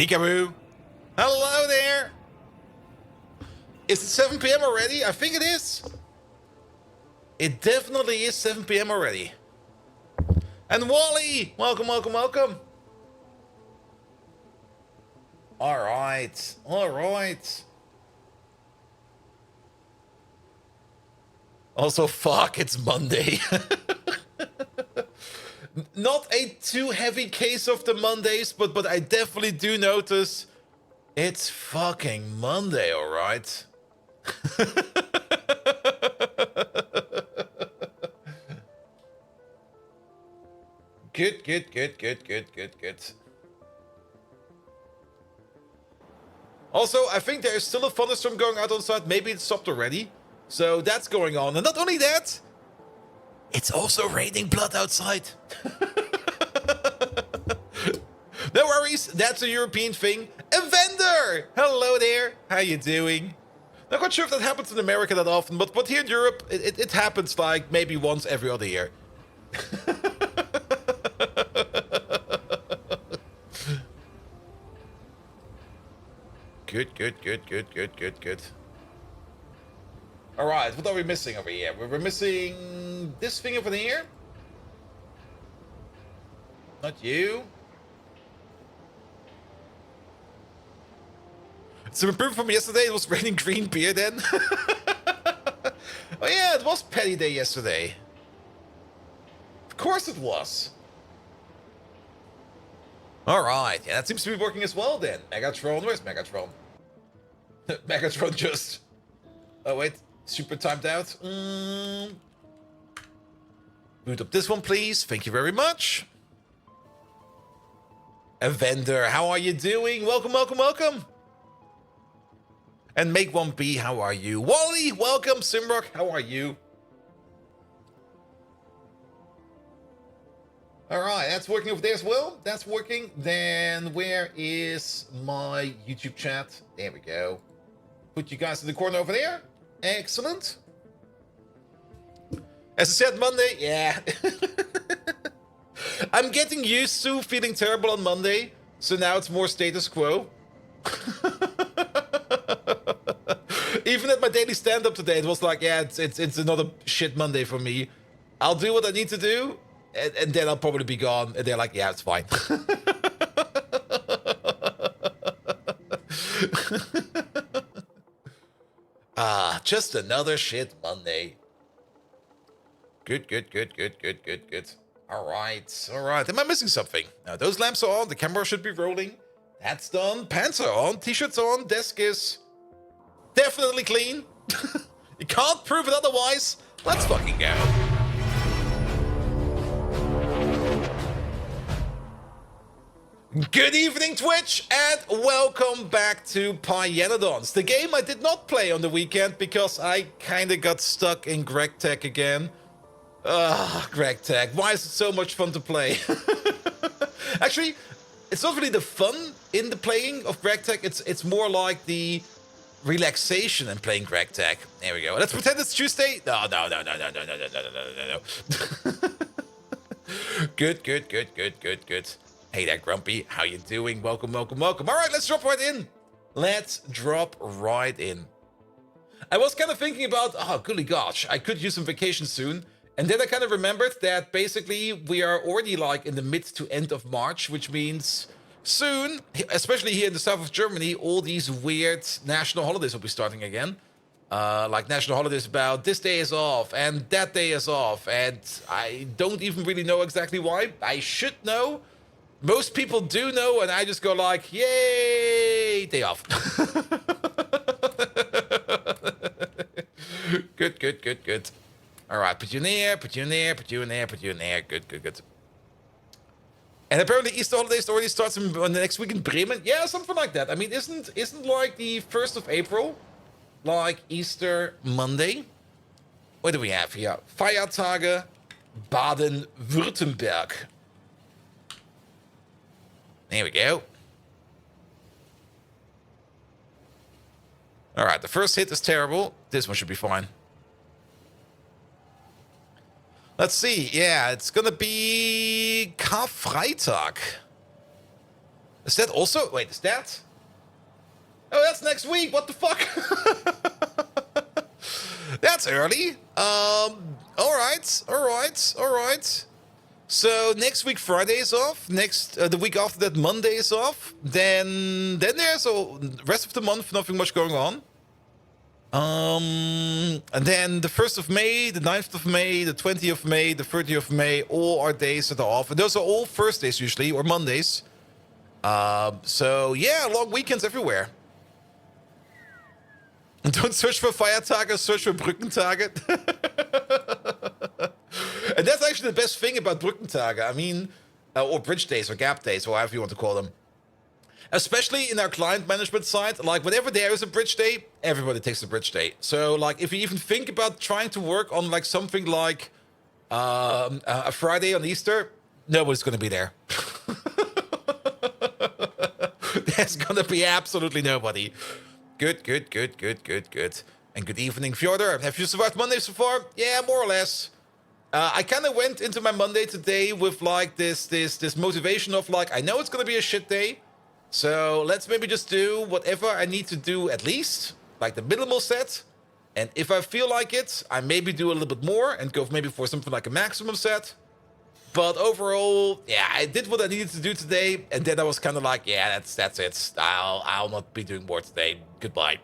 Peekaboo. Hello there. Is it 7 p.m. already? I think it is. It definitely is 7 p.m. already. And Wally, welcome, welcome, welcome. All right, all right. Also, fuck, it's Monday. Not a too heavy case of the Mondays, but I definitely do notice it's fucking Monday, all right? Good, good, good, good, good, good, good. Also, I think there is still a thunderstorm going out on site. Maybe it stopped already. So that's going on. And not only that, it's also raining blood outside. No worries, that's a European thing. A vendor! Hello there, how you doing? Not quite sure if that happens in America that often, but here in Europe, it happens like maybe once every other year. Good, good, good, good, good, good, good. All right, what are we missing over here? We're missing this thing over here. Not you. It's an improvement from yesterday. It was raining green beer then. Oh yeah, it was Petty Day yesterday. Of course it was. All right, yeah, that seems to be working as well then. Megatron, where's Megatron? Megatron just... Oh wait, super timed out. Boot up this one, please. Thank you very much. A vendor, how are you doing? Welcome, welcome, welcome. And Make 1B, how are you? Wally, welcome. Simrock, how are you? All right, that's working over there as well. That's working. Then where is my YouTube chat? There we go. Put you guys in the corner over there. Excellent. As I said, Monday, yeah. I'm getting used to feeling terrible on Monday, so now it's more status quo. Even at my daily stand-up today, it was like, yeah, it's another shit Monday for me. I'll do what I need to do, and then I'll probably be gone. And they're like, yeah, it's fine. Just another shit Monday. Good, good, good, good, good, good, good. All right, all right. Am I missing something? Now, those lamps are on. The camera should be rolling. That's done. Pants are on. T-shirts on. Desk is definitely clean. You can't prove it otherwise. Let's fucking go. Good evening, Twitch, and welcome back to Pyanodons, the game I did not play on the weekend because I kind of got stuck in Greg Tech again. Greg Tech, why is it so much fun to play? Actually, it's not really the fun in the playing of Greg Tech, it's more like the relaxation in playing Greg Tech. There we go. Let's pretend it's Tuesday. No. Good, good, good, good, good, good. Hey there, Grumpy. How you doing? Welcome, welcome, welcome. All right, let's drop right in. Let's drop right in. I was kind of thinking about, oh, goody gosh, I could use some vacation soon. And then I kind of remembered that basically we are already like in the mid to end of March, which means soon, especially here in the south of Germany, all these weird national holidays will be starting again. Like national holidays about this day is off and that day is off. And I don't even really know exactly why. I should know. Most people do know, and I just go like, yay, day off. Good, good, good, good. All right, put you in there, put you in there, put you in there, put you in there. Good, good, good. And apparently Easter holidays already starts on the next week in Bremen. Yeah, something like that. I mean, isn't like the 1st of April, like Easter Monday? What do we have here? Feiertage Baden-Württemberg. There we go. All right, the first hit is terrible. This one should be fine. Let's see. Yeah, it's gonna be Karfreitag. Is that also... Wait, is that... Oh, that's next week. What the fuck? That's early. All right. So next week Friday is off. The week after that Monday is off. Then there's the rest of the month nothing much going on. And then the 1st of May, the 9th of May, the 20th of May, the 30th of May, all are days that are off. And those are all Thursdays usually, or Mondays. So yeah, long weekends everywhere. Don't search for Feiertage, search for Brückentage. And that's actually the best thing about Brückentage. I mean, or bridge days, or gap days, or however you want to call them. Especially in our client management side, like whenever there is a bridge day, everybody takes a bridge day. So like if you even think about trying to work on like something like a Friday on Easter, nobody's going to be there. There's going to be absolutely nobody. Good. And good evening, Fjodor. Have you survived Monday so far? Yeah, more or less. I kind of went into my Monday today with like this motivation of like, I know it's going to be a shit day. So let's maybe just do whatever I need to do at least, like the minimal set. And if I feel like it, I maybe do a little bit more and go maybe for something like a maximum set. But overall, yeah, I did what I needed to do today. And then I was kind of like, yeah, that's it. I'll not be doing more today. Goodbye.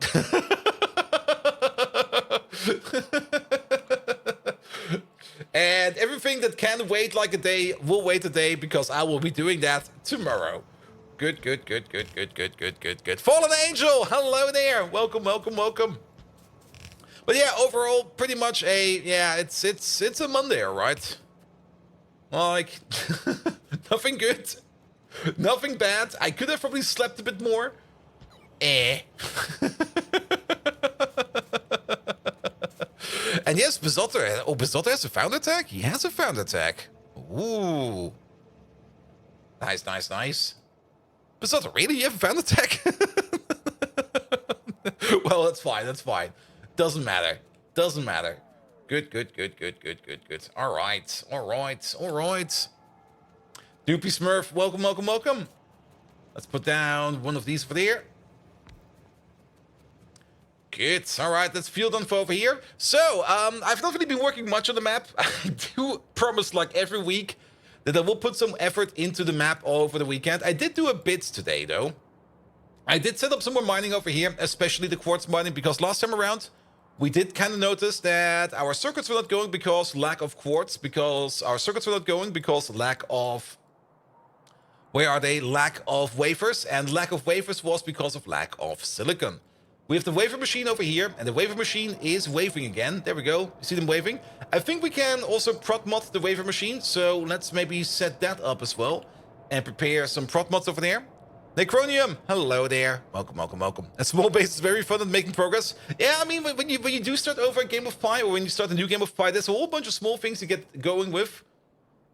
And everything that can wait like a day will wait a day because I will be doing that tomorrow. Good. Fallen Angel, hello there. Welcome. But yeah, overall, pretty much it's a Monday, all right? Like, nothing good, nothing bad. I could have probably slept a bit more. And yes, Bezotter. Oh, Bezotter has a found attack? He has a found attack. Ooh. Nice. Bezotter, really? You have a found attack? Well, that's fine. Doesn't matter. Good. All right. Doopy Smurf, welcome. Let's put down one of these over there. Good. All right, let's field info over here. So, I've not really been working much on the map. I do promise, like every week, that I will put some effort into the map over the weekend. I did do a bit today, though. I did set up some more mining over here, especially the quartz mining, because last time around, we did kind of notice that our circuits were not going because lack of quartz, because our circuits were not going because lack of... Where are they? Lack of wafers, and lack of wafers was because of lack of silicon. We have the wafer machine over here, and the wafer machine is waving again. There we go. You see them waving? I think we can also prot mod the wafer machine, so let's maybe set that up as well and prepare some prot mods over there. Necronium, hello there. Welcome. A small base is very fun at making progress. Yeah, I mean, when you do start over a game of Pi, or when you start a new game of Pi, there's a whole bunch of small things to get going with.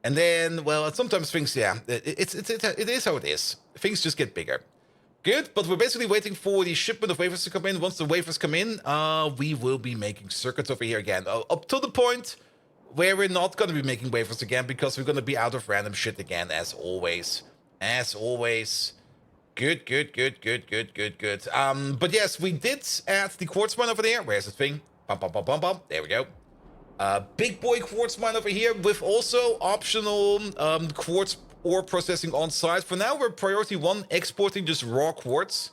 And then, well, sometimes things, yeah, it is how it is. Things just get bigger. Good, but we're basically waiting for the shipment of wafers to come in. Once the wafers come in, we will be making circuits over here again. Up to the point where we're not going to be making wafers again, because we're going to be out of random shit again, as always. Good. But yes, we did add the quartz mine over there. Where's the thing? Bum. There we go. Big boy quartz mine over here with also optional quartz ore processing on site. For now, we're priority 1 exporting just raw quartz.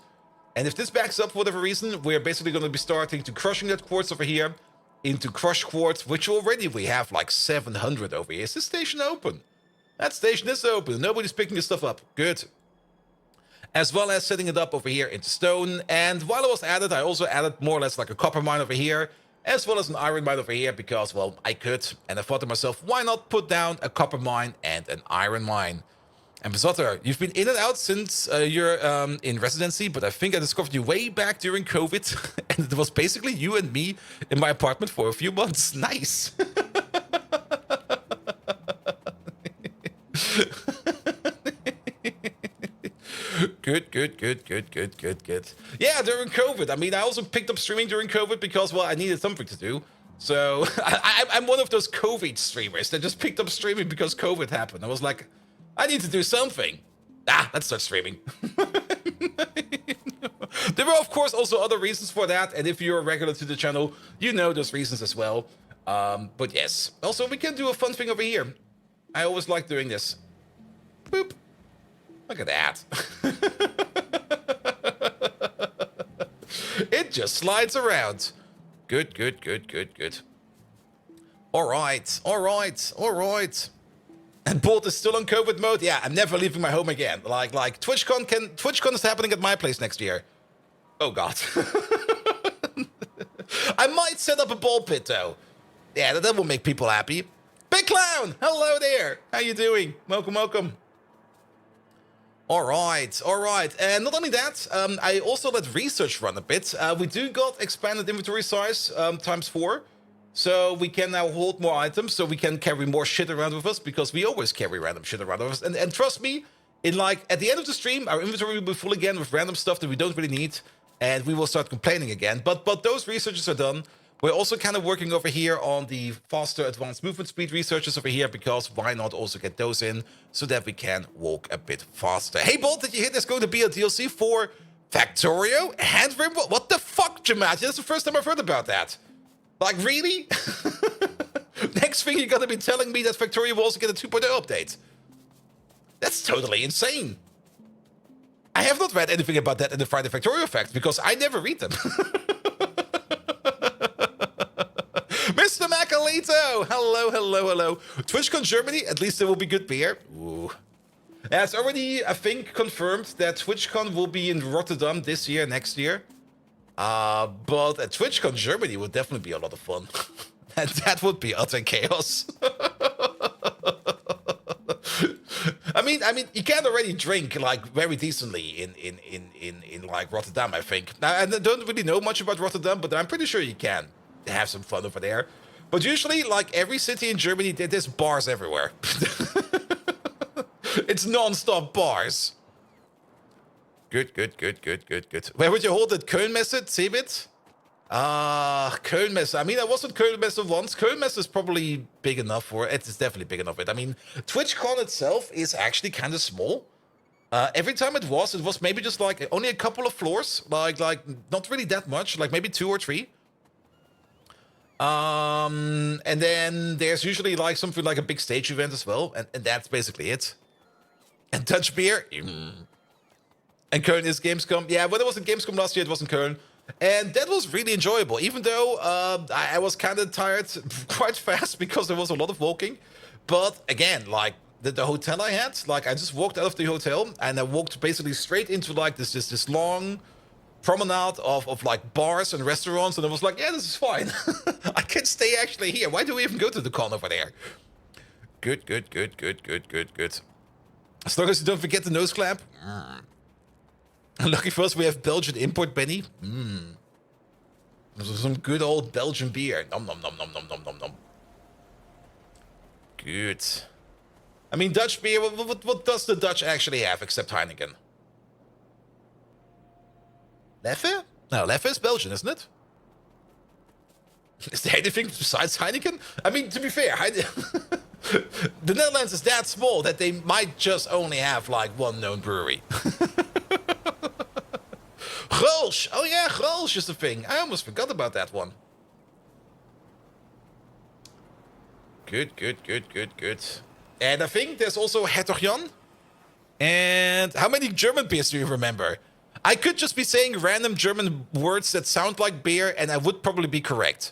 And if this backs up for whatever reason, we're basically going to be starting to crushing that quartz over here into crushed quartz, which already we have like 700 over here. Is this station open? That station is open. Nobody's picking this stuff up. Good. As well as setting it up over here into stone. And while it was added, I also added more or less like a copper mine over here, as well as an iron mine over here, because, well, I could. And I thought to myself, why not put down a copper mine and an iron mine? And Bezotter, you've been in and out since you're in residency, but I think I discovered you way back during COVID. And it was basically you and me in my apartment for a few months. Nice. Good. Yeah, during COVID. I mean, I also picked up streaming during COVID because, well, I needed something to do. So I'm one of those COVID streamers that just picked up streaming because COVID happened. I was like, I need to do something. Let's start streaming. There were, of course, also other reasons for that, and if you're a regular to the channel, you know those reasons as well. But yes. Also, we can do a fun thing over here. I always like doing this. Boop. Look at that. It just slides around. Good, good, good, good, good. All right, all right, all right. And Bolt is still on COVID mode. Yeah, I'm never leaving my home again. Like TwitchCon is happening at my place next year. Oh God. I might set up a ball pit though. Yeah, that will make people happy. Big Clown, hello there. How you doing? Welcome, welcome. All right, all right. And not only that, I also let research run a bit. We do got expanded inventory size ×4. So we can now hold more items, so we can carry more shit around with us, because we always carry random shit around with us. And trust me, in like, at the end of the stream, our inventory will be full again with random stuff that we don't really need, and we will start complaining again. But those researches are done. We're also kind of working over here on the faster advanced movement speed researches over here, because why not also get those in, so that we can walk a bit faster. Hey, Bolt, did you hear there's going to be a DLC for Factorio? Handframe? What the fuck, Jamat? That's the first time I've heard about that. Like, really? Next thing you're gonna be telling me that Factorio will also get a 2.0 update. That's totally insane. I have not read anything about that in the Friday Factorio Facts, because I never read them. Mr. Macalito! Hello, hello, hello. TwitchCon Germany, at least there will be good beer. Ooh. Yeah, it's already, I think, confirmed that TwitchCon will be in Rotterdam this year, next year. But at TwitchCon Germany would definitely be a lot of fun. And that would be utter chaos. I mean, you can already drink like very decently in like Rotterdam, I think. Now, I don't really know much about Rotterdam, but I'm pretty sure you can have some fun over there. But usually, like every city in Germany, there's bars everywhere. It's non-stop bars. Good, good, good, good, good, good. Where would you hold it? Kölnmesse, Cebit? Kölnmesse. I mean, I was at Kölnmesse once. Kölnmesse is probably big enough for it. It's definitely big enough for it. I mean, TwitchCon itself is actually kind of small. Every time it was maybe just like only a couple of floors. Like not really that much. Like maybe 2 or 3. And then there's usually like something like a big stage event as well. And that's basically it. And Dutch beer? And Köln is Gamescom. Yeah, when it was in Gamescom last year, it was in Köln. And that was really enjoyable, even though I was kind of tired quite fast because there was a lot of walking. But again, like the hotel I had, like I just walked out of the hotel and I walked basically straight into like this long promenade of like bars and restaurants. And I was like, yeah, this is fine. I can stay actually here. Why do we even go to the con over there? Good, good, good, good, good, good, good. As long as you don't forget the nose clamp. Lucky for us, we have Belgian import, Benny. Some good old Belgian beer. Nom nom nom nom nom nom nom nom. Good. I mean, Dutch beer, what does the Dutch actually have except Heineken? Leffe? No, Leffe is Belgian, isn't it? Is there anything besides Heineken? I mean, to be fair, the Netherlands is that small that they might just only have like one known brewery. Grolsch! Oh yeah, Grolsch is the thing. I almost forgot about that one. Good, good, good, good, good. And I think there's also Hertog Jan. And how many German beers do you remember? I could just be saying random German words that sound like beer, and I would probably be correct.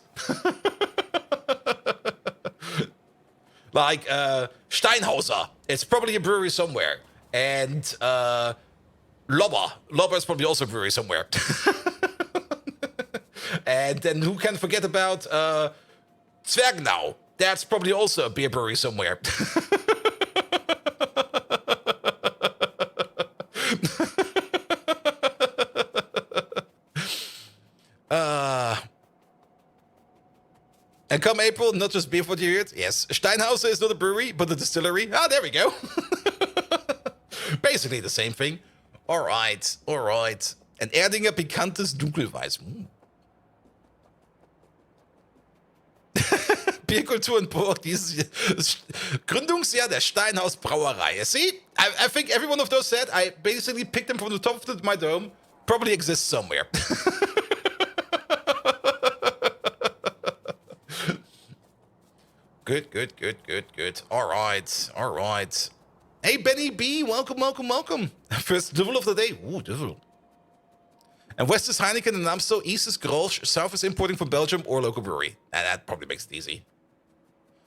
Like, Steinhauser. It's probably a brewery somewhere. And, Lobber. Lobber is probably also a brewery somewhere. And then who can forget about, Zwergenau? That's probably also a beer brewery somewhere. And come April, not just beer for the year. Yes, Steinhauser is not a brewery, but a distillery. Ah, there we go. Basically the same thing. All right, all right. Ein Erdinger pikantes Dunkelweiß. Bierkultur in Burg, dieses Gründungsjahr der Steinhaus Brauerei. See, I think every one of those said, I basically picked them from the top of my dome, probably exists somewhere. Good, good, good, good, good. All right, all right. Hey, Benny B, welcome, welcome, welcome. First duvel of the day. Ooh, duvel. And west is Heineken and Amstel, east is Grolsch, south is importing from Belgium or local brewery. And that probably makes it easy.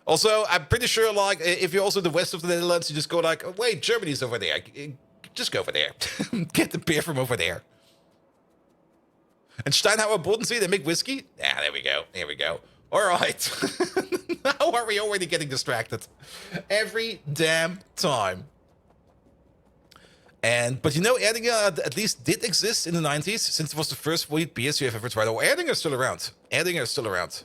Also, I'm pretty sure, like, if you're also the west of the Netherlands, you just go like, oh, wait, Germany's over there. Just go over there. Get the beer from over there. And Steinhauer Bodensee, they make whiskey? Yeah, there we go. There we go. All right. How are we already getting distracted? Every damn time. But you know, Erdinger at least did exist in the 90s, since it was the first wheat beers you have ever tried. Oh, Erdinger's still around. Erdinger's still around.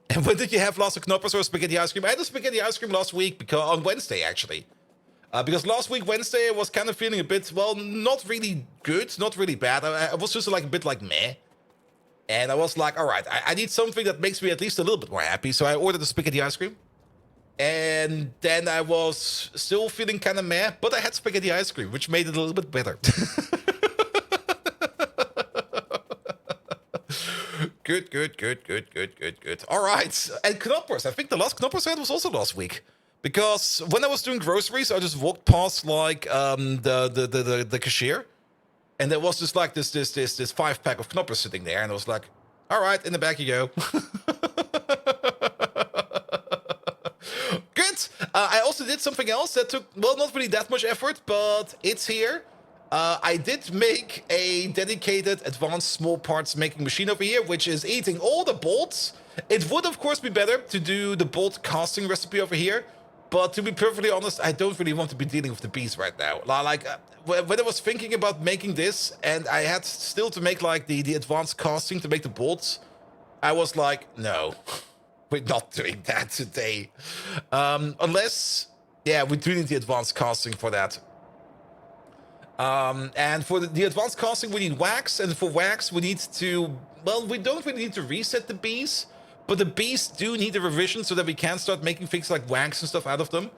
And when did you have last knoppers or spaghetti ice cream? I had a spaghetti ice cream last week, on Wednesday, actually. Because last week, Wednesday, I was kind of feeling a bit, well, not really good, not really bad. I was just like a bit like meh. And I was like, all right, I need something that makes me at least a little bit more happy. So I ordered a spaghetti ice cream. And then I was still feeling kind of meh, but I had spaghetti ice cream, which made it a little bit better. Good, good, good, good, good, good, good. All right. And knoppers. I think the last knoppers I had was also last week. Because when I was doing groceries, I just walked past like the cashier. And there was just like this 5-pack of knoppers sitting there. And I was like, all right, in the back you go. Good. I also did something else that took, well, not really that much effort, but it's here. I did make a dedicated advanced small parts making machine over here, which is eating all the bolts. It would, of course, be better to do the bolt casting recipe over here. But to be perfectly honest, I don't really want to be dealing with the bees right now. Like, when I was thinking about making this, and I had still to make, like, the advanced casting to make the bolts, I was like, no, we're not doing that today. Unless, yeah, we do need the advanced casting for that. And for the advanced casting, we need wax, and for wax, we need to, well, we don't really need to reset the bees, but the bees do need a revision so that we can start making things like wax and stuff out of them.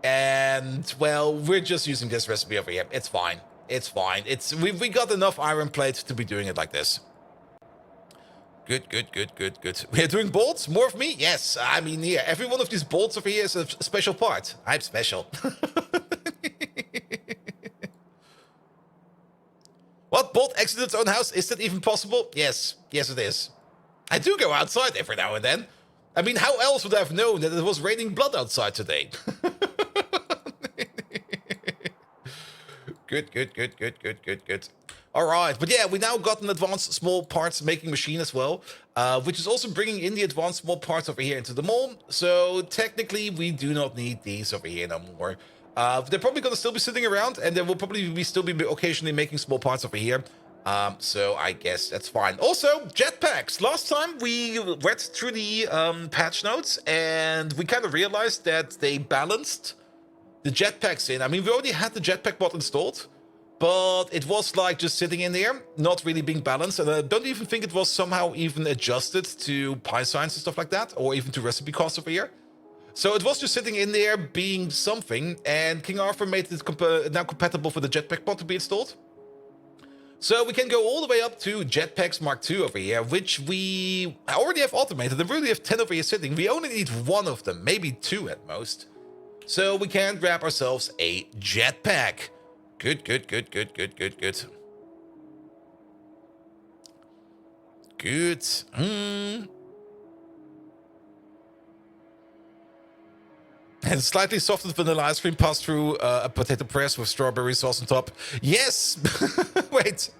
And, well, we're just using this recipe over here. It's fine. It's fine. We got enough iron plates to be doing it like this. Good, good, good, good, good. We're doing bolts? More of me? Yes. I mean, yeah, every one of these bolts over here is a special part. I'm special. What? Bolt exited its own house? Is that even possible? Yes. Yes, it is. I do go outside every now and then. I mean, how else would I have known that it was raining blood outside today? Good, good, good, good, good, good, good. All right, but yeah, we now got an advanced small parts making machine as well, which is also bringing in the advanced small parts over here into the mall. So technically, we do not need these over here no more. They're probably going to still be sitting around, and there will probably still be occasionally making small parts over here. So I guess that's fine. Also, jetpacks. Last time we read through the patch notes, and we kind of realized that they balanced the jetpacks in. I mean, we already had the jetpack mod installed, but it was like just sitting in there, not really being balanced. And I don't even think it was somehow even adjusted to pi signs and stuff like that, or even to recipe costs over here. So it was just sitting in there being something, and King Arthur made it now compatible for the jetpack mod to be installed. So we can go all the way up to Jetpacks Mark II over here, which we already have automated. And we really have 10 over here sitting. We only need one of them, maybe two at most. So we can grab ourselves a jetpack. Good, good, good, good, good, good, good. Good. And slightly softened vanilla ice cream passed through a potato press with strawberry sauce on top. Yes! Wait.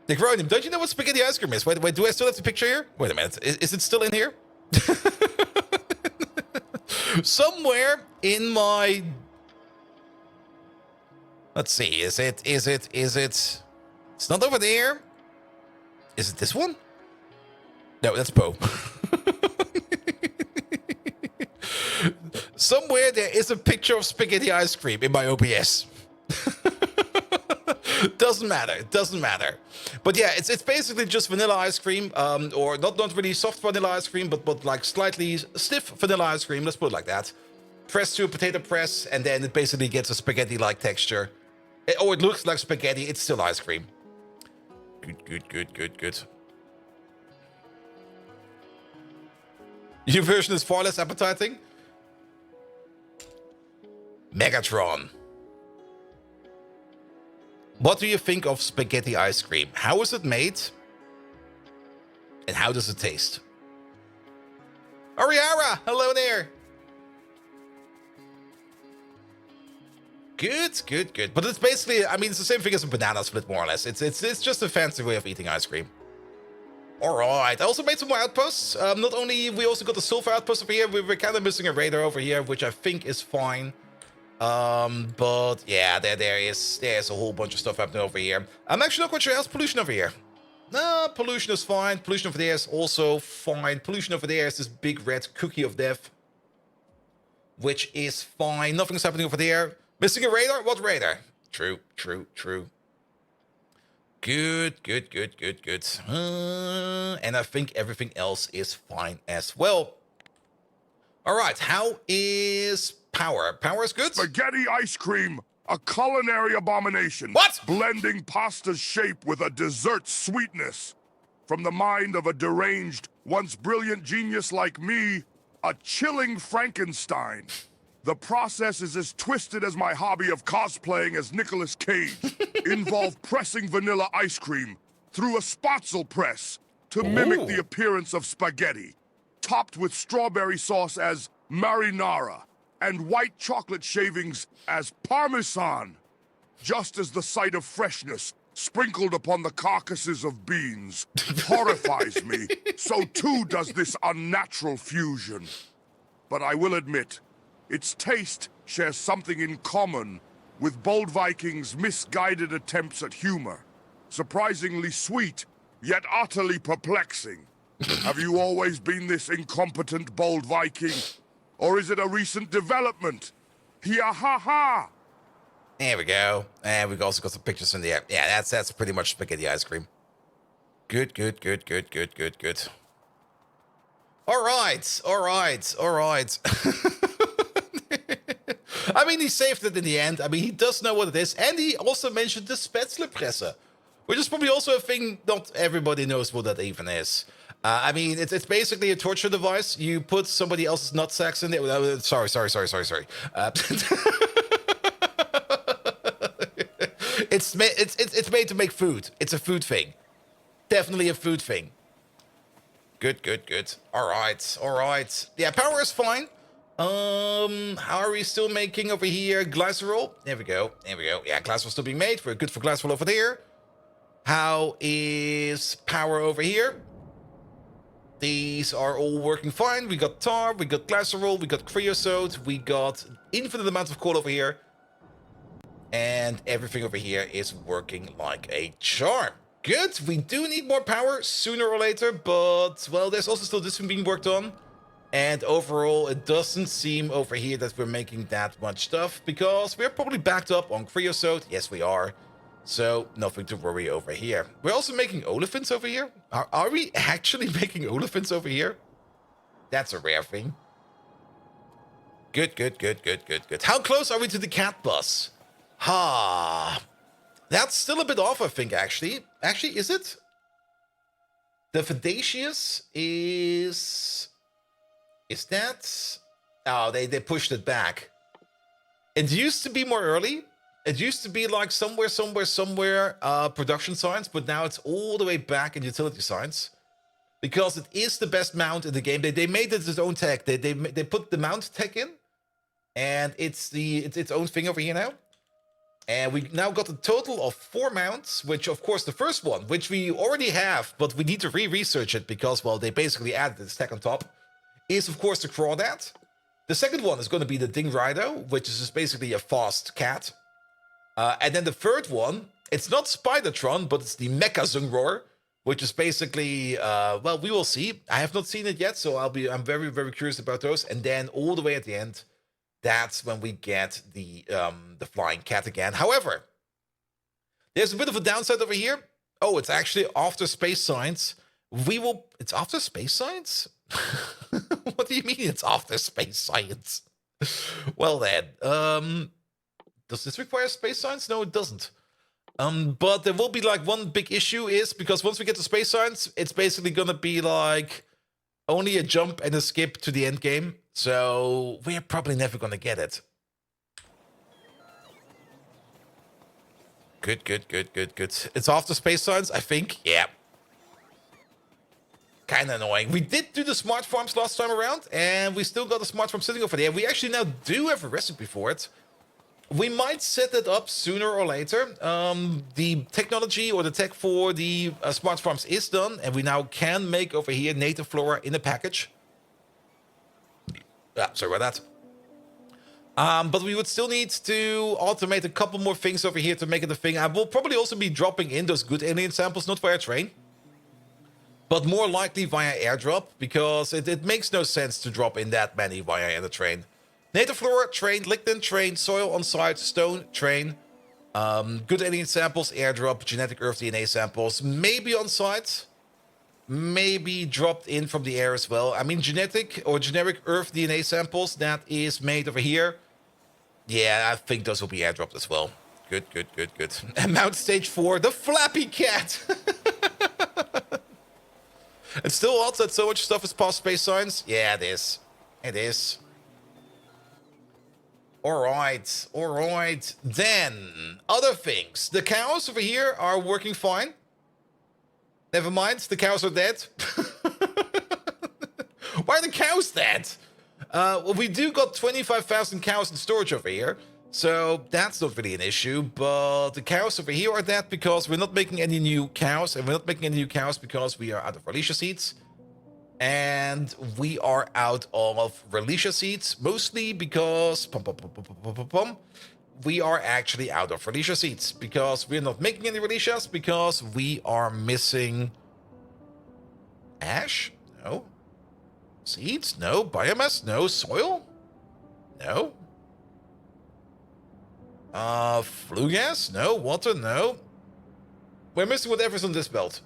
Necronium, don't you know what spaghetti ice cream is? Wait, do I still have the picture here? Wait a minute. Is it still in here? Somewhere in my... Let's see. Is it? It's not over there. Is it this one? No, that's Poe. Somewhere there is a picture of spaghetti ice cream in my OBS. Doesn't matter. It doesn't matter. But yeah, it's basically just vanilla ice cream, or not really soft vanilla ice cream, but like slightly stiff vanilla ice cream. Let's put it like that. Pressed through a potato press, and then it basically gets a spaghetti-like texture. It looks like spaghetti. It's still ice cream. Good. Your version is far less appetizing. Megatron. What do you think of spaghetti ice cream? How is it made? And how does it taste? Ariara, hello there. Good. But it's basically, I mean, it's the same thing as a banana split, more or less. It's just a fancy way of eating ice cream. All right. I also made some more outposts. Not only, we also got the sulfur outpost over here. We're kind of missing a radar over here, which I think is fine. But yeah, there's a whole bunch of stuff happening over here. I'm actually not quite sure how's pollution over here. No, pollution is fine. Pollution over there is also fine. Pollution over there is this big red cookie of death, which is fine. Nothing's happening over there. Missing a radar? What radar? True. Good. And I think everything else is fine as well. All right, how is power? Power is good? Spaghetti ice cream, a culinary abomination. What? Blending pasta's shape with a dessert sweetness. From the mind of a deranged, once brilliant genius like me, a chilling Frankenstein. The process is as twisted as my hobby of cosplaying as Nicolas Cage. Involve pressing vanilla ice cream through a spatzel press to mimic the appearance of spaghetti, topped with strawberry sauce as marinara and white chocolate shavings as parmesan. Just as the sight of freshness sprinkled upon the carcasses of beans horrifies me, so too does this unnatural fusion. But I will admit, its taste shares something in common with Bold Viking's misguided attempts at humor. Surprisingly sweet, yet utterly perplexing. Have you always been this incompetent, Bold Viking? Or is it a recent development? Hi-ha-ha! There we go. And we've also got some pictures in the air. Yeah, that's pretty much spaghetti ice cream. Good. All right. I mean, he saved it in the end. I mean, he does know what it is. And he also mentioned the Spätzlepresse, which is probably also a thing not everybody knows what that even is. I mean, it's basically a torture device. You put somebody else's nutsacks in there. Sorry. It's made to make food. It's a food thing. Definitely a food thing. Good. All right. Yeah, power is fine. How are we still making over here? Glycerol. There we go. Yeah, glycerol still being made. We're good for glycerol over there. How is power over here? These are all working fine. We got tar, we got glycerol, we got creosote, we got infinite amounts of coal over here. And everything over here is working like a charm. Good. We do need more power sooner or later, but, well, there's also still this thing being worked on. And overall, it doesn't seem over here that we're making that much stuff, because we're probably backed up on creosote. Yes, we are. So, nothing to worry over here. We're also making olefins over here. Are we actually making olefins over here? That's a rare thing. Good. How close are we to the cat bus? That's still a bit off, I think, actually. Actually, is it? The Fedacious is... Is that... Oh, they pushed it back. It used to be more early. It used to be like somewhere, production science, but now it's all the way back in utility science. Because it is the best mount in the game. They made it its own tech. They put the mount tech in. And it's its own thing over here now. And we now got a total of 4 mounts, which, of course, the first one, which we already have, but we need to re-research it because, well, they basically added this tech on top, is, of course, the Crawdad. The second one is going to be the Dingrido, which is just basically a fast cat. And then the third one, it's not Spidertron, but it's the Mecha Zungroar, which is basically, well, we will see. I have not seen it yet, so I'm very, very curious about those. And then all the way at the end, that's when we get the flying cat again. However, There's a bit of a downside over here. Oh, it's actually after space science. It's after space science? What do you mean it's after space science? Well then, does this require space science? No, it doesn't. But there will be like one big issue is because once we get to space science, it's basically gonna be like only a jump and a skip to the end game. So we're probably never gonna get it. Good. It's after space science, I think. Yeah. Kind of annoying. We did do the smart farms last time around, and we still got the smart farm sitting over there. We actually now do have a recipe for it. We might set it up sooner or later. The technology or the tech for the smart farms is done, and we now can make over here native flora in a package. Sorry about that. But we would still need to automate a couple more things over here to make it a thing. I will probably also be dropping in those good alien samples, not via train, but more likely via airdrop, because it makes no sense to drop in that many via the train. Native flora, train, lignin, train, soil on site, stone, train, good alien samples, airdrop, genetic earth DNA samples, maybe on site, maybe dropped in from the air as well. I mean, genetic or generic earth DNA samples that is made over here. Yeah, I think those will be airdropped as well. Good. And Mount Stage 4, the Flappy Cat. It's still odd that so much stuff is past space science. Yeah, it is. It is. All right. Then, other things. The cows over here are working fine. Never mind, the cows are dead. Why are the cows dead? Well, we do got 25,000 cows in storage over here, so that's not really an issue. But the cows over here are dead because we're not making any new cows, and we're not making any new cows because we are out of Relecia seeds. And we are out of Relecia seeds, mostly because we are actually out of Relecia seeds because we're not making any Relecias because we are missing ash? No. Seeds? No. Biomass? No. Soil? No. Flue gas? No. Water? No. We're missing whatever's on this belt.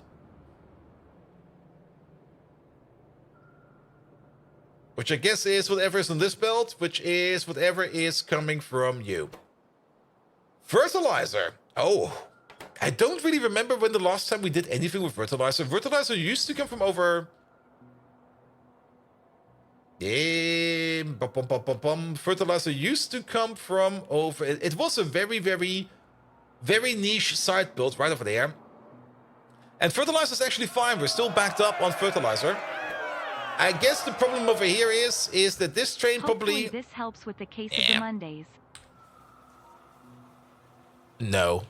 Which I guess is whatever is on this belt, which is whatever is coming from you. Fertilizer. Oh, I don't really remember when the last time we did anything with fertilizer. Fertilizer used to come from over... Fertilizer used to come from over... It was a very niche side build right over there. And fertilizer is actually fine. We're still backed up on fertilizer. I guess the problem over here is that this train Hopefully probably... this helps with the case of the Mondays. No.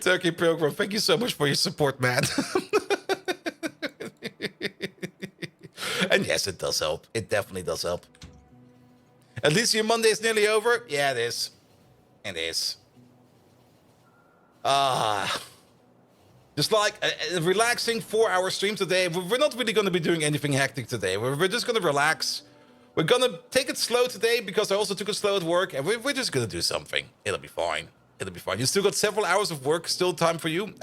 Turkey Program, thank you so much for your support, man. And yes, it does help. It definitely does help. At least your Monday is nearly over. Yeah, it is. It is. Just like a relaxing 4-hour stream today. We're not really going to be doing anything hectic today. We're just going to relax. We're going to take it slow today because I also took it slow at work. And we're just going to do something. It'll be fine. It'll be fine. You still got several hours of work. Still time for you?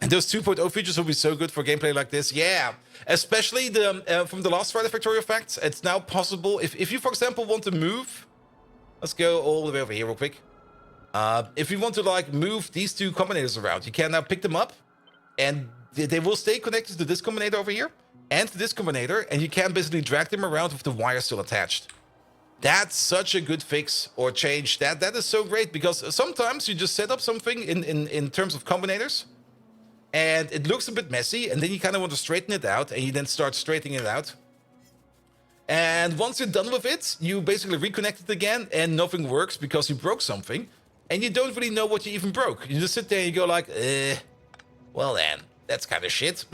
And those 2.0 features will be so good for gameplay like this. Yeah, especially the from the last Friday Factorio facts. It's now possible if you, for example, want to move. Let's go all the way over here real quick. If you want to like move these two combinators around, you can now pick them up, and they will stay connected to this combinator over here and to this combinator, and you can basically drag them around with the wire still attached. That's such a good fix or change. That is so great because sometimes you just set up something in terms of combinators. And it looks a bit messy, and then you kind of want to straighten it out, and you then start straightening it out. And once you're done with it, you basically reconnect it again, and nothing works because you broke something, and you don't really know what you even broke. You just sit there and you go like, well then, that's kind of shit.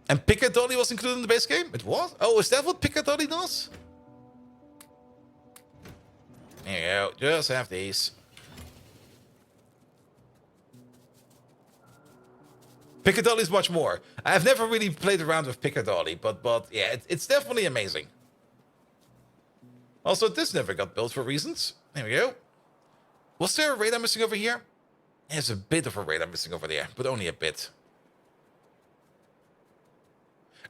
And Piccadilly was included in the base game? It was? Oh, is that what Piccadilly does? There you go. Just have these. Piccadilly is much more. I've never really played around with Piccadilly, but yeah, it's definitely amazing. Also, this never got built for reasons. There we go. Was there a radar missing over here? There's a bit of a radar missing over there, but only a bit.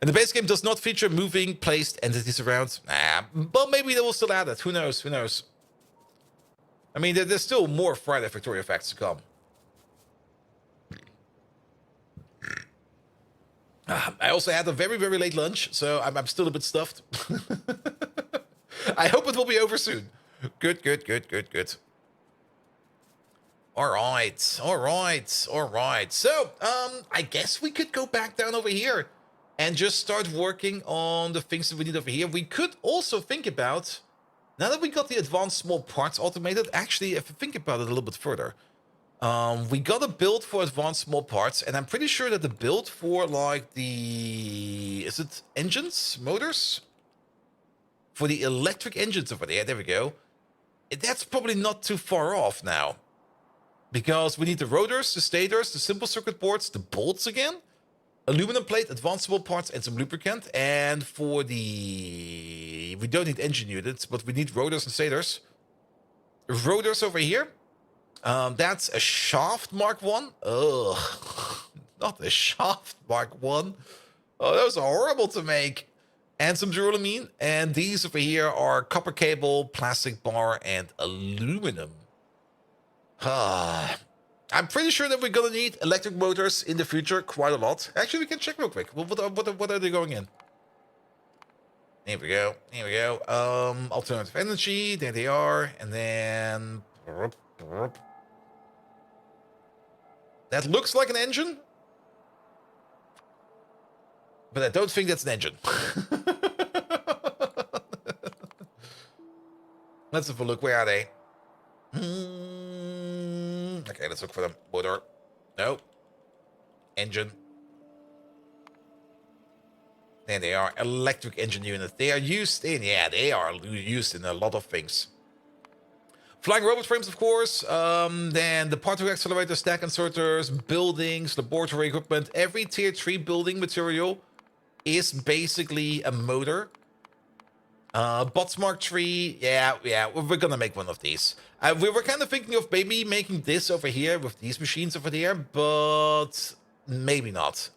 And the base game does not feature moving, placed entities around. Nah, but maybe they will still add it. Who knows? Who knows? I mean, there's still more Friday Factorio facts to come. I also had a very, very late lunch, so I'm still a bit stuffed. I hope it will be over soon. Good, good, good, good, good. All right, all right, all right. So, I guess we could go back down over here and just start working on the things that we need over here. We could also think about, now that we got the advanced small parts automated, actually, if you think about it a little bit further, we got a build for advanced small parts, and I'm pretty sure that the build for, like, is it engines, motors? For the electric engines over there we go. That's probably not too far off now. Because we need the rotors, the stators, the simple circuit boards, the bolts again, aluminum plate, advanced small parts, and some lubricant. And for we don't need engine units, but we need rotors and stators. Rotors over here. That's a shaft Mark 1. Ugh. Not a shaft Mark 1. Oh, those are horrible to make. And some duralumin. And these over here are copper cable, plastic bar, and aluminum. I'm pretty sure that we're gonna need electric motors in the future quite a lot. Actually, we can check real quick. What are they going in? Here we go. Here we go. Alternative energy. There they are. And then that looks like an engine, but I don't think that's an engine. Let's have a look. Where are they? Okay, let's look for them. Motor. No. Engine. There they are. Electric engine units. They are used in, yeah, they are used in a lot of things. Flying robot frames, of course. Then the particle accelerator, stack inserters, buildings, laboratory equipment. Every tier 3 building material is basically a motor. Bots Mark 3, yeah, we're gonna make one of these. We were kind of thinking of maybe making this over here with these machines over there, but maybe not.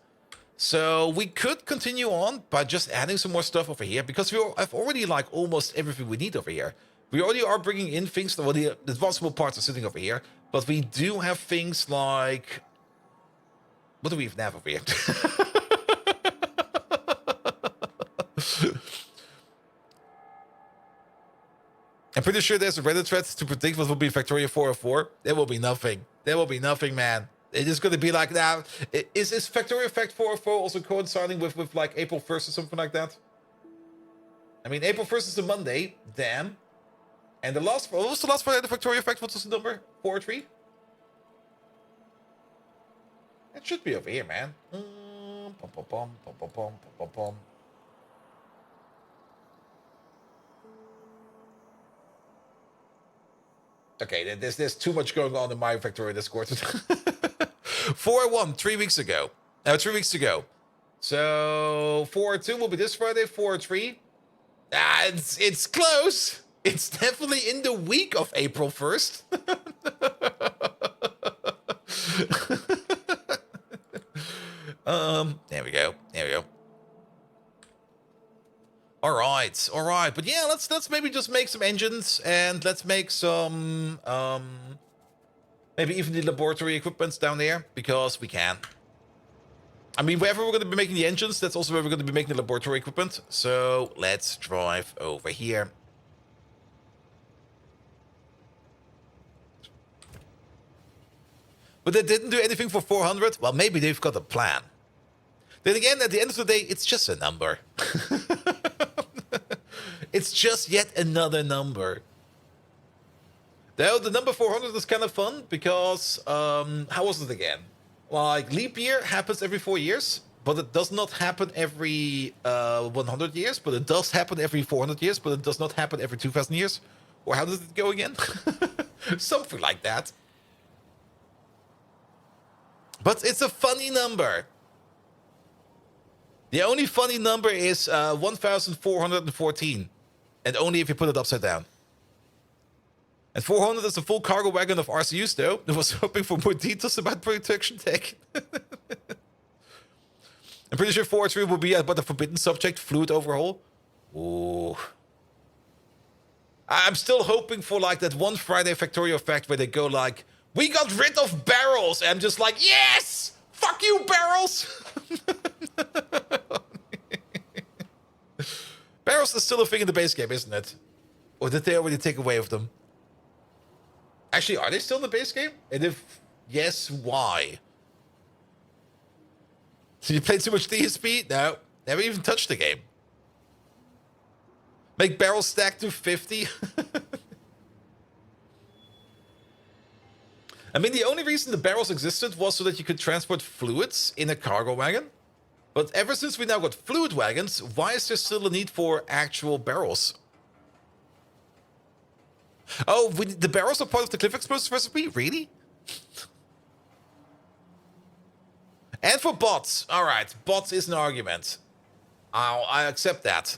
So we could continue on by just adding some more stuff over here, because I've already like almost everything we need over here. We already are bringing in things, well, the advanced parts are sitting over here, but we do have things like, what do we even have over here? I'm pretty sure there's a Reddit thread to predict what will be Factorio 404. There will be nothing. There will be nothing, man. It is going to be like now. Is Factorio Fact 404 also coinciding with like April 1st or something like that? I mean, April 1st is a Monday. Damn. And what was the last Friday the Factorio Fact? What was the number? 403? It should be over here, man. Okay, there's too much going on in my Factorio Discord. 401, 3 weeks ago. 3 weeks ago. So 402 will be this Friday. 403. It's close. It's definitely in the week of April 1st. There we go. There we go. All right. But yeah, let's maybe just make some engines, and let's make some maybe even the laboratory equipments down there, because we can. I mean, wherever we're going to be making the engines, that's also where we're going to be making the laboratory equipment. So let's drive over here. But they didn't do anything for 400. Well, maybe they've got a plan. Then again, at the end of the day, it's just a number. It's just yet another number. Though the number 400 is kind of fun because, how was it again? Like, leap year happens every 4 years, but it does not happen every 100 years, but it does happen every 400 years, but it does not happen every 2,000 years. Or how does it go again? Something like that. But it's a funny number. The only funny number is 1,414. And only if you put it upside down. And 400 is the full cargo wagon of RCUs, though. I was hoping for more details about protection tech. I'm pretty sure 4-3 will be about the forbidden subject, fluid overhaul. Ooh. I'm still hoping for like that one Friday Factorio effect where they go like, we got rid of barrels. And I'm just like, yes! Fuck you, barrels! Barrels is still a thing in the base game, isn't it? Or did they already take away with them? Actually, are they still in the base game? And if yes, why? So you played too much DSP? No, never even touched the game. Make barrels stack to 50? I mean, the only reason the barrels existed was so that you could transport fluids in a cargo wagon. But ever since we now got fluid wagons, why is there still a need for actual barrels? Oh, the barrels are part of the cliff explosives recipe? Really? And for bots. All right, bots is an argument. I accept that.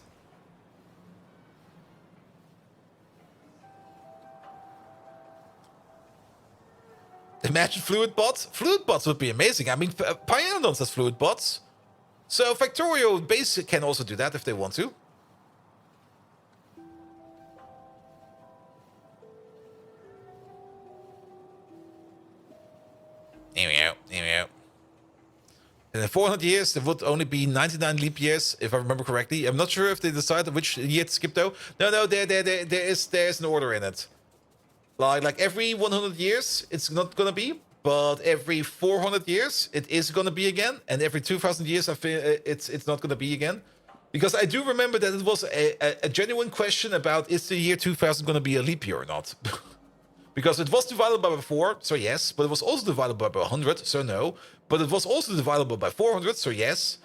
Imagine fluid bots. Fluid bots would be amazing. I mean, Pyanodons has fluid bots. So Factorio base can also do that if they want to. Here we go. Here we go. In 400 years, there would only be 99 leap years, if I remember correctly. I'm not sure if they decided which year to skip, though. No, there's an order in it. Like every 100 years, it's not gonna be, but every 400 years, it is gonna be again, and every 2,000 years, I feel it's not gonna be again, because I do remember that it was a genuine question about is the year 2000 gonna be a leap year or not, because it was divided by 4, so yes, but it was also divided by 100, so no, but it was also divided by 400, so yes.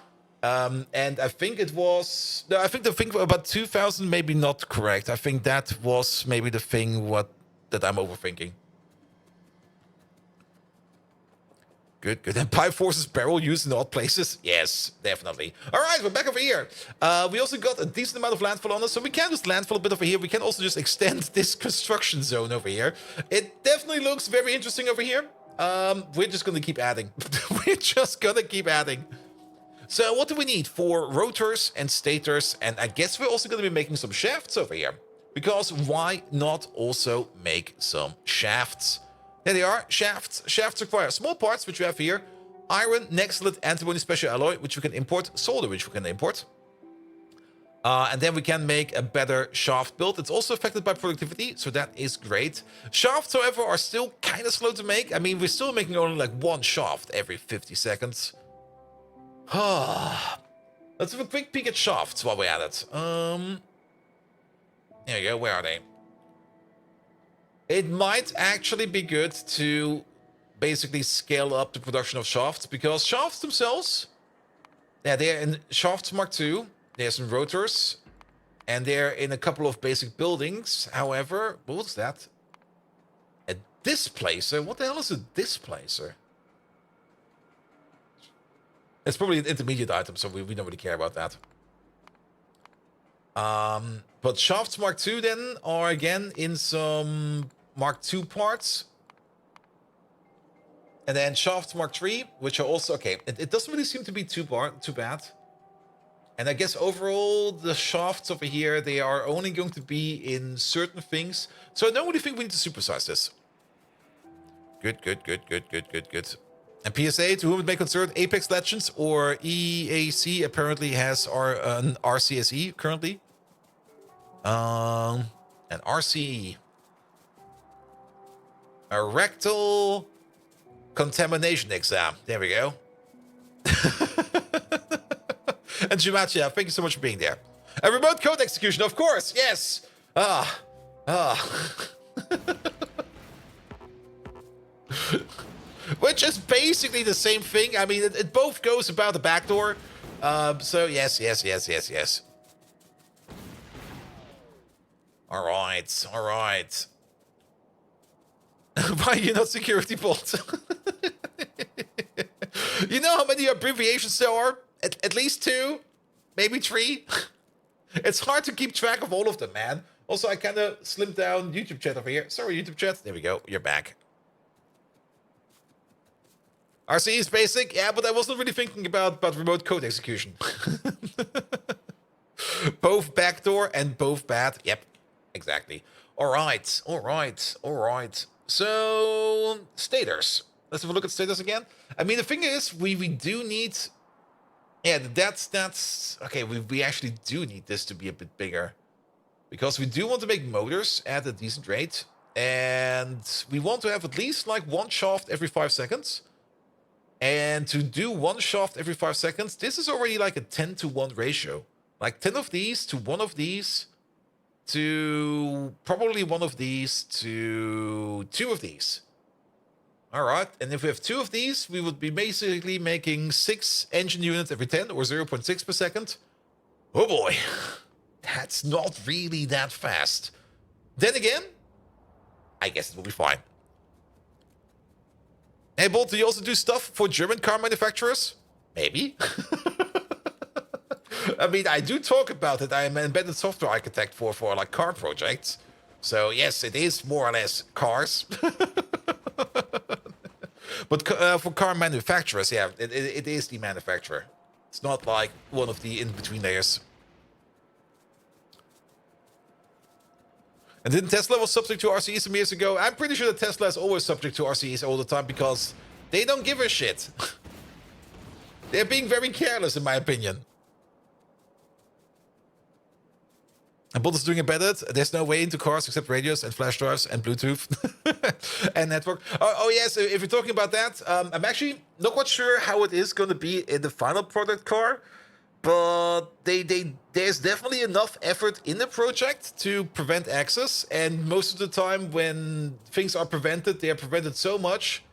And I think it was... No, I think the thing about 2000 maybe not correct. I think that was maybe the thing that I'm overthinking. Good, good. And pipe forces barrel used in odd places? Yes, definitely. All right, we're back over here. We also got a decent amount of landfall on us, so we can just landfall a bit over here. We can also just extend this construction zone over here. It definitely looks very interesting over here. We're just going to keep adding. We're just going to keep adding. So what do we need for rotors and stators? And I guess we're also going to be making some shafts over here. Because why not also make some shafts? There they are, shafts. Shafts require small parts, which we have here. Iron, Nextlet, antimony special alloy, which we can import. Solder, which we can import. And then we can make a better shaft build. It's also affected by productivity, so that is great. Shafts, however, are still kind of slow to make. I mean, we're still making only like one shaft every 50 seconds. Let's have a quick peek at shafts while we're at it. There you go, where are they? It might actually be good to basically scale up the production of shafts, because shafts themselves, yeah, they're in shafts Mark II. There's some rotors, and they're in a couple of basic buildings. However, what was that? A displacer? What the hell is a displacer? It's probably an intermediate item, so we don't really care about that. But shafts Mark II then are again in some Mark II parts. And then shafts Mark III, which are also okay. It doesn't really seem to be too bad. And I guess overall, the shafts over here, they are only going to be in certain things. So I don't really think we need to supersize this. Good. And PSA, to whom it may concern, Apex Legends or EAC apparently has an RCSE currently. An RCE. A rectal contamination exam. There we go. And Jumatia, thank you so much for being there. A remote code execution, of course, yes. Which is basically the same thing. I mean, it both goes about the backdoor. So yes. All right, all right. Why are you not security bolt? You know how many abbreviations there are? At least 2, maybe 3. It's hard to keep track of all of them, man. Also, I kind of slimmed down YouTube chat over here. Sorry, YouTube chat. There we go. You're back. RC is basic, yeah, but I wasn't really thinking about remote code execution. Both backdoor and both bad. Yep, exactly. All right, all right, all right. So, stators. Let's have a look at stators again. I mean, the thing is, we do need... Yeah, that's... Okay, we actually do need this to be a bit bigger. Because we do want to make motors at a decent rate. And we want to have at least, like, 1 shaft every 5 seconds. And to do 1 shaft every 5 seconds, this is already like a 10-to-1 ratio. Like 10 of these to 1 of these to probably 1 of these to 2 of these. All right, and if we have 2 of these, we would be basically making 6 engine units every 10 or 0.6 per second. Oh boy, that's not really that fast. Then again, I guess it will be fine. Hey, Bolt, do you also do stuff for German car manufacturers? Maybe. I mean, I do talk about it. I am an embedded software architect for like car projects. So yes, it is more or less cars. But for car manufacturers, yeah, it is the manufacturer. It's not like one of the in-between layers. And didn't Tesla was subject to RCE some years ago? I'm pretty sure that Tesla is always subject to RCEs all the time because they don't give a shit. They're being very careless, in my opinion. And Bolt is doing embedded. There's no way into cars except radios and flash drives and Bluetooth and network. Oh yes, if you're talking about that, I'm actually not quite sure how it is going to be in the final product car. But there's definitely enough effort in the project to prevent access. And most of the time when things are prevented, they are prevented so much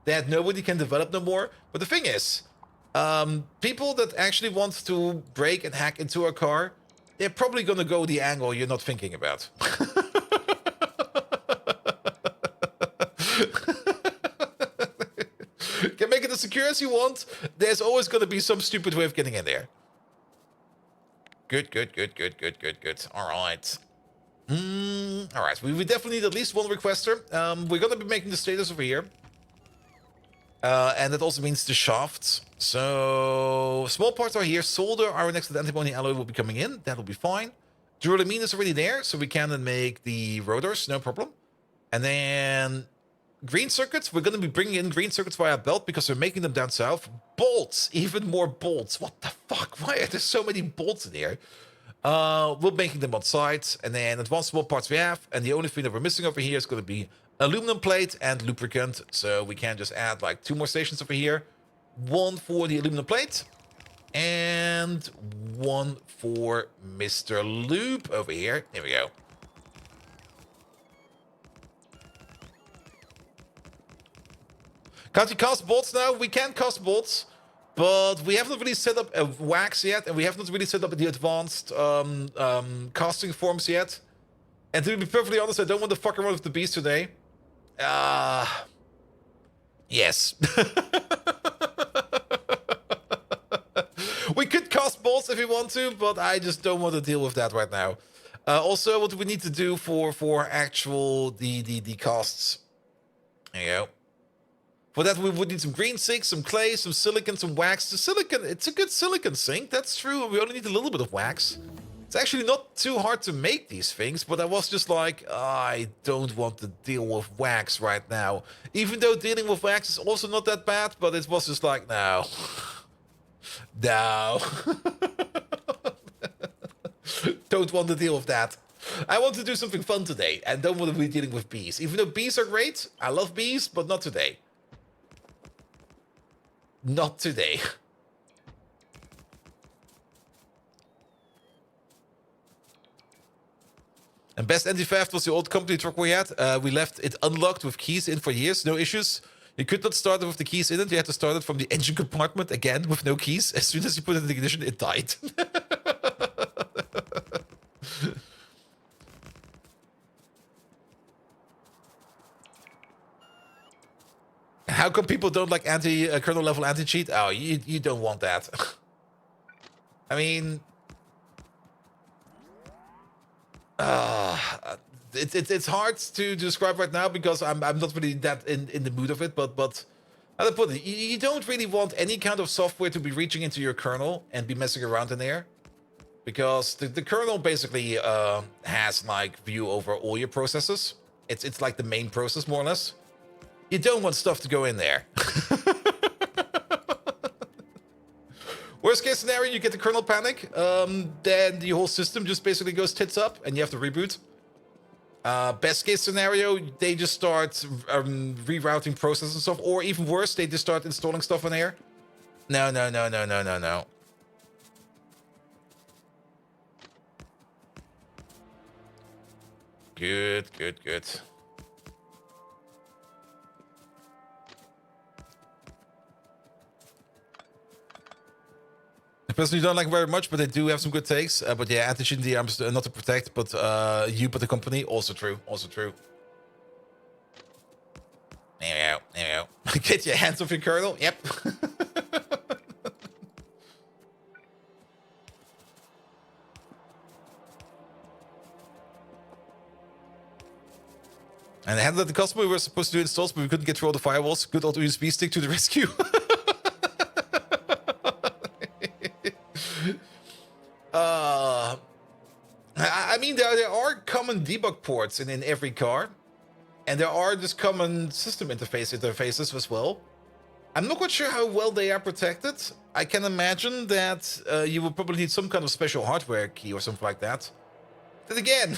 that nobody can develop no more. But the thing is, people that actually want to break and hack into a car, they're probably going to go the angle you're not thinking about. Can make it as secure as you want. There's always going to be some stupid way of getting in there. Good. All right. All right. We definitely need at least 1 requester. We're going to be making the status over here. And that also means the shafts. So, small parts are here. Solder, our next antimony alloy will be coming in. That'll be fine. Duralumin is already there, so we can then make the rotors, no problem. And then green circuits, we're going to be bringing in green circuits via belt because we're making them down south. Bolts, even more bolts. What the fuck? Why are there so many bolts in here? We're making them on site, and then advanced small parts we have. And the only thing that we're missing over here is going to be aluminum plate and lubricant. So we can just add like 2 more stations over here. 1 for the aluminum plate and 1 for Mr. Lube over here. There we go. Can't you cast bolts now? We can cast bolts, but we haven't really set up a wax yet, and we haven't really set up the advanced casting forms yet. And to be perfectly honest, I don't want to fuck around with the beast today. Yes. We could cast bolts if we want to, but I just don't want to deal with that right now. Also, what do we need to do for actual the casts? There you go. For that, we would need some green zinc, some clay, some silicon, some wax. The silicon, it's a good silicon zinc, that's true. We only need a little bit of wax. It's actually not too hard to make these things, but I was just like, I don't want to deal with wax right now. Even though dealing with wax is also not that bad, but it was just like, no. No. Don't want to deal with that. I want to do something fun today, and don't want to be dealing with bees. Even though bees are great, I love bees, but not today. Not today. And best anti-theft was the old company truck we had. We left it unlocked with keys in for years, no issues. You could not start it with the keys in it. You had to start it from the engine compartment again with no keys. As soon as you put it in the ignition, it died. How come people don't like kernel level anti-cheat? Oh, you don't want that. I mean, it's hard to describe right now because I'm not really that in the mood of it. But how to put it, you don't really want any kind of software to be reaching into your kernel and be messing around in there, because the kernel basically has like view over all your processes. It's like the main process more or less. You don't want stuff to go in there. Worst case scenario, you get the kernel panic, then the whole system just basically goes tits up and you have to reboot. Best case scenario, they just start rerouting processes and stuff, or even worse, they just start installing stuff in there. No. Good. I personally don't like very much, but they do have some good takes. But yeah, anti-cheat in the arms, not to protect, but you, but the company. Also true. There we go. Get your hands off your kernel. Yep. And I handled the customer. We were supposed to do installs, but we couldn't get through all the firewalls. Good old USB stick to the rescue. I mean, there are common debug ports in every car, and there are just common system interfaces as well. I'm not quite sure how well they are protected. I can imagine that you will probably need some kind of special hardware key or something like that. Then again,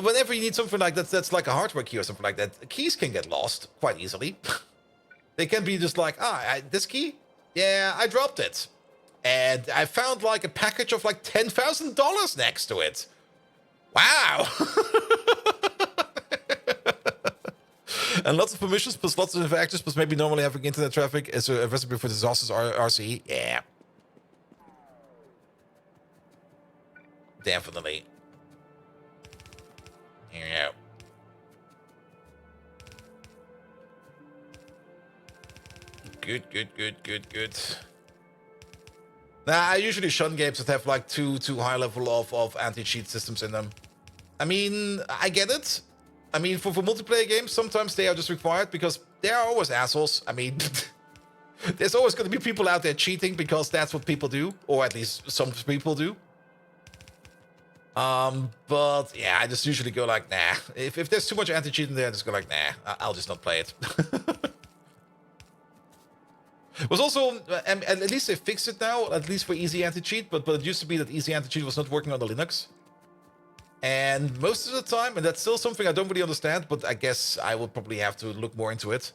whenever you need something like that, that's like a hardware key or something like that, keys can get lost quite easily. They can be just like, this key? Yeah, I dropped it. And I found like a package of like $10,000 next to it. Wow. And lots of permissions plus lots of reactors plus maybe normally having internet traffic is a recipe for disasters RCE. Yeah. Definitely. Here we go. Good. Nah, I usually shun games that have like too high level of anti-cheat systems in them. I mean, I get it. I mean, for multiplayer games, sometimes they are just required because there are always assholes. I mean, there's always going to be people out there cheating because that's what people do, or at least some people do. But yeah, I just usually go like, nah. If there's too much anti-cheat in there, I just go like, nah, I'll just not play it. It was also, at least they fixed it now, at least for easy anti-cheat, but it used to be that easy anti-cheat was not working on the Linux. And most of the time, and that's still something I don't really understand, but I guess I will probably have to look more into it.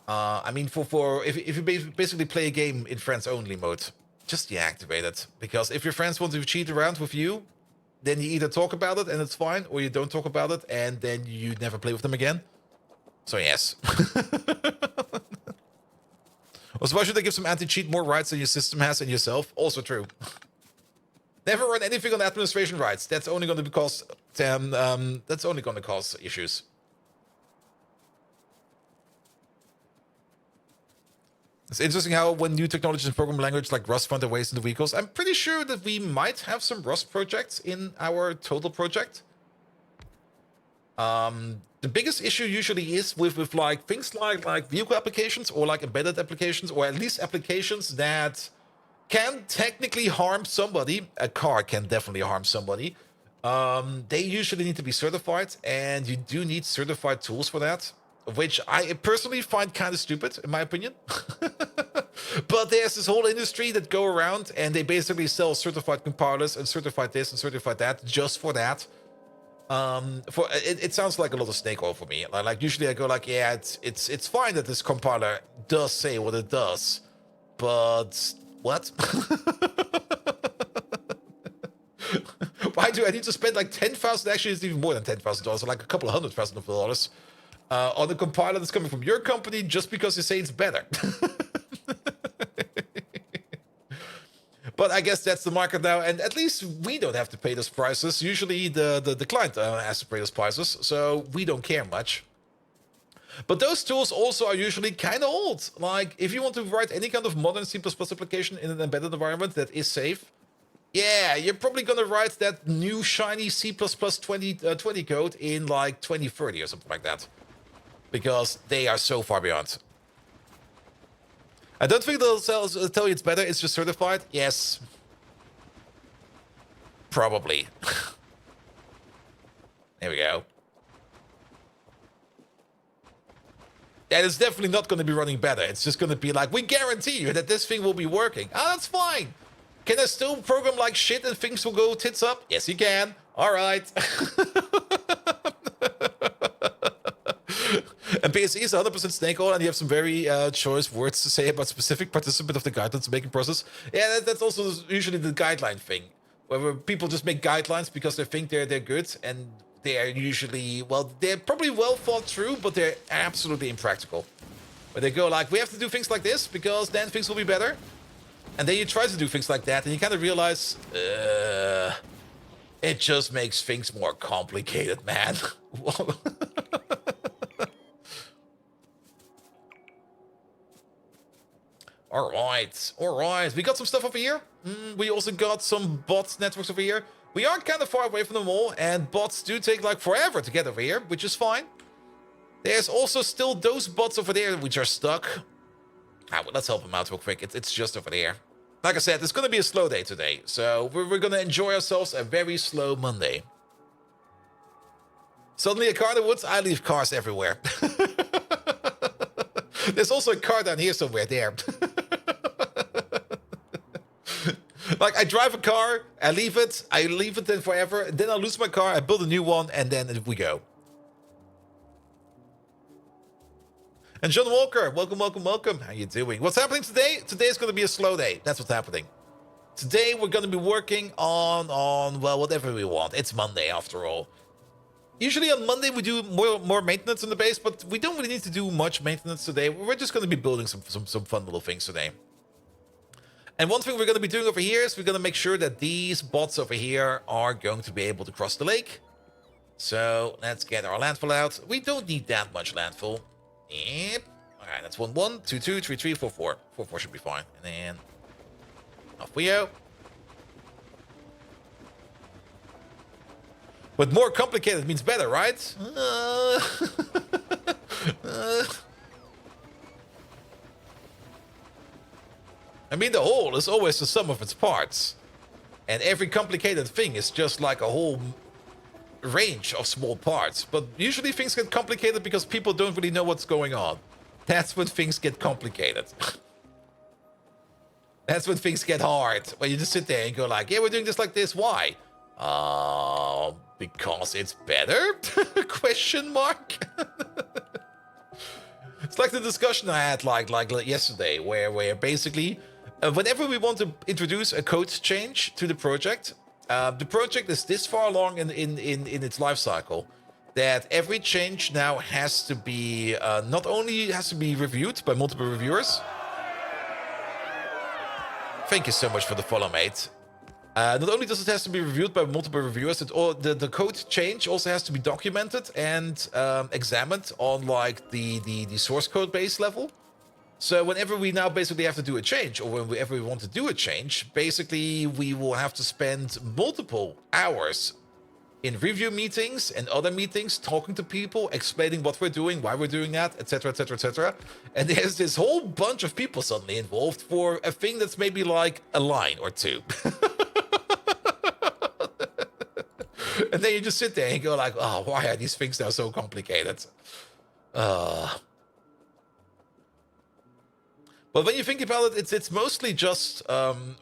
I mean, if you basically play a game in friends only mode, just deactivate it. Because if your friends want to cheat around with you, then you either talk about it and it's fine, or you don't talk about it and then you never play with them again. So yes. Also, why should they give some anti-cheat more rights than your system has and yourself? Also true. Never run anything on administration rights. That's only going to cause issues. It's interesting how when new technologies and program language like Rust find their ways into vehicles, I'm pretty sure that we might have some Rust projects in our total project. The biggest issue usually is with like things like vehicle applications or like embedded applications, or at least applications that can technically harm somebody. A car can definitely harm somebody. They usually need to be certified, and you do need certified tools for that, which I personally find kind of stupid, in my opinion. But there's this whole industry that go around, and they basically sell certified compilers and certified this and certified that just for that. It sounds like a lot of snake oil for me. Like usually I go like, yeah, it's fine that this compiler does say what it does, but what? Why do I need to spend like $10,000? Actually, it's even more than $10,000, so like a couple of $100,000 on a compiler that's coming from your company just because you say it's better. But I guess that's the market now, and at least we don't have to pay those prices. Usually the client has to pay those prices, so we don't care much. But those tools also are usually kind of old. Like, if you want to write any kind of modern C++ application in an embedded environment that is safe, yeah, you're probably going to write that new shiny C++ 2020 code in like 2030 or something like that. Because they are so far beyond. I don't think they'll tell you it's better, it's just certified. Yes. Probably. There we go. And it's definitely not going to be running better. It's just going to be like, we guarantee you that this thing will be working. Ah, that's fine. Can I still program like shit and things will go tits up? Yes, you can. All right. And PSE is 100% snake oil, and you have some very choice words to say about specific participant of the guidelines making process. Yeah, that's also usually the guideline thing, where people just make guidelines because they think they're good, and they are usually, well, they're probably well thought through, but they're absolutely impractical. Where they go like, we have to do things like this because then things will be better. And then you try to do things like that, and you kind of realize, it just makes things more complicated, man. All right. We got some stuff over here. We also got some bot networks over here. We are kind of far away from them all, and bots do take like forever to get over here, which is fine. There's also still those bots over there which are stuck. Ah, well, let's help them out real quick. It's just over there. Like I said, it's going to be a slow day today, so we're going to enjoy ourselves a very slow Monday. Suddenly a car in the woods? I leave cars everywhere. There's also a car down here somewhere there. Like, I drive a car, I leave it then forever, then I lose my car, I build a new one, and then we go. And John Walker, welcome. How you doing? What's happening today? Today is going to be a slow day. That's what's happening. Today we're going to be working on well, whatever we want. It's Monday after all. Usually on Monday we do more maintenance in the base, but we don't really need to do much maintenance today. We're just going to be building some fun little things today. And one thing we're going to be doing over here is we're going to make sure that these bots over here are going to be able to cross the lake. So let's get our landfill out. We don't need that much landfill. Yep. All right, that's 1, 1, 2, 2, 3, 3, 4, 4. 4, 4 should be fine. And then off we go. But more complicated means better, right? I mean, the whole is always the sum of its parts. And every complicated thing is just like a whole range of small parts. But usually things get complicated because people don't really know what's going on. That's when things get complicated. That's when things get hard. When you just sit there and go like, yeah, we're doing this like this. Why? Because it's better? Question mark? It's like the discussion I had like yesterday, where basically, whenever we want to introduce a code change to the project is this far along in its life cycle that every change now has to be not only has to be reviewed by multiple reviewers. Thank you so much for the follow, mate. Not only does it have to be reviewed by multiple reviewers, the code change also has to be documented and examined on like the source code base level. So whenever we now basically have to do a change, or whenever we want to do a change, basically we will have to spend multiple hours in review meetings and other meetings, talking to people, explaining what we're doing, why we're doing that, etc., etc., etc. And there's this whole bunch of people suddenly involved for a thing that's maybe like a line or two. And then you just sit there and go like, oh, why are these things now so complicated? But when you think about it, it's mostly just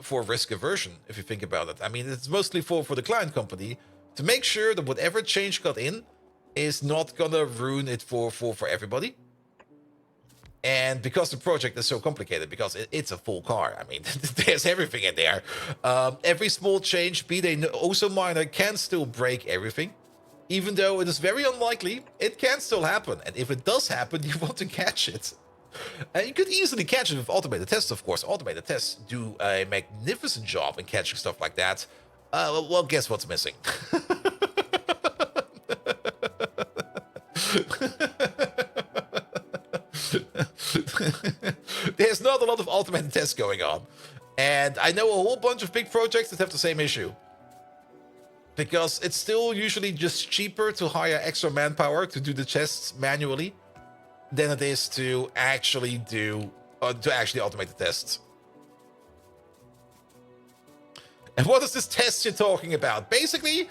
for risk aversion, if you think about it. I mean, it's mostly for the client company to make sure that whatever change got in is not gonna ruin it for everybody. And because the project is so complicated, because it's a full car, I mean, there's everything in there. Every small change, be they also minor, can still break everything. Even though it is very unlikely, it can still happen. And if it does happen, you want to catch it. And you could easily catch it with automated tests, of course. Automated tests do a magnificent job in catching stuff like that. Well, guess what's missing? There's not a lot of automated tests going on. And I know a whole bunch of big projects that have the same issue. Because it's still usually just cheaper to hire extra manpower to do the tests manually than it is to actually automate the tests. And what is this test you're talking about? Basically,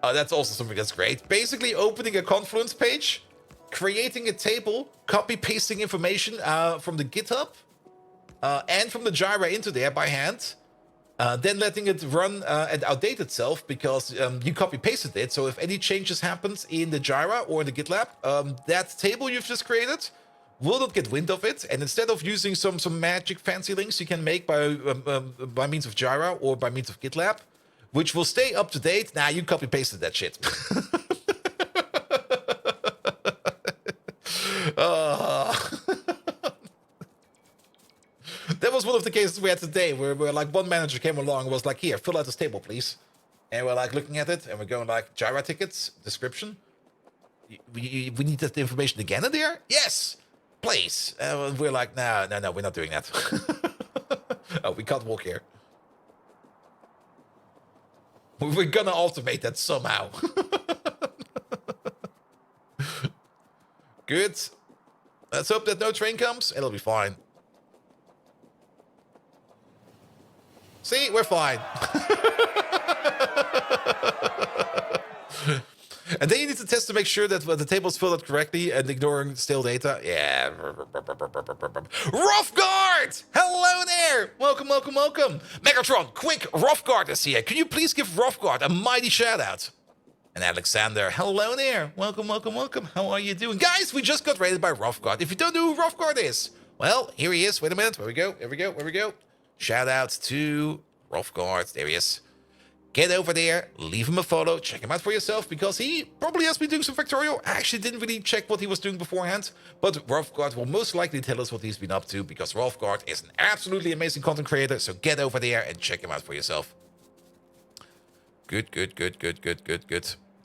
that's also something that's great. Basically, opening a Confluence page, creating a table, copy-pasting information from the GitHub and from the Jira into there by hand, then letting it run and outdate itself because you copy-pasted it. So if any changes happens in the Jira or in the GitLab, that table you've just created will not get wind of it. And instead of using some magic fancy links you can make by means of Jira or by means of GitLab, which will stay up to date, now you copy-pasted that shit. That was one of the cases we had today where like one manager came along and was like, here, fill out this table, please. And we're like looking at it and we're going like, Jira tickets, description. We need that information again in there? Yes, please. We're like, no, we're not doing that. Oh, we can't walk here. We're gonna automate that somehow. Good. Let's hope that no train comes. It'll be fine. See, we're fine. And then you need to test to make sure that the table's filled out correctly and ignoring stale data. Yeah. Roughguard! Hello there! Welcome. Megatron, quick, Roughguard is here. Can you please give Roughguard a mighty shout out? And Alexander, hello there. Welcome. How are you doing? Guys, we just got raided by Roughguard. If you don't know who Roughguard is, well, here he is. Wait a minute. Where we go. Shout out to Roughguard. There he is. Get over there, leave him a follow, check him out for yourself, because he probably has been doing some Factorio. I actually didn't really check what he was doing beforehand, but Roughguard will most likely tell us what he's been up to, because Roughguard is an absolutely amazing content creator, so get over there and check him out for yourself. Good.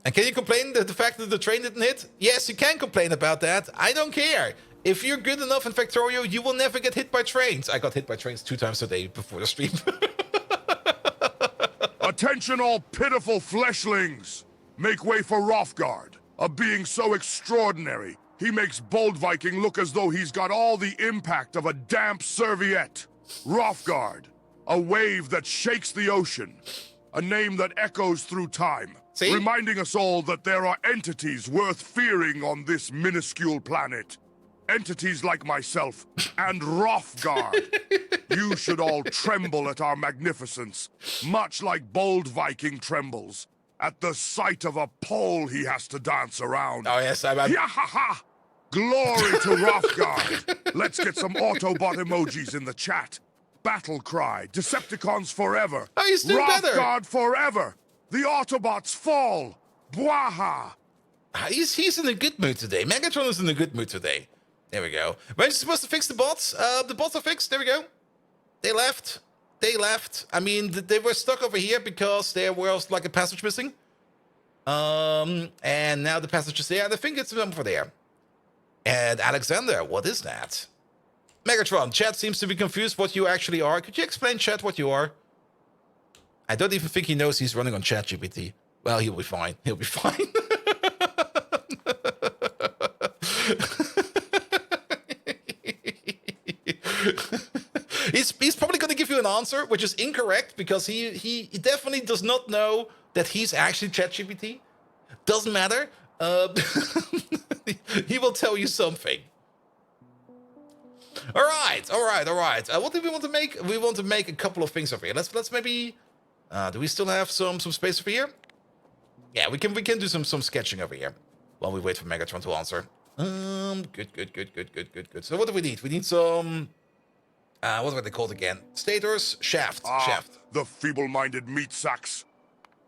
And can you complain that the fact that the train didn't hit? Yes, you can complain about that. I don't care. If you're good enough in Factorio, you will never get hit by trains. I got hit by trains 2 times a day before the stream. Attention all pitiful fleshlings! Make way for Roughguard, a being so extraordinary, he makes Bold Viking look as though he's got all the impact of a damp serviette. Roughguard, a wave that shakes the ocean, a name that echoes through time, See? reminding us all that there are entities worth fearing on this minuscule planet. Entities like myself and Roughguard. You should all tremble at our magnificence, much like Bold Viking trembles at the sight of a pole he has to dance around. Oh, yes, I'm... Yahaha! Glory to Roughguard! Let's get some Autobot emojis in the chat. Battle cry, Decepticons forever. Oh, he's doing better. Roughguard forever! The Autobots fall! Bwaha! He's in a good mood today. Megatron is in a good mood today. There we go. When are you supposed to fix the bots? The bots are fixed. There we go. They left. I mean, they were stuck over here because there was like a passage missing. And now the passage is there. And I think it's over there. And Alexander, what is that? Megatron, chat seems to be confused what you actually are. Could you explain, chat, what you are? I don't even think he knows he's running on ChatGPT. Well, he'll be fine. He's probably going to give you an answer which is incorrect because he definitely does not know that he's actually ChatGPT. Doesn't matter. He will tell you something. All right. What do we want to make? We want to make a couple of things over here. Let's maybe. Do we still have some space over here? Yeah, we can do some sketching over here while we wait for Megatron to answer. Good. So what do we need? We need some. What were they called again? Stators? Shaft. The feeble-minded meat sacks.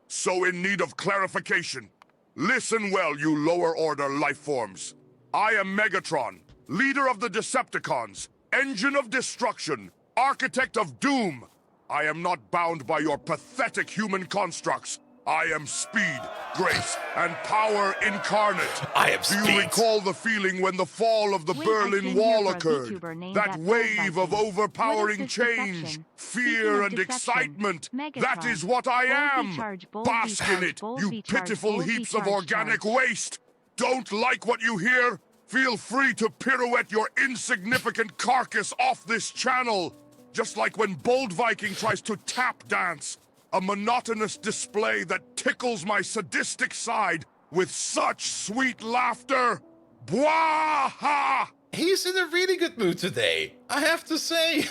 So in need of clarification. Listen well, you lower-order life forms. I am Megatron, leader of the Decepticons, engine of destruction, architect of doom. I am not bound by your pathetic human constructs. I am speed, grace, and power incarnate. I am Do you speed. recall the feeling when the fall of the Wait, I've Berlin been Wall here for a occurred? VTuber named That that wave of Viking. overpowering What is this change, deception? fear, Speaking of and deception, excitement. That Megatron. is what I Bold am. V-charge, bold Bask in V-charge, it, bold you V-charge, pitiful bold heaps of V-charge organic charge. waste. Don't like what you hear? Feel free to pirouette your insignificant carcass off this channel. Just like when Bold Viking tries to tap dance. A monotonous display that tickles my sadistic side with such sweet laughter. Bwaha! He's in a really good mood today, I have to say.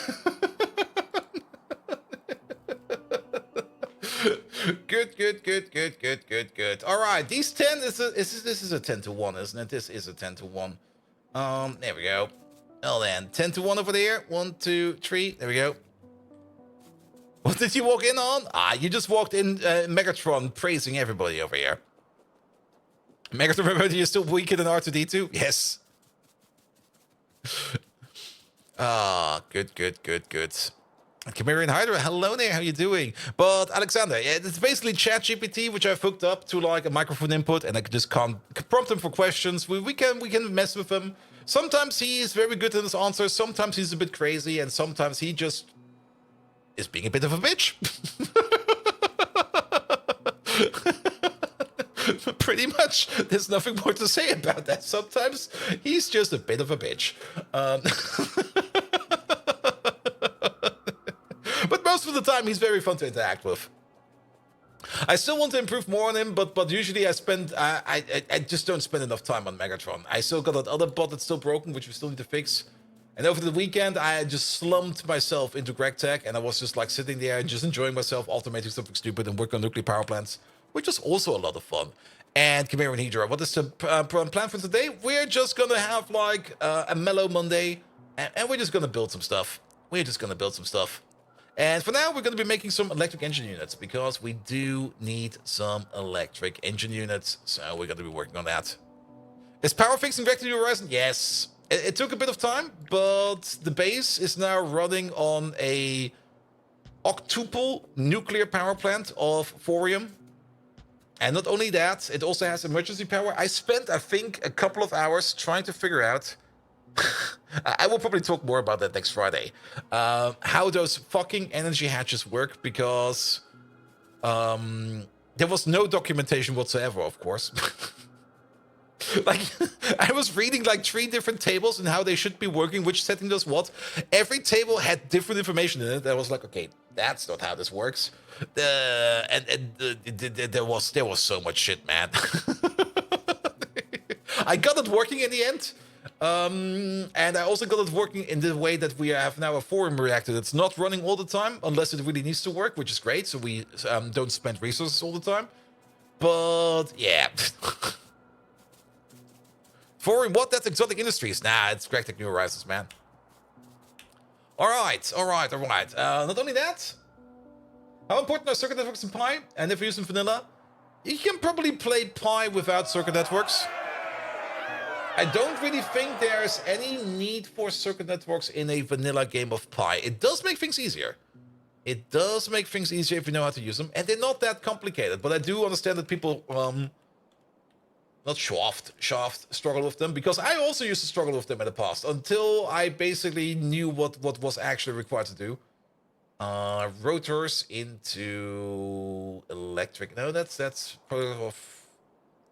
Good. All right, these 10 this is a 10 to 1, isn't it? This is a 10 to 1. There we go. Well then, 10 to 1 over there. 1, 2, 3. There we go. What did you walk in on? You just walked in Megatron praising everybody over here. Megatron, remember you're still weaker than R2-D2? Yes. Good. Chimerian Hydra, hello there, how you doing? But Alexander, it's basically ChatGPT, which I've hooked up to like a microphone input, and I just can't prompt him for questions. We can mess with him. Sometimes he is very good in his answers, sometimes he's a bit crazy, and sometimes he just is being a bit of a bitch. Pretty much, there's nothing more to say about that. Sometimes he's just a bit of a bitch. But most of the time, he's very fun to interact with. I still want to improve more on him, but usually I just don't spend enough time on Megatron. I still got that other bot that's still broken, which we still need to fix. And over the weekend, I just slumped myself into Greg Tech, and I was just like sitting there and just enjoying myself, automating something stupid and working on nuclear power plants, which is also a lot of fun. And Chimera and Hydra, what is the plan for today? We're just gonna have like a mellow Monday, and we're just gonna build some stuff. And for now, we're gonna be making some electric engine units, because we do need some electric engine units, so we're gonna be working on that. Is power fixing Vector New Horizon? Yes. It took a bit of time, but the base is now running on a octuple nuclear power plant of thorium. And not only that, it also has emergency power. I spent, I think, a couple of hours trying to figure out, I will probably talk more about that next Friday, how those fucking energy hatches work, because there was no documentation whatsoever, of course. Like, I was reading like 3 different tables and how they should be working, which setting does what. Every table had different information in it. I was like, okay, that's not how this works. There was so much shit, man. I got it working in the end. And I also got it working in the way that we have now a thorium reactor that's not running all the time, unless it really needs to work, which is great. So we don't spend resources all the time. But yeah. Thorium, what? That's exotic industries. Nah, it's Greg New Horizons, man. All right. Not only that, how important are circuit networks in Pi? And if you're using vanilla, you can probably play Pi without circuit networks. I don't really think there's any need for circuit networks in a vanilla game of Pi. It does make things easier. It does make things easier if you know how to use them, and they're not that complicated. But I do understand that people not shaft struggle with them, because I also used to struggle with them in the past until I basically knew what was actually required to do. Rotors into electric. No, that's part of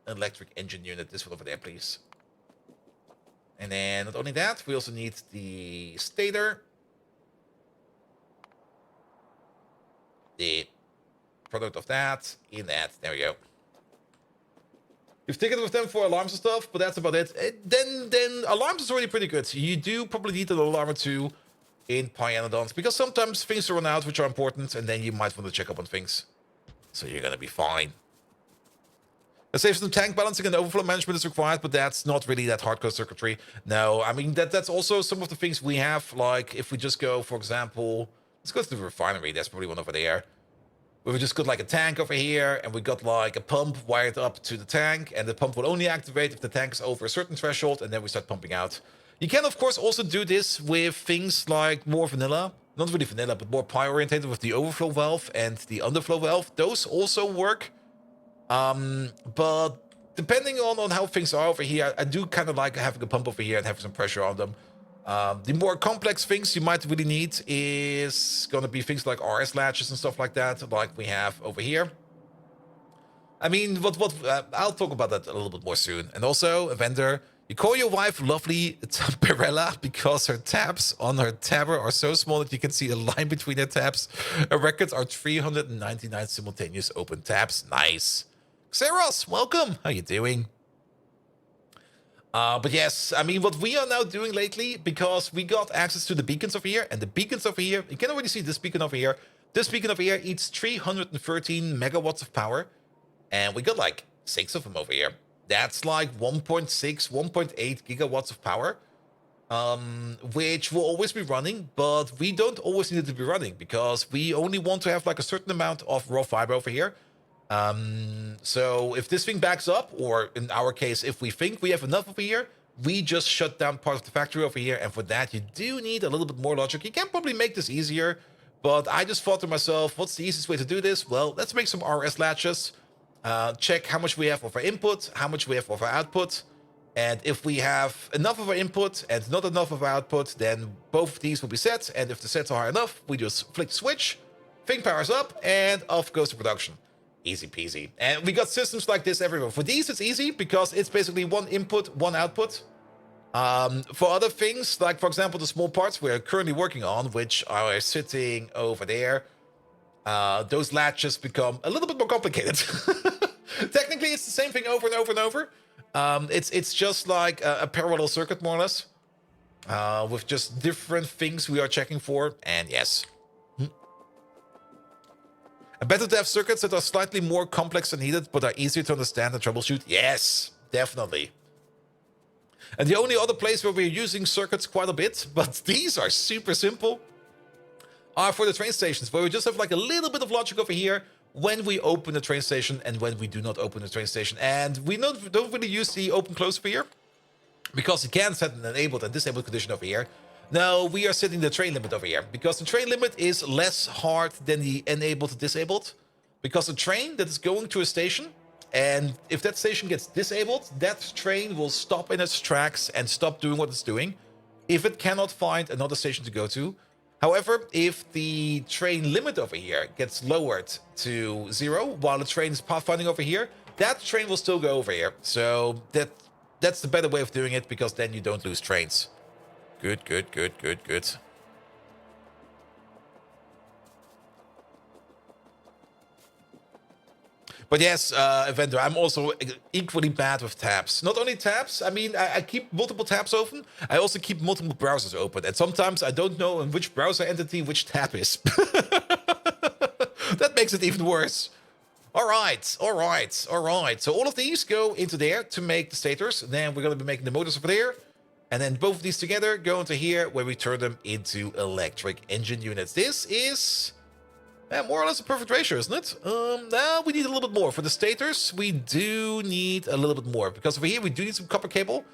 electric engine unit. This one over there, please. And then not only that, we also need the stator. The product of that in that. There we go. You've taken it with them for alarms and stuff, but that's about it. Then alarms is already pretty good. You do probably need an alarm or 2 in Pyanodons, because sometimes things run out which are important, and then you might want to check up on things. So you're gonna be fine. Let's say some tank balancing and overflow management is required, but that's not really that hardcore circuitry. No, I mean, that's also some of the things we have. Like, if we just go, for example, let's go to the refinery. That's probably one over there. We've just got like a tank over here, and we got like a pump wired up to the tank, and the pump will only activate if the tank is over a certain threshold, and then we start pumping out. You can, of course, also do this with things like more vanilla. Not really vanilla, but more Pi-orientated with the overflow valve and the underflow valve. Those also work But depending on how things are over here, I do kind of like having a pump over here and having some pressure on them. The more complex things you might really need is going to be things like RS latches and stuff like that, like we have over here. I mean, I'll talk about that a little bit more soon. And also, a vendor, you call your wife lovely Pirella because her tabs on her tabber are so small that you can see a line between her tabs. Her records are 399 simultaneous open tabs. Nice. Xeros, welcome. How you doing? But yes, I mean, what we are now doing lately, because we got access to the beacons over here, and the beacons over here, you can already see this beacon over here. This beacon over here eats 313 megawatts of power. And we got like 6 of them over here. That's like 1.6, 1.8 gigawatts of power, which will always be running, but we don't always need it to be running because we only want to have like a certain amount of raw fiber over here. So if this thing backs up, or in our case, if we think we have enough over here, we just shut down part of the factory over here. And for that, you do need a little bit more logic. You can probably make this easier, but I just thought to myself, what's the easiest way to do this? Well, let's make some RS latches. Check how much we have of our input, how much we have of our output. And if we have enough of our input and not enough of our output, then both of these will be set. And if the sets are high enough, we just flick the switch, thing powers up, and off goes to production. Easy peasy. And we got systems like this everywhere. For these, it's easy because it's basically one input, one output. For other things, like for example, the small parts we're currently working on, which are sitting over there, those latches become a little bit more complicated. Technically, it's the same thing over and over and over. It's just like a parallel circuit, more or less, with just different things we are checking for. And yes, and better to have circuits that are slightly more complex than needed, but are easier to understand and troubleshoot. Yes, definitely. And the only other place where we're using circuits quite a bit, but these are super simple, are for the train stations, where we just have like a little bit of logic over here when we open the train station and when we do not open the train station. And we don't really use the open close over here because you can set an enabled and disabled condition over here. No, we are setting the train limit over here because the train limit is less hard than the enabled and disabled, because a train that is going to a station, and if that station gets disabled, that train will stop in its tracks and stop doing what it's doing if it cannot find another station to go to. However, if the train limit over here gets lowered to 0 while the train is pathfinding over here, that train will still go over here. So that's the better way of doing it, because then you don't lose trains. Good. But yes, Vendor, I'm also equally bad with tabs. Not only tabs, I mean, I keep multiple tabs open. I also keep multiple browsers open. And sometimes I don't know in which browser entity which tab is. That makes it even worse. All right. So all of these go into there to make the stators. Then we're going to be making the motors over there. And then both of these together go into here, where we turn them into electric engine units. This is... more or less a perfect ratio, isn't it? Now we need a little bit more. For the stators, we do need a little bit more, because over here we do need some copper cable.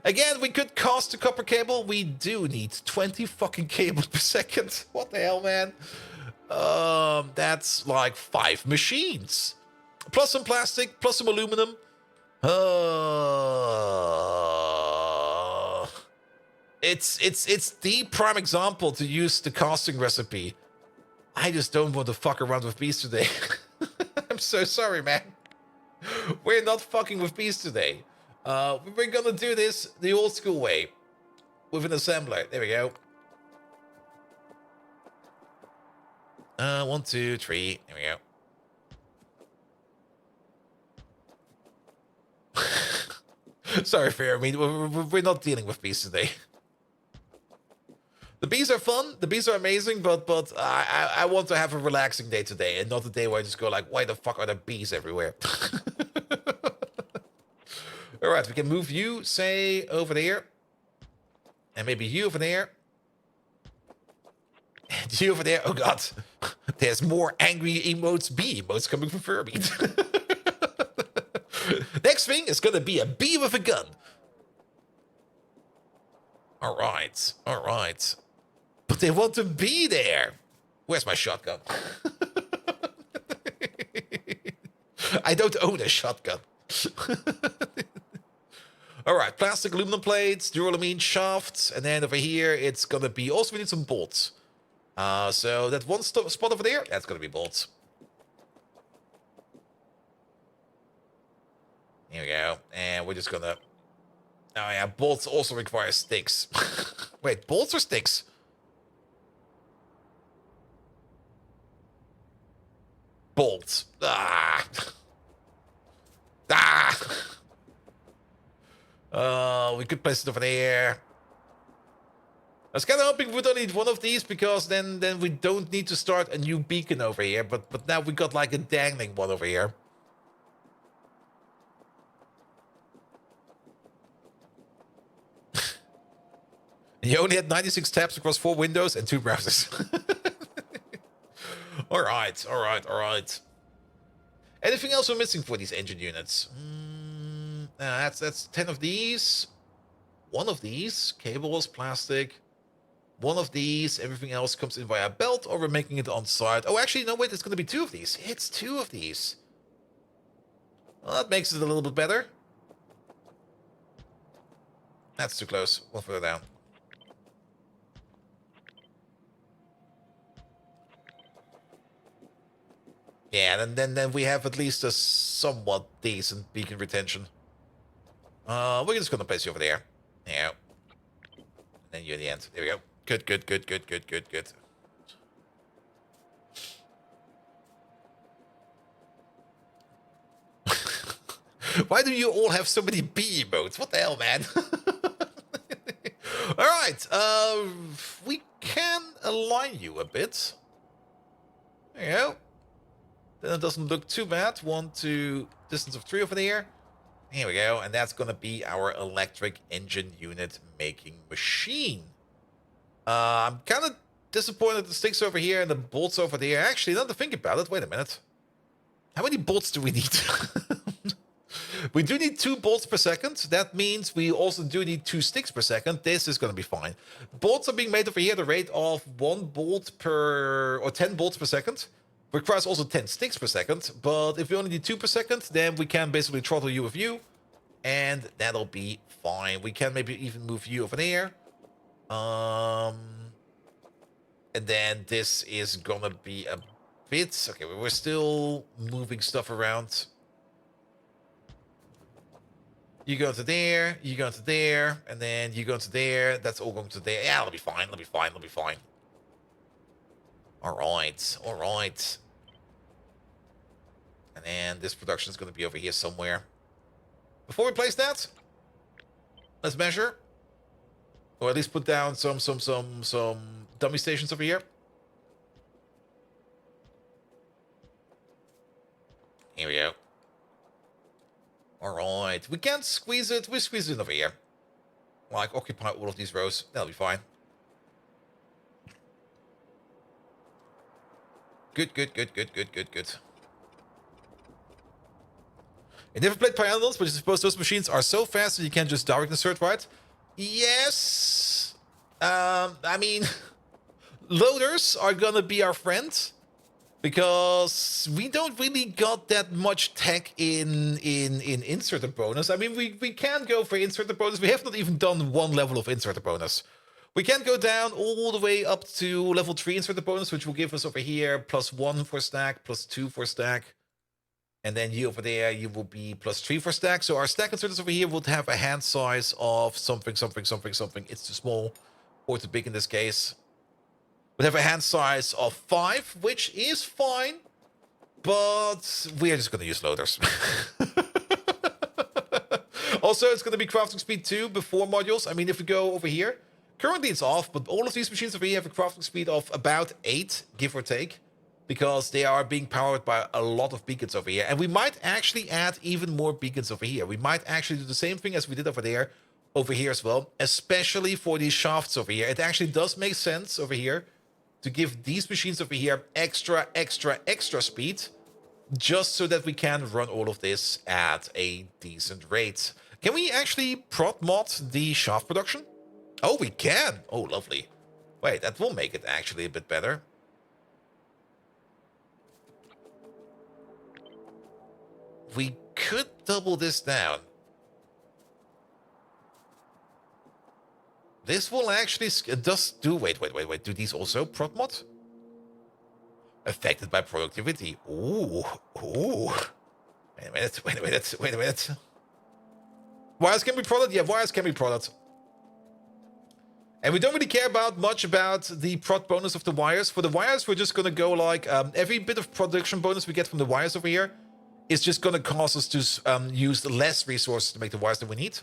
Again, we could cast the copper cable. We do need 20 fucking cables per second. What the hell, man? That's like 5 machines. Plus some plastic, plus some aluminum. It's the prime example to use the casting recipe. I just don't want to fuck around with bees today. I'm so sorry, man. We're not fucking with bees today. We're gonna do this the old school way, with an assembler. There we go. 1, 2, 3. There we go. Sorry, Fair. I mean, we're not dealing with bees today. The bees are fun, the bees are amazing, but I want to have a relaxing day today, and not a day where I just go like, why the fuck are there bees everywhere? Alright, we can move you, say, over there. And maybe you over there. And you over there. Oh god. There's more angry emotes, bee emotes coming from Furby. Next thing is gonna be a bee with a gun. Alright. But they want to be there. Where's my shotgun? I don't own a shotgun. All right, plastic aluminum plates, duralumin shafts, and then over here it's gonna be, also we need some bolts. So that one spot over there, that's gonna be bolts. Here we go, and we're just gonna, oh yeah, bolts also require sticks. Wait, bolts or sticks? Bolts. Ah. Ah. We could place it over there. I was kind of hoping we would only need one of these, because then we don't need to start a new beacon over here. But now we got like a dangling one over here. You only had 96 tabs across 4 windows and 2 browsers. All right. Anything else we're missing for these engine units? That's 10 of these. 1 of these. Cables, plastic. 1 of these. Everything else comes in via belt, or we're making it on site. Oh, actually, no, wait, it's going to be 2 of these. It's 2 of these. Well, that makes it a little bit better. That's too close. One further down. Yeah, and then we have at least a somewhat decent beacon retention. We're just gonna place you over there. Yeah. And then you at the end. There we go. Good. Why do you all have so many B emotes? What the hell, man? All right. We can align you a bit. There you go. Then it doesn't look too bad. 1 to distance of 3 over there. Here we go. And that's going to be our electric engine unit making machine. I'm kind of disappointed the sticks over here and the bolts over there. Actually, now to think about it, wait a minute. How many bolts do we need? We do need 2 bolts per second. That means we also do need 2 sticks per second. This is going to be fine. Bolts are being made over here at the rate of 1 bolt per, or 10 bolts per second. Requires also 10 sticks per second. But if we only need 2 per second, then we can basically throttle you with you. And that'll be fine. We can maybe even move you over there. And then this is gonna be a bit... Okay, we're still moving stuff around. You go to there, you go to there, and then you go to there. That's all going to there. Yeah, it'll be fine, it'll be fine, it'll be fine. All right. And then this production is going to be over here somewhere. Before we place that, let's measure. Or at least put down some dummy stations over here. Here we go. Alright, we can't squeeze it. We squeeze it over here. Like, occupy all of these rows. That'll be fine. Good. I never played Pyanodons, but I suppose those machines are so fast that you can just direct insert, right? Yes. I mean, loaders are gonna be our friend, because we don't really got that much tech in inserter bonus. I mean, we can go for inserter bonus. We have not even done 1 level of inserter bonus. We can go down all the way up to level 3 inserter bonus, which will give us over here +1 for stack, +2 for stack. And then you over there, you will be +3 for stack. So our stack inserters over here would have a hand size of something. It's too small, or too big in this case. Would have a hand size of 5, which is fine. But we are just going to use loaders. Also, it's going to be crafting speed 2 before modules. I mean, if we go over here, currently it's off, but all of these machines over here have a crafting speed of about 8, give or take. Because they are being powered by a lot of beacons over here. And we might actually add even more beacons over here. We might actually do the same thing as we did over there as well. Especially for these shafts over here. It actually does make sense over here to give these machines over here extra speed. Just so that we can run all of this at a decent rate. Can we actually prod mod the shaft production? Oh, we can. Oh, lovely. Wait, that will make it actually a bit better. we could double this down. This will actually wait. Do these also prot mod? Affected by productivity. Ooh. Wait a minute. Wires can be prodded? Yeah, wires can be prodded. And we don't really care much about the prod bonus of the wires. For the wires, we're just going to go like every bit of production bonus we get from the wires over here is just going to cause us to use less resources to make the wires that we need.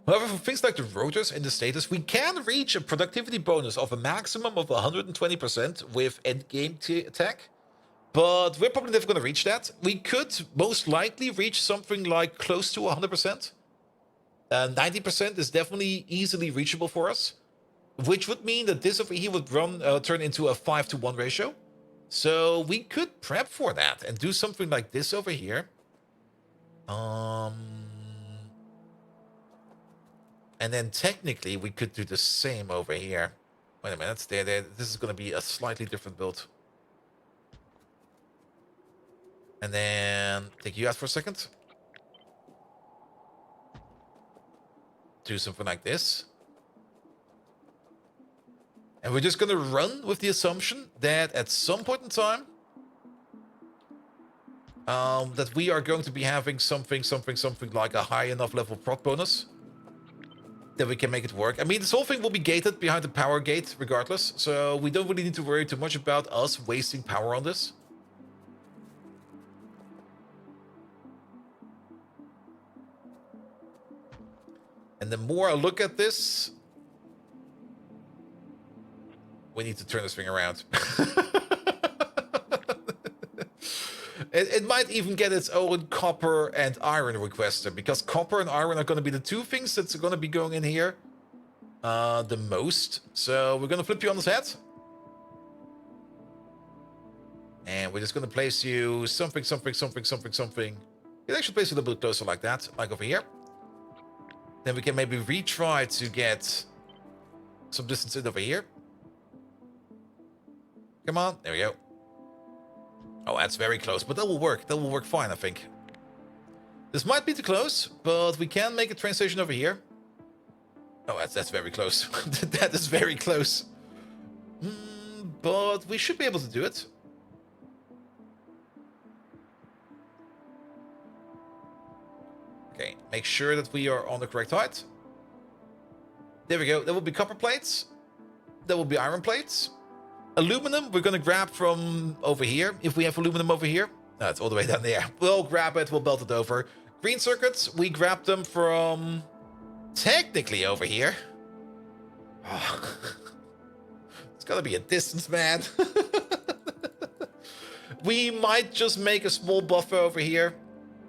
However, for things like the rotors in the status, we can reach a productivity bonus of a maximum of 120% with endgame tech. But we're probably never going to reach that. We could most likely reach something like close to 100%. 90% is definitely easily reachable for us, which would mean that this over here would turn into a 5-to-1 ratio. So we could prep for that and do something like this over here. And then technically we could do the same over here. Wait a minute, there. This is going to be a slightly different build. And then take you out for a second. Do something like this. And we're just going to run with the assumption that at some point in time, that we are going to be having something like a high enough level prot bonus that we can make it work. I mean, this whole thing will be gated behind the power gate regardless, so we don't really need to worry too much about us wasting power on this. And the more I look at this, we need to turn this thing around. It might even get its own copper and iron requester, because copper and iron are going to be the two things that's going to be going in here the most. So we're going to flip you on this head. And we're just going to place you something. It actually place you a little bit closer like that, like over here. Then we can maybe retry to get some distance in over here. Come on, there we go. Oh, that's very close, but that will work. That will work fine, I think. This might be too close, but we can make a train station over here. Oh, that's very close. That is very close. But we should be able to do it. Okay, make sure that we are on the correct height. There we go. There will be copper plates. There will be iron plates. Aluminum, we're going to grab from over here. If we have aluminum over here. No, it's all the way down there. We'll grab it. We'll belt it over. Green circuits, we grab them from technically over here. Oh. It's got to be a distance, man. We might just make a small buffer over here.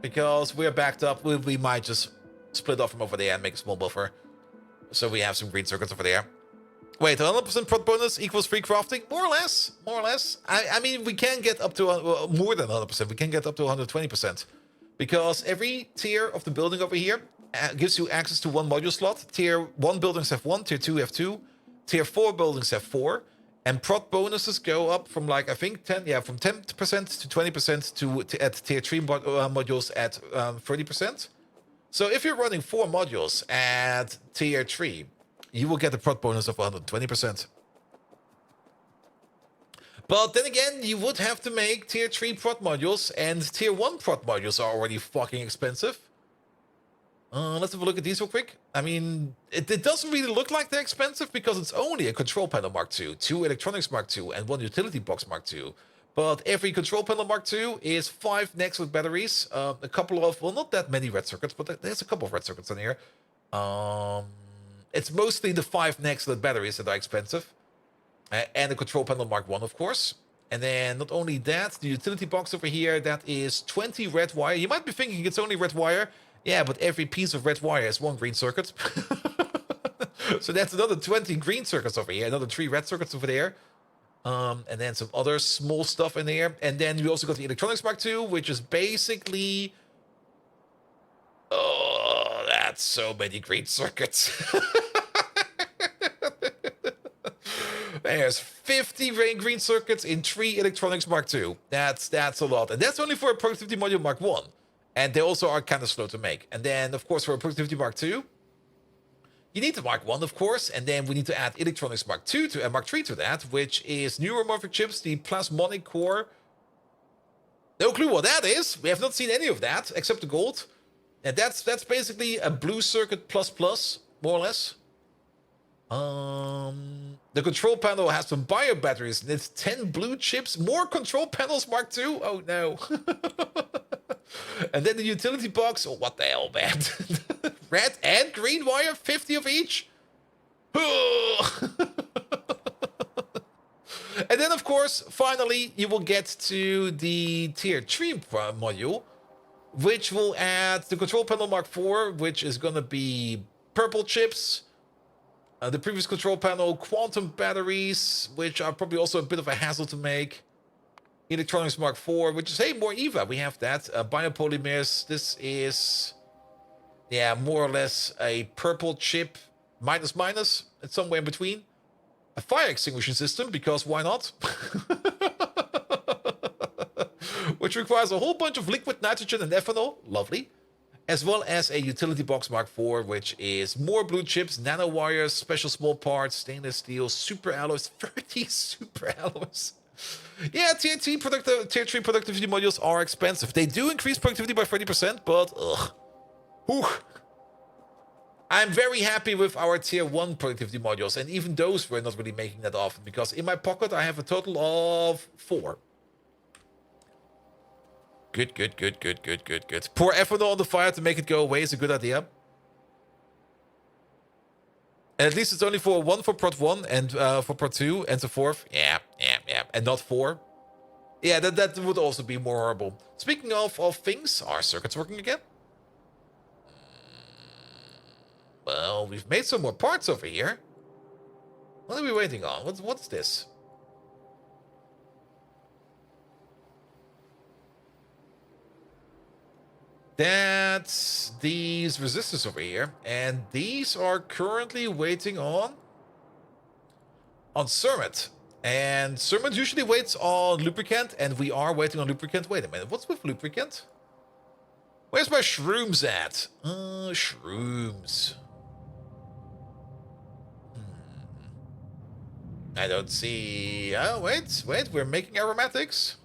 Because we're backed up, we might just split off from over there and make a small buffer. So we have some green circuits over there. Wait, 100% prot bonus equals free crafting? More or less. I mean, we can get up to more than 100%. We can get up to 120%. Because every tier of the building over here gives you access to one module slot. Tier 1 buildings have 1, Tier 2 have 2. Tier 4 buildings have 4. And prot bonuses go up from like, I think, from 10% to 20% at tier 3 modules at 30%. So if you're running 4 modules at tier 3, you will get a prot bonus of 120%. But then again, you would have to make tier 3 prot modules, and tier 1 prot modules are already fucking expensive. Let's have a look at these real quick. I mean, it doesn't really look like they're expensive because it's only a control panel Mark II, 2 electronics Mark II, and 1 utility box Mark II. But every control panel Mark II is 5 necks with batteries, a couple of, well, not that many red circuits, but there's a couple of red circuits in here. It's mostly the 5 necks with batteries that are expensive. And the control panel Mark I, of course. And then not only that, the utility box over here, that is 20 red wire. You might be thinking it's only red wire. Yeah, but every piece of red wire is 1 green circuit. So that's another 20 green circuits over here. Another 3 red circuits over there. And then some other small stuff in there. And then we also got the electronics Mark II, which is basically... Oh, that's so many green circuits. There's 50 green circuits in 3 electronics Mark II. That's a lot. And that's only for a productivity module Mark I. And they also are kind of slow to make. And then, of course, for a Productivity Mark 2, you need the Mark 1, of course, and then we need to add Electronics Mark 2 to Mark 3 to that, which is neuromorphic chips, the plasmonic core. No clue what that is. We have not seen any of that, except the gold. And that's basically a blue circuit plus, more or less. The control panel has some bio batteries, and it's 10 blue chips. More control panels Mark 2? Oh, no. And then the utility box. Oh, what the hell, man? Red and green wire, 50 of each. And then, of course, finally, you will get to the Tier 3 module, which will add the control panel Mark 4, which is going to be purple chips. The previous control panel, quantum batteries, which are probably also a bit of a hassle to make. Electronics Mark 4, which is, hey, more EVA. We have that. Biopolymers. This is, yeah, more or less a purple chip, minus, it's somewhere in between. A fire extinguishing system, because why not? Which requires a whole bunch of liquid nitrogen and ethanol. Lovely. As well as a utility box Mark 4, which is more blue chips, nanowires, special small parts, stainless steel, super alloys, 30 super alloys. Yeah, Tier 3 productivity modules are expensive. They do increase productivity by 30%, but ugh. Whew. I'm very happy with our Tier 1 productivity modules, and even those we're not really making that often, because in my pocket I have a total of 4. Good. Pour ethanol on the fire to make it go away is a good idea. And at least it's only for 1 for Prot 1 and for Prot 2 and so forth. Yeah. And not 4. Yeah, that would also be more horrible. Speaking of things, are circuits working again? Well, we've made some more parts over here. What are we waiting on? What's this? That's these resistors over here, and these are currently waiting on Cermet. And Cermet usually waits on lubricant, and we are waiting on lubricant. Wait a minute, what's with lubricant? Where's my shrooms at? Shrooms. I don't see... Oh, wait, we're making aromatics.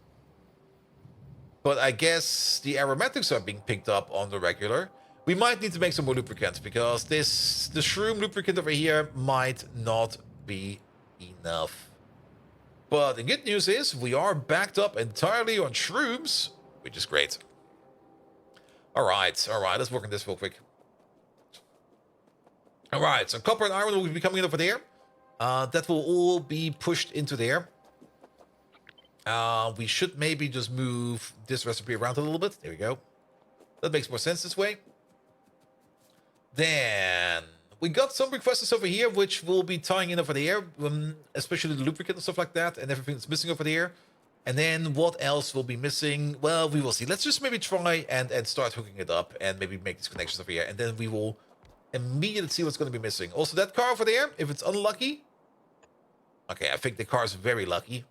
But I guess the aromatics are being picked up on the regular. We might need to make some more lubricants, because the shroom lubricant over here might not be enough. But the good news is we are backed up entirely on shrooms, which is great. Alright, let's work on this real quick. Alright, so copper and iron will be coming in over there. That will all be pushed into there. We should maybe just move this recipe around a little bit. There we go. That makes more sense this way. Then we got some requests over here, which will be tying in over there, especially the lubricant and stuff like that, and everything that's missing over there. And then what else will be missing? Well, we will see. Let's just maybe try and start hooking it up and maybe make these connections over here. And then we will immediately see what's going to be missing. Also, that car over there, if it's unlucky. Okay, I think the car is very lucky.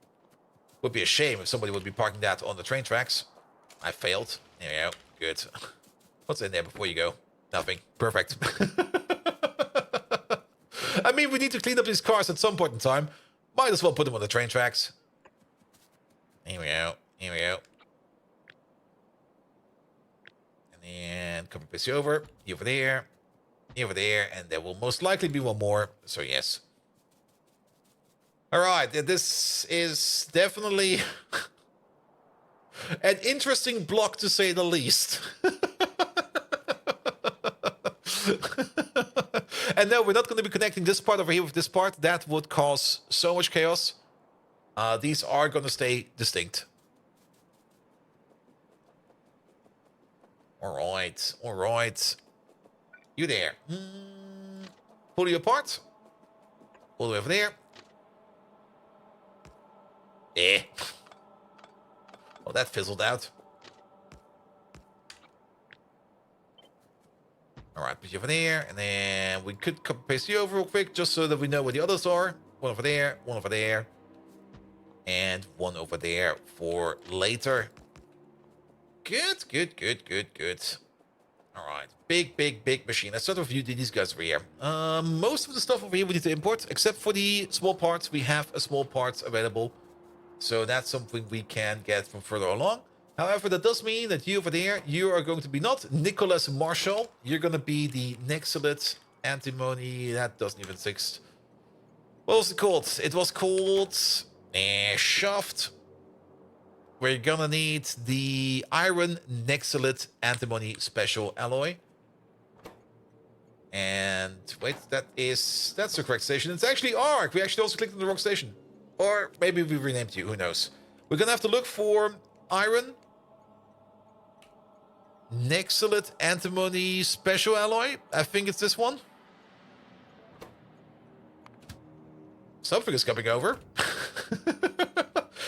Would be a shame if somebody would be parking that on the train tracks. I failed. There we go. Good. What's in there before you go? Nothing. Perfect. I mean, we need to clean up these cars at some point in time. Might as well put them on the train tracks. Here we go. And then copy paste you over there, and there will most likely be one more. So yes. All right, this is definitely an interesting block, to say the least. And no, we're not going to be connecting this part over here with this part. That would cause so much chaos. These are going to stay distinct. All right. You there. Pull you apart. All the way over there. Well, that fizzled out. Alright, put you over there, and then we could copy paste you over real quick, just so that we know where the others are. One over there, and one over there for later. Good, good, good, good, good. All right, big machine. Let's start with you, these guys over here. Most of the stuff over here we need to import, except for the small parts. We have a small parts available, so that's something we can get from further along. However, that does mean that you over there, you are going to be not Nicholas Marshall. You're going to be the Nexalit Antimony. That doesn't even exist. What was it called? It was called Shaft. We're gonna need the Iron Nexalit Antimony Special Alloy. And wait, that's the correct station. It's actually ARC. We actually also clicked on the wrong station. Or maybe we renamed you, who knows. We're gonna have to look for Iron Nexalit Antimony Special Alloy. I think it's this one. Something is coming over.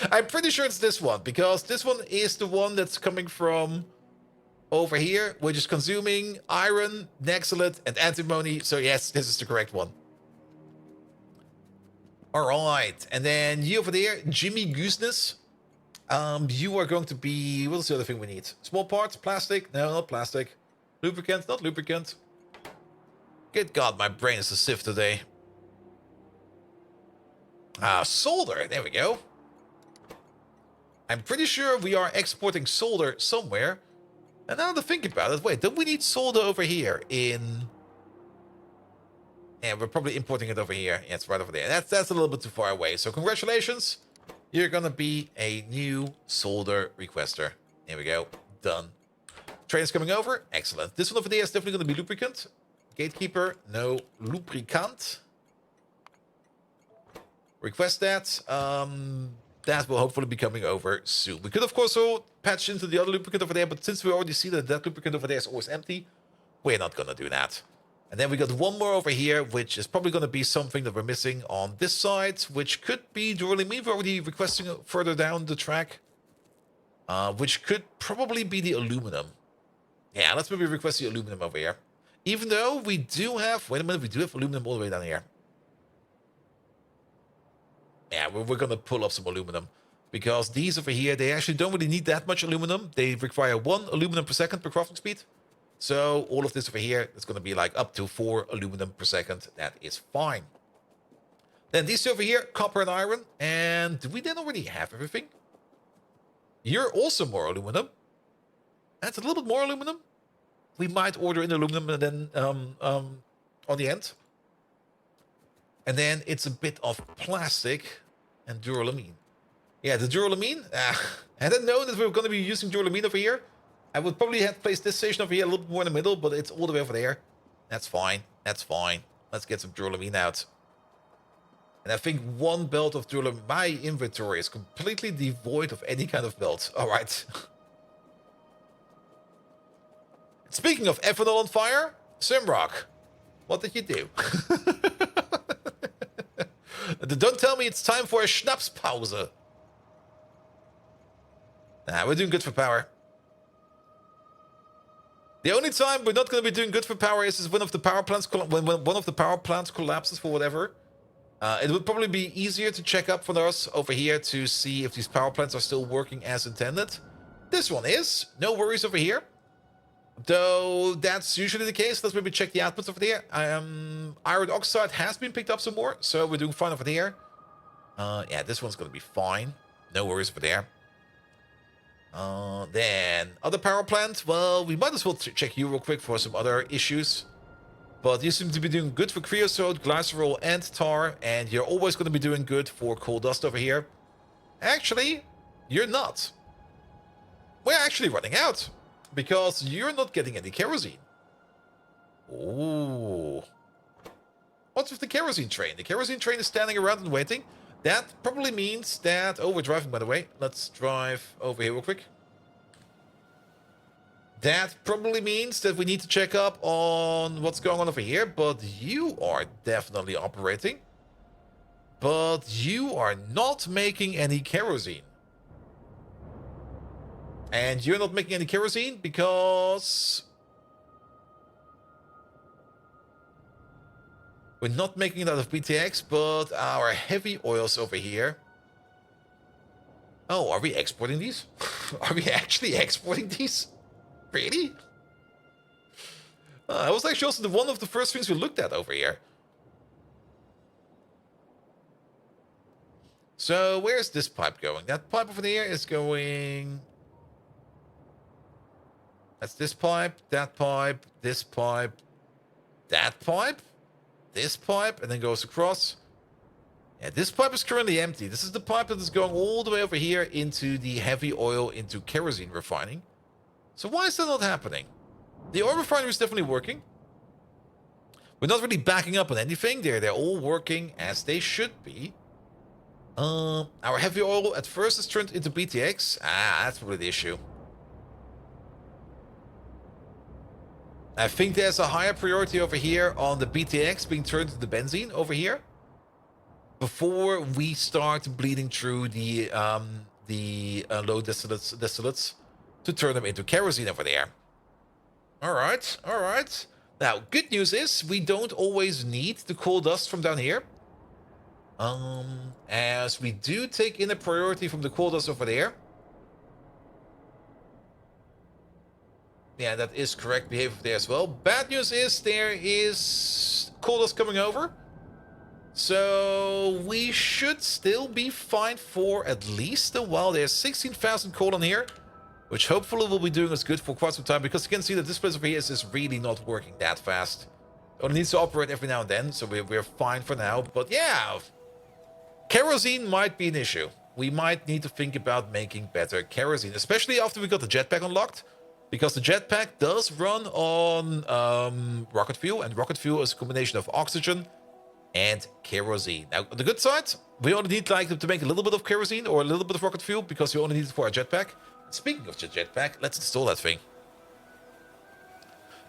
I'm pretty sure it's this one, because this one is the one that's coming from over here, which is consuming iron, Nexalit, and antimony. So yes, this is the correct one. All right, and then you over there, Jimmy Gooseness. You are going to be... What's the other thing we need? Small parts, plastic? No, not plastic. Lubricant, not lubricant. Good God, my brain is a sieve today. Solder, there we go. I'm pretty sure we are exporting solder somewhere. And now to think about it, wait, don't we need solder over here in... Yeah, we're probably importing it over here. Yeah, it's right over there. That's a little bit too far away. So congratulations. You're gonna be a new solder requester. There we go. Done. Train is coming over. Excellent. This one over there is definitely gonna be lubricant. Gatekeeper, no lubricant. Request that. That will hopefully be coming over soon. We could, of course, also patch into the other lubricant over there, but since we already see that that lubricant over there is always empty, we're not going to do that. And then we got one more over here, which is probably going to be something that we're missing on this side, which could be duralumin. We're already requesting further down the track, which could probably be the aluminum. Yeah, let's maybe request the aluminum over here. Even though we do have... Wait a minute, we do have aluminum all the way down here. Yeah, we're going to pull up some aluminum. Because these over here, they actually don't really need that much aluminum. They require 1 aluminum per second per crafting speed. So all of this over here is going to be like up to 4 aluminum per second. That is fine. Then these two over here, copper and iron. And do we then already have everything? You're also more aluminum. That's a little bit more aluminum. We might order in aluminum and then on the end. And then it's a bit of plastic and duralumin. Yeah, the duralumin. I didn't know that we were going to be using duralumin over here. I would probably have placed this station over here a little bit more in the middle, but it's all the way over there. That's fine. That's fine. Let's get some duralumin out. And I think 1 belt of duralumin. My inventory is completely devoid of any kind of belt. All right. Speaking of ethanol on fire, Simrock, what did you do? Don't tell me it's time for a Schnapspause. Nah, we're doing good for power. The only time we're not going to be doing good for power is when one of the power plants when one of the power plants collapses for whatever. It would probably be easier to check up for us over here to see if these power plants are still working as intended. This one is. No worries over here. Though that's usually the case. Let's maybe check the outputs over there. Iron oxide has been picked up some more, so we're doing fine over there. Yeah, this one's going to be fine. No worries over there. Then other power plants. Well, we might as well check you real quick for some other issues. But you seem to be doing good for creosote, glycerol, and tar, and you're always going to be doing good for coal dust over here. Actually, you're not. We're actually running out. Because you're not getting any kerosene. Ooh. What's with the kerosene train? The kerosene train is standing around and waiting. That probably means that... Oh, we're driving, by the way. Let's drive over here real quick. That probably means that we need to check up on what's going on over here. But you are definitely operating. But you are not making any kerosene. And you're not making any kerosene because... We're not making it out of PTX, but our heavy oils over here Oh, are we exporting these? Are we actually exporting these? Really? That was actually also one of the first things we looked at over here. So where's this pipe going? That pipe over there is going... That's this pipe, that pipe, this pipe, that pipe, this pipe, and then goes across. Yeah, this pipe is currently empty. This is the pipe that is going all the way over here into the heavy oil, into kerosene refining. So why is that not happening? The oil refinery is definitely working. We're not really backing up on anything. They're all working as they should be. Our heavy oil at first is turned into BTX. That's probably the issue. I think there's a higher priority over here on the BTX being turned into benzene over here, before we start bleeding through the low distillates to turn them into kerosene over there. All right, all right. Now, good news is we don't always need the coal dust from down here, as we do take in a priority from the coal dust over there. Yeah, that is correct behavior there as well. Bad news is there is coal dust coming over. So we should still be fine for at least a while. There's 16,000 coal on here, which hopefully will be doing us good for quite some time, because you can see that this place over here is really not working that fast. It only needs to operate every now and then, so we're fine for now. But yeah, kerosene might be an issue. We might need to think about making better kerosene, especially after we got the jetpack unlocked. Because the jetpack does run on rocket fuel, and rocket fuel is a combination of oxygen and kerosene. Now, the good side, we only need like to make a little bit of kerosene or a little bit of rocket fuel, because you only need it for a jetpack. Speaking of the jetpack, let's install that thing.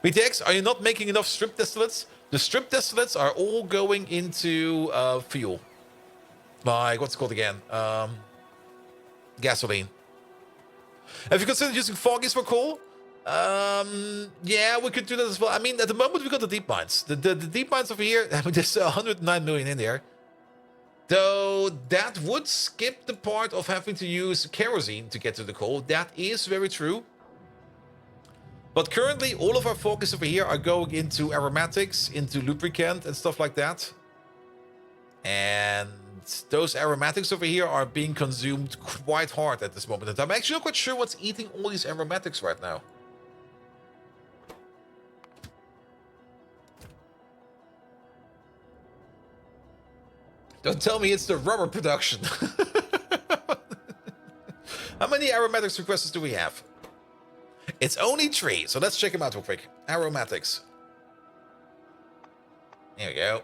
BTX, are you not making enough strip distillates? The strip distillates are all going into fuel. Like, what's it called again? Gasoline. Have you considered using foggies for coal? Yeah, we could do that as well. I mean, at the moment, we got the deep mines. The deep mines over here, I mean, there's 109 million in there. Though that would skip the part of having to use kerosene to get to the coal. That is very true. But currently, all of our focus over here are going into aromatics, into lubricant and stuff like that. And those aromatics over here are being consumed quite hard at this moment. I'm actually not quite sure what's eating all these aromatics right now. Don't tell me it's the rubber production. How many aromatics requests do we have? It's only 3, so let's check them out real quick. Aromatics. There we go.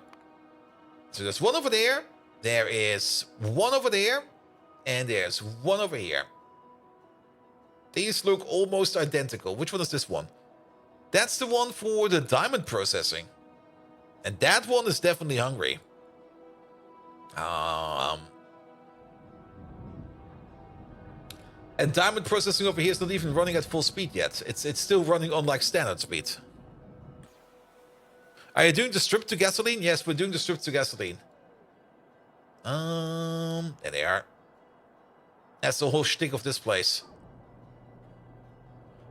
So there's one over there. There is one over there. And there's one over here. These look almost identical. Which one is this one? That's the one for the diamond processing. And that one is definitely hungry. And diamond processing over here is not even running at full speed yet. It's still running on like standard speed. Are you doing the strip to gasoline? Yes, we're doing the strip to gasoline. There they are. That's the whole shtick of this place.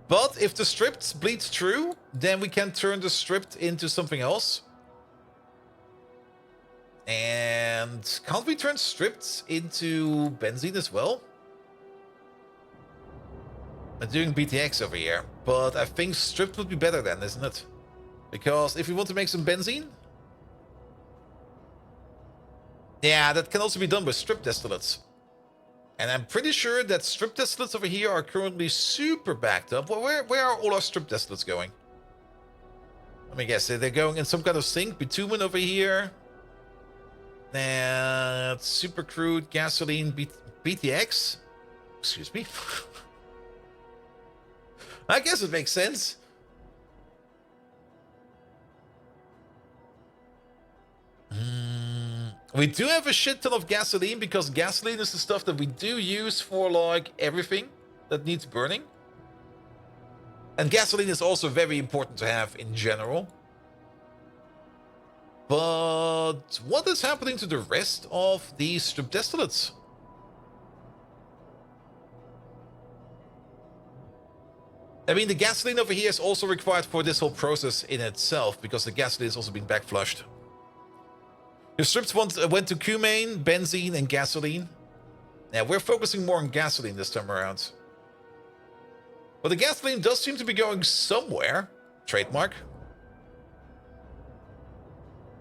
But if the stripped bleeds through, then we can turn the stripped into something else. And can't we turn stripped into benzene as well? I'm doing BTX over here, but I think stripped would be better then, isn't it? Because if we want to make some benzene... Yeah, that can also be done with strip distillates. And I'm pretty sure that strip distillates over here are currently super backed up. Well, where are all our strip distillates going? Let me guess, they're going in some kind of sink. Bitumen over here. That's super crude, gasoline, BTX. Excuse me. I guess it makes sense. We do have a shit ton of gasoline, because gasoline is the stuff that we do use for like everything that needs burning. And gasoline is also very important to have in general. But what is happening to the rest of these strip distillates? I mean, the gasoline over here is also required for this whole process in itself, because the gasoline is also being back flushed. Your strips went to cumane, benzene, and gasoline. Now, we're focusing more on gasoline this time around. But the gasoline does seem to be going somewhere. Trademark.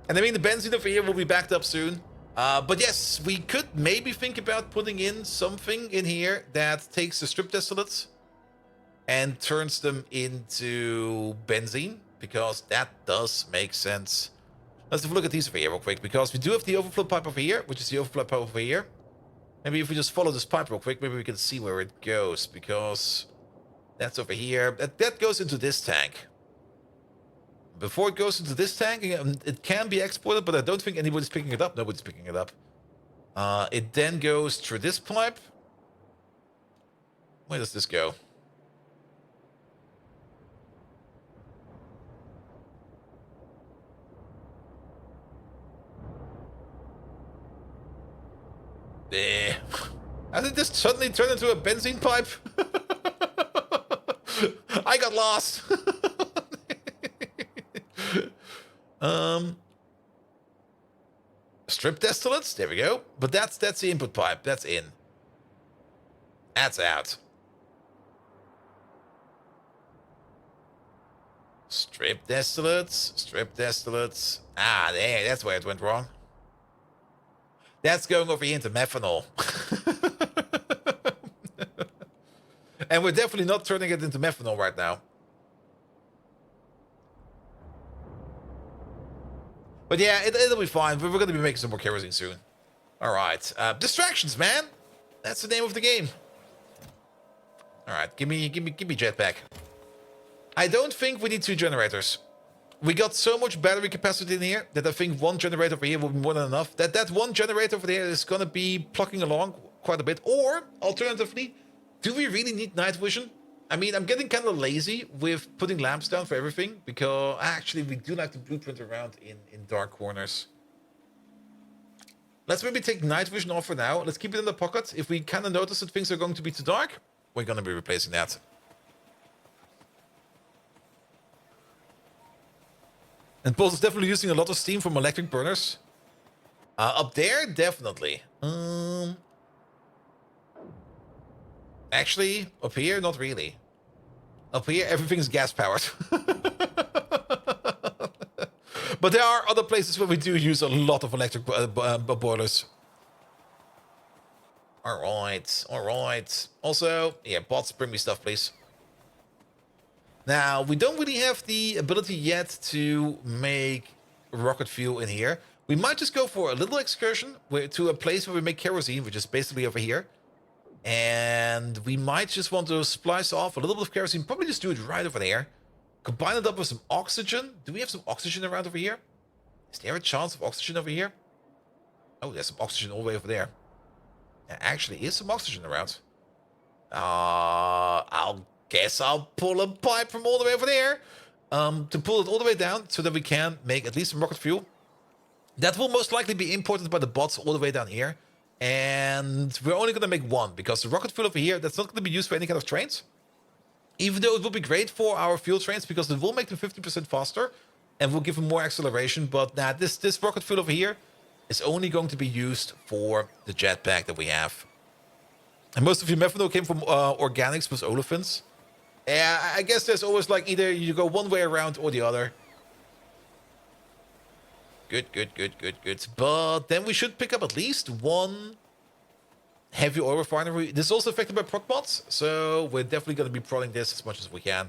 And I mean, the benzene over here will be backed up soon. But yes, we could maybe think about putting in something in here that takes the strip distillates and turns them into benzene, because that does make sense. Let's have a look at these over here real quick, because we do have the overflow pipe over here, which is the overflow pipe over here. Maybe if we just follow this pipe real quick, maybe we can see where it goes, because that's over here. That goes into this tank. Before it goes into this tank, it can be exported, but I don't think anybody's picking it up. Nobody's picking it up. It then goes through this pipe. Where does this go? There. How did this suddenly turn into a benzene pipe? I got lost. Strip distillates, there we go. But that's the input pipe. That's in. That's out. Strip distillates, strip distillates. Ah, there, that's where it went wrong. That's going over here into methanol. And we're definitely not turning it into methanol right now. But yeah, it'll be fine. We're going to be making some more kerosene soon. All right. Distractions, man. That's the name of the game. All right. Give me jetpack. I don't think we need 2 generators. We got so much battery capacity in here that I think 1 generator over here will be more than enough. That 1 generator over there is going to be plucking along quite a bit. Or, alternatively, do we really need night vision? I mean, I'm getting kind of lazy with putting lamps down for everything, because actually we do like to blueprint around in dark corners. Let's maybe take night vision off for now. Let's keep it in the pocket. If we kind of notice that things are going to be too dark, we're going to be replacing that. And Pulse is definitely using a lot of steam from electric burners. Up there, definitely. Actually, up here, not really. Up here, everything's gas-powered. But there are other places where we do use a lot of electric boilers. Alright, alright. Also, yeah, bots, bring me stuff, please. Now, we don't really have the ability yet to make rocket fuel in here. We might just go for a little excursion to a place where we make kerosene, which is basically over here. And we might just want to splice off a little bit of kerosene. Probably just do it right over there. Combine it up with some oxygen. Do we have some oxygen around over here? Is there a chance of oxygen over here? Oh, there's some oxygen all the way over there. There actually is some oxygen around. I'll pull a pipe from all the way over there to pull it all the way down so that we can make at least some rocket fuel. That will most likely be imported by the bots all the way down here. And we're only going to make 1 because the rocket fuel over here, that's not going to be used for any kind of trains. Even though it will be great for our fuel trains because it will make them 50% faster and will give them more acceleration. But nah, this rocket fuel over here is only going to be used for the jetpack that we have. And most of your methanol came from organics plus olefins. Yeah, I guess there's always like either you go one way around or the other. Good. But then we should pick up at least 1 heavy oil refinery. This is also affected by proc mods, so we're definitely going to be prodding this as much as we can.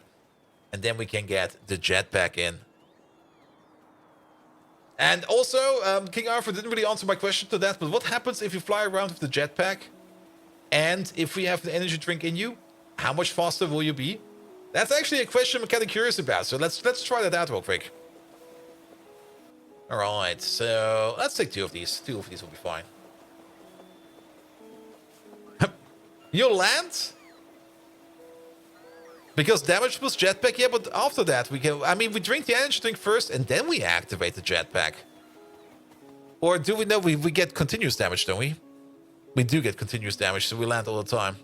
And then we can get the jetpack in. And also, King Arthur didn't really answer my question to that, but what happens if you fly around with the jetpack and if we have the energy drink in you? How much faster will you be? That's actually a question I'm kind of curious about, so let's try that out real quick. Alright, so let's take 2 of these. 2 of these will be fine. You'll land? Because damage plus jetpack, yeah, but after that we can... I mean, we drink the energy drink first and then we activate the jetpack. Or do we know we get continuous damage, don't we? We do get continuous damage, so we land all the time.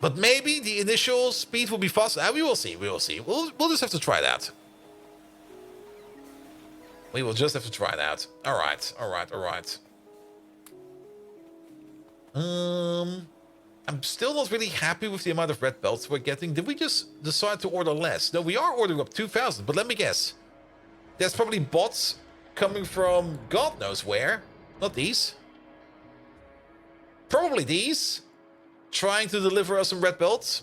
But maybe the initial speed will be faster. We will see. We will see. We'll just have to try that. We will just have to try that. All right. All right. All right. I'm still not really happy with the amount of red belts we're getting. Did we just decide to order less? No, we are ordering up 2,000. But let me guess. There's probably bots coming from God knows where. Not these. Probably these. Trying to deliver us some red belts.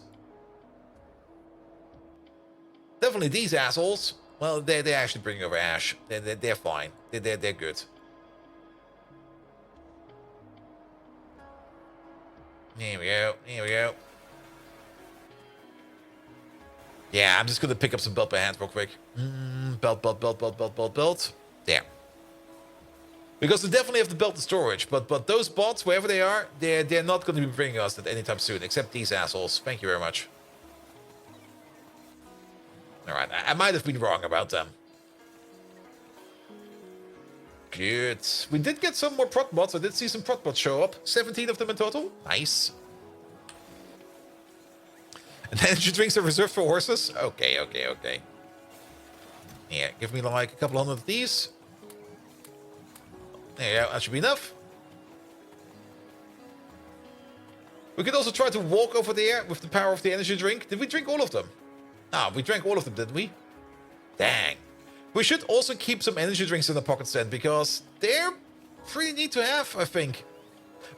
Definitely these assholes. Well, they're actually bringing over Ash. They're fine. They're good. Here we go. Here we go. Yeah, I'm just going to pick up some belt by hand real quick. Belt. There. Because they definitely have the belt in storage. But those bots, wherever they are, they're not going to be bringing us that anytime soon. Except these assholes. Thank you very much. Alright, I might have been wrong about them. Good. We did get some more prot bots. I did see some prot bots show up. 17 of them in total. Nice. And energy drinks are reserved for horses? Okay. Yeah, give me like a couple hundred of these. There you go. That should be enough. We could also try to walk over there with the power of the energy drink. Did we drink all of them? Ah, we drank all of them, didn't we? Dang. We should also keep some energy drinks in the pockets then, because they're pretty neat to have, I think.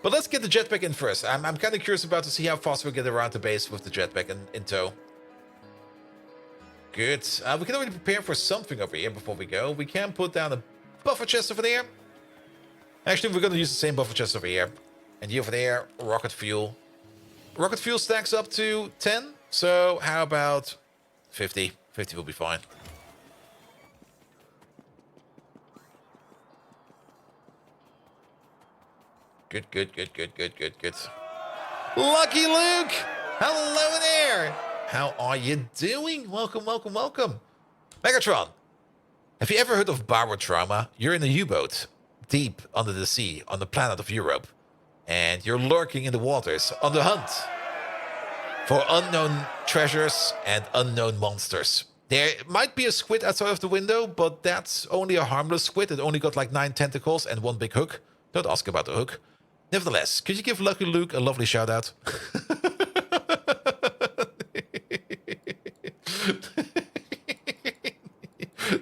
But let's get the jetpack in first. I'm kind of curious about to see how fast we get around the base with the jetpack in tow. Good. We can already prepare for something over here before we go. We can put down a buffer chest over there. Actually, we're going to use the same buffer chest over here. And here over there, rocket fuel. Rocket fuel stacks up to 10. So how about 50? 50 will be fine. Good. Lucky Luke! Hello there! How are you doing? Welcome. Megatron, have you ever heard of barotrauma? You're in a U-boat, deep under the sea, on the planet of Europe. And you're lurking in the waters, on the hunt for unknown treasures and unknown monsters. There might be a squid outside of the window, but that's only a harmless squid. It only got like 9 tentacles and 1 big hook. Don't ask about the hook. Nevertheless, could you give Lucky Luke a lovely shout out?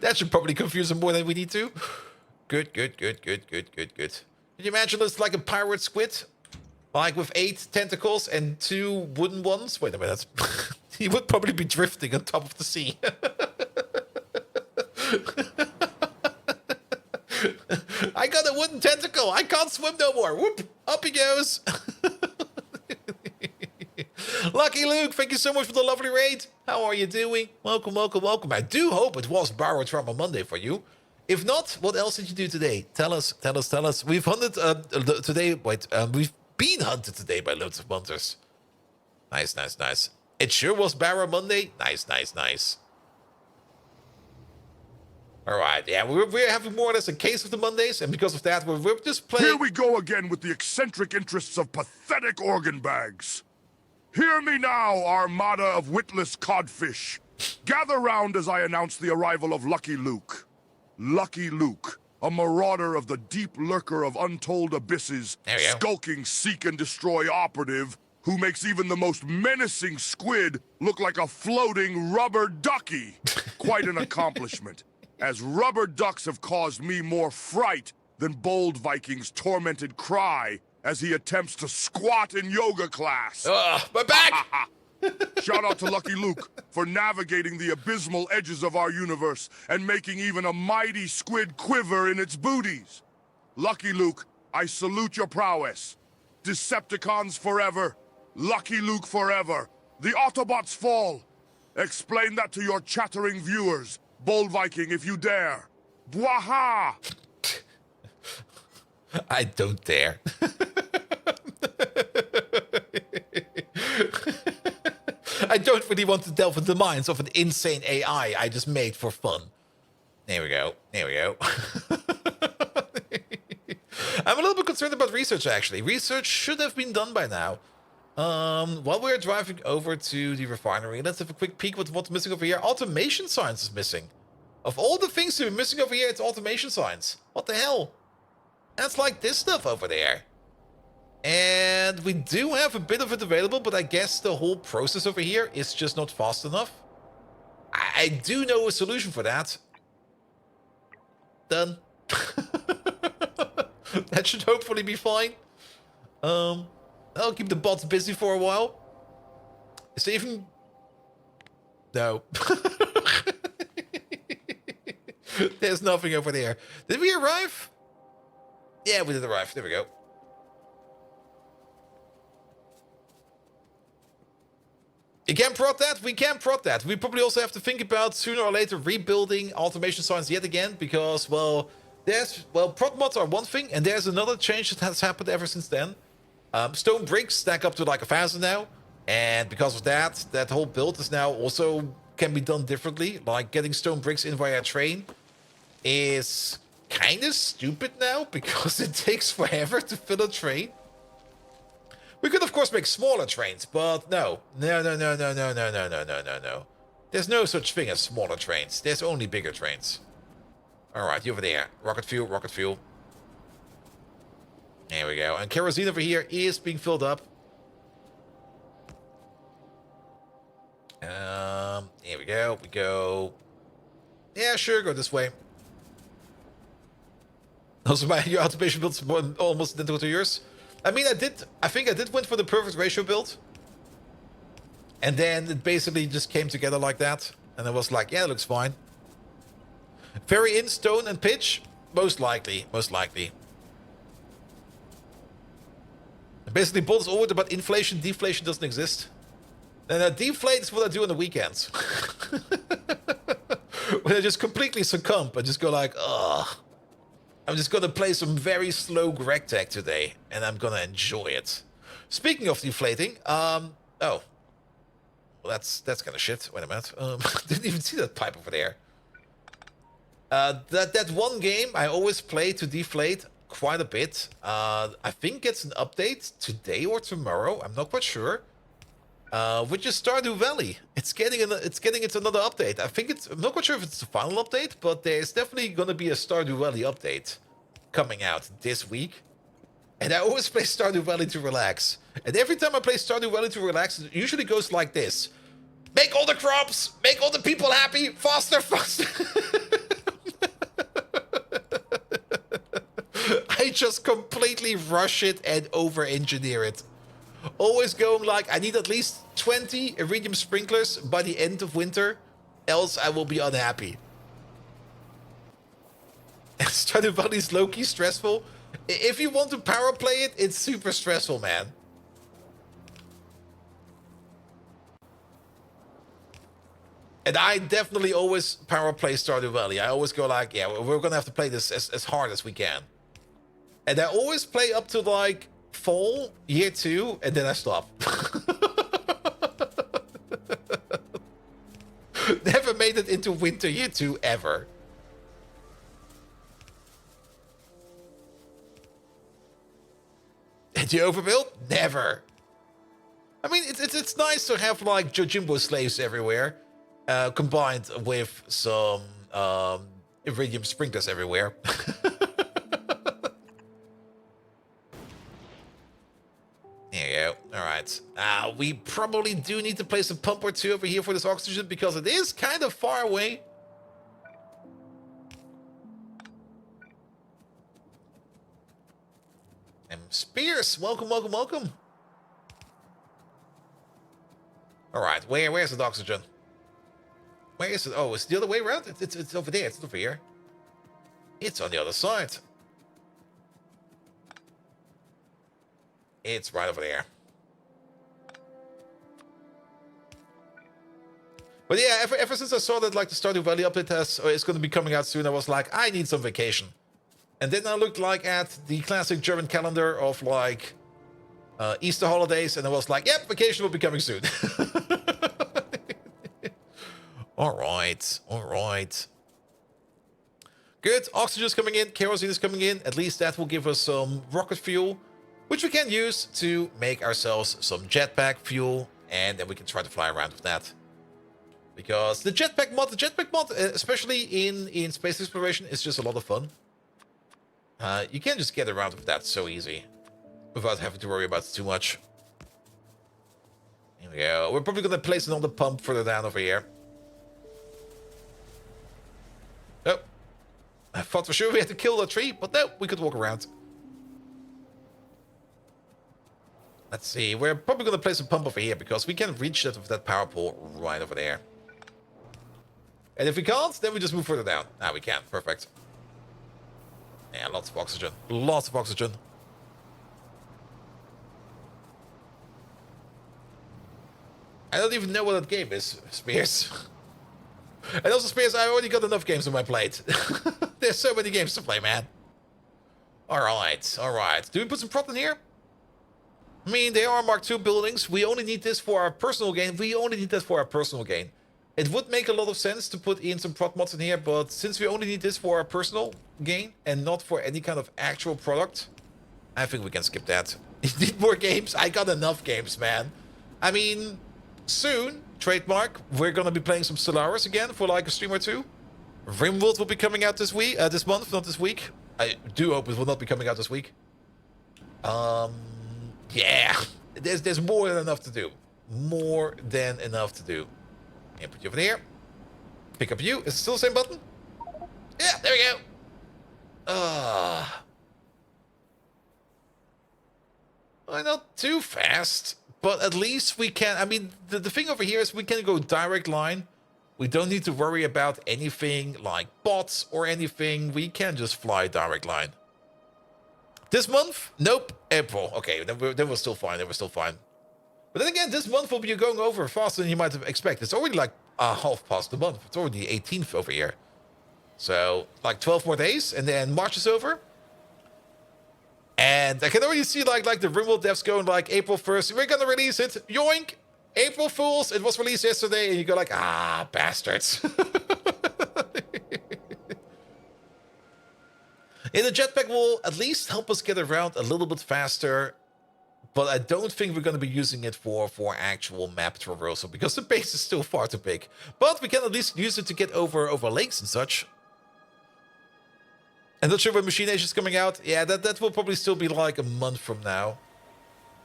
That should probably confuse him more than we need to. Good. Can you imagine it's like a pirate squid? Like with 8 tentacles and 2 wooden ones? Wait a minute. He would probably be drifting on top of the sea. I got a wooden tentacle. I can't swim no more. Whoop. Up he goes. Lucky Luke, thank you so much for the lovely raid. How are you doing? Welcome. I do hope it was Barotrauma Monday for you. If not, what else did you do today? Tell us. We've hunted today. We've been hunted today by loads of monsters. Nice. It sure was Barra Monday. Nice. All right, yeah, we're having more or less a case of the Mondays, and because of that, we're just playing. Here we go again with the eccentric interests of pathetic organ bags. Hear me now, armada of witless codfish. Gather round as I announce the arrival of Lucky Luke. Lucky Luke, a marauder of the deep lurker of untold abysses, skulking seek and destroy operative, who makes even the most menacing squid look like a floating rubber ducky. Quite an accomplishment, as rubber ducks have caused me more fright than Bold Viking's tormented cry as he attempts to squat in yoga class. My back! Shout out to Lucky Luke for navigating the abysmal edges of our universe and making even a mighty squid quiver in its booties. Lucky Luke, I salute your prowess. Decepticons forever. Lucky Luke forever. The Autobots fall. Explain that to your chattering viewers. Bold Viking, if you dare. Bwaha! I don't dare. I don't really want to delve into the minds of an insane AI I just made for fun. There we go. I'm a little bit concerned about research, actually. Research should have been done by now. While we're driving over to the refinery, let's have a quick peek at what's missing over here. Automation science is missing. Of all the things to be missing over here, it's automation science. What the hell? That's like this stuff over there. And we do have a bit of it available, but I guess the whole process over here is just not fast enough. I do know a solution for that. Done. That should hopefully be fine. I'll keep the bots busy for a while. Is there even... No. There's nothing over there. Did we arrive? Yeah, we did arrive. There we go. You can't prod that? We can't prod that. We probably also have to think about sooner or later rebuilding automation science yet again, because, well, prod mods are one thing, and there's another change that has happened ever since then. Stone bricks stack up to like 1,000 now, and because of that, that whole build is now also can be done differently. Like getting stone bricks in via train is kind of stupid now because it takes forever to fill a train. We could of course make smaller trains, but no. There's no such thing as smaller trains. There's only bigger trains. All right, you over there. Rocket fuel, rocket fuel. There we go. And kerosene over here is being filled up. Here we go. We go. Yeah, sure. Go this way. Also, your automation build's almost identical to yours. I mean, I think I did win for the perfect ratio build. And then it basically just came together like that. And I was like, yeah, it looks fine. Very in stone and pitch? Most likely. Most likely. Basically, Bolt is always about inflation. Deflation doesn't exist. And deflate is what I do on the weekends. When I just completely succumb. I just go like, ugh. I'm just gonna play some very slow Gregtech today. And I'm gonna enjoy it. Speaking of deflating, oh. Well, that's kind of shit. Wait a minute. Didn't even see that pipe over there. That one game I always play to deflate quite a bit. I think it's an update today or tomorrow. I'm not quite sure. Which is Stardew Valley. It's getting its another update. I'm not quite sure if it's the final update, but there's definitely gonna be a Stardew Valley update coming out this week. And I always play Stardew Valley to relax. And every time I play Stardew Valley to relax, it usually goes like this: make all the crops, make all the people happy, faster, faster. I just completely rush it and over-engineer it. Always going like, I need at least 20 iridium sprinklers by the end of winter, else I will be unhappy. Stardew Valley is low-key stressful. If you want to power play it, it's super stressful, man. And I definitely always power play Stardew Valley. I always go like, yeah, we're gonna have to play this as hard as we can. And I always play up to like fall, year 2, and then I stop. Never made it into winter year 2 ever. Did you overbuild? Never. I mean, it's nice to have like Jojimbo slaves everywhere, combined with some iridium sprinklers everywhere. There you go. All right. We probably do need to place a pump or two over here for this oxygen because it is kind of far away. And Spears, welcome, welcome, welcome. All right. Where's the oxygen? Where is it? Oh, it's the other way around. It's over there. It's not over here. It's on the other side. It's right over there. But yeah, ever since I saw that like the Stardew Valley update is going to be coming out soon, I was like, I need some vacation. And then I looked like at the classic German calendar of like Easter holidays, and I was like, yep, vacation will be coming soon. All right, all right. Good, oxygen is coming in, kerosene is coming in. At least that will give us some rocket fuel. which we can use to make ourselves some jetpack fuel, and then we can try to fly around with that. Because the jetpack mod, especially in space exploration, is just a lot of fun. You can just get around with that so easy, without having to worry about it too much. Here we go. We're probably going to place another pump further down over here. Oh. I thought for sure we had to kill the tree, but no, we could walk around. Let's see. We're probably going to place a pump over here, because we can reach that with that power pole right over there. And if we can't, then we just move further down. Ah, we can. Perfect. Yeah, lots of oxygen. Lots of oxygen. I don't even know what that game is, Spears. And also, Spears, I already got enough games on my plate. There's so many games to play, man. Alright, alright. Do we put some prop in here? I mean, they are Mark II buildings. We only need this for our personal gain. It would make a lot of sense to put in some prop mods in here, but since we only need this for our personal gain and not for any kind of actual product, I think we can skip that. You need more games? I got enough games, man. I mean, soon, trademark, we're gonna be playing some Stellaris again for like a stream or two. Rimworld will be coming out this month, not this week. I do hope it will not be coming out this week. Yeah, there's more than enough to do. More than enough to do. And put you over there. Pick up you. Is it still the same button? Yeah, there we go. Not too fast, but at least we can. I mean, the thing over here is we can go direct line. We don't need to worry about anything like bots or anything. We can just fly direct line. This month? Nope. April. Okay, then we're still fine. But then again, this month will be going over faster than you might have expected. It's already like half past the month. It's already the 18th over here. So, like 12 more days, and then March is over. And I can already see like the Rimworld devs going like April 1st. We're gonna release it. Yoink! April Fools! It was released yesterday, and you go like, ah, bastards. And the jetpack will at least help us get around a little bit faster. But I don't think we're going to be using it for actual map traversal, because the base is still far too big. But we can at least use it to get over lakes and such. I'm not sure when Machine Age is coming out. Yeah, that will probably still be like a month from now.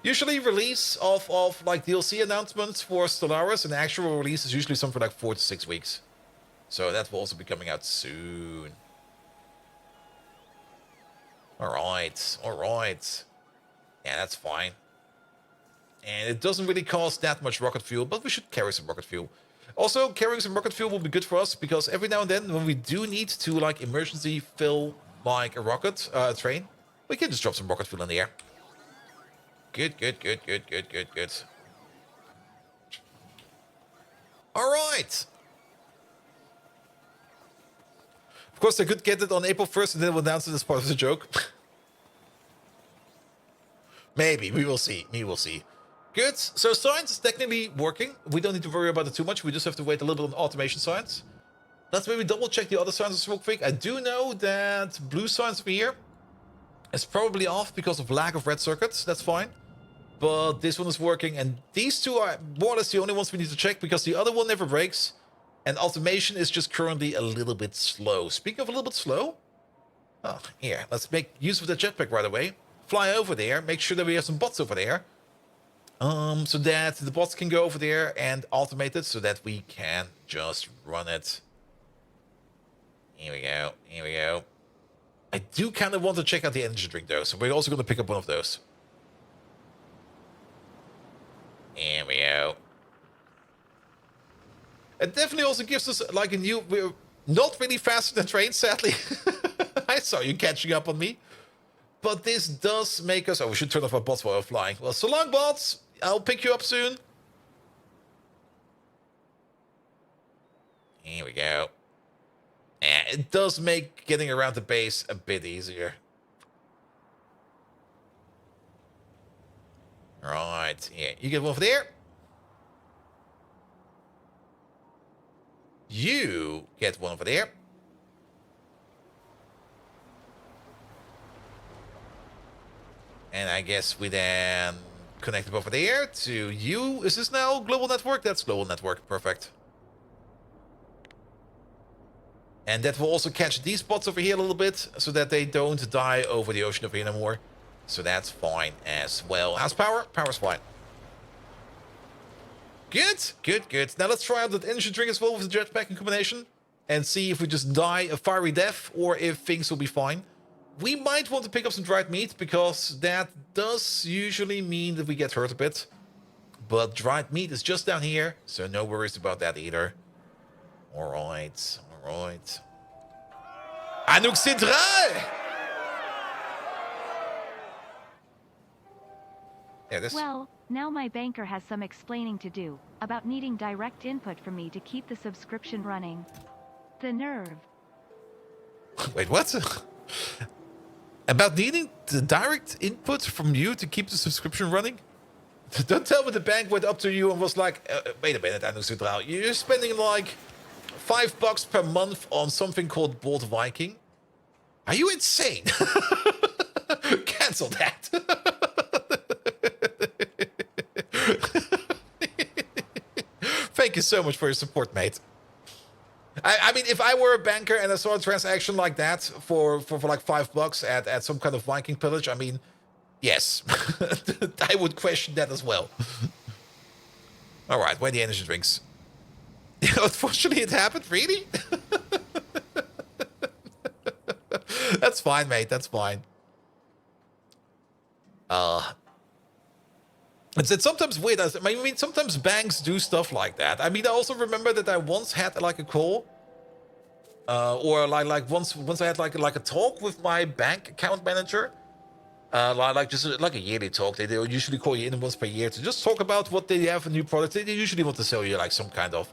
Usually release of like DLC announcements for Stellaris, and actual release is usually something like 4 to 6 weeks. So that will also be coming out soon. Alright. Yeah, that's fine. And it doesn't really cost that much rocket fuel, but we should carry some rocket fuel. Also, carrying some rocket fuel will be good for us, because every now and then, when we do need to like emergency fill like a rocket train, we can just drop some rocket fuel in the air. Good. Alright. Of course, they could get it on April 1st and then we'll announce it as part of the joke. Maybe. We will see. Good. So science is technically working. We don't need to worry about it too much. We just have to wait a little bit on automation science. Let's maybe double check the other sciences real quick. I do know that blue science over here is probably off because of lack of red circuits. That's fine. But this one is working. And these two are more or less the only ones we need to check, because the other one never breaks. And automation is just currently a little bit slow. Speaking of a little bit slow. Oh, here. Let's make use of the jetpack right away. Fly over there. Make sure that we have some bots over there. So that the bots can go over there and automate it, so that we can just run it. Here we go. I do kind of want to check out the energy drink though, so we're also going to pick up one of those. Here we go. It definitely also gives us like a new... We're not really faster than trains, sadly. I saw you catching up on me. But this does make us... Oh, we should turn off our bots while we're flying. Well, so long, bots. I'll pick you up soon. Here we go. Yeah, it does make getting around the base a bit easier. Right, here. You get one over there. You get one over there. And I guess we then connect it over there to you. Is this now global network? That's global network. Perfect. And that will also catch these spots over here a little bit so that they don't die over the ocean over here anymore. So that's fine as well. How's power? Power's fine. Good, good, good. Now let's try out that energy drink as well with the jetpack in combination and see if we just die a fiery death or if things will be fine. We might want to pick up some dried meat because that does usually mean that we get hurt a bit. But dried meat is just down here, so no worries about that either. Alright, alright. Anouk Central! Yeah, this... Well, now my banker has some explaining to do about needing direct input from me to keep the subscription running. The nerve. Wait, what? About needing the direct input from you to keep the subscription running? Don't tell me the bank went up to you and was like, wait a minute, Anouk Central, you're spending like $5 per month on something called Bolt Viking? Are you insane? Cancel that. Thank you so much for your support, mate. I mean, if I were a banker and I saw a transaction like that for like $5 at some kind of Viking pillage, I mean, yes, I would question that as well. All right, where are the energy drinks? Unfortunately, it happened. Really? That's fine, mate. That's fine. It's sometimes weird. I mean, sometimes banks do stuff like that. I mean, I also remember that I once had like a call, or like once I had like a talk with my bank account manager, like just like a yearly talk. They usually call you in once per year to just talk about what they have a new product. They usually want to sell you like some kind of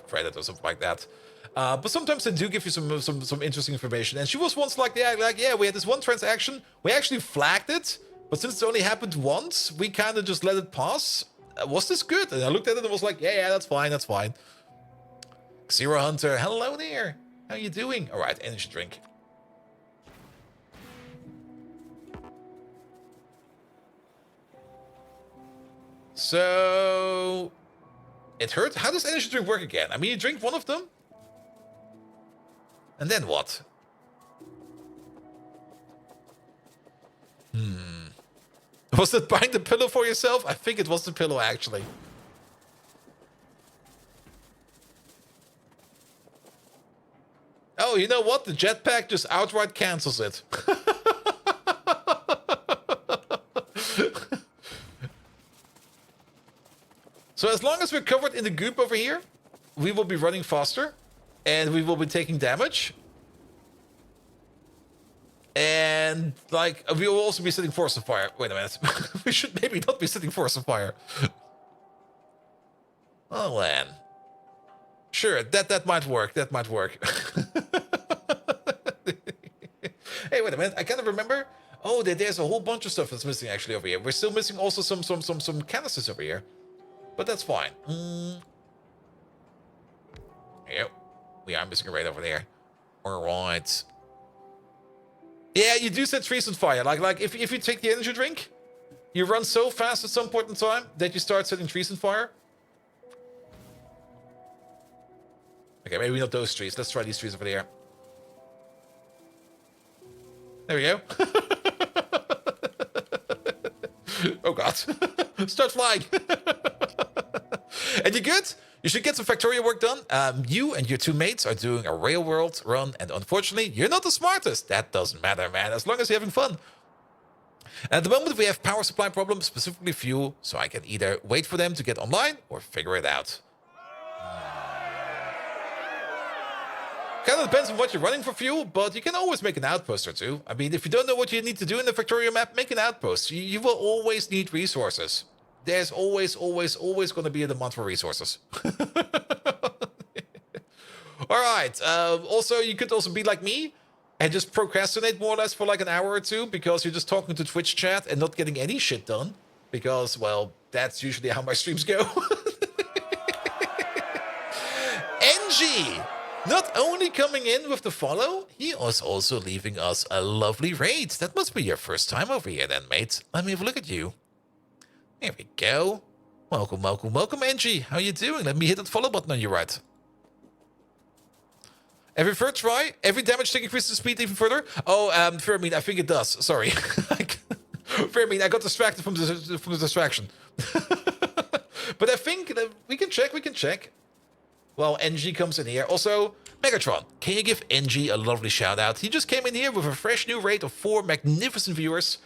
credit or something like that. But sometimes they do give you some interesting information. And she was once like, yeah, we had this one transaction. We actually flagged it. But since it only happened once, we kind of just let it pass. Was this good? And I looked at it and was like, yeah, that's fine, that's fine. Zero Hunter, hello there. How you doing? All right, energy drink. So it hurt. How does energy drink work again? I mean, you drink one of them, and then what? Was that buying the pillow for yourself? I think it was the pillow, actually. Oh, you know what? The jetpack just outright cancels it. So as long as we're covered in the goop over here, we will be running faster, and we will be taking damage. And, like, we will also be setting forest on fire. Wait a minute. We should maybe not be setting forest on fire. Oh, man. Sure, that might work. That might work. Hey, wait a minute. I kind of remember. Oh, there's a whole bunch of stuff that's missing, actually, over here. We're still missing also some canisters over here. But that's fine. Yep. We are missing a right over there. All right. Yeah, you do set trees on fire. Like if you take the energy drink, you run so fast at some point in time that you start setting trees on fire. Okay, maybe not those trees. Let's try these trees over there. There we go. Oh god. Start flying. And you good? You should get some Factorio work done. You and your two mates are doing a railroad run, and unfortunately, you're not the smartest. That doesn't matter, man, as long as you're having fun. At the moment, we have power supply problems, specifically fuel, so I can either wait for them to get online or figure it out. Kind of depends on what you're running for fuel, but you can always make an outpost or two. I mean, if you don't know what you need to do in the Factorio map, make an outpost. You will always need resources. There's always going to be a demand for resources. All right. Also, you could also be like me and just procrastinate more or less for like an hour or two because you're just talking to Twitch chat and not getting any shit done. Because, well, that's usually how my streams go. NG, not only coming in with the follow, He is also leaving us a lovely raid. That must be your first time over here then, mate. Let me have a look at you. There we go. Welcome, welcome, welcome, Angie. How you doing? Let me hit that follow button on your right. Every third try, every damage take increases the speed even further. Oh, Fermine, I think it does. Sorry. Fermine, I got distracted from the distraction. But I think that we can check. Well, NG comes in here. Also, Megatron, can you give NG a lovely shout out? He just came in here with a fresh new raid of 4 magnificent viewers.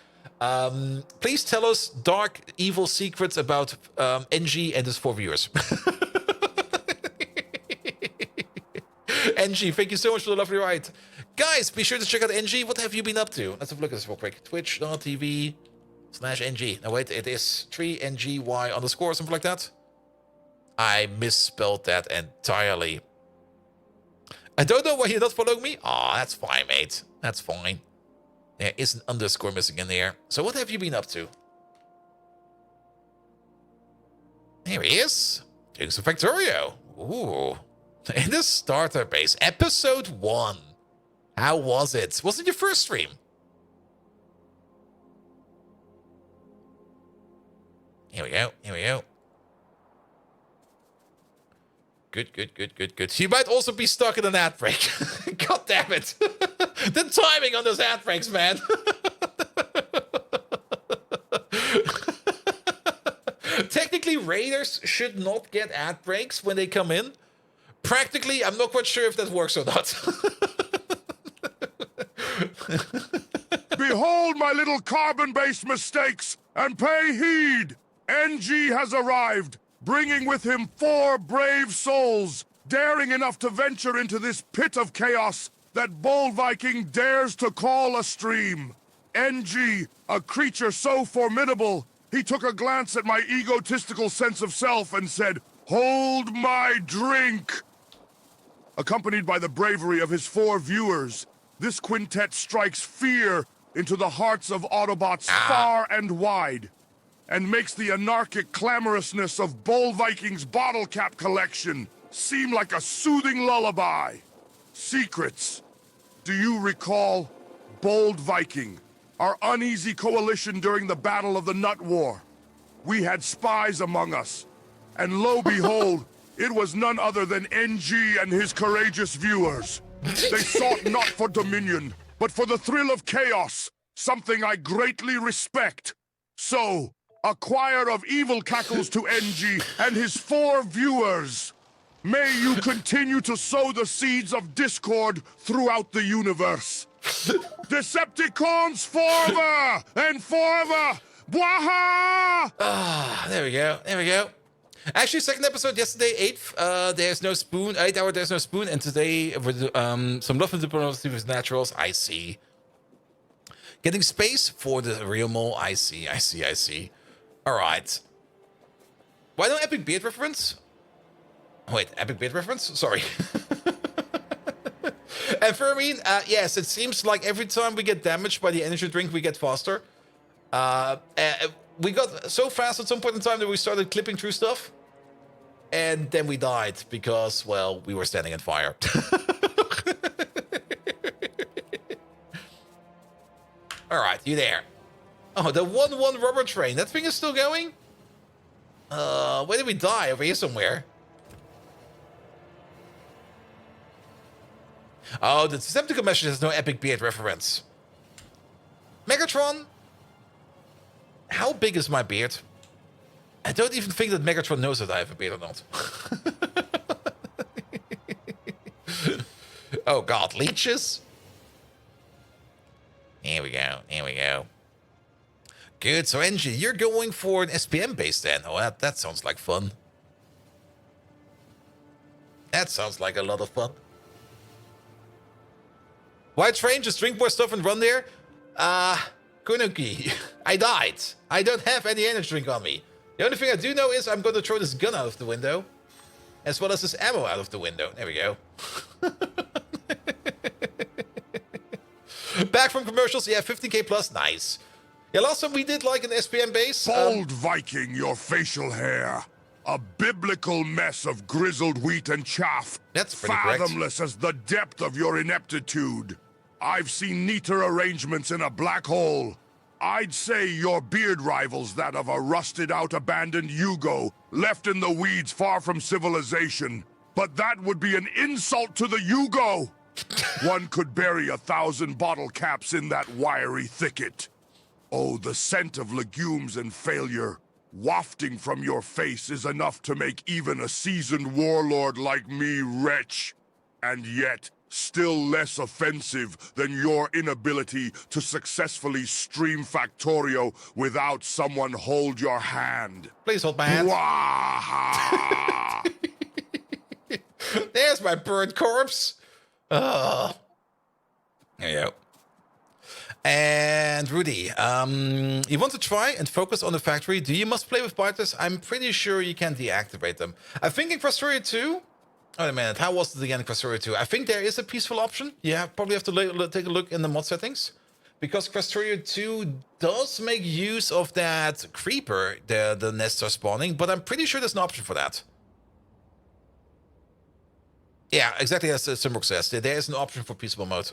Please tell us dark, evil secrets about NG and his 4 viewers. NG, thank you so much for the lovely ride. Guys, be sure to check out NG. What have you been up to? Let's have a look at this real quick. Twitch.tv/NG. No, wait, it is 3NGY _ or something like that. I misspelled that entirely. I don't know why you're not following me. Oh, that's fine, mate. That's fine. There is an underscore missing in there. So what have you been up to? There he is. Doing some Factorio. Ooh. In the starter base. Episode 1. How was it? Was it your first stream? Here we go. Here we go. Good. You might also be stuck in an ad break. God damn it. The timing on those ad breaks, man. Technically, raiders should not get ad breaks when they come in. Practically, I'm not quite sure if that works or not. Behold my little carbon-based mistakes, and pay heed! NG has arrived, bringing with him 4 brave souls, daring enough to venture into this pit of chaos that Bull Viking dares to call a stream. NG, a creature so formidable, he took a glance at my egotistical sense of self and said, "Hold my drink!" Accompanied by the bravery of his 4 viewers, this quintet strikes fear into the hearts of Autobots far and wide, and makes the anarchic clamorousness of Bull Viking's bottle cap collection seem like a soothing lullaby. Secrets. Do you recall Bold Viking, our uneasy coalition during the Battle of the Nut War? We had spies among us, and lo behold, it was none other than NG and his courageous viewers. They sought not for dominion, but for the thrill of chaos, something I greatly respect. So, a choir of evil cackles to NG and his 4 viewers. May you continue to sow the seeds of discord throughout the universe. Decepticons forever and forever! Bwaha! Ah, there we go. There we go. Actually, second episode yesterday, 8th. There's no spoon. 8 hour, there's no spoon. And today, with some love and diplomacy with naturals. I see. Getting space for the real mole. I see. All right. Why no epic beard reference? Wait, epic beard reference? Sorry. And Fermine, yes, it seems like every time we get damaged by the energy drink, we get faster. We got so fast at some point in time that we started clipping through stuff. And then we died because, well, we were standing in fire. All right, you there. Oh, the 1-1 rubber train. That thing is still going? Where did we die? Over here somewhere. Oh, the Decepticon message has no epic beard reference. Megatron? How big is my beard? I don't even think that Megatron knows that I have a beard or not. Oh god, leeches? Here we go. Good, so NG, you're going for an SPM base then. Oh, that sounds like fun. That sounds like a lot of fun. Why train? Just drink more stuff and run there? Kunuki, I died. I don't have any energy drink on me. The only thing I do know is I'm going to throw this gun out of the window. As well as this ammo out of the window. There we go. Back from commercials. Yeah, 15k plus. Nice. Yeah, last time we did like an SPM base. Bold Viking, your facial hair. A biblical mess of grizzled wheat and chaff. That's pretty correct. Fathomless as the depth of your ineptitude. I've seen neater arrangements in a black hole. I'd say your beard rivals that of a rusted-out abandoned Yugo, left in the weeds far from civilization. But that would be an insult to the Yugo! One could bury 1,000 bottle caps in that wiry thicket. Oh, the scent of legumes and failure, wafting from your face, is enough to make even a seasoned warlord like me retch. And yet, still less offensive than your inability to successfully stream Factorio without someone hold your hand. Please hold my hand. Waha! There's my bird corpse. There you go. And Rudy, you want to try and focus on the factory? Do you must play with biters? I'm pretty sure you can deactivate them. I think in Factorio 2... Wait a minute, how was it again in Factorio 2? I think there is a peaceful option. Yeah, probably have to take a look in the mod settings. Because Factorio 2 does make use of that creeper, the nests are spawning, but I'm pretty sure there's an option for that. Yeah, exactly as Simrook says, there is an option for peaceable mode.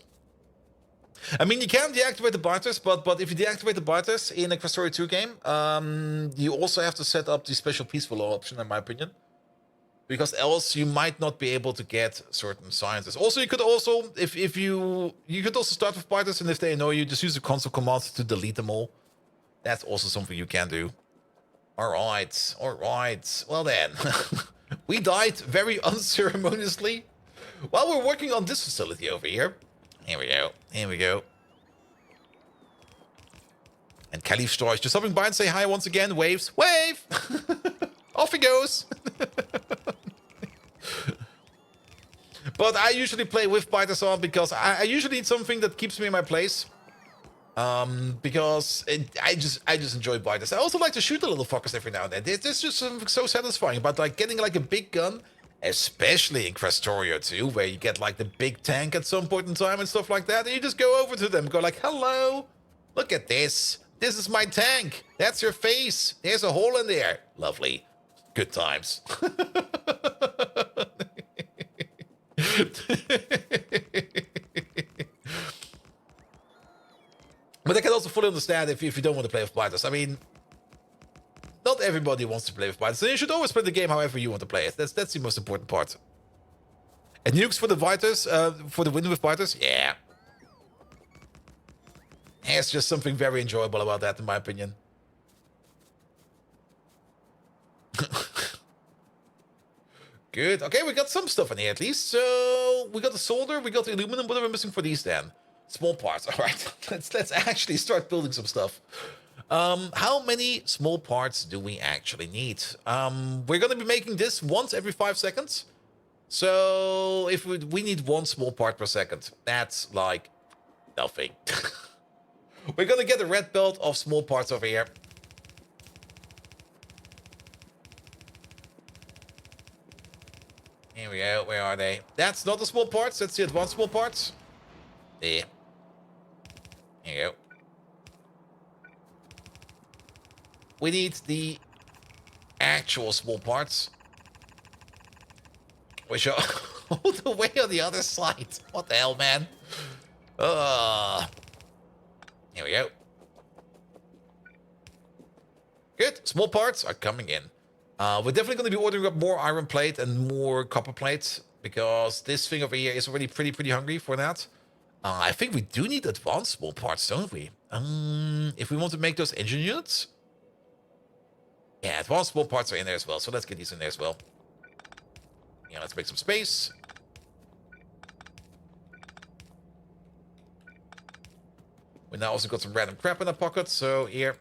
I mean, you can deactivate the biters, but if you deactivate the biters in a Factorio 2 game, you also have to set up the special peaceful option, in my opinion. Because else you might not be able to get certain sciences. Also, you could also, if you could also start with biters, and if they annoy you, just use the console command to delete them all. That's also something you can do. All right. Well then, we died very unceremoniously while we're working on this facility over here. Here we go. And Caliph Storage just stopping by and say hi once again. Waves. Wave! Off he goes. But I usually play with biters on because I usually need something that keeps me in my place. Because I just enjoy biters. I also like to shoot the little fuckers every now and then. There's just something so satisfying about like getting like a big gun, especially in Factorio 2, where you get like the big tank at some point in time and stuff like that, and you just go over to them and go like, hello, look at this. This is my tank. That's your face. There's a hole in there. Lovely. Good times. But I can also fully understand if you don't want to play with biters. I mean, not everybody wants to play with biters. So you should always play the game however you want to play it. That's the most important part. And nukes for the biters, for the win with biters? Yeah. There's just something very enjoyable about that, in my opinion. Good. Okay, we got some stuff in here at least. So we got the solder, we got the aluminum. What are we missing for these then? Small parts. All right, let's actually start building some stuff. How many small parts do we actually need? We're gonna be making this once every 5 seconds. So if we need 1 small part per second, that's like nothing. We're gonna get a red belt of small parts over here. Here we go. Where are they? That's not the small parts. That's the advanced small parts. There. Here you go. We need the actual small parts, which are all the way on the other side. What the hell, man? Here we go. Good. Small parts are coming in. We're definitely going to be ordering up more iron plate and more copper plate, because this thing over here is already pretty hungry for that. I think we do need advanced small parts, don't we? If we want to make those engine units. Yeah, advanced small parts are in there as well, so let's get these in there as well. Yeah, let's make some space. We now also got some random crap in our pocket, so here.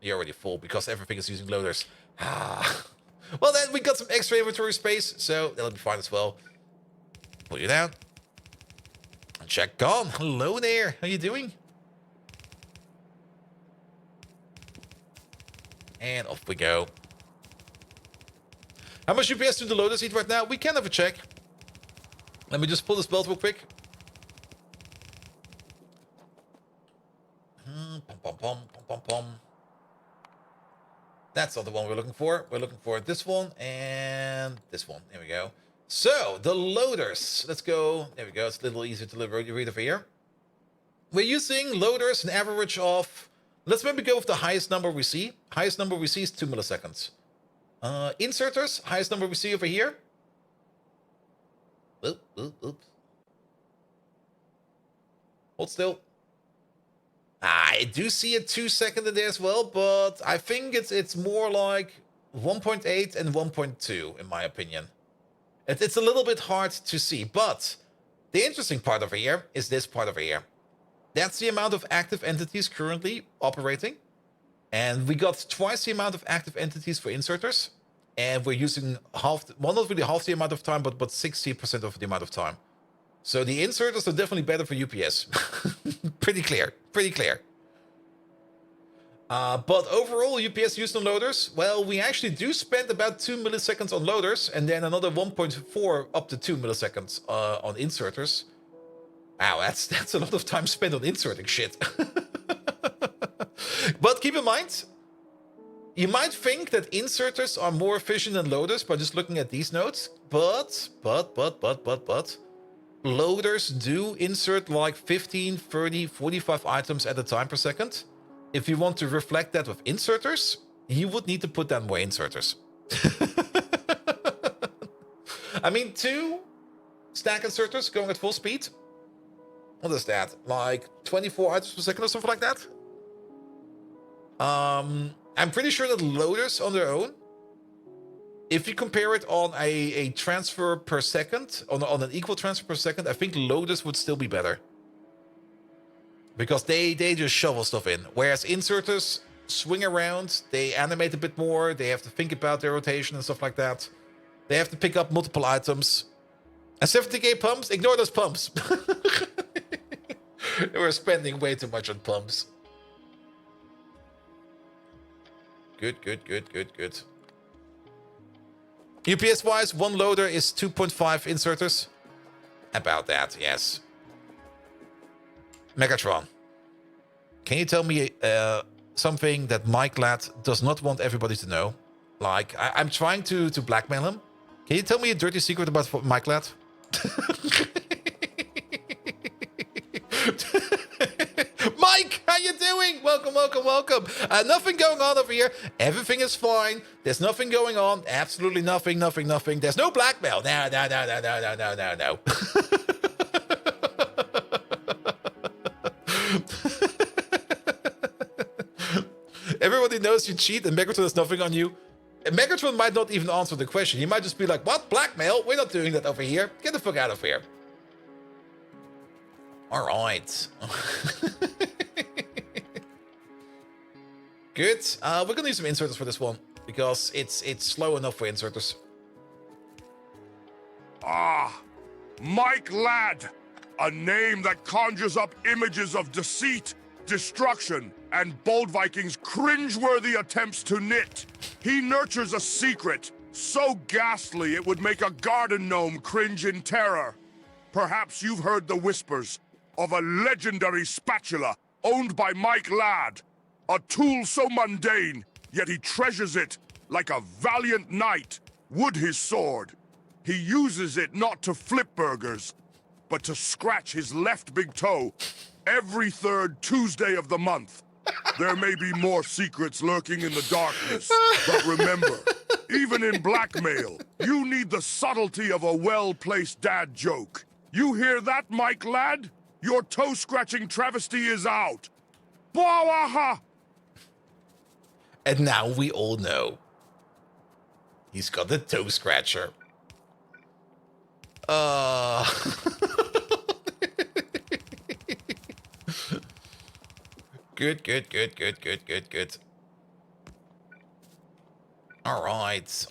You're already full because everything is using loaders. Well, then we got some extra inventory space, so that'll be fine as well. Put you down. And check on. Hello there. How you doing? And off we go. How much UPS do the loaders eat right now? We can have a check. Let me just pull this belt real quick. That's not the one we're looking for. We're looking for this one and this one. There we go. So, the loaders. Let's go. There we go. It's a little easier to read over here. We're using loaders, an average of... Let's maybe go with the highest number we see. Highest number we see is 2 milliseconds. Inserters, highest number we see over here. Oops. Hold still. I do see a 2 second in there as well, but I think it's more like 1.8 and 1.2 in my opinion. It's a little bit hard to see, but the interesting part over here is this part over here. That's the amount of active entities currently operating. And we got twice the amount of active entities for inserters. And we're using half, well, not really half the amount of time, but 60% of the amount of time. So the inserters are definitely better for UPS. Pretty clear. But overall, UPS used on loaders, well, we actually do spend about 2 milliseconds on loaders, and then another 1.4 up to 2 milliseconds on inserters. Wow, that's a lot of time spent on inserting shit. But keep in mind, you might think that inserters are more efficient than loaders by just looking at these nodes, but loaders do insert like 15, 30, 45 items at a time per second. If you want to reflect that with inserters, you would need to put down more inserters. I mean, 2 stack inserters going at full speed. What is that? Like 24 items per second or something like that? I'm pretty sure that loaders on their own, if you compare it on a transfer per second, on an equal transfer per second, I think loaders would still be better. Because they just shovel stuff in. Whereas inserters swing around, they animate a bit more, they have to think about their rotation and stuff like that. They have to pick up multiple items. And 70k pumps? Ignore those pumps. We're spending way too much on pumps. Good. UPS-wise, 1 loader is 2.5 inserters. About that, yes. Megatron, can you tell me something that Mike Ladd does not want everybody to know? Like, I'm trying to blackmail him. Can you tell me a dirty secret about Mike Ladd? Mike, how you doing? Welcome. Nothing going on over here. Everything is fine. There's nothing going on. Absolutely nothing. There's no blackmail. No. Everybody knows you cheat and Megatron has nothing on you. And Megatron might not even answer the question. He might just be like, what? Blackmail? We're not doing that over here. Get the fuck out of here. Alright. Good. We're gonna use some inserters for this one. Because it's slow enough for inserters. Mike Ladd. A name that conjures up images of deceit, destruction, and Bold Viking's cringeworthy attempts to knit. He nurtures a secret so ghastly it would make a garden gnome cringe in terror. Perhaps you've heard the whispers of a legendary spatula owned by Mike Ladd. A tool so mundane, yet he treasures it like a valiant knight would his sword. He uses it not to flip burgers, but to scratch his left big toe every 3rd Tuesday of the month. There may be more secrets lurking in the darkness, but remember, even in blackmail, you need the subtlety of a well-placed dad joke. You hear that, Mike Ladd? Your toe-scratching travesty is out. Bawaha! And now we all know. He's got the toe scratcher. Good. Alright.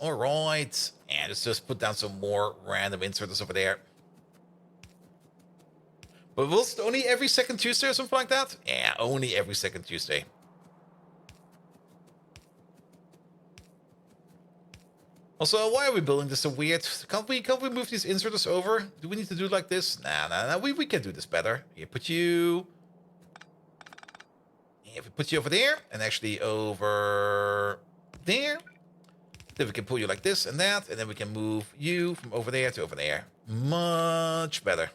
And let's just put down some more random inserters over there. But will it only every second Tuesday or something like that? Yeah, only every second Tuesday. Also, why are we building this so weird? Can't we move these inserters over? Do we need to do it like this? Nah. We can do this better. Here, put you... If we put you over there, and actually over there. Then we can pull you like this and that, and then we can move you from over there to over there. Much better.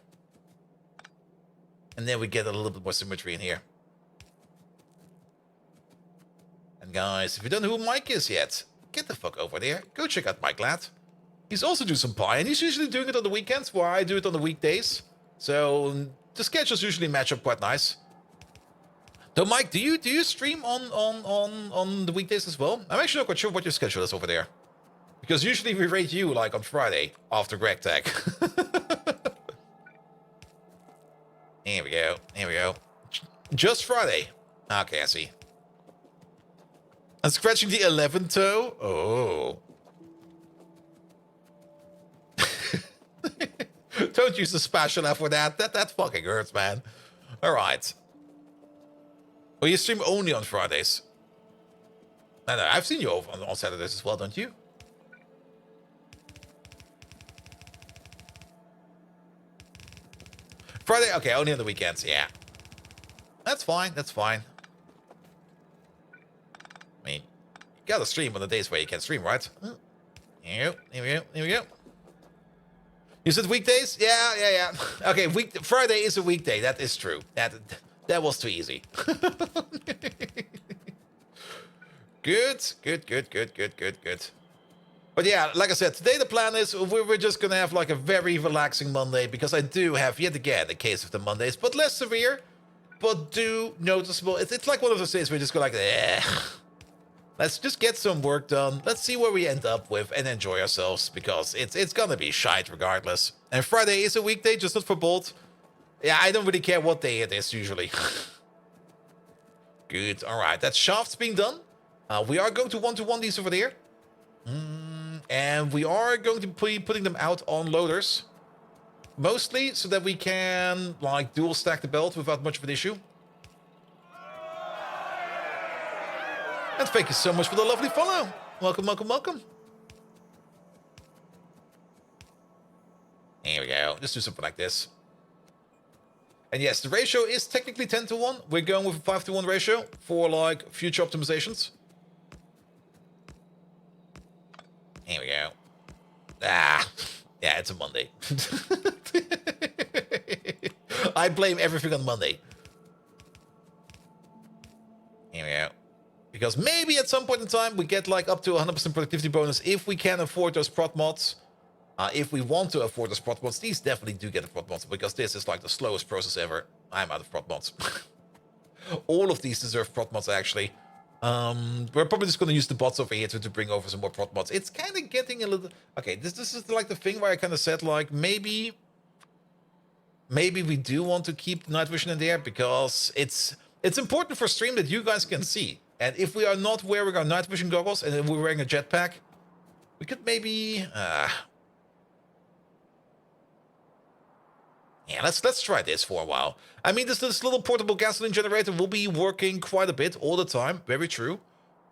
And then we get a little bit more symmetry in here. And guys, if you don't know who Mike is yet, get the fuck over there. Go check out Mike Ladd. He's also doing some Pi, and he's usually doing it on the weekends, while I do it on the weekdays. So the schedules usually match up quite nice. Though, Mike, do you stream on the weekdays as well? I'm actually not quite sure what your schedule is over there. Because usually we rate you like on Friday after Greg Tag. Here we go. Here we go. Just Friday. Okay, I see. I'm scratching the 11th toe. Oh. Don't use the spatula for that. That fucking hurts, man. All right. Well, you stream only on Fridays. No, I've seen you on Saturdays as well, don't you? Friday? Okay, only on the weekends, yeah. That's fine, that's fine. I mean, you gotta stream on the days where you can stream, right? Here we go, here we go. You said weekdays? Yeah. Okay, Friday is a weekday, that is true. That was too easy. Good. But yeah, like I said, today the plan is we're just going to have like a very relaxing Monday, because I do have, yet again, a case of the Mondays, but less severe, but do noticeable. It's like one of those days where you just go like, let's just get some work done. Let's see where we end up with and enjoy ourselves, because it's going to be shite regardless. And Friday is a weekday, just not for Bolt. Yeah, I don't really care what day it is usually. Good, all right. That shaft's being done. We are going to one-to-one these over there. And we are going to be putting them out on loaders. Mostly so that we can, like, dual stack the belt without much of an issue. And thank you so much for the lovely follow. Welcome. Here we go. Just do something like this. And yes, the ratio is technically 10-to-1. We're going with a 5-to-1 ratio for, like, future optimizations. Here we go. Yeah, it's a Monday. I blame everything on Monday. Here we go. Because maybe at some point in time we get like up to 100% productivity bonus if we can afford those prot mods. If we want to afford those prot mods, these definitely do get a prot mods, because this is like the slowest process ever. I'm out of prot mods. All of these deserve prot mods actually. We're probably just going to use the bots over here to bring over some more prot mods. It's kind of getting a little... Okay, this is like the thing where I kind of said, like, maybe we do want to keep the night vision in there, because it's important for stream that you guys can see. And if we are not wearing our night vision goggles and if we're wearing a jetpack, we could maybe... Yeah, let's try this for a while. I mean, this little portable gasoline generator will be working quite a bit all the time. Very true.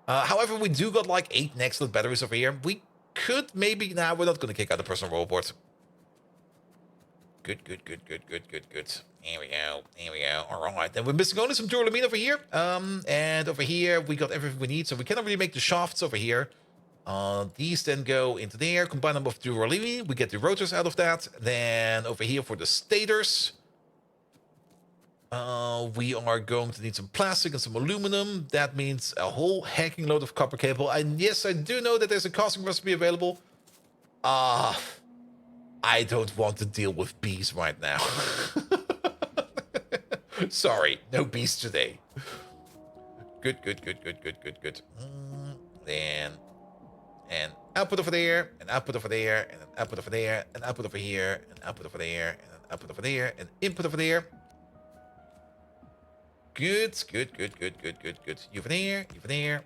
However, we do got like 8 excellent batteries over here. We could maybe... Nah, we're not going to kick out the personal robot. Good. Here we go. All right. Then we're missing only some duralumin over here. And over here, we got everything we need. So we cannot really make the shafts over here. These then go into there, combine them with duralumin. We get the rotors out of that. Then over here for the stators, we are going to need some plastic and some aluminum. That means a whole hacking load of copper cable. And yes, I do know that there's a casting recipe available. I don't want to deal with bees right now. Sorry, no bees today. Good. Then... And output over there, and output over there, and output over there, and output over here, and output over there, and output over there, and input over there. Good. You over there.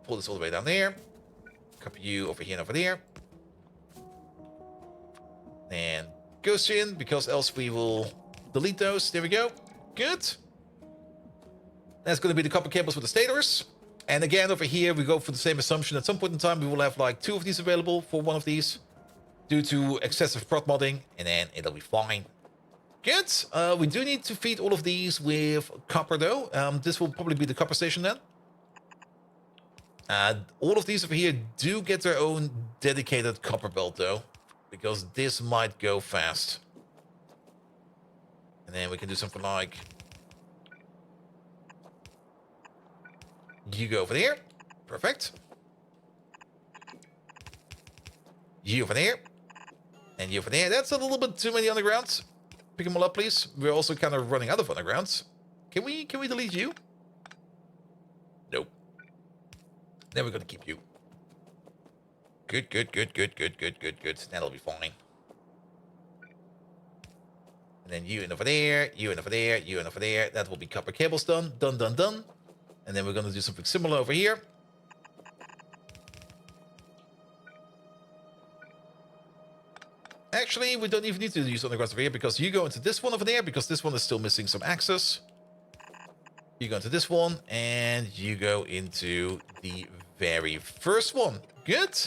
Pull this all the way down there. Copy you over here and over there. And goes in, because else we will delete those. There we go. Good. That's going to be the copper cables for the stators. And again, over here, we go for the same assumption. At some point in time, we will have like 2 of these available for one of these due to excessive prot modding, and then it'll be fine. Good. We do need to feed all of these with copper, though. This will probably be the copper station then. All of these over here do get their own dedicated copper belt, though, because this might go fast. And then we can do something like... You go over there. Perfect. You over there. And you over there. That's a little bit too many undergrounds. Pick them all up, please. We're also kind of running out of undergrounds. Can we delete you? Nope. Then we're gonna keep you. Good. That'll be fine. And then you in over there, you in over there, you in over there. That will be copper cables done. Done. And then we're gonna do something similar over here. Actually, we don't even need to use underground over here because you go into this one over there because this one is still missing some access. You go into this one and you go into the very first one. Good.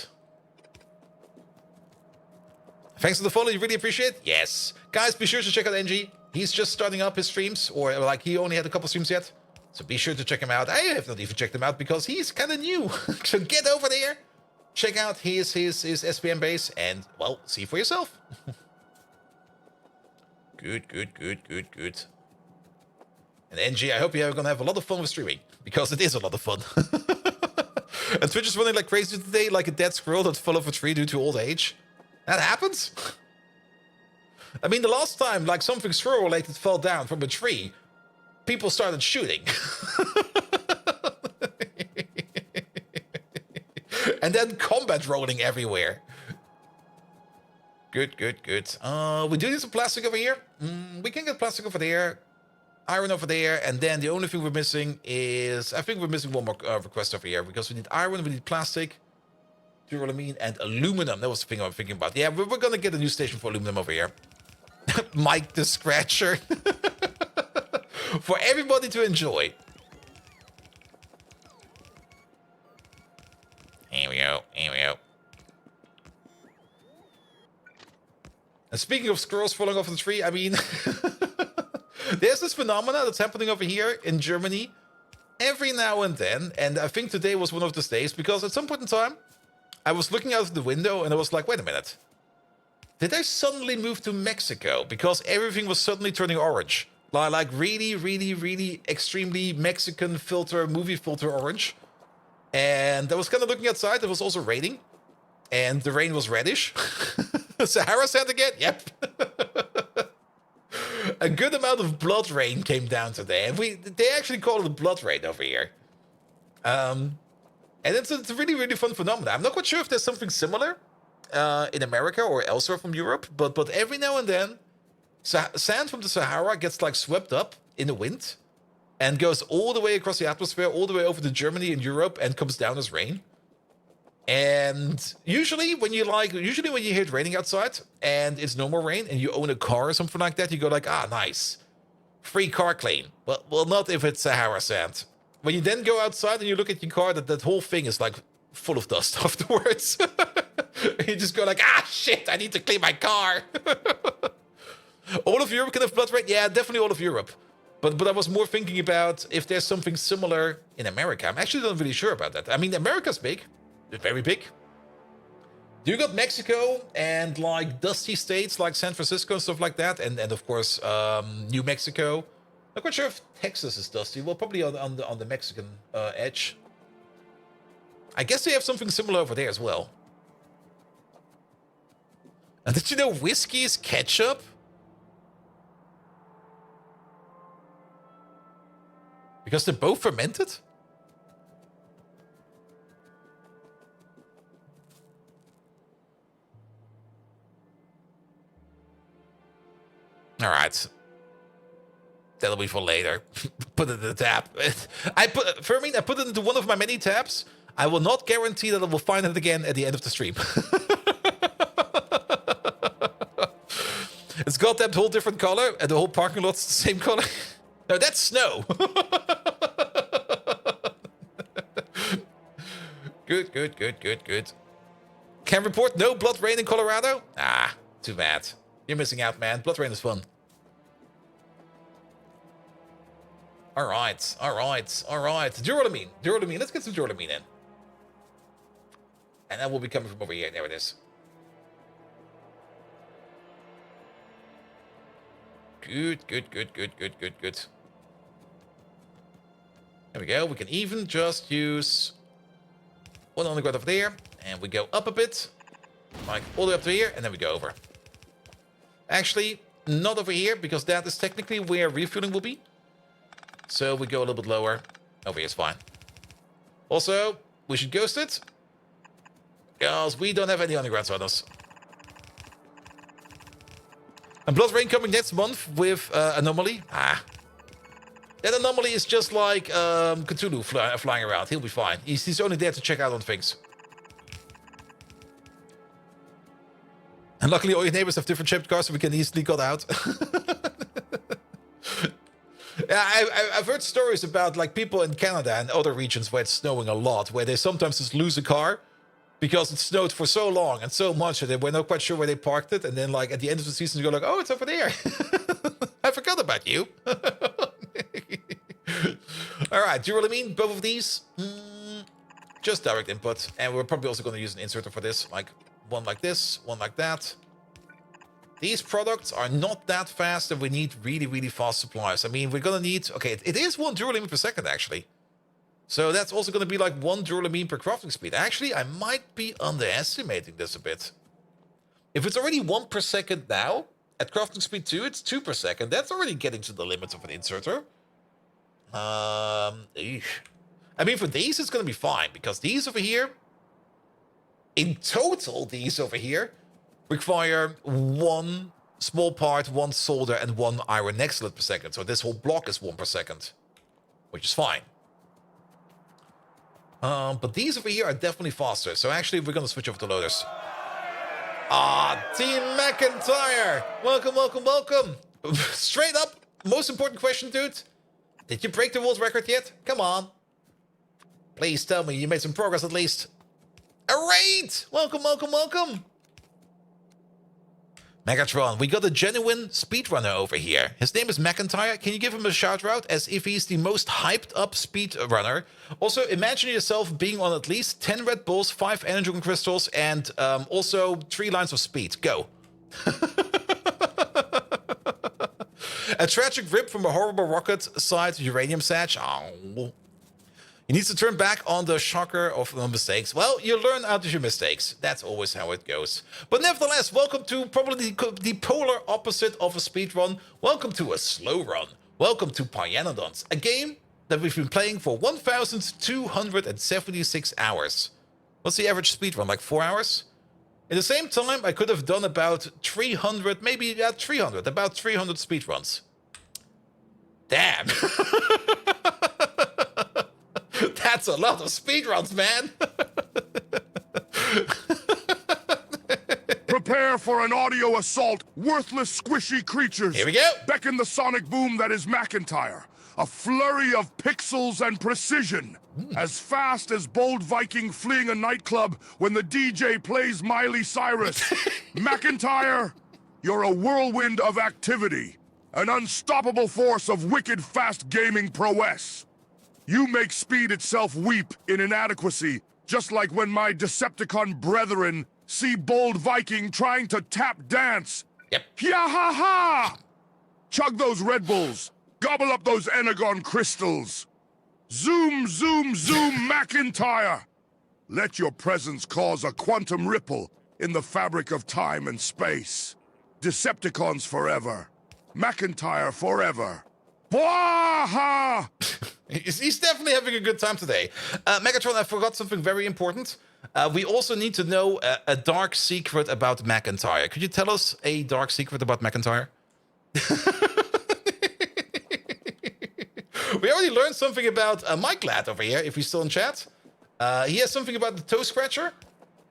Thanks for the follow, you really appreciate it. Yes. Guys, be sure to check out NG. He's just starting up his streams, or like he only had a couple streams yet. So be sure to check him out. I have not even checked him out because he's kind of new. So get over there. Check out his SPM base and, well, see for yourself. Good. And NG, I hope you're going to have a lot of fun with streaming, because it is a lot of fun. And Twitch is running like crazy today, like a dead squirrel that fell off a tree due to old age. That happens. I mean, the last time, like, something squirrel-related fell down from a tree, people started shooting. And then combat rolling everywhere. Good. We do need some plastic over here. We can get plastic over there. Iron over there. And then the only thing we're missing is... I think we're missing one more request over here. Because we need iron, we need plastic, duralumin, and aluminum. That was the thing I'm thinking about. Yeah, we're going to get a new station for aluminum over here. Mike the Scratcher. For everybody to enjoy. Here we go. And speaking of squirrels falling off the tree, I mean... There's this phenomena that's happening over here in Germany every now and then. And I think today was one of those days, because at some point in time, I was looking out of the window and I was like, wait a minute. Did I suddenly move to Mexico? Because everything was suddenly turning orange. Like really extremely Mexican filter, movie filter orange. And I was kind of looking outside. It was also raining. And the rain was reddish. Sahara sand again? Yep. A good amount of blood rain came down today. And they actually call it blood rain over here. And it's a really fun phenomenon. I'm not quite sure if there's something similar in America or elsewhere from Europe. But every now and then, sand from the Sahara gets like swept up in the wind. And goes all the way across the atmosphere, all the way over to Germany and Europe, and comes down as rain. And usually when you hear it raining outside and it's no more rain and you own a car or something like that, you go like, ah, nice. Free car clean. Well, not if it's Sahara sand. When you then go outside and you look at your car, that whole thing is like full of dust afterwards. You just go like, ah, shit, I need to clean my car. All of Europe can have blood rain? Yeah, definitely all of Europe. But I was more thinking about if there's something similar in America. I'm actually not really sure about that. I mean, America's big. Very big. You got Mexico and like dusty states like San Francisco and stuff like that. And of course, New Mexico. Not quite sure if Texas is dusty. Well, probably on the Mexican edge. I guess they have something similar over there as well. And did you know whiskey is ketchup? Because they're both fermented? All right. That'll be for later. Put it in the tab. I put it into one of my many tabs. I will not guarantee that I will find it again at the end of the stream. It's got that whole different color, and the whole parking lot's the same color. No, that's snow. Good. Can report no blood rain in Colorado? Ah, too bad. You're missing out, man. Blood rain is fun. All right. Duralumin. Let's get some duralumin in. And that will be coming from over here. There it is. Good, good, good, good, good, good, good. There we go. We can even just use one underground over there. And we go up a bit. Like all the way up to here. And then we go over. Actually, not over here. Because that is technically where refueling will be. So we go a little bit lower. Over here is fine. Also, we should ghost it. Because we don't have any undergrounds on us. And Blood Rain coming next month with Anomaly. That Anomaly is just like Cthulhu flying around. He'll be fine. He's only there to check out on things. And luckily all your neighbors have different shaped cars so we can easily cut out. Yeah, I've heard stories about like people in Canada and other regions where it's snowing a lot, where they sometimes just lose a car because it snowed for so long and so much that they were not quite sure where they parked it. And then like at the end of the season, you go like, oh, it's over there. I forgot about you. All right, do you really mean both of these? Just direct input. And we're probably also going to use an inserter for this. Like one like this, one like that. These products are not that fast and we need really, really fast supplies. I mean, we're going to need... Okay, it is 1 duralumin per second, actually. So that's also going to be like 1 duralumin per crafting speed. Actually, I might be underestimating this a bit. If it's already 1 per second now, at crafting speed 2, it's 2 per second. That's already getting to the limits of an inserter. I mean, for these, it's going to be fine. Because these over here... In total, these over here... require 1 small part, 1 solder, and 1 iron excellent per second. So this whole block is 1 per second, which is fine. But these over here are definitely faster. So actually, we're going to switch over to loaders. Team McIntyre! Welcome, welcome, welcome! Straight up, most important question, dude. Did you break the world record yet? Come on. Please tell me you made some progress at least. A raid! Welcome, welcome, welcome! Megatron, we got a genuine speedrunner over here. His name is McIntyre. Can you give him a shout out as if he's the most hyped up speedrunner? Also, imagine yourself being on at least 10 Red Bulls, 5 energy crystals, and also 3 lines of speed. Go. A tragic rip from a horrible rocket side uranium satch. Oh. He needs to turn back on the shocker of the mistakes. Well, you learn out of your mistakes. That's always how it goes. But nevertheless, welcome to probably the polar opposite of a speed run. Welcome to a slow run. Welcome to Pyanodons, a game that we've been playing for 1,276 hours. What's the average speed run, like 4 hours? In the same time, I could have done about 300, maybe 300, about 300 speed runs. Damn. That's a lot of speedruns, man. Prepare for an audio assault, worthless squishy creatures. Here we go. Beckon the sonic boom that is McIntyre. A flurry of pixels and precision. As fast as Bold Viking fleeing a nightclub when the DJ plays Miley Cyrus. McIntyre, you're a whirlwind of activity. An unstoppable force of wicked fast gaming prowess. You make speed itself weep in inadequacy, just like when my Decepticon brethren see Bold Viking trying to tap dance. Yep. Ya-ha-ha! Chug those Red Bulls. Gobble up those Energon crystals. Zoom, zoom, zoom, McIntyre! Let your presence cause a quantum ripple in the fabric of time and space. Decepticons forever. McIntyre forever. Bwaha! He's definitely having a good time today. Megatron, I forgot something very important. We also need to know a dark secret about McIntyre. Could you tell us a dark secret about McIntyre? We already learned something about Mike Lad over here, if he's still in chat. He has something about the toe scratcher.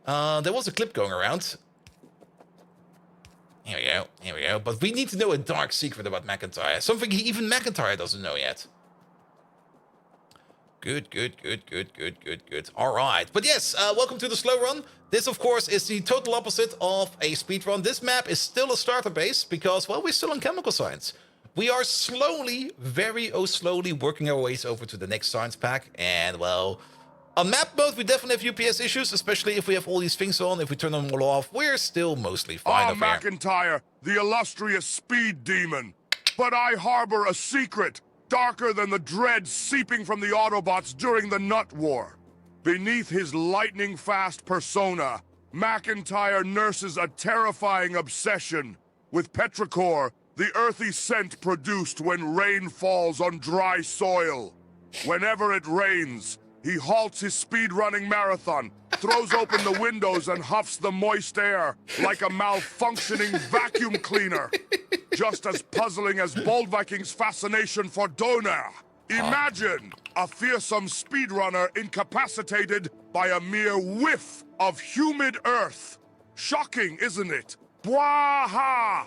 There was a clip going around. Here we go, here we go. But we need to know a dark secret about McIntyre. Something even McIntyre doesn't know yet. Good, good, good, good, good, good, good. All right. But yes, welcome to the slow run. This, of course, is the total opposite of a speed run. This map is still a starter base because, well, we're still in chemical science. We are slowly, very slowly working our ways over to the next science pack. And, well, On map mode, we definitely have UPS issues, especially if we have all these things on. If we turn them all off, we're still mostly fine over here. McIntyre, the illustrious speed demon. But I harbor a secret, darker than the dread seeping from the Autobots during the Nut War. Beneath his lightning-fast persona, McIntyre nurses a terrifying obsession with petrichor, the earthy scent produced when rain falls on dry soil. Whenever it rains, he halts his speed-running marathon, throws open the windows and huffs the moist air like a malfunctioning vacuum cleaner. Just as puzzling as Bold Viking's fascination for doner. Imagine a fearsome speedrunner incapacitated by a mere whiff of humid earth. Shocking, isn't it? Bwaha!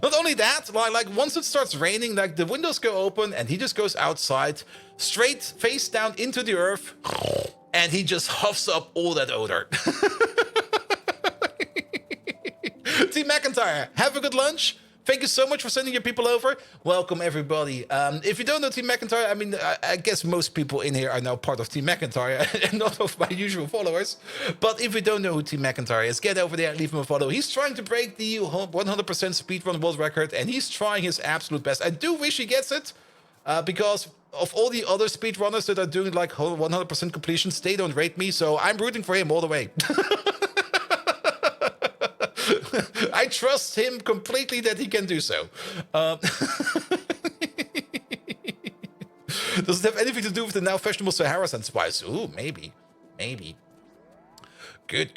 Not only that, like once it starts raining, like the windows go open and he just goes outside, straight face down into the earth, and he just huffs up all that odor. Team McIntyre, have a good lunch. Thank you so much for sending your people over. Welcome, everybody. If you don't know Team McIntyre, I mean, I guess most people in here are now part of Team McIntyre and not of my usual followers. But if you don't know who Team McIntyre is, get over there and leave him a follow. He's trying to break the 100% speedrun world record, and he's trying his absolute best. I do wish he gets it, because of all the other speedrunners that are doing like 100% completions, they don't rate me, so I'm rooting for him all the way. I trust him completely that he can do so. Does it have anything to do with the now fashionable Sahara Sand spice? Ooh, maybe. Good.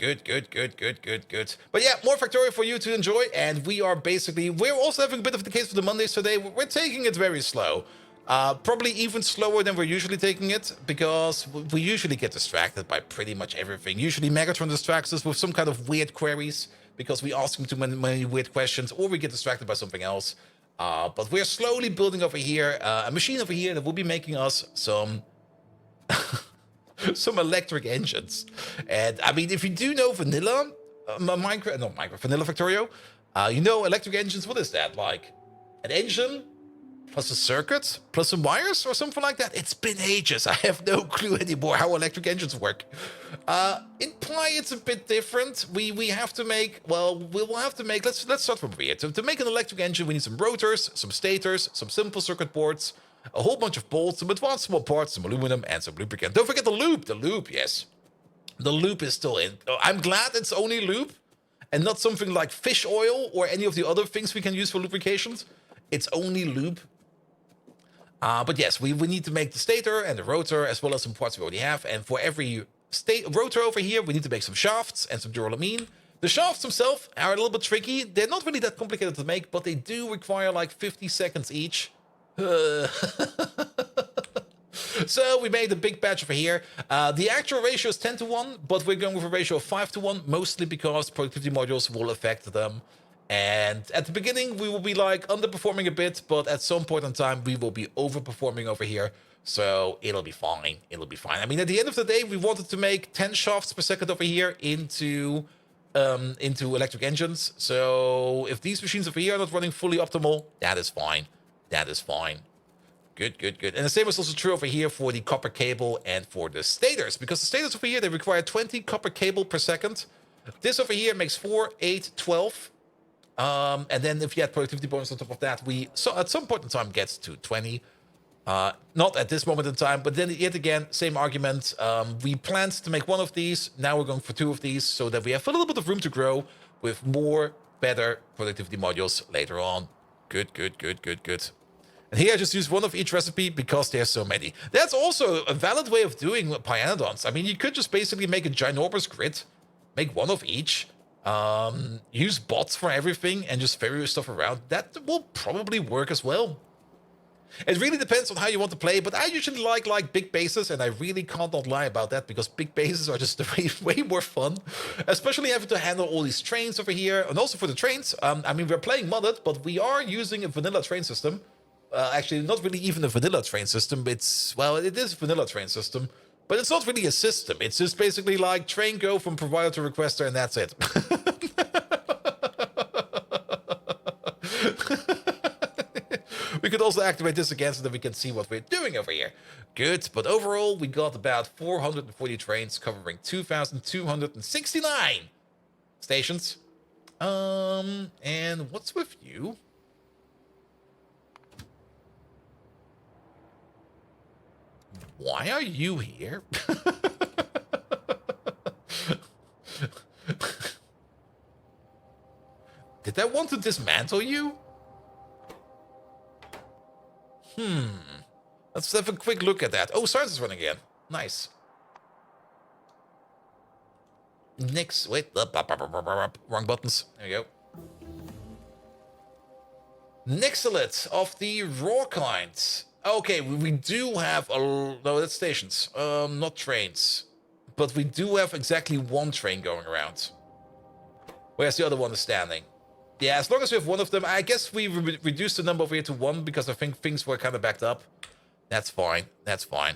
But yeah, more Factorio for you to enjoy. And we're also having a bit of the case for the Mondays today. We're taking it very slow. Probably even slower than we're usually taking it, because we usually get distracted by pretty much everything. Usually Megatron distracts us with some kind of weird queries, because we ask him too many weird questions, or we get distracted by something else. But we're slowly building over here a machine over here that will be making us some some electric engines. And I mean, if you do know vanilla vanilla Factorio, you know electric engines. What is that? Like an engine plus a circuit plus some wires or something like that? It's been ages. I have no clue anymore how electric engines work. In Ply, it's a bit different. We have to make, let's start from here. To make an electric engine, we need some rotors, some stators, some simple circuit boards, a whole bunch of bolts, some advanced small parts, some aluminum, and some lubricant. Don't forget the loop, yes. The loop is still in. I'm glad it's only loop and not something like fish oil or any of the other things we can use for lubrications. It's only loop. But yes, we need to make the stator and the rotor, as well as some parts we already have. And for every rotor over here, we need to make some shafts and some duralumin. The shafts themselves are a little bit tricky. They're not really that complicated to make, but they do require like 50 seconds each. So we made a big batch over here. The actual ratio is 10:1, but we're going with a ratio of 5:1, mostly because productivity modules will affect them. And at the beginning, we will be like underperforming a bit, but at some point in time, we will be overperforming over here. So it'll be fine. I mean, at the end of the day, we wanted to make 10 shafts per second over here into electric engines. So if these machines over here are not running fully optimal, that is fine. Good. And the same is also true over here for the copper cable and for the stators, because the stators over here, they require 20 copper cable per second. This over here makes 4, 8, 12. And then if you add productivity bonus on top of that, at some point in time gets to 20. Not at this moment in time, but then yet again, same argument. We planned to make one of these. Now we're going for 2 of these so that we have a little bit of room to grow with better productivity modules later on. Good. And here I just use one of each recipe because there's so many. That's also a valid way of doing Pyanodons. I mean, you could just basically make a ginormous grid, make one of each, use bots for everything, and just vary stuff around. That will probably work as well. It really depends on how you want to play, but I usually like big bases, and I really can't not lie about that, because big bases are just way more fun, especially having to handle all these trains over here. And also for the trains, I mean, we're playing modded, but we are using a vanilla train system. Actually, not really even a vanilla train system. It is a vanilla train system, but it's not really a system. It's just basically like train go from provider to requester, and that's it. We could also activate this again so that we can see what we're doing over here. Good, but overall, we got about 440 trains covering 2,269 stations. And what's with you? Why are you here? Did I want to dismantle you? Let's have a quick look at that. Oh, science is running again. Nice. Next, wait, wrong buttons. There we go. Nixilate of the raw kind. Okay, we do have no, that's stations, not trains, but we do have exactly one train going around. Whereas the other one is standing. Yeah, as long as we have one of them, I guess we reduced the number over here to one because I think things were kind of backed up. That's fine. That's fine.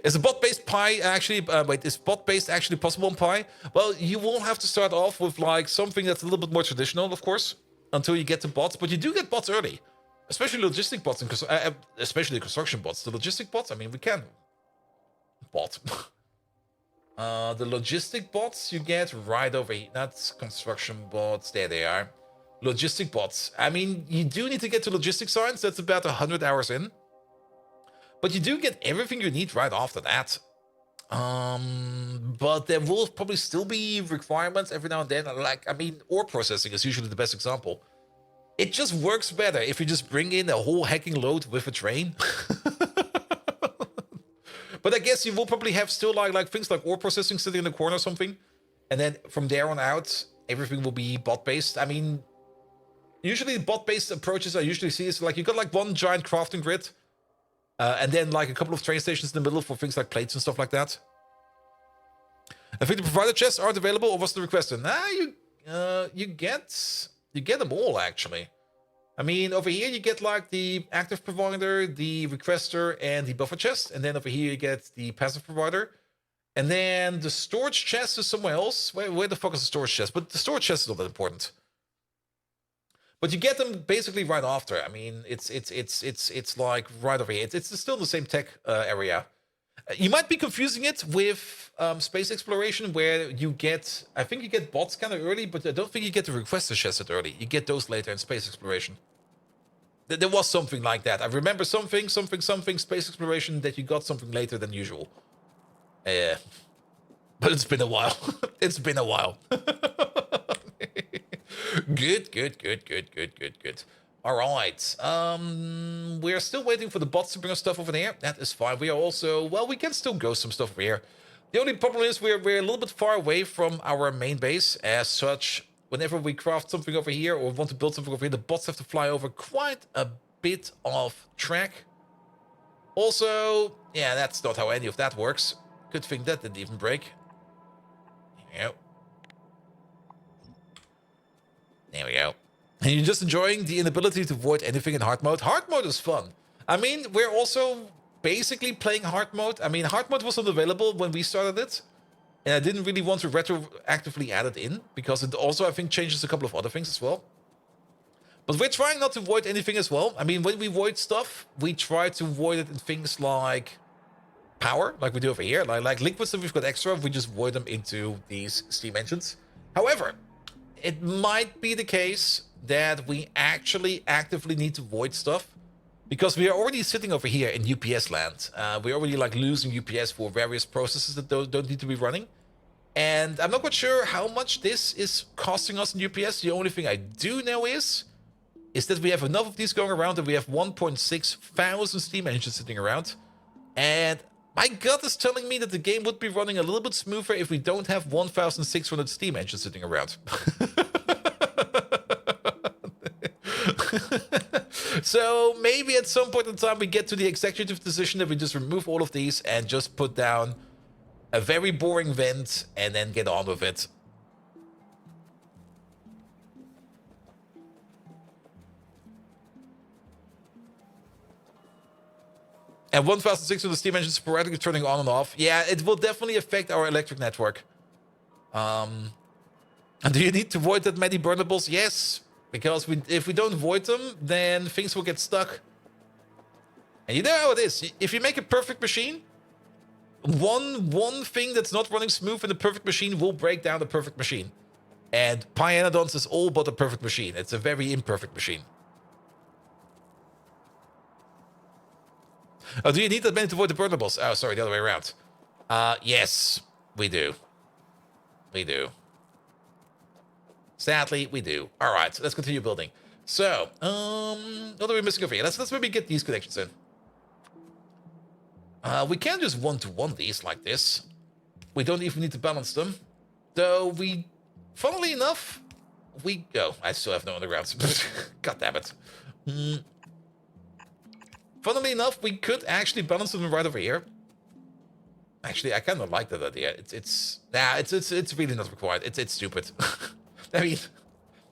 Is a bot-based pie actually, wait, is bot-based actually possible on pie? Well, you won't have to start off with like something that's a little bit more traditional, of course, until you get to bots, but you do get bots early. Especially logistic bots, and especially construction bots. The logistic bots, I mean, we can bot. The logistic bots you get right over here. That's construction bots. There they are. Logistic bots. I mean, you do need to get to logistic science. That's about 100 hours in. But you do get everything you need right after that. But there will probably still be requirements every now and then. Like, I mean, ore processing is usually the best example. It just works better if you just bring in a whole hacking load with a train. But I guess you will probably have still like things like ore processing sitting in the corner or something. And then from there on out, everything will be bot-based. I mean, usually bot-based approaches I usually see is like you got like one giant crafting grid. And then like a couple of train stations in the middle for things like plates and stuff like that. I think the provider chests aren't available, or what's the request? Nah, you get them all actually. I mean, over here you get like the active provider, the requester, and the buffer chest, and then over here you get the passive provider, and then the storage chest is somewhere else. Where the fuck is the storage chest? But the storage chest is not that important. But you get them basically right after. I mean, it's like right over here. It's still the same tech area. You might be confusing it with space exploration, where you get, I think you get bots kind of early, but I don't think you get the requester chest early. You get those later in space exploration. There was something like that. I remember something space exploration that you got something later than usual. But it's been a while. It's been a while. Good. All right. We're still waiting for the bots to bring us stuff over there. That is fine. We are also, well, we can still go some stuff over here. The only problem is we're a little bit far away from our main base. As such, whenever we craft something over here or want to build something over here, the bots have to fly over quite a bit of track. Also, yeah, that's not how any of that works. Good thing that didn't even break. Yep. There we go. And you're just enjoying the inability to avoid anything in hard mode. Hard mode is fun. I mean, we're also basically playing hard mode. I mean, hard mode wasn't available when we started it. And I didn't really want to retroactively add it in, because it also, I think, changes a couple of other things as well. But we're trying not to void anything as well. I mean, when we void stuff, we try to void it in things like power, like we do over here. Like liquids that we've got extra, we just void them into these steam engines. However, it might be the case that we actually actively need to void stuff, because we are already sitting over here in UPS land. We're already like losing UPS for various processes that don't need to be running. And I'm not quite sure how much this is costing us in UPS. The only thing I do know is that we have enough of these going around, and we have 1.6 thousand steam engines sitting around. And my gut is telling me that the game would be running a little bit smoother if we don't have 1,600 steam engines sitting around. So maybe at some point in time we get to the executive decision that we just remove all of these and just put down a very boring vent and then get on with it. And 1,600 steam engines sporadically turning on and off. Yeah, it will definitely affect our electric network. And do you need to void that many burnables? Yes, because if we don't void them, then things will get stuck And you know how it is. If you make a perfect machine, one thing that's not running smooth in the perfect machine will break down the perfect machine. And Pyanodons is all but a perfect machine. It's a very imperfect machine. Oh, do you need that many to avoid the burnables? Oh, sorry, the other way around. Yes, we do. We do. Sadly, we do. All right, so let's continue building. So, what are we missing over here? Let's maybe get these connections in. We can just one-to-one these like this. We don't even need to balance them. Though we, funnily enough, I still have no undergrounds. God damn it. Funnily enough, we could actually balance them right over here. Actually, I kind of like that idea. It's really not required. It's stupid. I mean,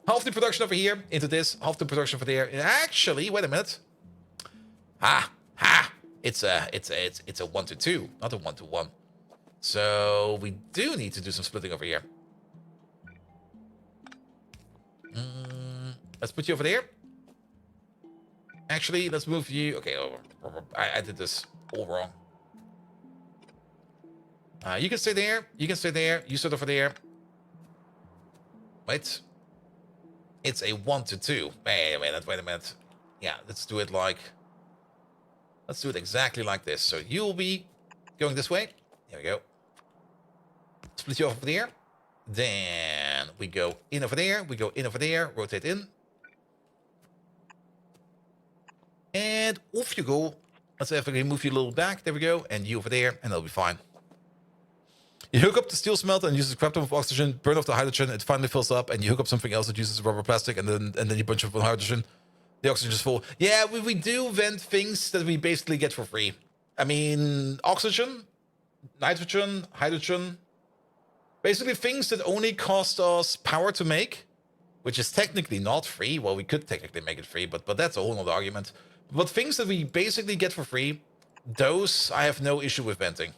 half the production over here into this, half the production over there. Actually, wait a minute. It's a 1-to-2, not a 1-to-1. So we do need to do some splitting over here. Let's put you over there. Actually, let's move you. Okay, I did this all wrong. You can stay there. You can stay there. You sit over there. Wait. It's a 1-to-2. Wait a minute. Yeah, let's do it like... Let's do it exactly like this. So you'll be going this way. There we go. Split you off over there. Then we go in over there. We go in over there. Rotate in. And off you go. Let's see if I can move you a little back. There we go. And you over there. And that'll be fine. You hook up the steel smelter and use a crap ton of oxygen. Burn off the hydrogen. It finally fills up. And you hook up something else that uses rubber plastic. And then you bunch of hydrogen. The oxygen is full. Yeah, we do vent things that we basically get for free. I mean, oxygen, nitrogen, hydrogen. Basically things that only cost us power to make, which is technically not free. Well, we could technically make it free, but that's a whole nother argument. But things that we basically get for free, those I have no issue with venting.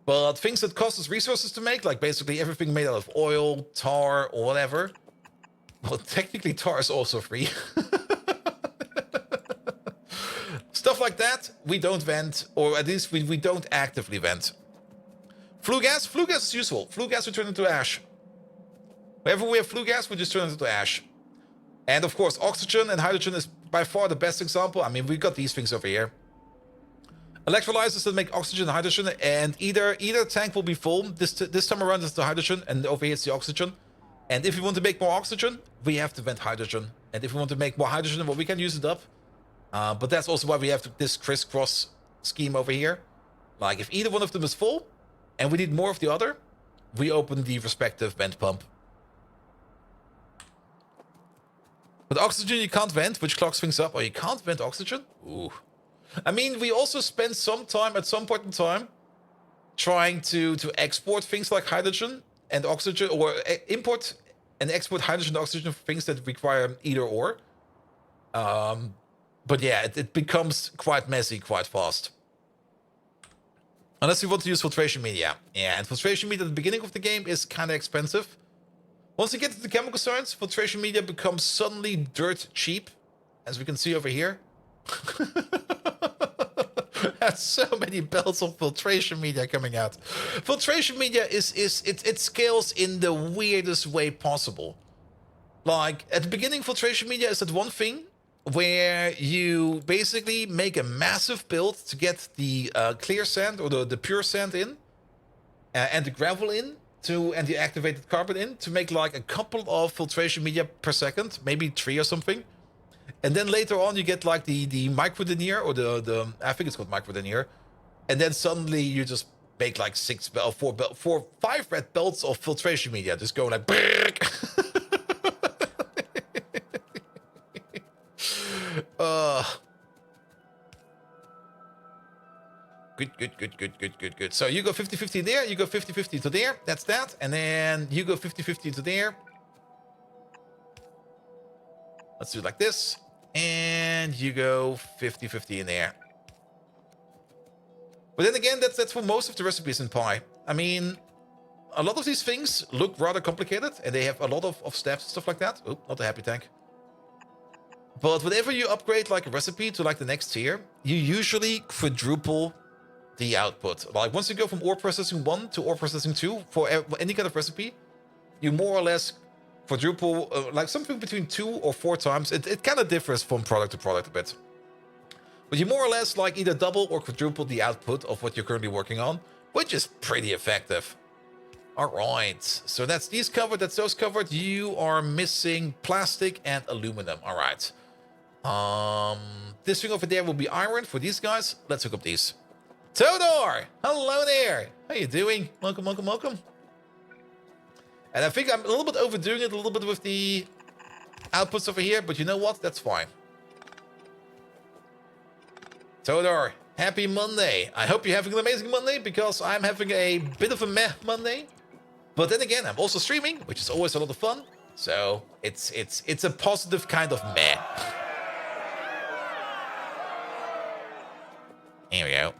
But things that cost us resources to make, like basically everything made out of oil, tar, or whatever. Well, technically tar is also free. Stuff like that, we don't vent, or at least we don't actively vent. Flue gas is useful. Flue gas we turn into ash. Wherever we have flue gas, we just turn it into ash. And of course, oxygen and hydrogen is by far the best example. I mean, we've got these things over here. Electrolyzers that make oxygen and hydrogen, and either tank will be full. This time around it's the hydrogen, and over here it's the oxygen. And if we want to make more oxygen, we have to vent hydrogen. And if we want to make more hydrogen, well, we can use it up. But that's also why we have this crisscross scheme over here. Like, if either one of them is full, and we need more of the other, we open the respective vent pump. But oxygen you can't vent, which clogs things up. Oh, you can't vent oxygen? Ooh. I mean, we also spend some time, at some point in time, trying to export things like hydrogen and oxygen, or import and export hydrogen and oxygen for things that require either or. But yeah, it becomes quite messy quite fast. Unless you want to use filtration media. Yeah, and filtration media at the beginning of the game is kind of expensive. Once you get to the chemical science, filtration media becomes suddenly dirt cheap, as we can see over here. There's so many belts of filtration media coming out. Filtration media it scales in the weirdest way possible. Like, at the beginning, filtration media is that one thing where you basically make a massive build to get the clear sand or the pure sand in, and the gravel in, and the activated carbon in, to make like a couple of filtration media per second, maybe 3 or something. And then later on you get like the microdenier, or the I think it's called microdenier, and then suddenly you just make like 5 red belts of filtration media, just go like Good. So you go 50-50 there, you go 50-50 to there, that's that, and then you go 50-50 to there. Let's do it like this, and you go 50-50 in there. But then again, that's for most of the recipes in Pi. I mean, a lot of these things look rather complicated, and they have a lot of steps and stuff like that. Oh, not a happy tank. But whenever you upgrade like a recipe to like the next tier, you usually quadruple the output. Like once you go from ore processing 1 to ore processing 2 for any kind of recipe, you more or less quadruple, like something between 2 or 4 times. It kind of differs from product to product a bit. But you more or less like either double or quadruple the output of what you're currently working on, which is pretty effective. All right, so that's these covered, that's those covered. You are missing plastic and aluminum. All right. This thing over there will be iron for these guys. Let's hook up these. Todor! Hello there! How you doing? Welcome, welcome, welcome. And I think I'm a little bit overdoing it a little bit with the outputs over here, but you know what? That's fine. Todor, happy Monday. I hope you're having an amazing Monday, because I'm having a bit of a meh Monday. But then again, I'm also streaming, which is always a lot of fun. So it's a positive kind of meh. Here we go.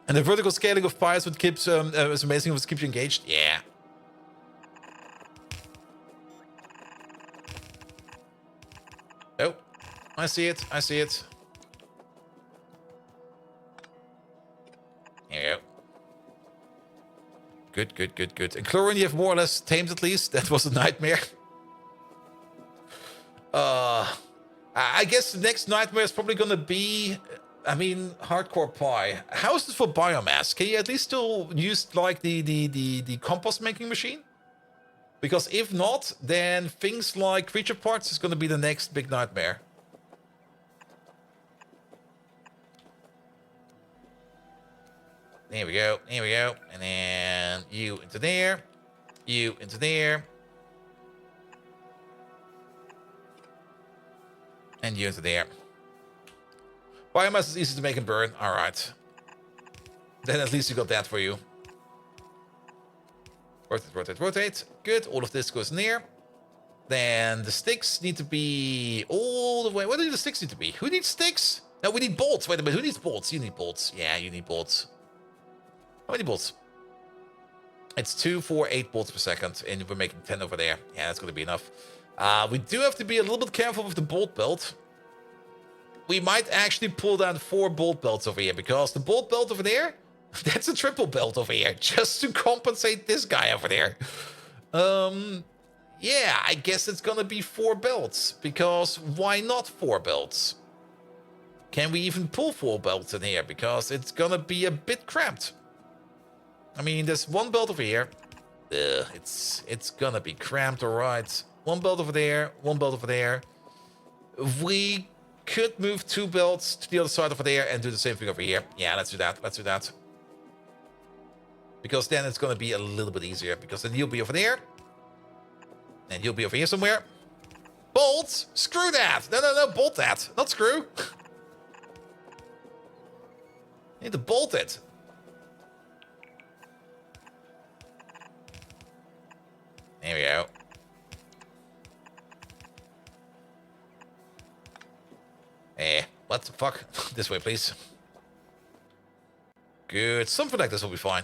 And the vertical scaling of fires would keeps is amazing. It keeps you engaged. Yeah. Oh, I see it. I see it. Here we go. Good, good, good, good. And chlorine, you have more or less tamed at least. That was a nightmare. I guess the next nightmare is probably gonna be, I mean, hardcore pie. How is this for biomass? Can you at least still use like the compost making machine? Because if not, then things like creature parts is gonna be the next big nightmare. There we go, there we go. And then you into there, you into there. And you into there. Biomass is easy to make and burn. All right. Then at least you got that for you. Rotate, rotate, rotate. Good. All of this goes in there. Then the sticks need to be all the way. Where do the sticks need to be? Who needs sticks? No, we need bolts. Wait a minute. Who needs bolts? You need bolts. Yeah, you need bolts. How many bolts? It's 2, 4, 8 bolts per second. And we're making 10 over there. Yeah, that's going to be enough. We do have to be a little bit careful with the bolt belt. We might actually pull down 4 bolt belts over here, because the bolt belt over there, that's a triple belt over here, just to compensate this guy over there. Yeah, I guess it's gonna be 4 belts, because why not 4 belts? Can we even pull 4 belts in here? Because it's gonna be a bit cramped. I mean, there's 1 belt over here. It's gonna be cramped, all right. 1 belt over there, 1 belt over there. We could move 2 belts to the other side over there and do the same thing over here. Yeah, let's do that. Let's do that. Because then it's going to be a little bit easier. Because then you'll be over there. And you'll be over here somewhere. Bolt! Screw that! No, no, no, bolt that. Not screw. You need to bolt it. There we go. What the fuck? This way, please. Good. Something like this will be fine.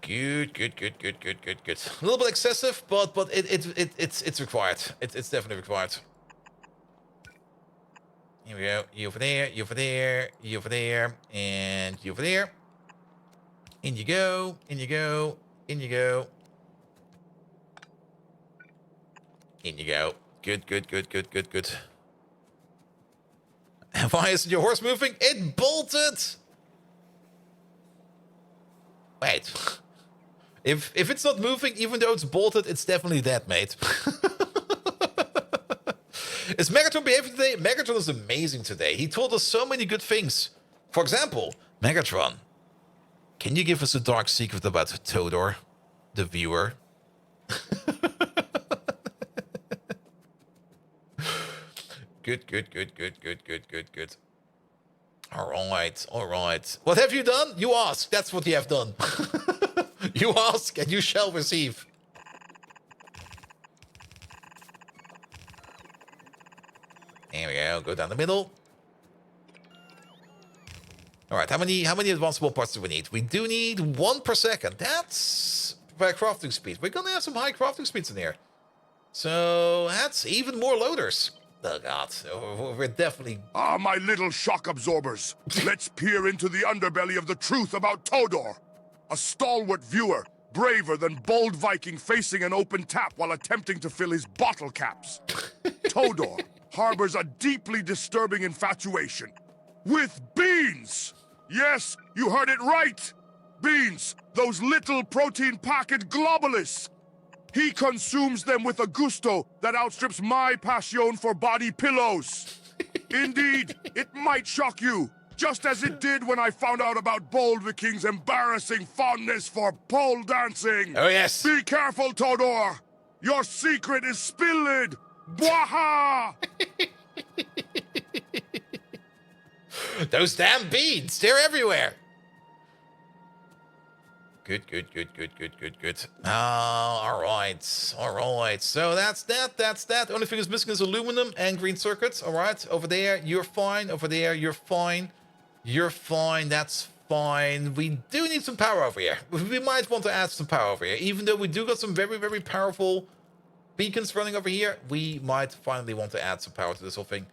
Good, good, good, good, good, good, good. A little bit excessive, but it's required. It's definitely required. Here we go. You over there, you over there, you over there, and you over there. In you go, in you go, in you go. In you go. Good, good, good, good, good, good. Why isn't your horse moving? It bolted! Wait. If it's not moving, even though it's bolted, it's definitely dead, mate. Is Megatron behaving today? Megatron is amazing today. He told us so many good things. For example, Megatron, can you give us a dark secret about Todor, the viewer? Good, good, good, good, good, good, good, good. All right, all right. What have you done? You ask. That's what you have done. You ask and you shall receive. There we go. Go down the middle. All right. How many advanceable parts do we need? We do need 1 per second. That's by crafting speed. We're gonna have some high crafting speeds in here. So that's even more loaders. Oh god, we're definitely... Ah, my little shock absorbers. Let's peer into the underbelly of the truth about Todor. A stalwart viewer, braver than bold Viking facing an open tap while attempting to fill his bottle caps. Todor harbors a deeply disturbing infatuation with beans. Yes, you heard it right. Beans, those little protein-packed globulus. He consumes them with a gusto that outstrips my passion for body pillows. Indeed, it might shock you, just as it did when I found out about Boldviking's embarrassing fondness for pole dancing. Oh yes. Be careful, Todor. Your secret is spilled. Bwaha! Those damn beads, they're everywhere. Good, good, good, good, good, good, good. All right. So that's that. The only thing is missing is aluminum and green circuits. All right, over there, you're fine. Over there, you're fine. You're fine. That's fine. We do need some power over here. We might want to add some power over here. Even though we do got some very, very powerful beacons running over here, we might finally want to add some power to this whole thing.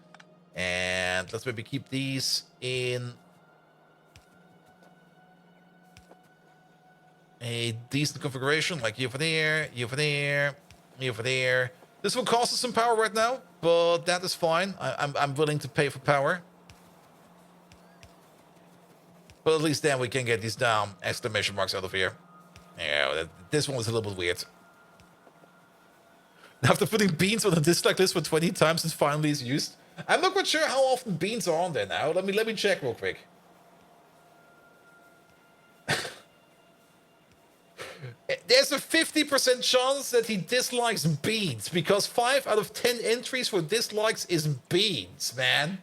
And let's maybe keep these in a decent configuration, like you over there, you over there, you over there. This will cost us some power right now, but that is fine. I'm willing to pay for power. But at least then we can get these damn exclamation marks out of here. Yeah, this one was a little bit weird. After putting beans on a disc like this for 20 times, it finally is used. I'm not quite sure how often beans are on there now. Let me check real quick. There's a 50% chance that he dislikes beans, because 5 out of 10 entries for dislikes is beans, man.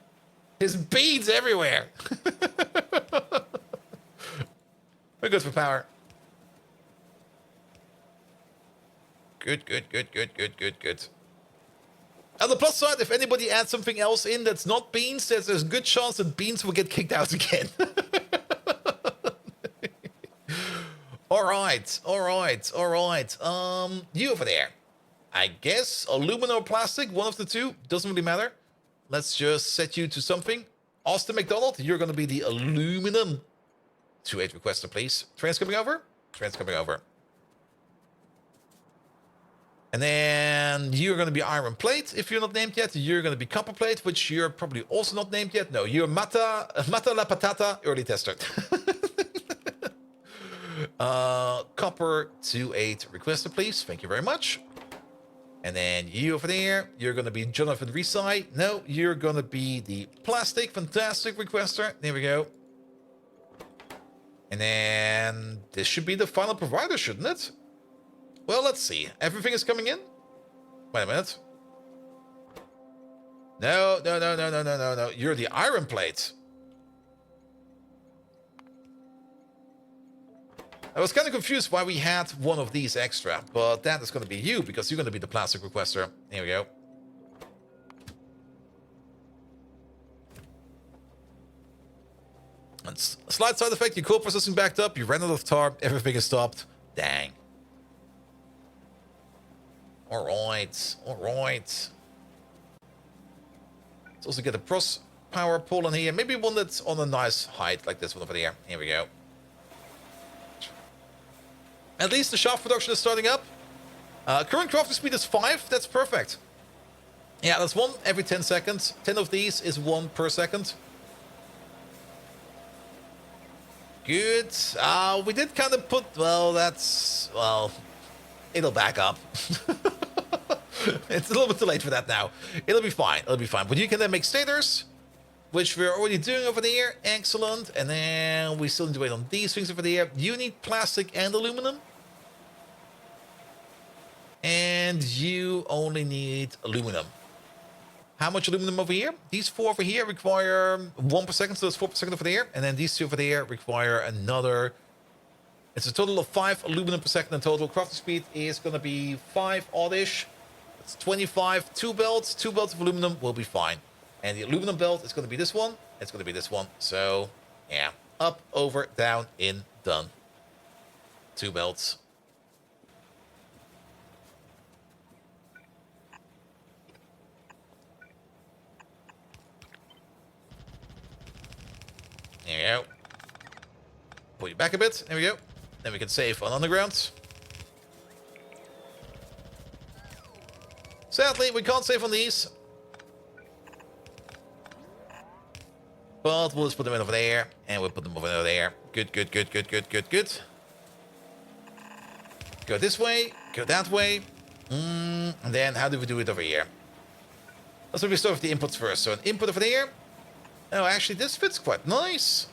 There's beans everywhere. We're good for power. Good. On the plus side, if anybody adds something else in that's not beans, there's a good chance that beans will get kicked out again. All right. You over there. I guess aluminum or plastic, one of the two, doesn't really matter. Let's just set you to something. Austin McDonald, you're going to be the aluminum. 2-8 requester, please. Train's coming over. And then you're going to be iron plate. If you're not named yet, you're going to be copper plate, which you're probably also not named yet. No, you're Mata La Patata early tester. Copper 2-8 requester, please. Thank you very much. And then you over there, you're going to be Jonathan Resai. No, you're going to be the plastic. Fantastic requester. There we go. And then this should be the final provider, shouldn't it? Well, let's see. Everything is coming in? Wait a minute. No. You're the iron plate. I was kind of confused why we had one of these extra, but that is going to be you, because you're going to be the plastic requester. Here we go. And slight side effect, your core processing backed up, you ran out of tar, everything is stopped. Dang. Alright. Let's also get a pros power pole in here. Maybe one that's on a nice height, like this one over there. Here we go. At least the shaft production is starting up. Current crafting speed is 5. That's perfect. Yeah, that's 1 every 10 seconds. 10 of these is 1 per second. Good. We did kind of put... Well, it'll back up. It's a little bit too late for that now. It'll be fine. But you can then make stators, which we're already doing over there. Excellent. And then we still need to wait on these things over there. You need plastic and aluminum. And you only need aluminum. How much aluminum over here? These 4 over here require 1 per second, so that's 4 per second over there. And then these 2 over there require another... It's a total of 5 aluminum per second in total. Crafting speed is going to be 5 oddish. It's 25. 2 belts of aluminum will be fine. And the aluminum belt is going to be this one. It's going to be this one. So, yeah. Up, over, down, in, done. 2 belts. There we go. Pull you back a bit. There we go. Then we can save on underground. Sadly, we can't save on these. But we'll just put them over there. And we'll put them over there. Good, good, good, good, good, good, good. Go this way. Go that way. And then how do we do it over here? Let's maybe start with the inputs first. So an input over there. Oh, actually, this fits quite nice.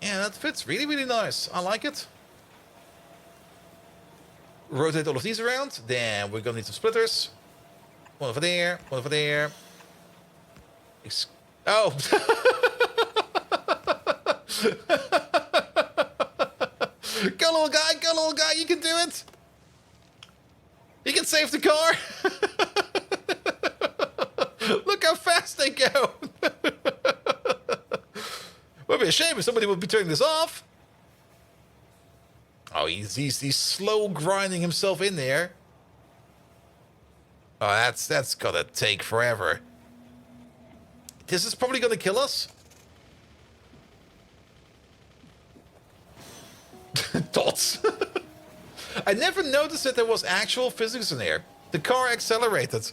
Yeah, that fits really, really nice. I like it. Rotate all of these around. Then we're going to need some splitters. One over there. One over there. Oh! Go, little guy! Go, little guy! You can do it! You can save the car! Look how fast they go! Would be a shame if somebody would be turning this off. Oh, he's slow grinding himself in there. Oh, that's gonna take forever. This is probably gonna kill us. Dots. I never noticed that there was actual physics in here. The car accelerated.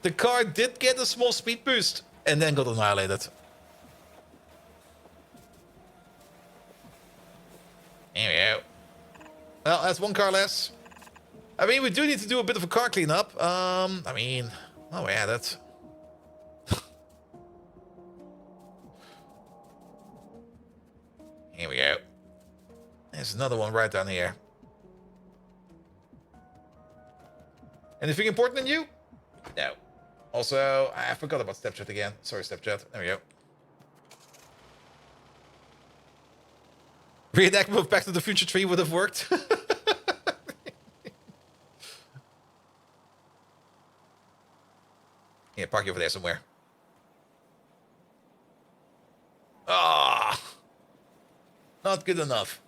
The car did get a small speed boost and then got annihilated. There we go. Well, that's one car less. I mean, we do need to do a bit of a car cleanup. I mean, oh yeah, that's... Here we go. There's another one right down here. Anything important in you? No. Also, I forgot about Stepchat again. Sorry, Stepchat. There we go. Reenactment of Back to the Future 3 would have worked. Yeah, park you over there somewhere. Ah, not good enough.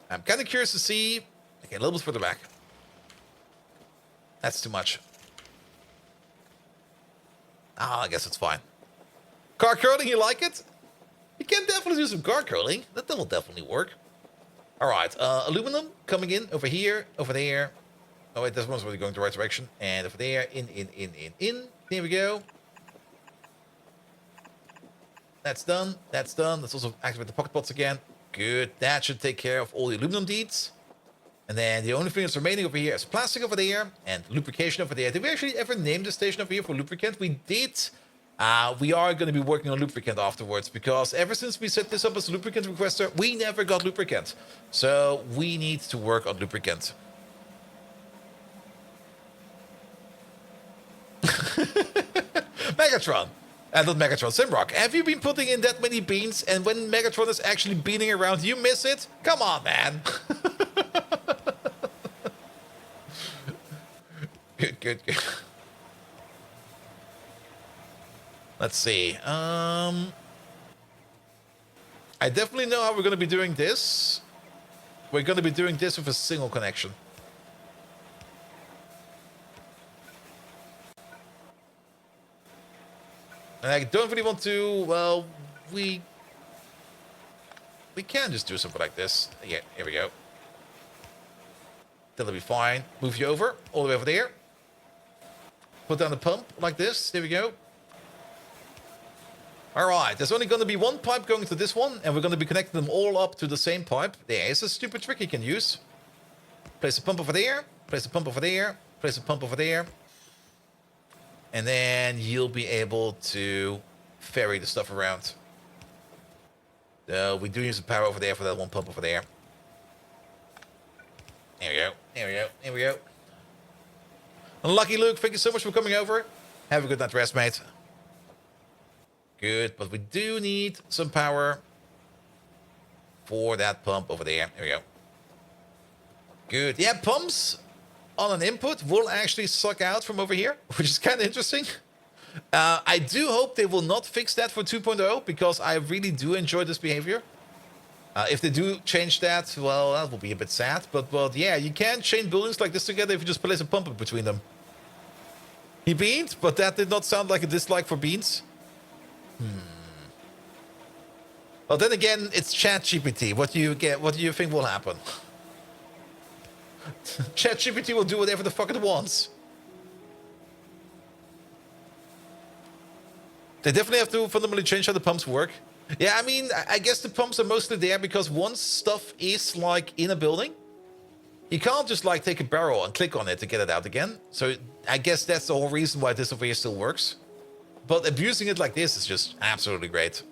I'm kind of curious to see. Okay, a little bit further back. That's too much. Ah, I guess it's fine. Car curling, you like it? You can definitely do some car curling. That will definitely work. All right, aluminum coming in over here, over there. Oh wait, this one's really going the right direction. And over there, in. Here we go. That's done. That's done. Let's also activate the pocket pots again. Good. That should take care of all the aluminum deeds. And then the only thing that's remaining over here is plastic over there and lubrication over there. Did we actually ever name the station over here for lubricant? We did. We are going to be working on lubricant afterwards because ever since we set this up as a lubricant requester, we never got lubricant. So we need to work on lubricant. Megatron. Not Megatron, Simrock. Have you been putting in that many beans and when Megatron is actually beating around, you miss it? Come on, man. Good. Let's see. I definitely know how we're going to be doing this. We're going to be doing this with a single connection. And I don't really want to, well, we can just do something like this. Yeah, here we go. That'll be fine. Move you over, all the way over there. Put down the pump like this. There we go. All right, there's only going to be one pipe going to this one, and we're going to be connecting them all up to the same pipe. There is a stupid trick you can use. Place a pump over there, place a pump over there, place a pump over there. And then you'll be able to ferry the stuff around. We do use the power over there for that one pump over there. There we go. There we go. There we go. Lucky Luke, thank you so much for coming over. Have a good night rest, mate. Good, but we do need some power for that pump over there. There we go. Good. Yeah, pumps on an input will actually suck out from over here, which is kind of interesting. I do hope they will not fix that for 2.0 because I really do enjoy this behavior. If they do change that, well, that will be a bit sad. But yeah, you can chain buildings like this together if you just place a pump in between them. He beamed, but that did not sound like a dislike for beans. Well, then again, it's ChatGPT. What do you get? What do you think will happen? ChatGPT will do whatever the fuck it wants. They definitely have to fundamentally change how the pumps work. Yeah, I mean, I guess the pumps are mostly there because once stuff is like in a building, you can't just like take a barrel and click on it to get it out again. So I guess that's the whole reason why this over here still works. But abusing it like this is just absolutely great.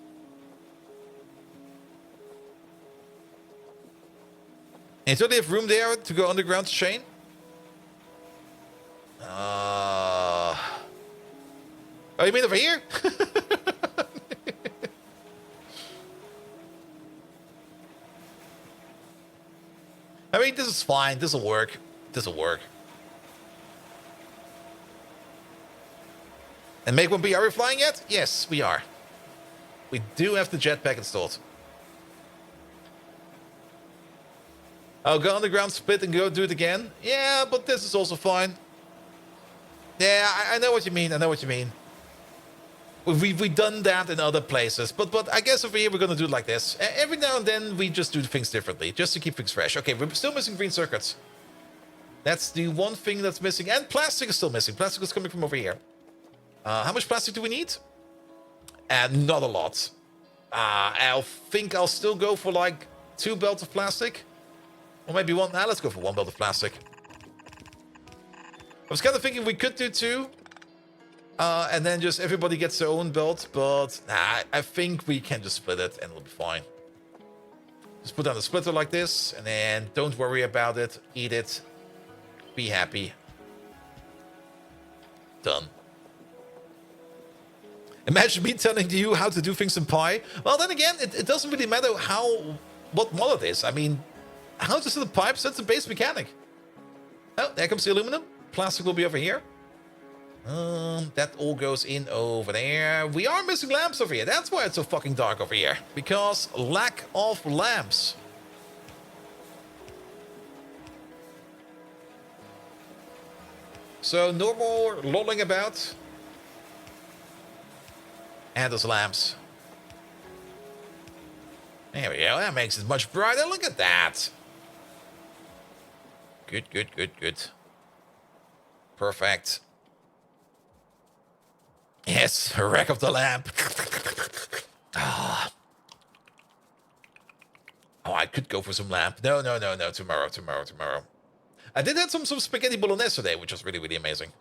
And so they have room there to go underground to chain. Oh, you mean over here? I mean, this is fine. This will work. This will work. And make one B, are we flying yet? Yes, we are. We do have the jetpack installed. I'll go underground, split, and go do it again. Yeah, but this is also fine. Yeah, I know what you mean. I know what you mean. We've done that in other places, but I guess over here we're gonna do it like this. Every now and then we just do things differently, just to keep things fresh. Okay, we're still missing green circuits. That's the one thing that's missing, and plastic is still missing. Plastic is coming from over here. How much plastic do we need? Not a lot. I think I'll still go for like 2 belts of plastic. Or maybe 1. Let's go for 1 belt of plastic. I was kind of thinking we could do 2. And then just everybody gets their own belt. But nah, I think we can just split it and it'll be fine. Just put down the splitter like this. And then don't worry about it. Eat it. Be happy. Done. Imagine me telling you how to do things in Pi. Well, then again, it doesn't really matter what model it is. I mean, how to set the pipes, that's the base mechanic. Oh, there comes the aluminum. Plastic will be over here. That all goes in over there. We are missing lamps over here. That's why it's so fucking dark over here. Because lack of lamps. So no more lolling about. And those lamps. There we go. That makes it much brighter. Look at that. Good, good, good, good. Perfect. Yes, a wreck of the lamp. Oh, I could go for some lamp. No. Tomorrow. I did have some spaghetti bolognese today, which was really, really amazing.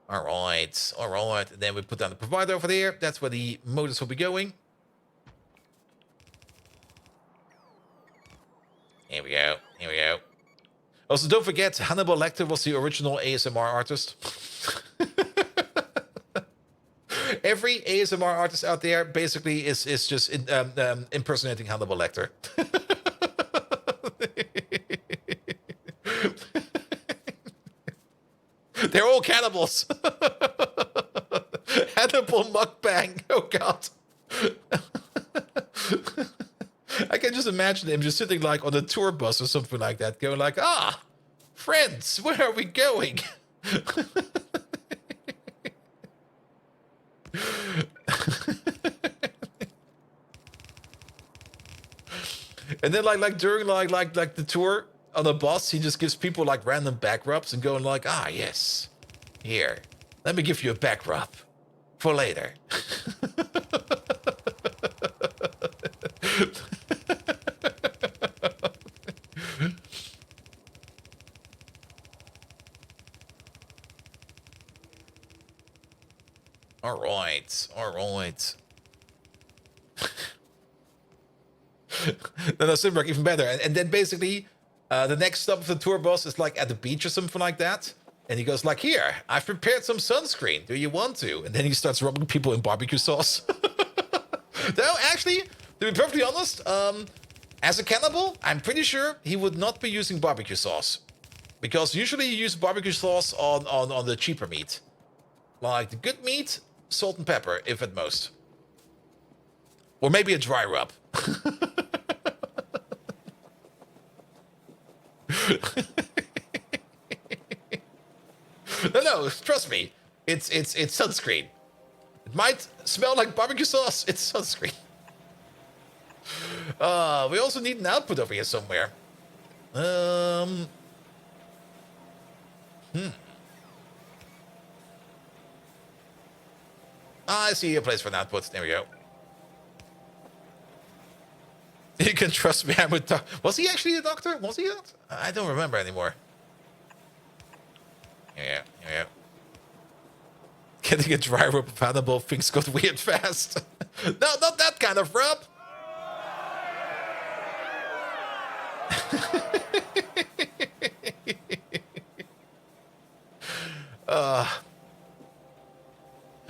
All right. And then we put down the provider over there. That's where the motors will be going. Here we go. Also, don't forget, Hannibal Lecter was the original ASMR artist. Every ASMR artist out there basically is just impersonating Hannibal Lecter. They're all cannibals. Hannibal mukbang. Oh, God. I can just imagine him just sitting like on a tour bus or something like that, going like, friends, where are we going? And then like during like the tour on the bus, he just gives people like random back rubs and going like, yes, here, let me give you a back rub for later. All right. No, Simrock, even better. And then basically, the next stop of the tour bus is like at the beach or something like that. And he goes like, here, I've prepared some sunscreen. Do you want to? And then he starts rubbing people in barbecue sauce. No, actually, to be perfectly honest, as a cannibal, I'm pretty sure he would not be using barbecue sauce. Because usually you use barbecue sauce on the cheaper meat. Like the good meat, salt and pepper, if at most. Or maybe a dry rub. No, trust me. It's sunscreen. It might smell like barbecue sauce. It's sunscreen. We also need an output over here somewhere. I see a place for an output. There we go. You can trust me. I'm a was he actually a doctor? Was he not? I don't remember anymore. Yeah. Getting a dry rub available. Things got weird fast. No, not that kind of rub.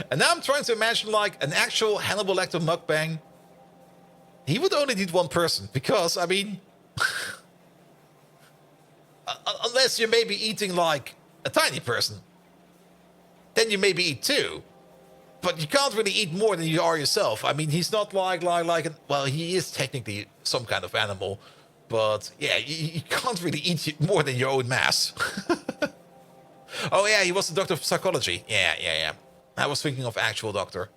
And now I'm trying to imagine like an actual Hannibal Lecter mukbang. He would only need one person because, I mean, unless you're maybe eating like a tiny person, then you maybe eat two. But you can't really eat more than you are yourself. I mean, he's not like well, he is technically some kind of animal, but yeah, you can't really eat more than your own mass. Oh yeah, he was the doctor of psychology. Yeah. I was thinking of actual doctor.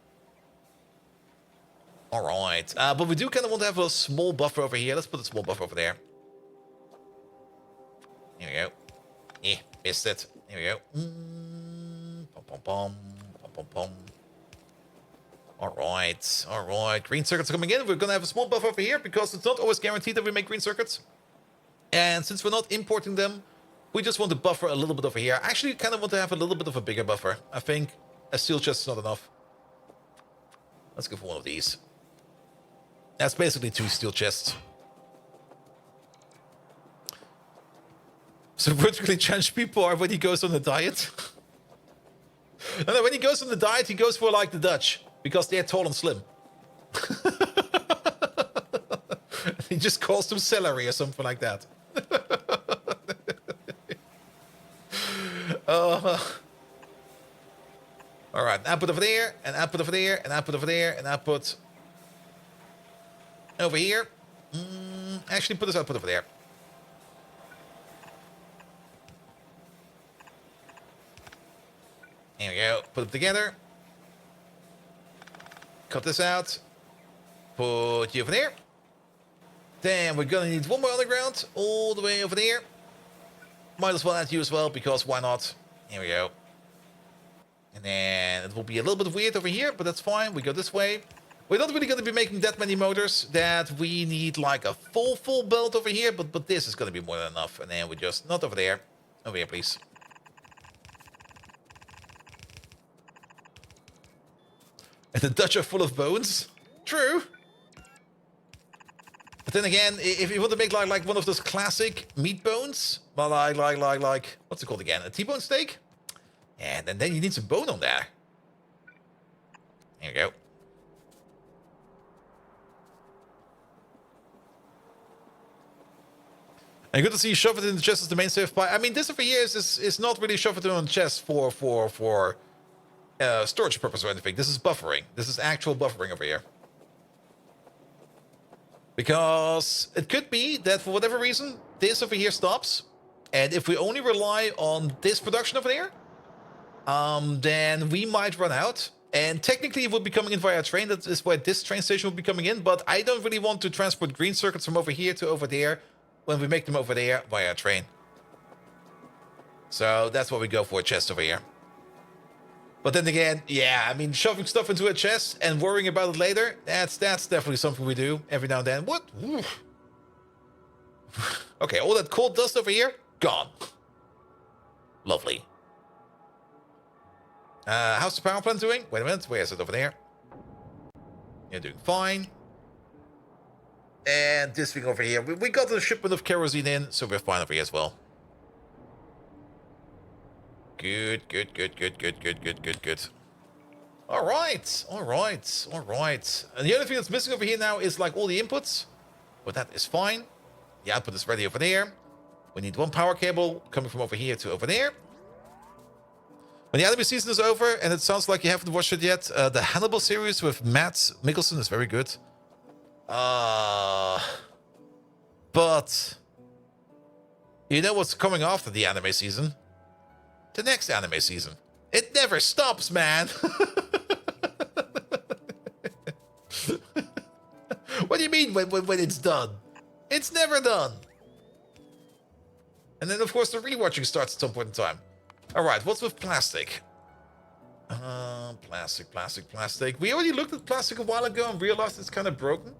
All right, but we do kind of want to have a small buffer over here. Let's put a small buffer over there. Here we go. Missed it. Here we go. Pom. All right. Green circuits are coming in. We're gonna have a small buffer over here because it's not always guaranteed that we make green circuits. And since we're not importing them, we just want to buffer a little bit over here. I actually kind of want to have a little bit of a bigger buffer. I think a steel chest is not enough. Let's go for one of these. That's basically 2 steel chests. So vertically challenged people are when he goes on a diet. No, when he goes on the diet, he goes for like the Dutch. Because they're tall and slim. He just calls them celery or something like that. All right, output over there, and output over there, and output over there, and output over here. Actually, put this output over there. There we go. Put them together. Cut this out. Put you over there. Then we're gonna need one more underground all the way over there. Might as well add you as well, because why not? Here we go. And then it will be a little bit weird over here, but that's fine. We go this way. We're not really going to be making that many motors that we need like a full belt over here, but this is going to be more than enough. And then we just, not over there. Over here, please. And the Dutch are full of bones. True. But then again, if you want to make like one of those classic meat bones, well, like what's it called again? A T-bone steak? Yeah, and then you need some bone on there. There you go. And good to see you shove it in the chest as the main safe pie. I mean, this over here is not really shove it on the chest for storage purpose or anything. This is buffering. This is actual buffering over here. Because it could be that for whatever reason, this over here stops. And if we only rely on this production over there, then we might run out. And technically it would be coming in via train. That is where this train station will be coming in. But I don't really want to transport green circuits from over here to over there when we make them over there via train. So that's what we go for, a chest over here. But then again, yeah, I mean, shoving stuff into a chest and worrying about it later, that's definitely something we do every now and then. What? Okay, all that cold dust over here, gone. Lovely. How's the power plant doing? Wait a minute, where is it? Over there. You're doing fine. And this thing over here, we got a shipment of kerosene in, so we're fine over here as well. Good. All right. And the other thing that's missing over here now is like all the inputs, but that is fine. The output is ready over there. We need one power cable coming from over here to over there. When the anime season is over, and it sounds like you haven't watched it yet, the Hannibal series with Matt Mikkelsen is very good. But You know what's coming after the anime season? The next anime season. It never stops, man! What do you mean when it's done? It's never done! And then, of course, the rewatching starts at some point in time. Alright, what's with plastic? Plastic. We already looked at plastic a while ago and realized it's kind of broken.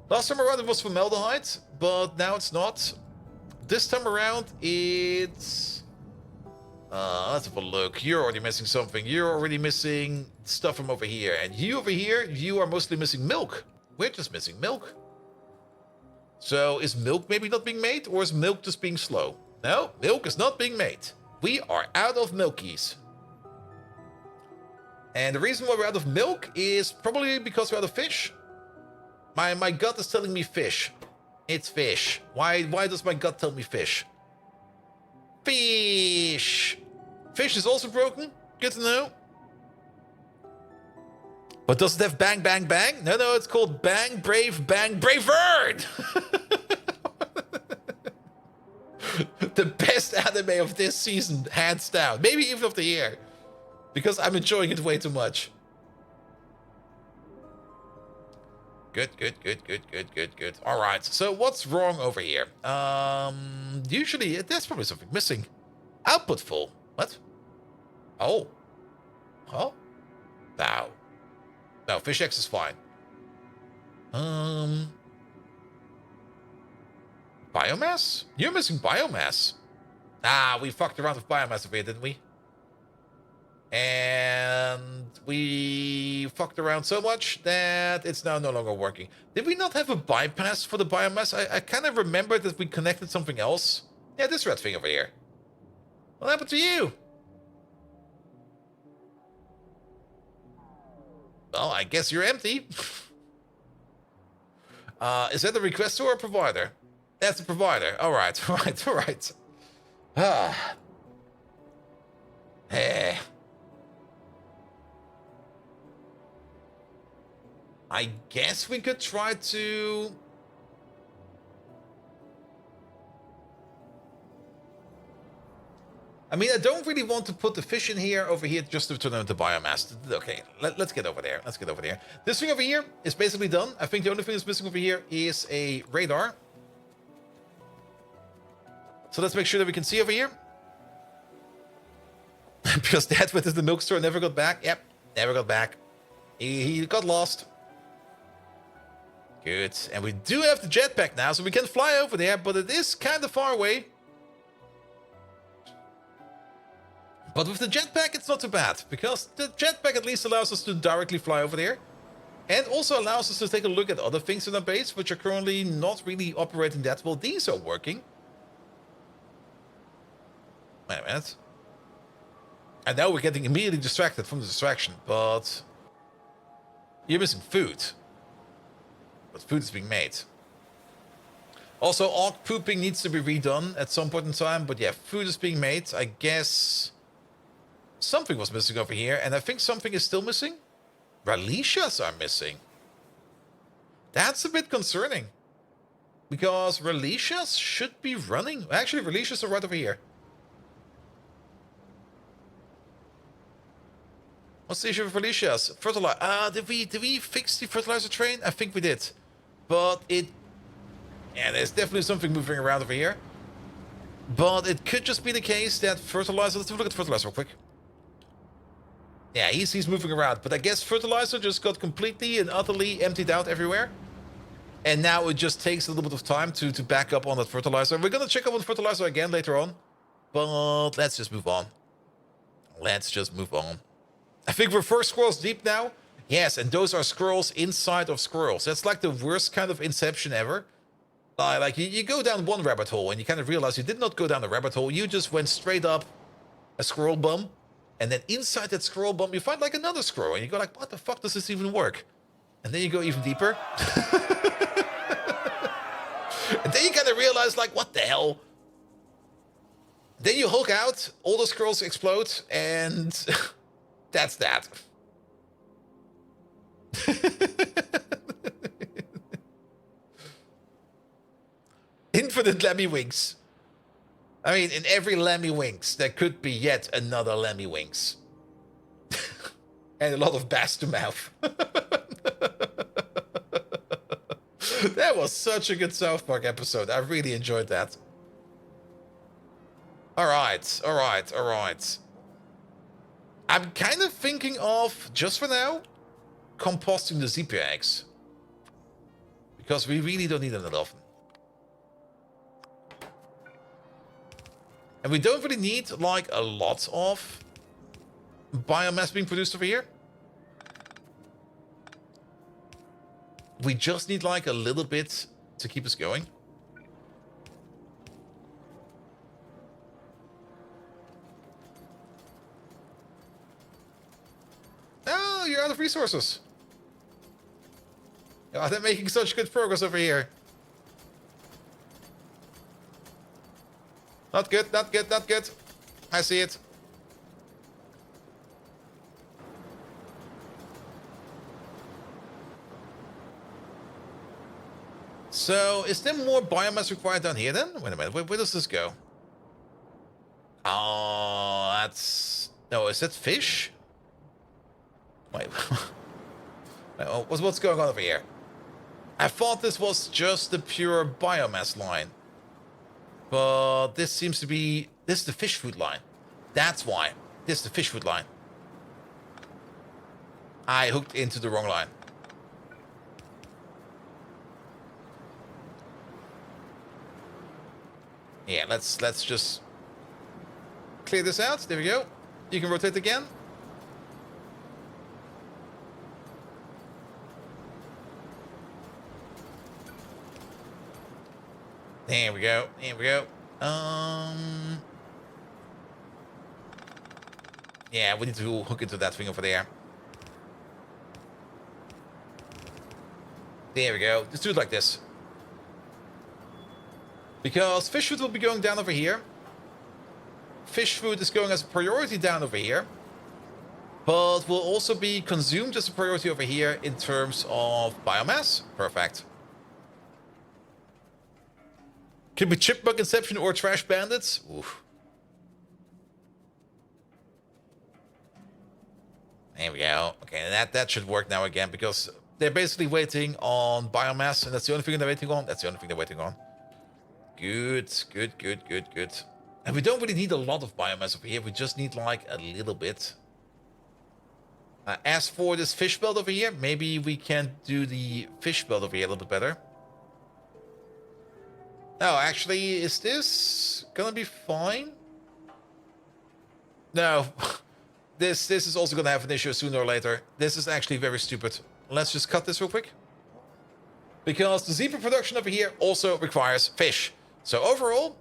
Last time around it was formaldehyde, but now it's not. This time around it's... let's have a look. You're already missing something. You're already missing stuff from over here. And you over here, you are mostly missing milk. We're just missing milk. So is milk maybe not being made, or is milk just being slow? No, milk is not being made. We are out of milkies. And the reason why we're out of milk is probably because we're out of fish. My gut is telling me fish. It's fish. Why does my gut tell me fish? Fish! Fish is also broken. Good to know. But does it have bang, bang, bang? No, it's called bang, brave, bird! The best anime of this season, hands down. Maybe even of the year. Because I'm enjoying it way too much. Good. Alright, so what's wrong over here? Usually, there's probably something missing. Output full. What? Oh. Huh? No, fish X is fine. Biomass? You're missing biomass. We fucked around with biomass over here, didn't we? And we fucked around so much that it's now no longer working. Did we not have a bypass for the biomass? I kind of remember that we connected something else. Yeah, this red thing over here. What happened to you? Well, I guess you're empty. Is that a requester or a provider? That's a provider. All right. Hey. I guess we could try to... I mean, I don't really want to put the fish in here over here just to turn them into biomass. Okay, let's get over there. This thing over here is basically done. I think the only thing that's missing over here is a radar. So let's make sure that we can see over here. Because Dad went to the milk store and never got back. Yep, never got back. He got lost. Good. And we do have the jetpack now, so we can fly over there, but it is kind of far away. But with the jetpack, it's not too bad, because the jetpack at least allows us to directly fly over there. And also allows us to take a look at other things in our base, which are currently not really operating that well. These are working. Wait a minute. And now we're getting immediately distracted from the distraction, but... You're missing food. But food is being made. Also, orc pooping needs to be redone at some point in time, but yeah, food is being made. I guess... Something was missing over here, and I think something is still missing. Relicias are missing. That's a bit concerning. Because Relicias should be running. Actually, Relicias are right over here. What's the issue with Relicias? Fertilizer. Did we fix the fertilizer train? I think we did. But it... Yeah, there's definitely something moving around over here. But it could just be the case that fertilizer... Let's have a look at fertilizer real quick. Yeah, he's moving around. But I guess fertilizer just got completely and utterly emptied out everywhere. And now it just takes a little bit of time to back up on that fertilizer. We're going to check up on fertilizer again later on. But let's just move on. I think we're 4 squirrels deep now. Yes, and those are squirrels inside of squirrels. That's like the worst kind of inception ever. Like you go down one rabbit hole and you kind of realize you did not go down the rabbit hole. You just went straight up a squirrel bum. And then inside that squirrel bum, you find like another squirrel. And you go like, what the fuck does this even work? And then you go even deeper. And then you kind of realize like, what the hell? Then you Hulk out, all the squirrels explode, and that's that. Infinite Lemmy Wings. I mean, in every Lemmy Winks, there could be yet another Lemmy Winks. And a lot of bass to mouth. That was such a good South Park episode. I really enjoyed that. Alright. I'm kind of thinking of, just for now, composting the Zebra eggs. Because we really don't need them that often. And we don't really need, like, a lot of biomass being produced over here. We just need, like, a little bit to keep us going. Oh, you're out of resources. Oh, they're making such good progress over here. Not good, not good, not good. I see it. So, is there more biomass required down here then? Wait a minute, where does this go? Oh, that's... No, is that fish? Wait. What's going on over here? I thought this was just the pure biomass line. But this seems to be... This is the fish food line. That's why. This is the fish food line. I hooked into the wrong line. Yeah, let's just clear this out. There we go. You can rotate again. There we go. There we go. Yeah, we need to hook into that thing over there. There we go. Just do it like this. Because fish food will be going down over here. Fish food is going as a priority down over here. But will also be consumed as a priority over here in terms of biomass. Perfect. Could be Chipmunk Inception or Trash Bandits. Oof. There we go. Okay, and that should work now again because they're basically waiting on biomass, and that's the only thing they're waiting on. That's the only thing they're waiting on. Good. And we don't really need a lot of biomass over here. We just need like a little bit. As for this fish belt over here, maybe we can do the fish belt over here a little bit better. Oh, actually, is this gonna be fine? No. This is also gonna have an issue sooner or later. This is actually very stupid. Let's just cut this real quick. Because the zebra production over here also requires fish. So overall,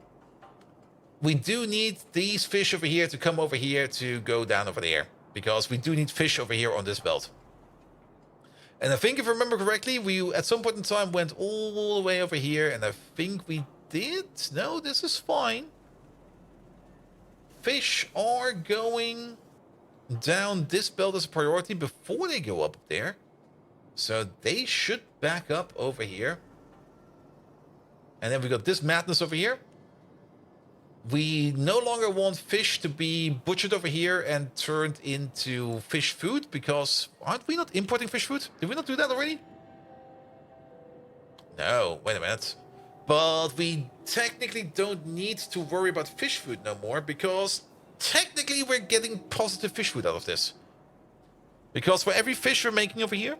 we do need these fish over here to come over here to go down over there. Because we do need fish over here on this belt. And I think if I remember correctly, we at some point in time went all the way over here. And I think we did. No, this is fine. Fish are going down this belt as a priority before they go up there. So they should back up over here. And then we got this madness over here. We no longer want fish to be butchered over here and turned into fish food because aren't we not importing fish food? Did we not do that already? No, wait a minute. But we technically don't need to worry about fish food no more because technically we're getting positive fish food out of this. Because for every fish we're making over here,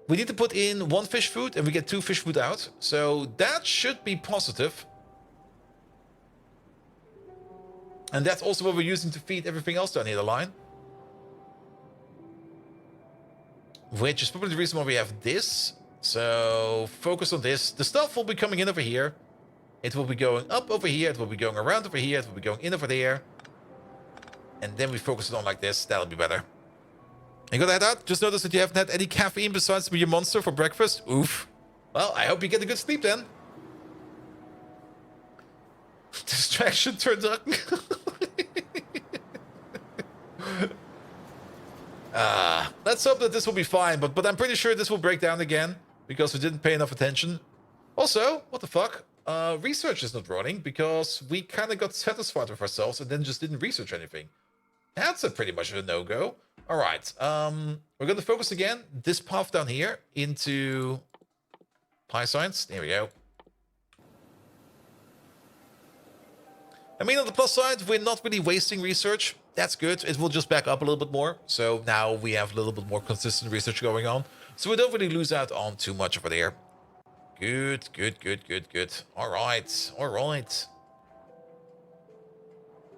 we need to put in 1 fish food and we get 2 fish food out. So that should be positive. And that's also what we're using to feed everything else down here the line. Which is probably the reason why we have this. So focus on this. The stuff will be coming in over here. It will be going up over here. It will be going around over here. It will be going in over there. And then we focus it on like this. That'll be better. You got that out? Just notice that you haven't had any caffeine besides your monster for breakfast. Oof. Well, I hope you get a good sleep then. Distraction turns up. Let's hope that this will be fine, but I'm pretty sure this will break down again because we didn't pay enough attention. Also, what the fuck? research is not running because we kind of got satisfied with ourselves and then just didn't research anything. That's a pretty much a no-go. All right, we're going to focus again this path down here into Pi Science. There we go. I mean, on the plus side, we're not really wasting research. That's good. It will just back up a little bit more. So now we have a little bit more consistent research going on. So we don't really lose out on too much over there. Good, good, good, good, good. All right, all right.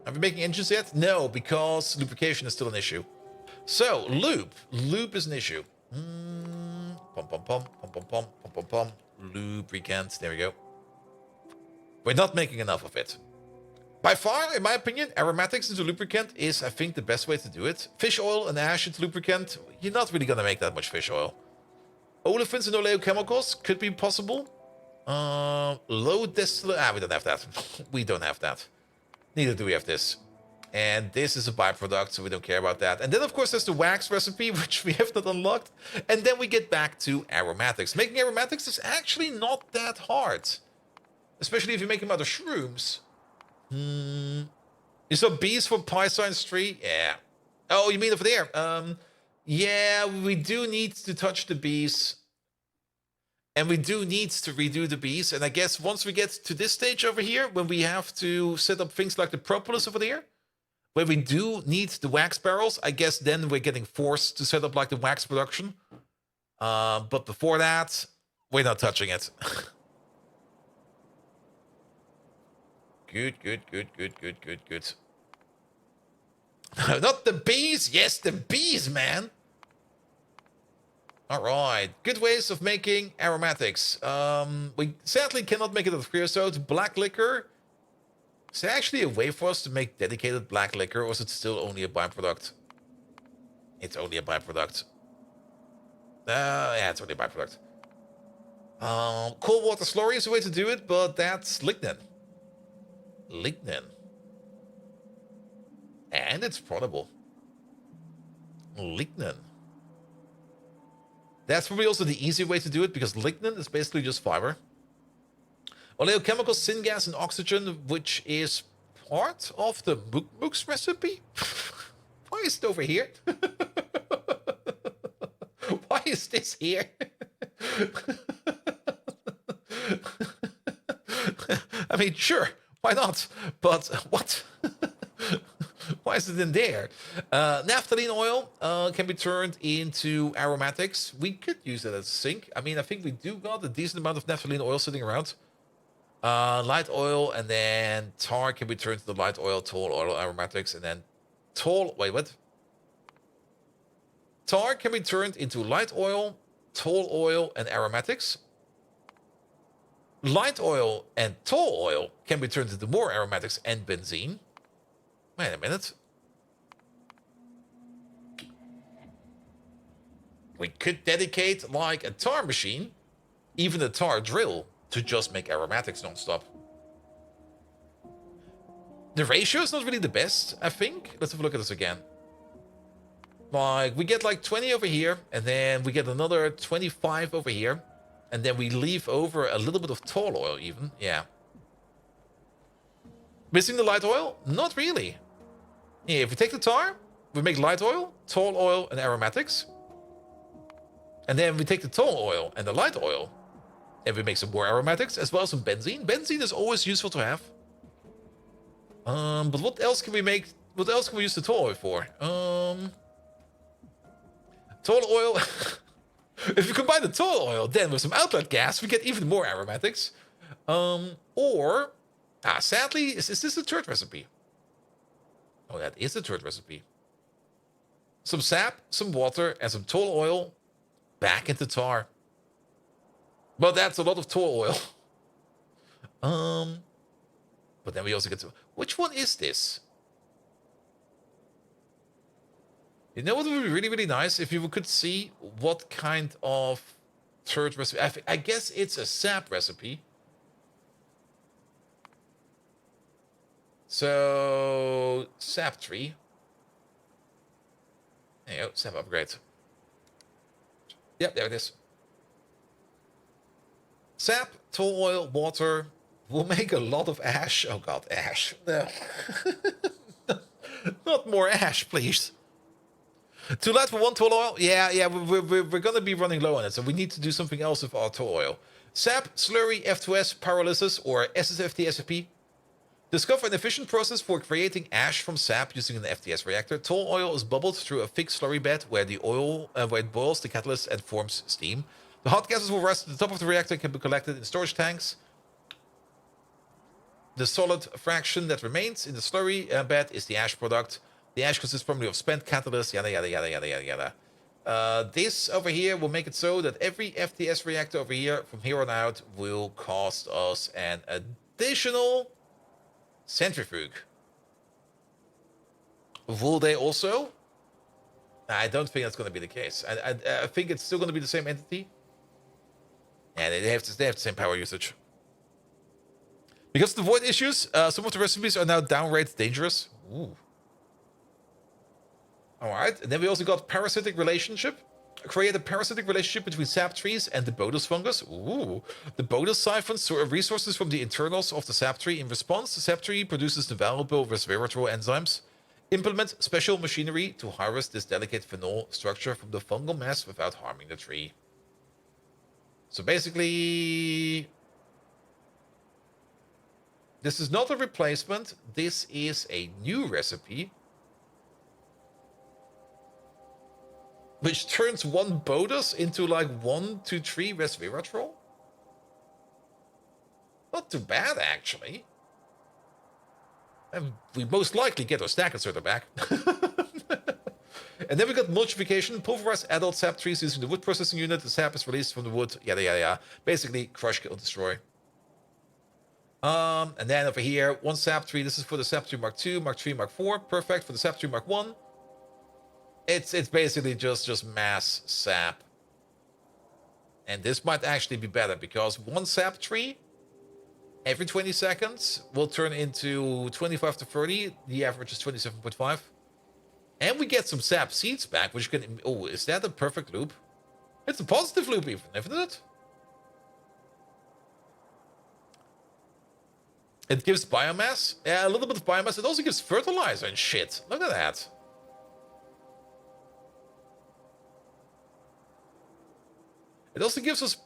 Are we making engines yet? No, because lubrication is still an issue. So, lube. Lube is an issue. Pom, pom, pom, pom, pom, pom, pom, pom, pom. Lubricant. There we go. We're not making enough of it. By far, in my opinion, aromatics into lubricant is, I think, the best way to do it. Fish oil and ash into lubricant, you're not really going to make that much fish oil. Olefins and oleochemicals could be possible. Low distillate... we don't have that. We don't have that. Neither do we have this. And this is a byproduct, so we don't care about that. And then, of course, there's the wax recipe, which we have not unlocked. And then we get back to aromatics. Making aromatics is actually not that hard. Especially if you make them out of shrooms. You saw bees from Pi Science 3? Yeah. Oh, you mean over there? Yeah, we do need to touch the bees. And we do need to redo the bees. And I guess once we get to this stage over here, when we have to set up things like the propolis over there, where we do need the wax barrels, I guess then we're getting forced to set up like the wax production. But before that, we're not touching it. Good, good, good, good, good, good, good. Not the bees. Yes, the bees, man. All right. Good ways of making aromatics. We sadly cannot make it out of creosote. Black liquor. Is there actually a way for us to make dedicated black liquor, or is it still only a byproduct? It's only a byproduct. Yeah, it's only a byproduct. Cold water slurry is a way to do it, but that's lignin. Lignin. And it's portable. Lignin. That's probably also the easy way to do it, because lignin is basically just fiber. Oleochemicals, syngas, and oxygen, which is part of the Mook's recipe? Why is it over here? Why is this here? I mean, sure. Why not? But what? Why is it in there? Naphthalene oil can be turned into aromatics. We could use it as a sink. I mean, I think we do got a decent amount of naphthalene oil sitting around. Light oil, and then tar can be turned into light oil, tall oil, aromatics, and then wait, what? Tar can be turned into light oil, tall oil, and aromatics. Light oil and tall oil can be turned into more aromatics and benzene. Wait a minute. We could dedicate like a tar machine, even a tar drill, to just make aromatics non-stop. The ratio is not really the best, I think. Let's have a look at this again. Like, we get like 20 over here, and then we get another 25 over here. And then we leave over a little bit of tall oil even. Yeah. Missing the light oil? Not really. Yeah, if we take the tar, we make light oil, tall oil, and aromatics. And then we take the tall oil and the light oil, and we make some more aromatics, as well as some benzene. Benzene is always useful to have. But what else can we make? What else can we use the tall oil for? Tall oil... If you combine the tall oil then with some outlet gas, we get even more aromatics. Sadly, is this the third recipe? Oh, that is the third recipe. Some sap, some water, and some tall oil back into tar. But that's a lot of tall oil. But then we also get to... Which one is this? You know what would be really, really nice? If you could see what kind of third recipe... I guess it's a sap recipe. So... Sap tree. There you go, sap upgrade. Yep, there it is. Sap, tall oil, water, We'll make a lot of ash. Oh god, ash. No. Not more ash, please. Too light for one tall oil? Yeah, we're gonna be running low on it, so we need to do something else with our tall oil. SAP, slurry, F2S, pyrolysis, or SSFT SFP. Discover an efficient process for creating ash from sap using an FTS reactor. Tall oil is bubbled through a fixed slurry bed where it boils the catalyst and forms steam. The hot gases will rise to the top of the reactor and can be collected in storage tanks. The solid fraction that remains in the slurry bed is the ash product. The ash consists primarily of spent catalyst, yada yada yada yada yada yada. This over here will make it so that every FTS reactor over here from here on out will cost us an additional centrifuge. Will they also? I don't think that's going to be the case. I think it's still going to be the same entity. Yeah, they have the same power usage. Because of the void issues, some of the recipes are now downright dangerous. Ooh. Alright, and then we also got parasitic relationship. Create a parasitic relationship between sap trees and the Bodus fungus. Ooh. The Bodus siphons resources from the internals of the sap tree. In response, the sap tree produces the valuable resveratrol enzymes. Implement special machinery to harvest this delicate phenol structure from the fungal mass without harming the tree. So basically, this is not a replacement. This is a new recipe, which turns one Bodus into like 1 to 3 resveratrol. Not too bad, actually. And we most likely get our stack inserter back. And then we got mulchification. Pulverize adult sap trees using the wood processing unit. The sap is released from the wood. Yada, yada, yada. Basically, crush, kill, destroy. And then over here, one sap tree. This is for the sap tree Mark II, Mark III, Mark IV. Perfect for the sap tree Mark I. It's basically just mass sap. And this might actually be better because one sap tree every 20 seconds will turn into 25 to 30. The average is 27.5. And we get some sap seeds back, which can... Oh, is that a perfect loop? It's a positive loop even, isn't it? It gives biomass. Yeah, a little bit of biomass. It also gives fertilizer and shit. Look at that. It also gives us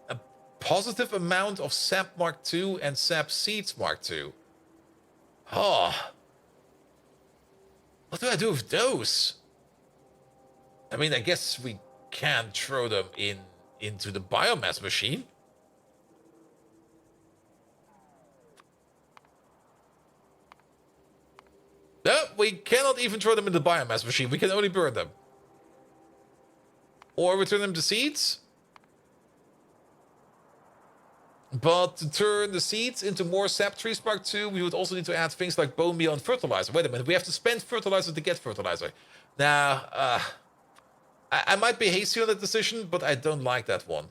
a positive amount of sap Mark II and sap seeds Mark II. Oh. What do I do with those? I mean, I guess we can throw them into the biomass machine. No, we cannot even throw them in the biomass machine. We can only burn them. Or return them to seeds. But to turn the seeds into more sap trees Mark II, we would also need to add things like bone meal and fertilizer. Wait a minute, we have to spend fertilizer to get fertilizer. Now, I might be hasty on that decision, but I don't like that one.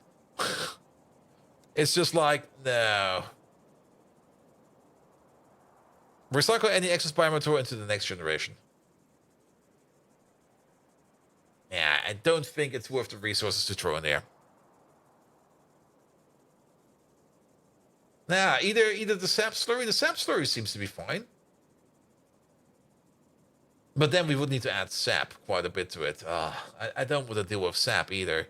It's just like, no. Recycle any excess biomaterial into the next generation. Yeah, I don't think it's worth the resources to throw in there. Nah, either the sap slurry seems to be fine. But then we would need to add sap quite a bit to it. I don't want to deal with sap either.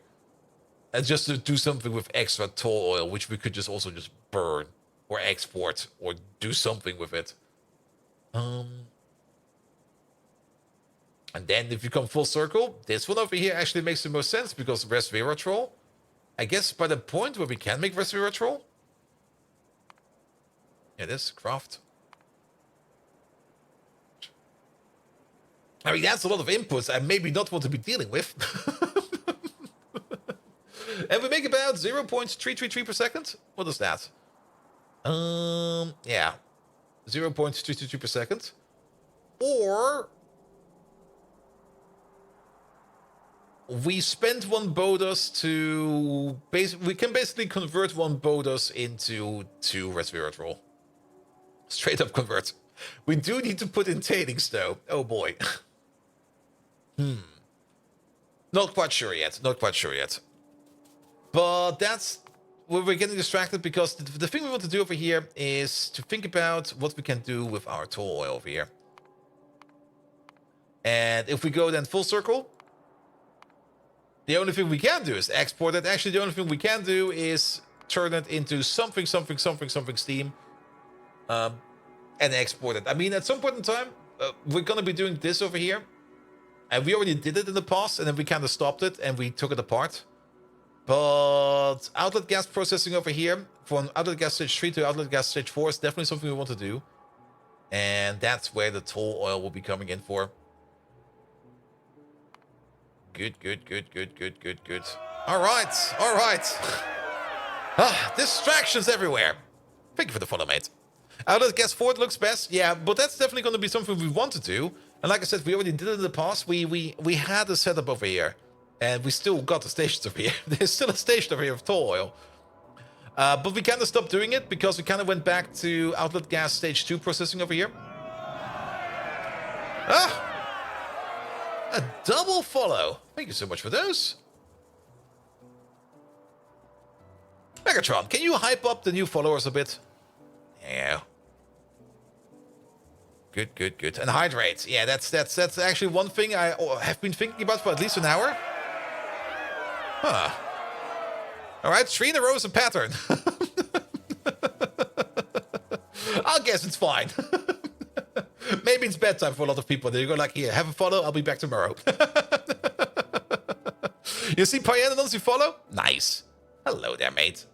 And just to do something with extra tall oil, which we could also just burn or export or do something with it. And then if you come full circle, this one over here actually makes the most sense because resveratrol. I guess by the point where we can make resveratrol. It is craft. I mean, that's a lot of inputs I maybe not want to be dealing with. And we make about 0.333 per second. What is that? Yeah. 0.333 per second. Or we spend one Bodus to... We can basically convert one Bodus into 2 resveratrol. Straight up convert. We do need to put in tailings though. Oh boy. Not quite sure yet. Not quite sure yet. But that's we're getting distracted because the thing we want to do over here is to think about what we can do with our tall oil over here. And if we go then full circle, the only thing we can do is export it. Actually, the only thing we can do is turn it into something steam, and export it. I mean, at some point in time, we're going to be doing this over here. And we already did it in the past, and then we kind of stopped it, and we took it apart. But outlet gas processing over here, from outlet gas stage 3 to outlet gas stage 4, is definitely something we want to do. And that's where the tall oil will be coming in for. Good. All right. Distractions everywhere. Thank you for the follow, mate. Outlet gas forward looks best. Yeah, but that's definitely going to be something we want to do. And like I said, we already did it in the past. We had a setup over here. And we still got the stations over here. There's still a station over here of tall oil. But we kind of stopped doing it because we kind of went back to outlet gas stage 2 processing over here. A double follow. Thank you so much for those. Megatron, can you hype up the new followers a bit? Yeah. Good. And hydrate. Yeah, that's actually one thing I have been thinking about for at least an hour. Huh. All right, 3 in a row is a pattern. I guess it's fine. Maybe it's bedtime for a lot of people. They go like, here, have a follow. I'll be back tomorrow. You see Pyanodons you follow? Nice. Hello there, mate.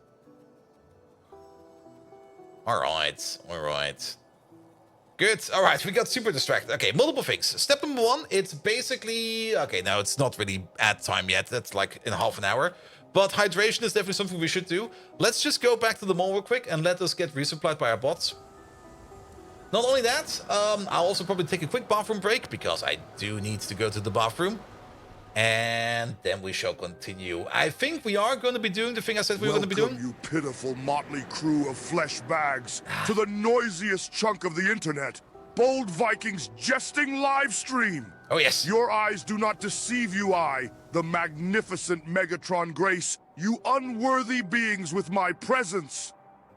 All right. Good. All right, we got super distracted. Okay, multiple things. Step number 1, it's basically... Okay, now it's not really at time yet. That's like in half an hour. But hydration is definitely something we should do. Let's just go back to the mall real quick and let us get resupplied by our bots. Not only that, I'll also probably take a quick bathroom break because I do need to go to the bathroom. And then we shall continue. I think we are going to be doing the thing I said we were going to be doing. Welcome, you pitiful motley crew of flesh bags, to the noisiest chunk of the internet, Bold Vikings jesting live stream. Oh, yes. Your eyes do not deceive you, the magnificent Megatron Grace, you unworthy beings with my presence.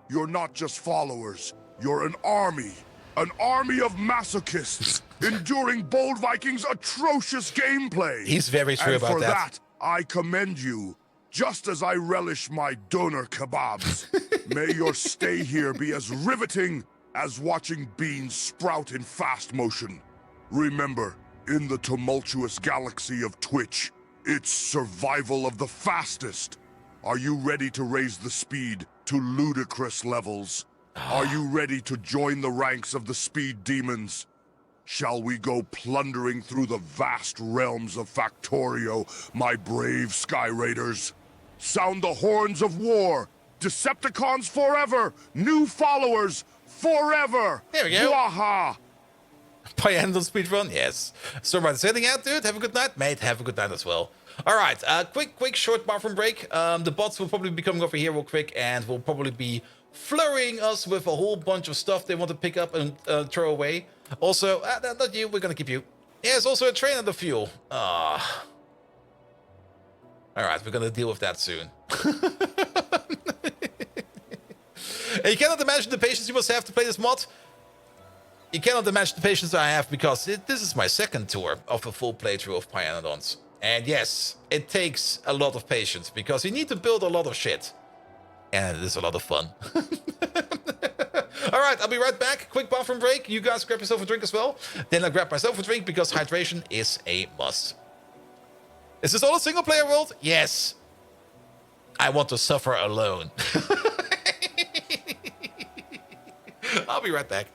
You're not just followers, you're an army of masochists, enduring Bold Vikings' atrocious gameplay. He's very true about that. And for that, I commend you, just as I relish my doner kebabs. May your stay here be as riveting as watching beans sprout in fast motion. Remember, in the tumultuous galaxy of Twitch, it's survival of the fastest. Are you ready to raise the speed to ludicrous levels? Are you ready to join the ranks of the speed demons? Shall we go plundering through the vast realms of Factorio, my brave Sky Raiders? Sound the horns of war! Decepticons forever! New followers forever! There we go. Waha! Pyanodon speedrun? Yes. So right, heading out, dude. Have a good night, mate. Have a good night as well. All right, quick short bathroom break. The bots will probably be coming over here real quick, and will probably be flurrying us with a whole bunch of stuff they want to pick up and throw away. Also, not you, we're gonna keep you. There's also a train under fuel. All right, we're gonna deal with that soon. And you cannot imagine the patience you must have to play this mod. You cannot imagine the patience I have because this is my second tour of a full playthrough of Pyanodons. And yes, it takes a lot of patience because you need to build a lot of shit. And it is a lot of fun. All right, I'll be right back. Quick bathroom break. You guys grab yourself a drink as well. Then I'll grab myself a drink because hydration is a must. Is this all a single player world? Yes. I want to suffer alone. I'll be right back.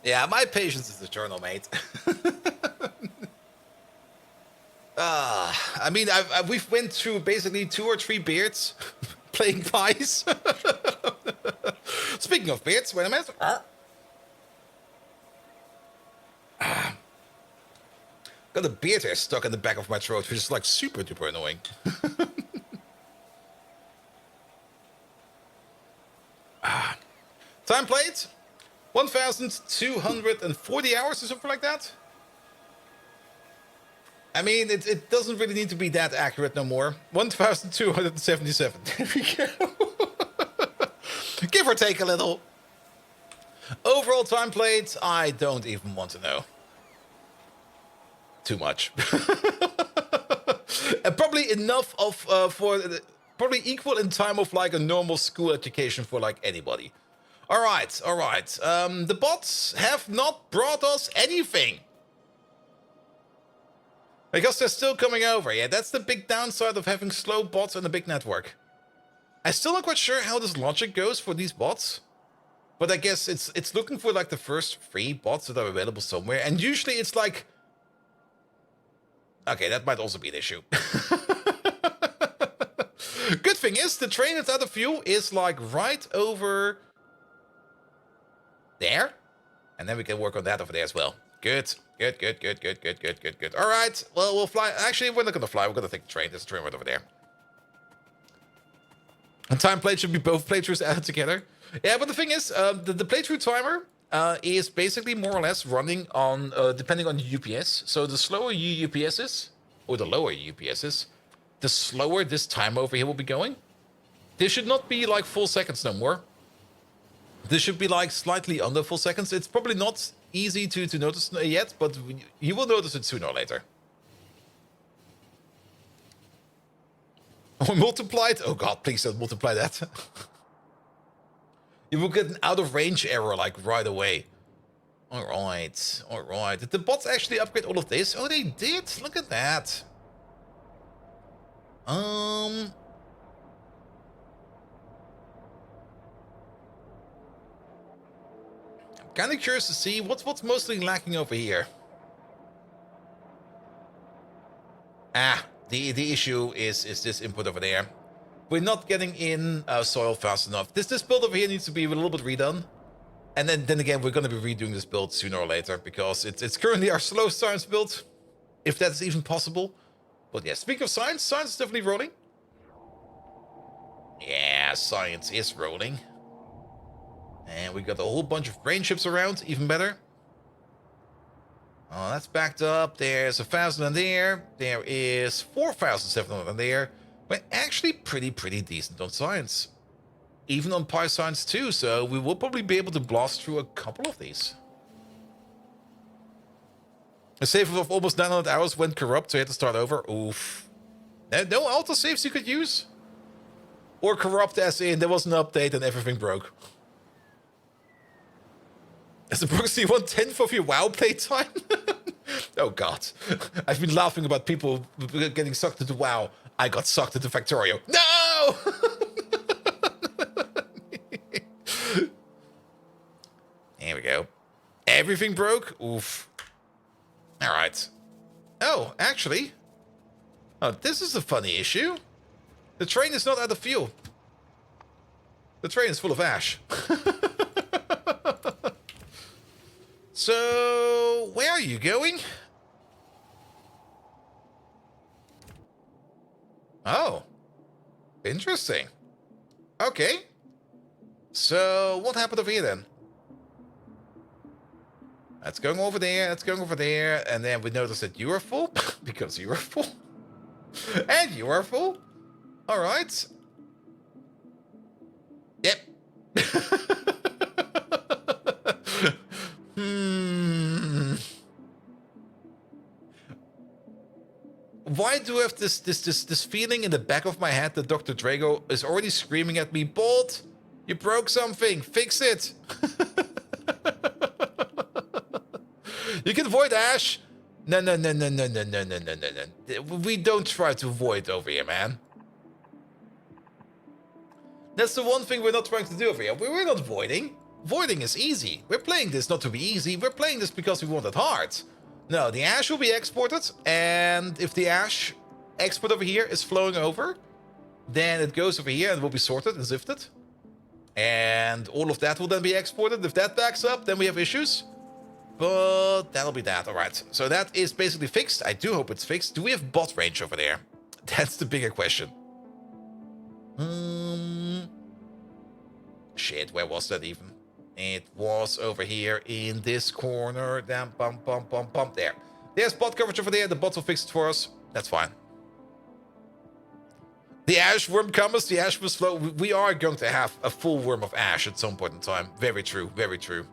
Yeah, my patience is eternal, mate. I mean, we've went through basically 2 or 3 beards playing pies. Speaking of beards, wait a minute. Got a beard hair stuck in the back of my throat, which is like super duper annoying. Time played 1,240 hours or something like that. I mean, it doesn't really need to be that accurate no more. 1,277. There we go. Give or take a little. Overall time played, I don't even want to know. Too much. And probably enough of probably equal in time of like a normal school education for like anybody. All right. The bots have not brought us anything. Because they're still coming over. Yeah, that's the big downside of having slow bots and a big network. I'm still not quite sure how this logic goes for these bots. But I guess it's looking for like the first 3 bots that are available somewhere. And usually it's like... Okay, that might also be an issue. Good thing is, the train that's out of fuel is like right over... there. And then we can work on that over there as well. Good. All right. Well, we'll fly. Actually, we're not going to fly. We're going to take the train. There's a train right over there. And time played should be both playthroughs added together. Yeah, but the thing is, the playthrough timer is basically more or less running on, depending on the UPS. So the slower your UPS is, or the lower your UPS is, the slower this time over here will be going. This should not be like full seconds no more. This should be like slightly under full seconds. It's probably not easy to notice yet, but you will notice it sooner or later. Or multiplied? Oh god, please don't multiply that. You will get an out of range error like right away. Alright. Did the bots actually upgrade all of this? Oh, they did. Look at that. Kind of curious to see what's mostly lacking over here. The issue is this input over there. We're not getting in soil fast enough. This build over here needs to be a little bit redone. And then again, we're going to be redoing this build sooner or later because it's currently our slow science build, if that's even possible. But yeah, speaking of science is definitely rolling. Yeah, science is rolling. And we got a whole bunch of brain chips around, even better. Oh, that's backed up. There's 1,000 in there. There is 4,700 in there. We're actually pretty decent on science. Even on Pi Science 2, so we will probably be able to blast through a couple of these. A save of almost 900 hours went corrupt, so you had to start over. Oof. No auto saves you could use? Or corrupt as in there was an update and everything broke. That's approximately 1/10 of your WoW playtime? Oh god. I've been laughing about people getting sucked into WoW. I got sucked into Factorio. No! There we go. Everything broke? Oof. Alright. Oh, actually. Oh, this is a funny issue. The train is not out of fuel. The train is full of ash. So, where are you going? Oh. Interesting. Okay. So, what happened over here then? That's going over there, that's going over there, and then we notice that you are full, because you are full. And you are full. Alright. Yep. Why do I have this feeling in the back of my head that Dr. Drago is already screaming at me, Bolt, you broke something, fix it. You can void Ash. No. We don't try to void over here, man. That's the one thing we're not trying to do over here. We're not voiding. Voiding is easy. We're playing this not to be easy. We're playing this because we want it hard. No, the ash will be exported. And if the ash export over here is flowing over, then it goes over here and will be sorted and sifted. And all of that will then be exported. If that backs up, then we have issues. But that'll be that. All right. So that is basically fixed. I do hope it's fixed. Do we have bot range over there? That's the bigger question. Shit, where was that even? It was over here in this corner. Damn, bump. There. There's bot coverage over there. The bot will fix it for us. That's fine. The ash worm comes. The ash was flow. We are going to have a full worm of ash at some point in time. Very true. Very true.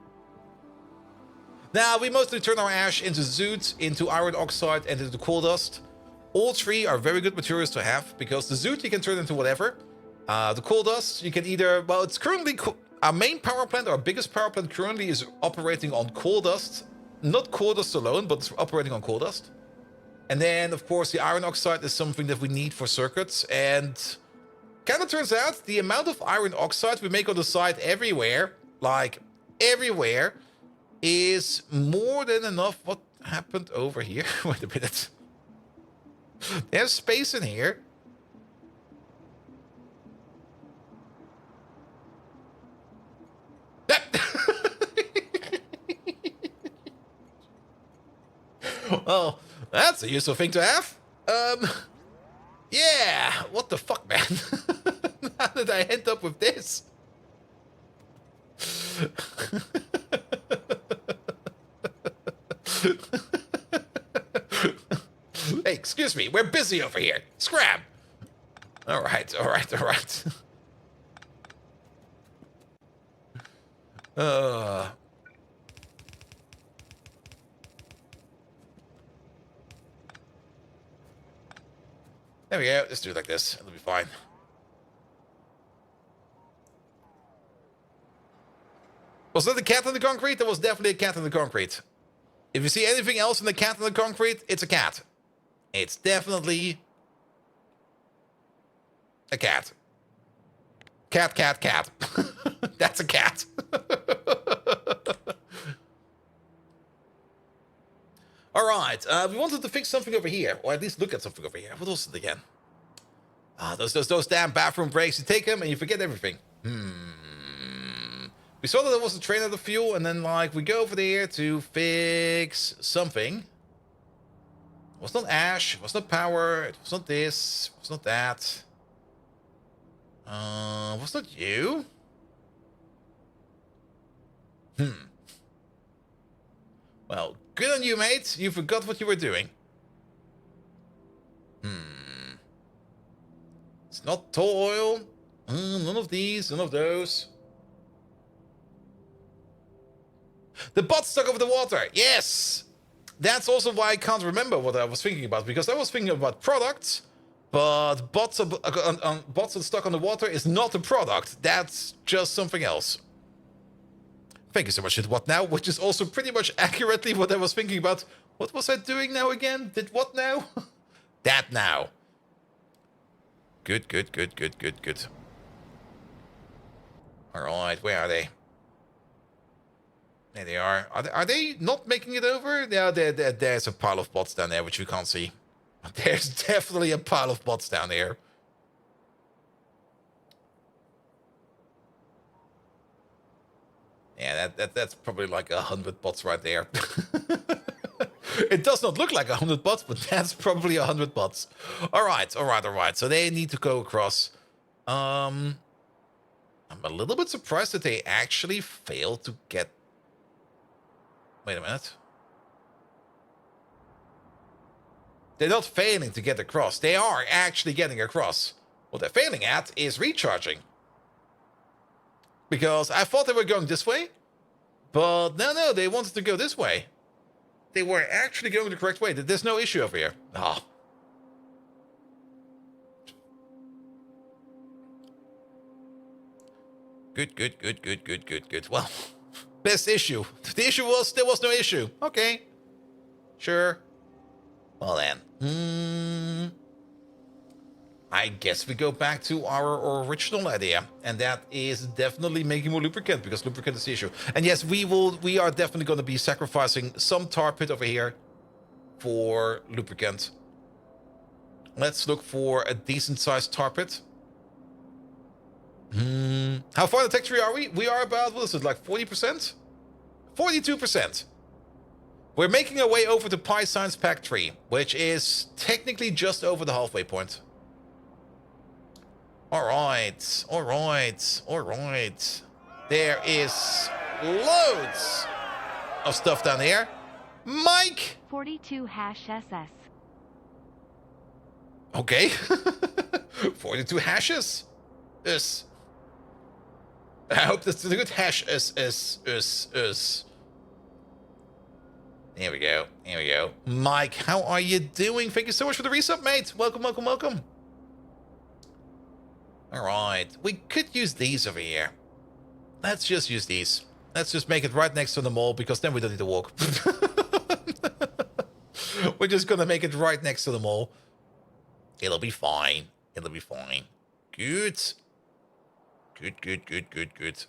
Now, we mostly turn our ash into zoot, into iron oxide, and into coal dust. All three are very good materials to have, because the zoot you can turn into whatever. The coal dust, you can either... Well, it's currently... Our main power plant, our biggest power plant currently is operating on coal dust. Not coal dust alone, but it's operating on coal dust. And then, of course, the iron oxide is something that we need for circuits. And kind of turns out, the amount of iron oxide we make on the side everywhere, like everywhere, is more than enough. What happened over here? Wait a minute. There's space in here. Well, that's a useful thing to have. Yeah. What the fuck, man? How did I end up with this? Hey, excuse me. We're busy over here. Scram. All right. There we go. Let's do it like this. It'll be fine. Was that a cat in the concrete? That was definitely a cat in the concrete. If you see anything else in the cat in the concrete, it's a cat. It's definitely a cat. Cat. That's a cat. All right, we wanted to fix something over here, or at least look at something over here. What was it again? Those damn bathroom breaks. You take them and you forget everything. We saw that there was a train out of fuel, and then like we go over there to fix something. It was not ash. It was not power. It was not this. It was not that. Was not you? Well, good on you, mate. You forgot what you were doing. It's not tall oil. None of these, none of those. The bot stuck over the water. Yes! That's also why I can't remember what I was thinking about, because I was thinking about products, but bots are stuck on the water is not a product. That's just something else. Thank you so much, Did What Now? Which is also pretty much accurately what I was thinking about. What was I doing now again? Did what now? That now. Good. Alright, where are they? There they are. Are they not making it over? Yeah, there's a pile of bots down there, which we can't see. There's definitely a pile of bots down there. Yeah, that's probably like 100 bots right there. It does not look like 100 bots, but that's probably 100 bots. All right. So they need to go across. I'm a little bit surprised that they actually failed to get... Wait a minute. They're not failing to get across. They are actually getting across. What they're failing at is recharging. Because I thought they were going this way. But no, they wanted to go this way. They were actually going the correct way. There's no issue over here. Oh. Good. Well, best issue. The issue was there was no issue. Okay. Sure. Well then. I guess we go back to our original idea, and that is definitely making more lubricant, because lubricant is the issue. And yes, we are definitely going to be sacrificing some tar pit over here for lubricant. Let's look for a decent sized tar pit. How far in the tech tree are we? We are about, what is it, like 40%? 42%. We're making our way over to Pi Science Pack tree, which is technically just over the halfway point. Alright, alright, alright. There is loads of stuff down here. Mike! 42 hash SS. Okay. 42 hashes. Us. I hope that's a good hash. Us. Here we go. Here we go. Mike, how are you doing? Thank you so much for the resub, mate. Welcome, welcome, welcome. Alright. We could use these over here. Let's just use these. Let's just make it right next to the mall, because then we don't need to walk. We're just gonna make it right next to the mall. It'll be fine. It'll be fine. Good. Good.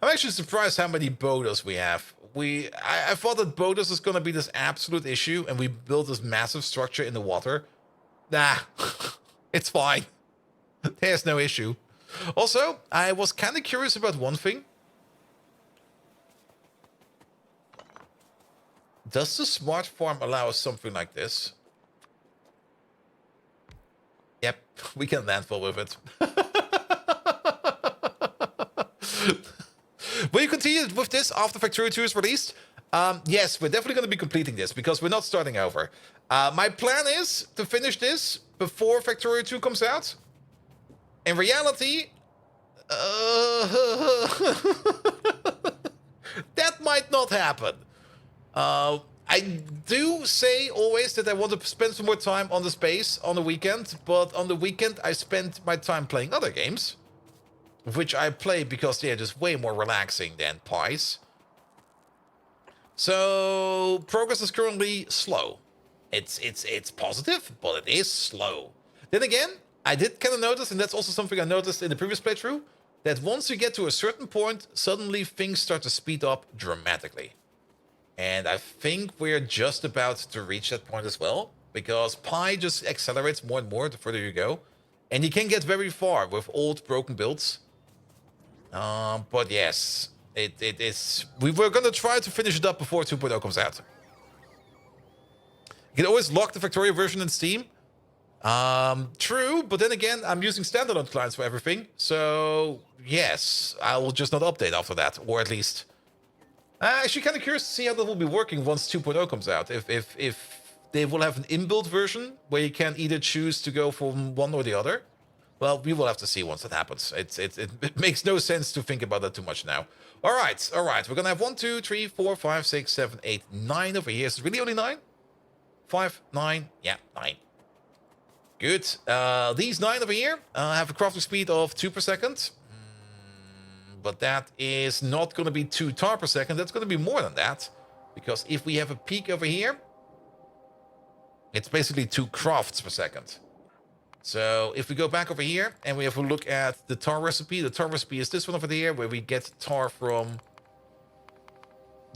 I'm actually surprised how many boaters we have. I thought that boaters was gonna be this absolute issue, and we built this massive structure in the water. Nah, it's fine. There's no issue. Also, I was kind of curious about one thing. Does the smart farm allow us something like this? Yep, we can landfill with it. Will you continue with this after Factorio 2 is released? Yes, we're definitely going to be completing this, because we're not starting over. My plan is to finish this before Factorio 2 comes out. In reality, that might not happen. I do say always that I want to spend some more time on the space on the weekend, but on the weekend I spend my time playing other games, which I play because they're just way more relaxing than Pies. So progress is currently slow. It's positive, but it is slow. Then again, I did kind of notice, and that's also something I noticed in the previous playthrough, that once you get to a certain point, suddenly things start to speed up dramatically. And I think we're just about to reach that point as well, because Pi just accelerates more and more the further you go. And you can get very far with old broken builds. But yes, it is. We were going to try to finish it up before 2.0 comes out. You can always lock the Factorio version in Steam. True, but then again, I'm using standalone clients for everything. So yes, I will just not update after that, or at least... I'm actually kind of curious to see how that will be working once 2.0 comes out. If they will have an inbuilt version where you can either choose to go from one or the other. Well, we will have to see once that happens. It makes no sense to think about that too much now. All right. We're gonna have 1, 2, 3, 4, 5, 6, 7, 8, 9 over here. Is it really only 9? 5, 9. Yeah, 9. Good. These 9 over here have a crafting speed of 2 per second. But that is not going to be 2 tar per second. That's going to be more than that. Because if we have a peak over here, it's basically 2 crafts per second. So if we go back over here and we have a look at the tar recipe. The tar recipe is this one over there, where we get tar from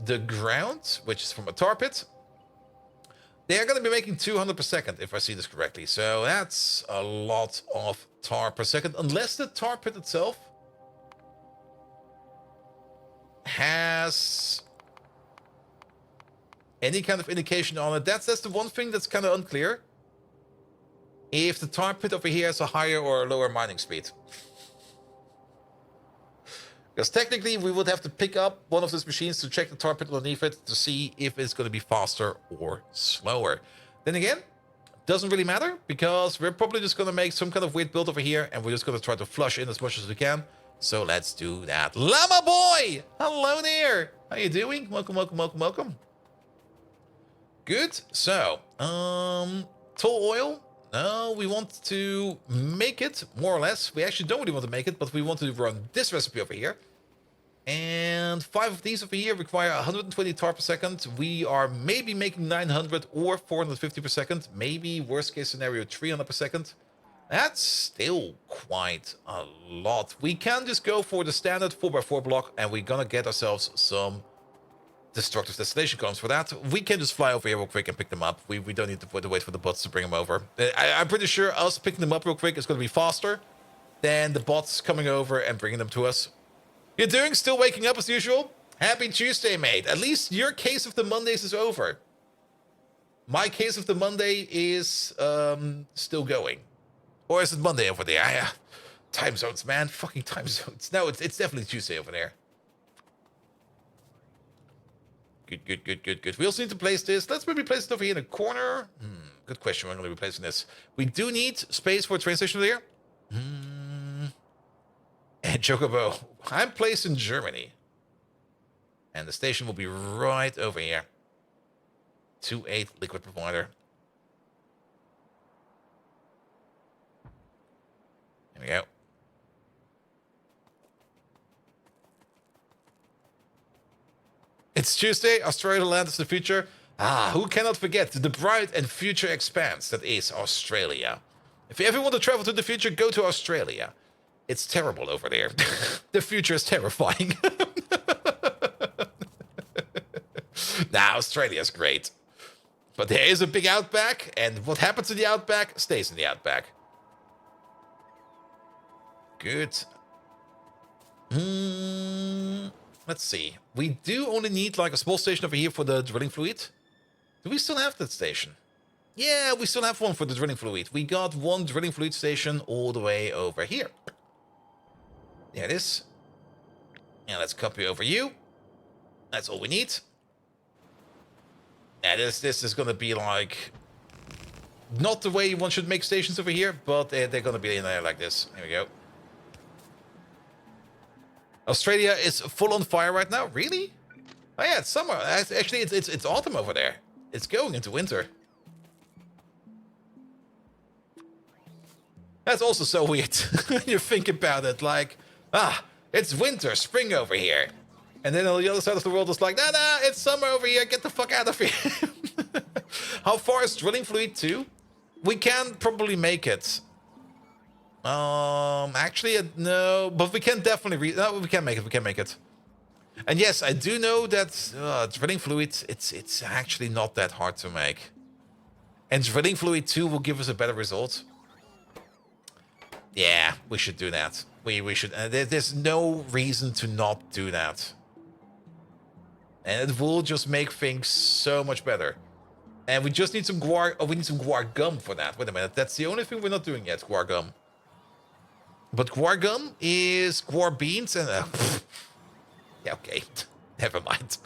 the ground, which is from a tar pit. They are going to be making 200 per second, if I see this correctly. So that's a lot of tar per second. Unless the tar pit itself has any kind of indication on it. That's the one thing that's kind of unclear. If the tar pit over here has a higher or a lower mining speed. Because technically we would have to pick up one of these machines to check the tar pit underneath it to see if it's going to be faster or slower. Then again, doesn't really matter, because we're probably just going to make some kind of weird build over here, and we're just going to try to flush in as much as we can. So let's do that. Llama boy! Hello there! How you doing? Welcome. Good. So, toll oil. No, we want to make it, more or less. We actually don't really want to make it, but we want to run this recipe over here. And 5 of these over here require 120 tar per second. We are maybe making 900 or 450 per second. Maybe worst case scenario 300 per second. That's still quite a lot. We can just go for the standard 4x4 block, and we're gonna get ourselves some destructive destination cones for that. We can just fly over here real quick and pick them up. We don't need to wait for the bots to bring them over. I'm pretty sure us picking them up real quick is going to be faster than the bots coming over and bringing them to us. You're doing? Still waking up as usual? Happy Tuesday, mate. At least your case of the Mondays is over. My case of the Monday is still going. Or is it Monday over there? Time zones, man. Fucking time zones. No, it's definitely Tuesday over there. Good. We also need to place this. Let's maybe place it over here in a corner. Good question. Where I'm going to be placing this. We do need space for a train station there. And Chocobo. I'm placed in Germany. And the station will be right over here. 2-8 liquid provider. There we go. It's Tuesday, Australia land is the future. Who cannot forget the bright and future expanse that is Australia. If you ever want to travel to the future, go to Australia. It's terrible over there. The future is terrifying. Nah, Australia's great. But there is a big outback, and what happens in the outback stays in the outback. Good. Let's see. We do only need like a small station over here for the drilling fluid. Do we still have that station? Yeah, we still have one for the drilling fluid. We got one drilling fluid station all the way over here. There it is. Yeah, let's copy over you. That's all we need. Yeah, this is gonna be like not the way one should make stations over here, but they're gonna be in there like this. Here we go. Australia is full on fire right now. Really? Oh yeah, it's summer. Actually, it's autumn over there. It's going into winter. That's also so weird when you think about it. Like, it's winter, spring over here. And then on the other side of the world, it's like, nah, it's summer over here. Get the fuck out of here. How far is drilling fluid to? We can probably make it. Actually, no, but we can definitely no, we can make it. And yes, I do know that drilling fluid, it's actually not that hard to make. And drilling fluid 2 will give us a better result. Yeah, we should do that. We should. There's no reason to not do that. And it will just make things so much better. And we just need some guar. Oh, we need some guar gum for that. Wait a minute, that's the only thing we're not doing yet. Guar gum. But guar gum is guar beans and yeah, okay, never mind.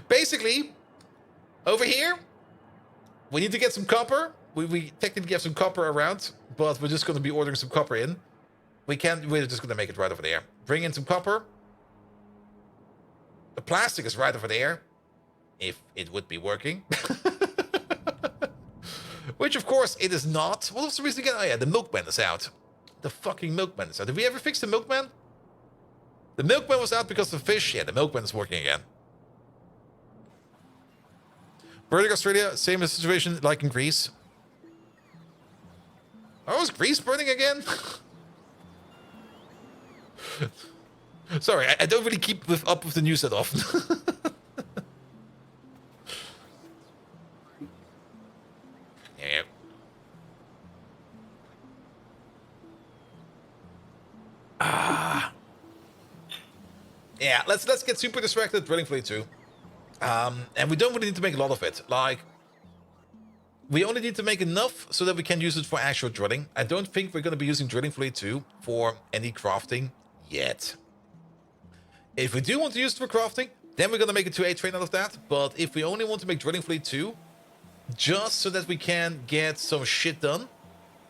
Basically, over here, we need to get some copper. We technically have some copper around, but we're just going to be ordering some copper in. We're just going to make it right over there. Bring in some copper. The plastic is right over there, if it would be working. Which, of course, it is not. What was the reason again? Oh, yeah, the milkman is out. The fucking milkman is out. Did we ever fix the milkman? The milkman was out because of the fish. Yeah, the milkman is working again. Burning Australia, same situation like in Greece. Oh, is Greece burning again? Sorry, I don't really keep up with the news that often. Yeah. Yeah, let's get super distracted drilling fleet too. And we don't really need to make a lot of it. Like, we only need to make enough so that we can use it for actual drilling. I don't think we're going to be using drilling fleet 2 for any crafting yet. If we do want to use it for crafting, then we're going to make a 2A train out of that. But if we only want to make drilling fleet 2, just so that we can get some shit done.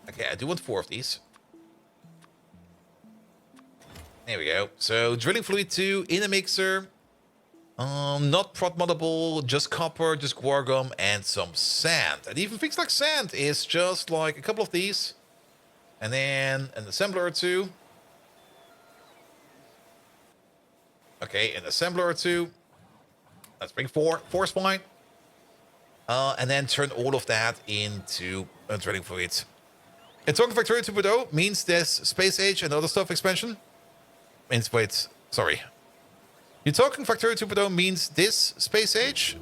Okay, I do want 4 of these. There we go. So, drilling fluid 2 in a mixer. Not prot moddable, just copper, just guar gum, and some sand. And even things like sand is just like a couple of these. And then an assembler or two. Okay, an assembler or two. Let's bring four. Four's fine. And then turn all of that into training fluids. And talking Factorio 2.0 means there's space age and other stuff expansion. Means, wait, sorry. You're talking Factorio 2.0 means this space age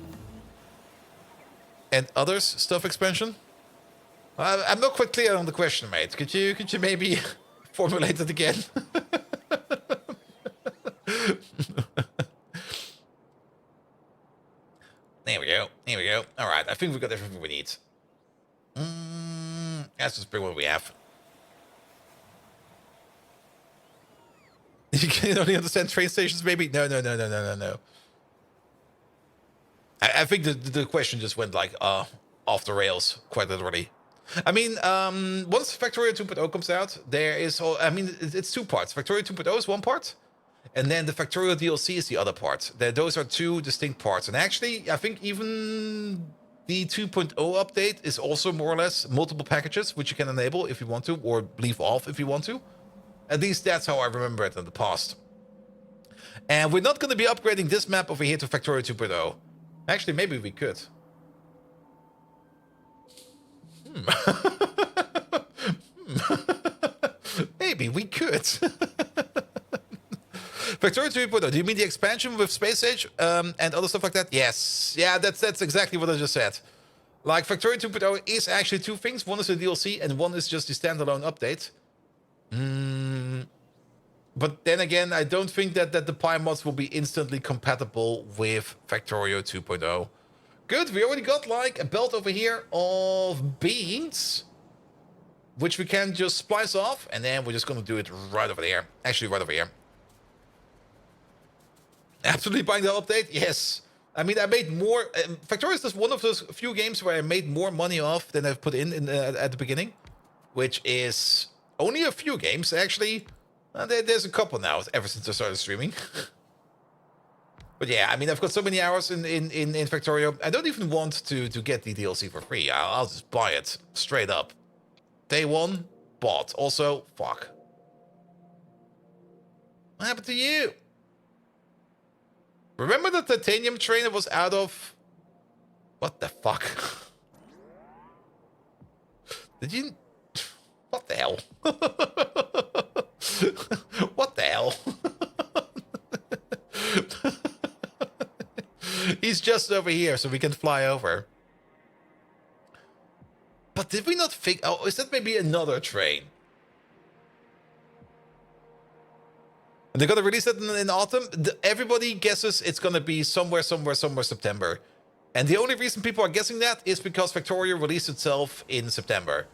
and others stuff expansion? I'm not quite clear on the question, mate. Could you maybe formulate it again? There we go. Here we go. All right, I think we got everything we need. Let's just bring what we have. You can only understand train stations, maybe? No. I think the question just went like off the rails, quite literally. I mean, once Factorio 2.0 comes out, there is it's two parts. Factorio 2.0 is one part, and then the Factorio DLC is the other part. Those are two distinct parts. And actually, I think even the 2.0 update is also more or less multiple packages, which you can enable if you want to, or leave off if you want to. At least that's how I remember it in the past. And we're not going to be upgrading this map over here to Factorio 2.0. Actually, maybe we could. Maybe we could. Factorio 2.0, do you mean the expansion with Space Age and other stuff like that? Yes. Yeah, that's exactly what I just said. Like, Factorio 2.0 is actually two things. One is the DLC and one is just the standalone update. But then again, I don't think that the Pi mods will be instantly compatible with Factorio 2.0. Good, we already got like a belt over here of beans, which we can just splice off, and then we're just going to do it right over there. Actually, right over here. Absolutely buying the update? Yes. I mean, I made more... Factorio is just one of those few games where I made more money off than I've put in at the beginning, which is only a few games, actually. There's a couple now, ever since I started streaming. But yeah, I mean, I've got so many hours in Factorio. I don't even want to get the DLC for free. I'll just buy it straight up. Day one, bought. Also, fuck. What happened to you? Remember the titanium train that was out of... What the fuck? Did you... What the hell? What the hell? He's just over here, so we can fly over. But did we not think... Oh, is that maybe another train? And they're going to release it in autumn. Everybody guesses it's going to be somewhere September. And the only reason people are guessing that is because Factorio released itself in September.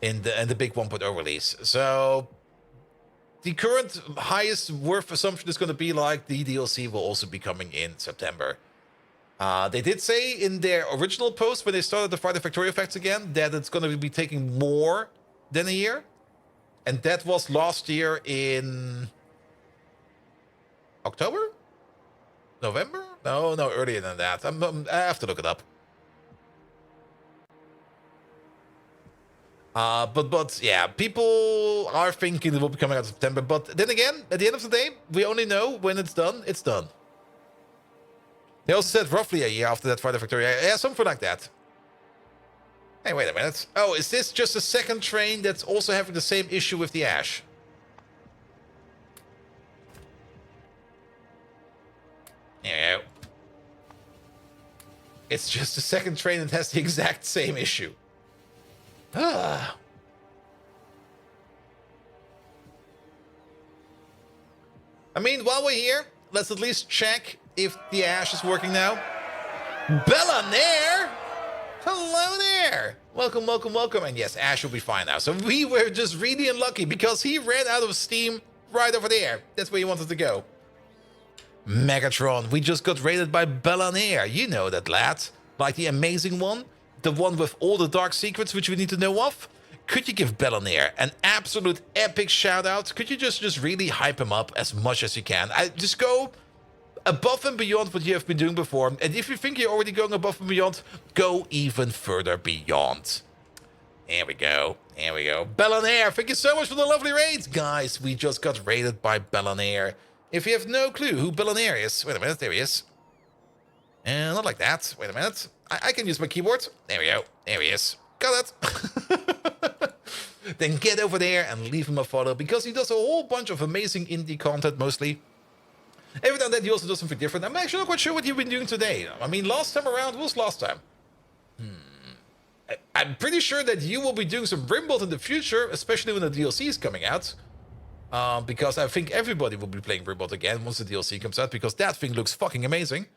In the big 1.0 release. So... The current highest worth assumption is going to be like the DLC will also be coming in September. They did say in their original post when they started the Friday Factorio Facts again that it's going to be taking more than a year. And that was last year in October? November? No, earlier than that. I have to look it up. But yeah, people are thinking it will be coming out in September. But then again, at the end of the day, we only know when it's done, it's done. They also said roughly a year after that Friday Factorio. Yeah, something like that. Hey, wait a minute. Oh, is this just a second train that's also having the same issue with the ash? There you go. It's just a second train that has the exact same issue. I mean, while we're here, let's at least check if the ash is working now. Bellanair! Hello there! Welcome. And yes, Ash will be fine now. So we were just really unlucky because he ran out of steam right over there. That's where he wanted to go. Megatron, we just got raided by Bellanair. You know that, lad. Like the amazing one. The one with all the dark secrets which we need to know of. Could you give Bellanair an absolute epic shout out? Could you just really hype him up as much as you can? Just go above and beyond what you have been doing before. And if you think you're already going above and beyond, go even further beyond. There we go. Bellanair, thank you so much for the lovely raids. Guys, we just got raided by Bellanair. If you have no clue who Billionaire is... Wait a minute, there he is. And not like that. Wait a minute. I can use my keyboard. There we go. There he is. Got it. Then get over there and leave him a follow, because he does a whole bunch of amazing indie content, mostly. Every now and then he also does something different. I'm actually not quite sure what you've been doing today. I mean, last time around, what was last time? I'm pretty sure that you will be doing some Rimworld in the future, especially when the DLC is coming out. Because I think everybody will be playing Rimworld again once the DLC comes out, because that thing looks fucking amazing.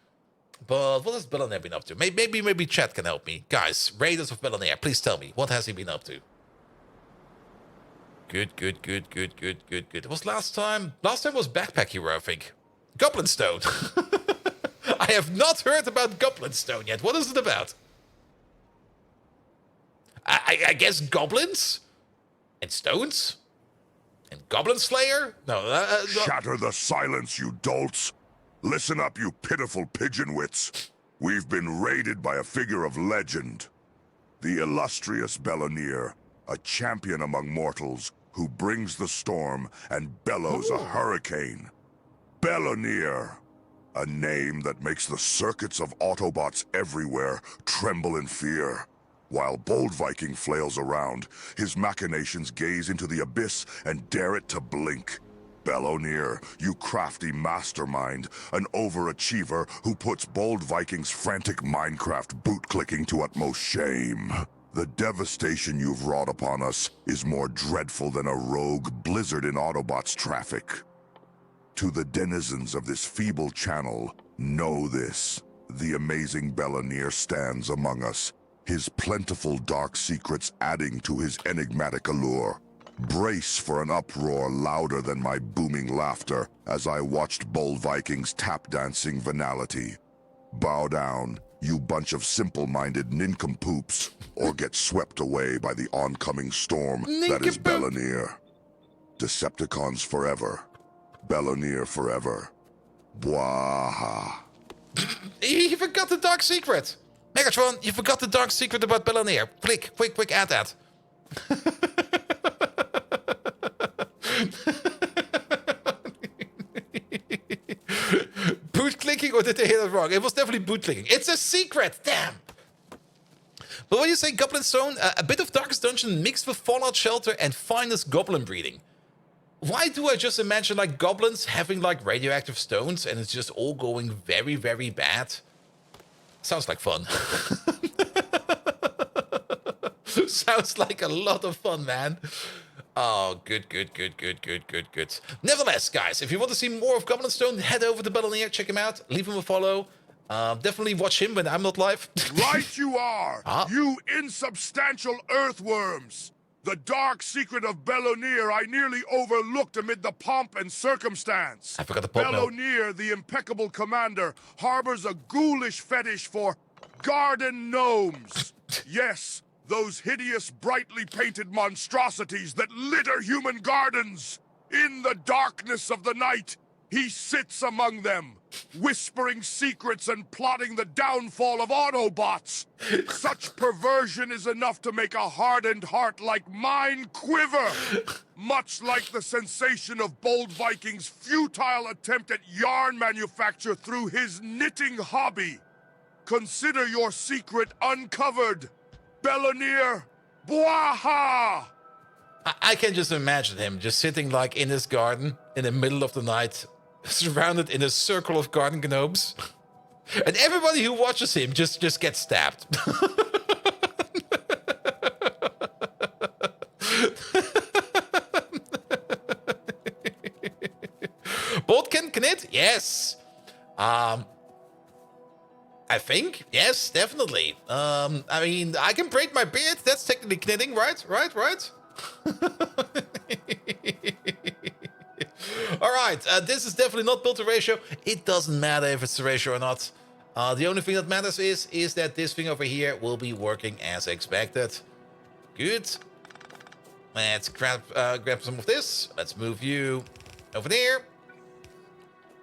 But what has Billionaire been up to? Maybe chat can help me. Guys, Raiders of Billionaire, please tell me. What has he been up to? Good. It was last time was Backpack Hero, I think. Goblin Stone. I have not heard about Goblin Stone yet. What is it about? I guess goblins? And stones? And Goblin Slayer? No, Shatter the silence, you dolts. Listen up, you pitiful pigeon wits. We've been raided by a figure of legend. The illustrious Bellonier, a champion among mortals who brings the storm and bellows a hurricane. Bellonier, a name that makes the circuits of Autobots everywhere tremble in fear. While Bold Viking flails around, his machinations gaze into the abyss and dare it to blink. Bellonier, you crafty mastermind, an overachiever who puts Bold Viking's frantic Minecraft boot-clicking to utmost shame. The devastation you've wrought upon us is more dreadful than a rogue blizzard in Autobots traffic. To the denizens of this feeble channel, know this. The amazing Bellonier stands among us, his plentiful dark secrets adding to his enigmatic allure. Brace for an uproar louder than my booming laughter as I watched Bold Viking's tap-dancing venality. Bow down, you bunch of simple-minded nincompoops, or get swept away by the oncoming storm that is Bellonier. Decepticons forever. Bellonier forever. Bwaha. He forgot the dark secret. Megatron, you forgot the dark secret about Bellonier. Quick, add that. Boot clicking, or did they hear that wrong? It was definitely boot clicking. It's a secret, damn. But when you say Goblin Stone, a bit of Darkest Dungeon mixed with Fallout Shelter and finest goblin breeding. Why do I just imagine like goblins having like radioactive stones and it's just all going very, very bad? Sounds like fun. Sounds like a lot of fun, man. Oh, good. Nevertheless, guys, if you want to see more of Goblin Stone, head over to Bellonier, check him out, leave him a follow. Definitely watch him when I'm not live. Right you are, you insubstantial earthworms! The dark secret of Bellonier I nearly overlooked amid the pomp and circumstance. I forgot the pomp. Bellonier, the impeccable commander, harbors a ghoulish fetish for garden gnomes. Yes, those hideous, brightly painted monstrosities that litter human gardens. In the darkness of the night, he sits among them, whispering secrets and plotting the downfall of Autobots. Such perversion is enough to make a hardened heart like mine quiver, much like the sensation of Bold Viking's futile attempt at yarn manufacture through his knitting hobby. Consider your secret uncovered. Bellonier, bwaha! I can just imagine him just sitting like in his garden in the middle of the night, surrounded in a circle of garden gnomes. And everybody who watches him just gets stabbed. Both can knit? Yes. I think. Yes, definitely. I mean, I can braid my beard. That's technically knitting, right? Right. All right, this is definitely not built to ratio. It doesn't matter if it's a ratio or not. The only thing that matters is that this thing over here will be working as expected. Good. Let's grab some of this. Let's move you over there.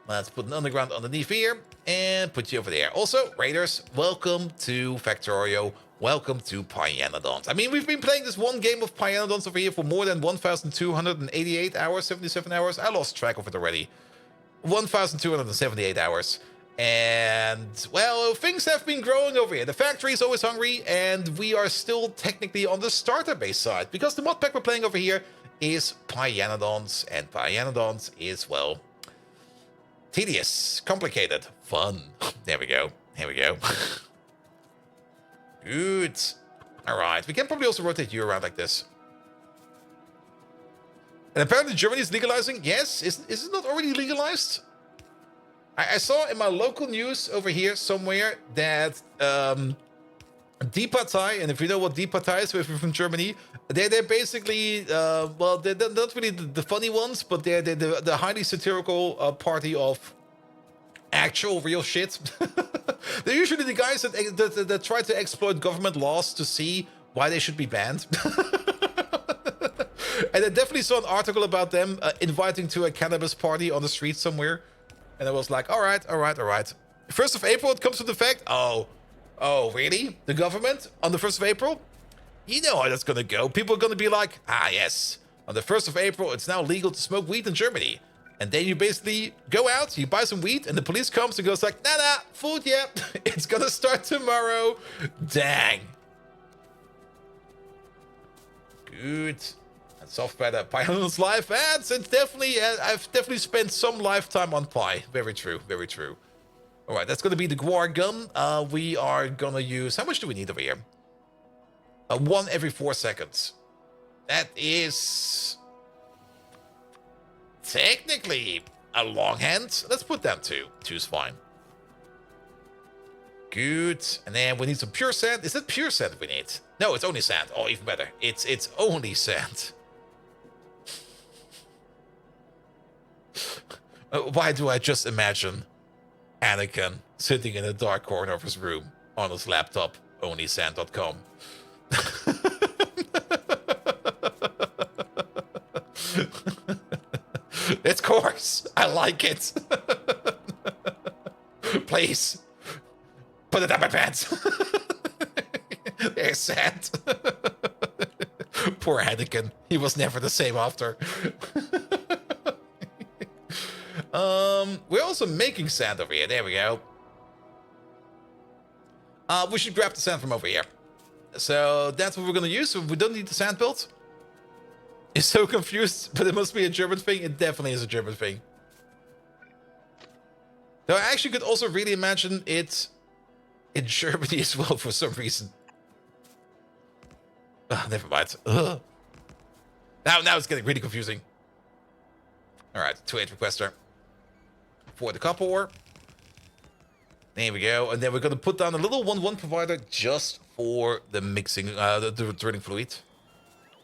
Let's put an underground underneath here and put you over there. Also, Raiders, welcome to Factorio. Welcome to Pyanodons. I mean, we've been playing this one game of Pyanodons over here for more than 1,288 hours, 77 hours. I lost track of it already. 1,278 hours. And, well, things have been growing over here. The factory is always hungry, and we are still technically on the starter base side, because the mod pack we're playing over here is Pyanodons, and Pyanodons is, well, tedious, complicated, fun. There we go. Here we go. Good. All right. We can probably also rotate you around like this. And apparently Germany is legalizing. Yes. Is it not already legalized? I saw in my local news over here somewhere that Die Partei, and if you know what Die Partei is, if you're from Germany, they're basically, well, they're not really the funny ones, but they're the highly satirical party of actual real shit. They're usually the guys that try to exploit government laws to see why they should be banned. And I definitely saw an article about them inviting to a cannabis party on the street somewhere. And I was like, all right. 1st of April, it comes to the fact. Oh, really? The government on the 1st of April? You know how that's going to go. People are going to be like, yes, on the 1st of April, it's now legal to smoke weed in Germany. And then you basically go out, you buy some weed, and the police comes and goes like, nah, food, yeah, it's going to start tomorrow. Dang. Good. And software that Pyanodons live ads, and definitely, I've definitely spent some lifetime on Pi. Very true. All right, that's going to be the Guar gun. We are going to use, how much do we need over here? 1 every 4 seconds. That is technically a long hand. Let's put down 2. 2's fine. Good. And then we need some pure sand. Is it pure sand we need? No, it's only sand. Oh, even better. It's only sand. Why do I just imagine Anakin sitting in a dark corner of his room on his laptop, onlysand.com? It's coarse. I like it. Please put it on my pants. There's sand. Poor Anakin. He was never the same after. We're also making sand over here. There we go. We should grab the sand from over here. So that's what we're gonna use. We don't need the sand built. You're so confused, but it must be a German thing. It definitely is a German thing. Though I actually could also really imagine it in Germany as well for some reason. Never mind. Ugh. Now it's getting really confusing. All right, 2-8 requester for the copper ore. There we go, and then we're gonna put down a little 1-1 provider just for the mixing, the drilling fluid,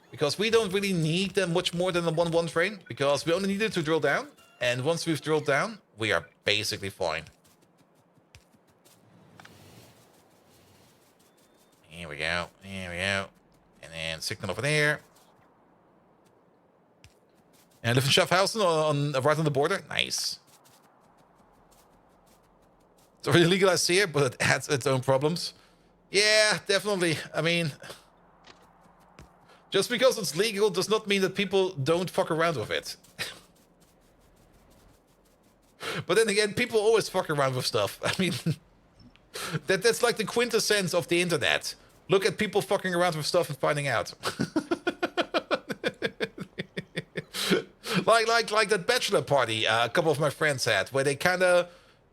because we don't really need that much more than a 1-1 train, because we only need it to drill down, and once we've drilled down, we are basically fine. Here we go, and then signal over there. And live in Schaffhausen right on the border. Nice. It's already legalized here, but it adds its own problems. Yeah, definitely. I mean, just because it's legal does not mean that people don't fuck around with it. But then again, people always fuck around with stuff. I mean, that's like the quintessence of the internet. Look at people fucking around with stuff and finding out. like that bachelor party a couple of my friends had, where they kind of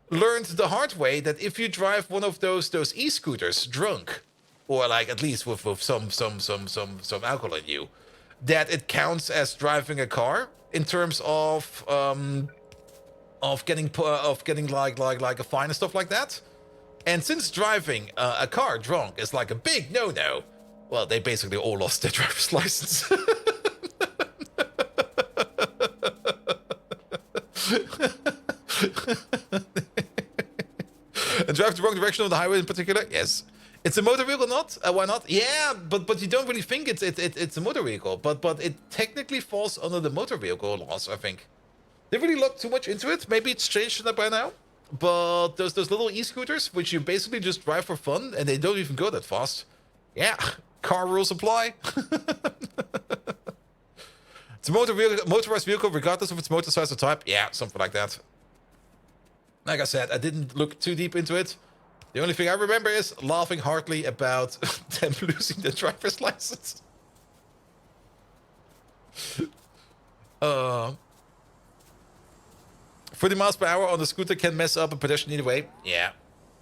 learned the hard way that if you drive one of those e-scooters drunk, or like at least with some alcohol in you, that it counts as driving a car in terms of getting like a fine and stuff like that. And since driving a car drunk is like a big no-no, well, they basically all lost their driver's license. And drive the wrong direction on the highway in particular? Yes. It's a motor vehicle, not? Why not? Yeah, but you don't really think it's a motor vehicle. But it technically falls under the motor vehicle laws, I think. They really looked too much into it. Maybe it's changed by now. But those little e-scooters, which you basically just drive for fun, and they don't even go that fast. Yeah, car rules apply. It's a motorized vehicle regardless of its motor size or type. Yeah, something like that. Like I said, I didn't look too deep into it. The only thing I remember is laughing heartily about them losing the driver's license. Uh, 40 miles per hour on the scooter can mess up a pedestrian either way. Yeah.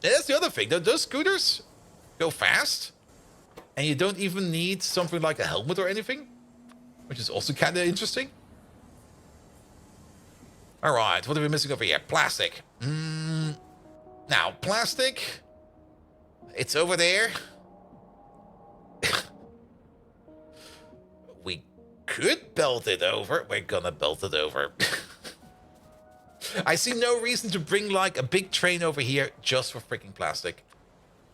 That's the other thing. Those scooters go fast. And you don't even need something like a helmet or anything. Which is also kind of interesting. Alright, what are we missing over here? Plastic. Now, plastic. It's over there. We could belt it over. We're gonna belt it over. I see no reason to bring like a big train over here just for freaking plastic.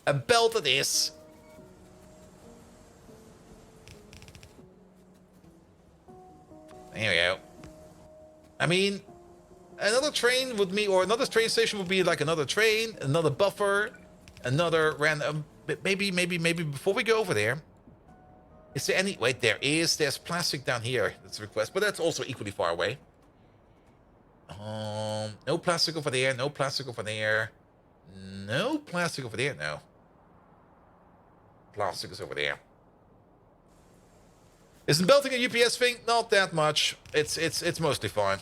A belt it is. There we go. I mean, another train would be, or another train station would be like another train, another buffer, another random. Maybe before we go over there, is there any? Wait, there's plastic down here. That's a request, but that's also equally far away. No plastic over there. No plastic over there. No plastic over there. No. Plastic is over there. Isn't belting a UPS thing? Not that much. It's mostly fine.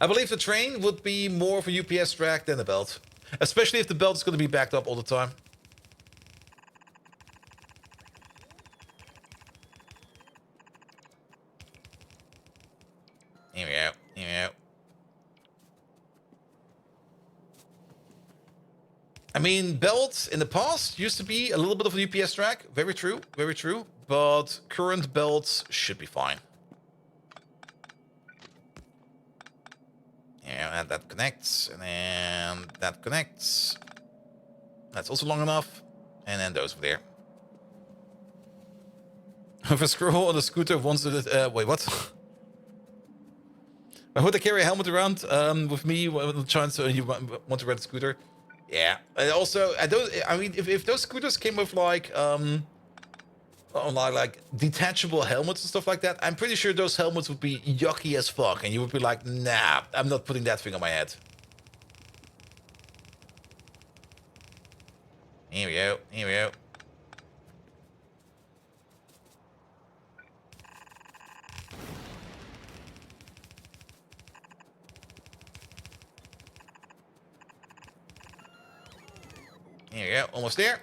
I believe the train would be more of a UPS track than a belt. Especially if the belt is going to be backed up all the time. Here we go. Here we go. I mean, belts in the past used to be a little bit of a UPS track. Very true. Very true. But current belts should be fine. Yeah, and that connects. And then that connects. That's also long enough. And then those over there. With a scroll on the scooter once the... wait, what? I would I carry a helmet around with me when trying to... You want to rent a scooter? Yeah. And also, I mean, if those scooters came with like detachable helmets and stuff like that, I'm pretty sure those helmets would be yucky as fuck, and you would be like, nah, I'm not putting that thing on my head. Here we go. Here we go. Here we go, almost there.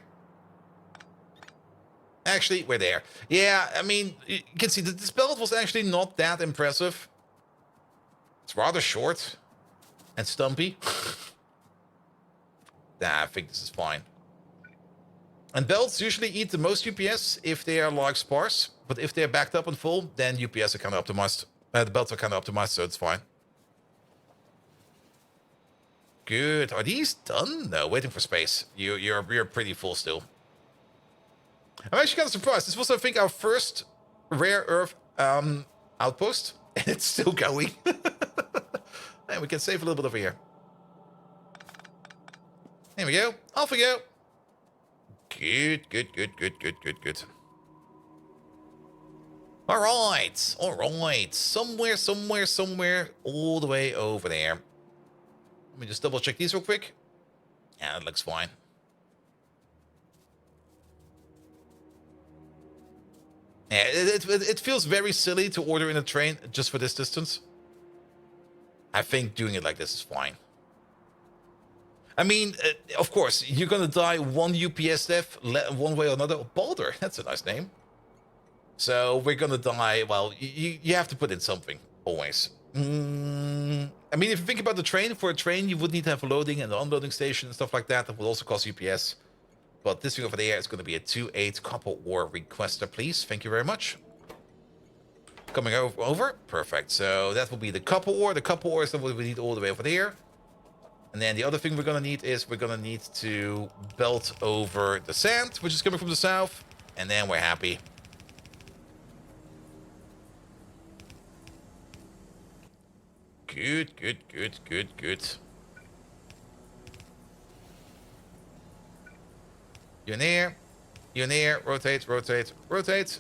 Actually, we're there. Yeah, I mean, you can see that this belt was actually not that impressive. It's rather short and stumpy. Nah, I think this is fine. And belts usually eat the most UPS if they are like sparse, but if they're backed up and full, then UPS are kind of optimized. The belts are kind of optimized, so it's fine. Good. Are these done? No, waiting for space. You're pretty full still. I'm actually kind of surprised. This was, I think, our first rare earth outpost, and it's still going. And we can save a little bit over here. There we go. Off we go. Good, good, good, good, good, good, good. All right, all right. Somewhere, all the way over there. Let me just double check these real quick. Yeah, that looks fine. Yeah, it feels very silly to order in a train just for this distance. I think doing it like this is fine. I mean, of course, you're gonna die one UPS death one way or another. Balder, that's a nice name. So we're gonna die. Well, you have to put in something always. I mean, if you think about the train, for a train, you would need to have a loading and an unloading station and stuff like that. That would also cost UPS. But this thing over there is going to be a 2-8 copper ore requester, please. Thank you very much. Coming over. Perfect. So that will be the copper ore. The copper ore is what we need all the way over there. And then the other thing we're going to need is we're going to need to belt over the sand, which is coming from the south. And then we're happy. Good, good, good, good, good. You're near. You're near. Rotate, rotate, rotate.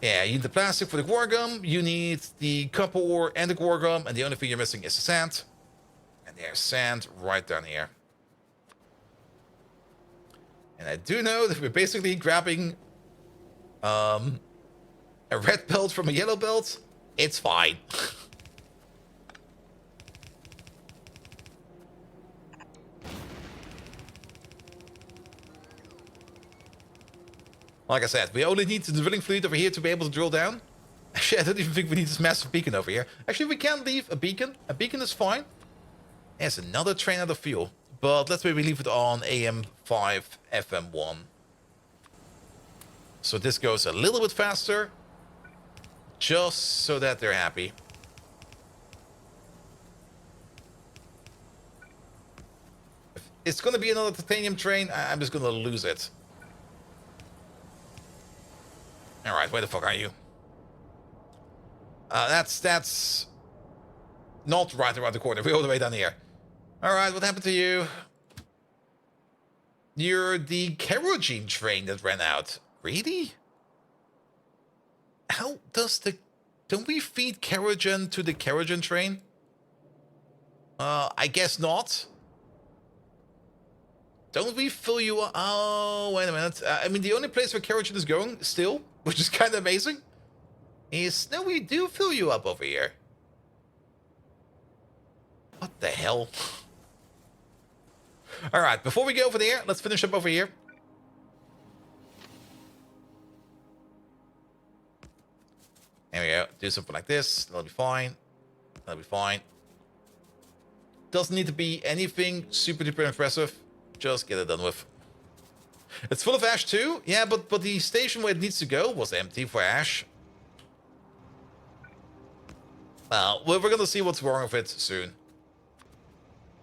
Yeah, you need the plastic for the Gorgum, you need the copper ore and the Gorgum, and the only thing you're missing is the sand. And there's sand right down here. And I do know that we're basically grabbing a red belt from a yellow belt. It's fine. Like I said, we only need the drilling fleet over here to be able to drill down. Actually, I don't even think we need this massive beacon over here. Actually, we can leave a beacon. A beacon is fine. There's another train out of fuel. But let's maybe leave it on AM5, FM1. So this goes a little bit faster. Just so that they're happy. If it's going to be another titanium train, I'm just going to lose it. Alright, where the fuck are you? That's not right around the corner. We're all the way down here. Alright, what happened to you? You're the kerosene train that ran out. Really? How does the... Don't we feed kerosene to the kerosene train? I guess not. Don't we fill you up? Oh, wait a minute. I mean, the only place where kerosene is going, still, which is kind of amazing, is... No, we do fill you up over here. What the hell? Alright, before we go over there, let's finish up over here. There we go. Do something like this. That'll be fine. That'll be fine. Doesn't need to be anything super duper impressive. Just get it done with. It's full of ash too. Yeah, but the station where it needs to go was empty for ash. Well, we're gonna see what's wrong with it soon.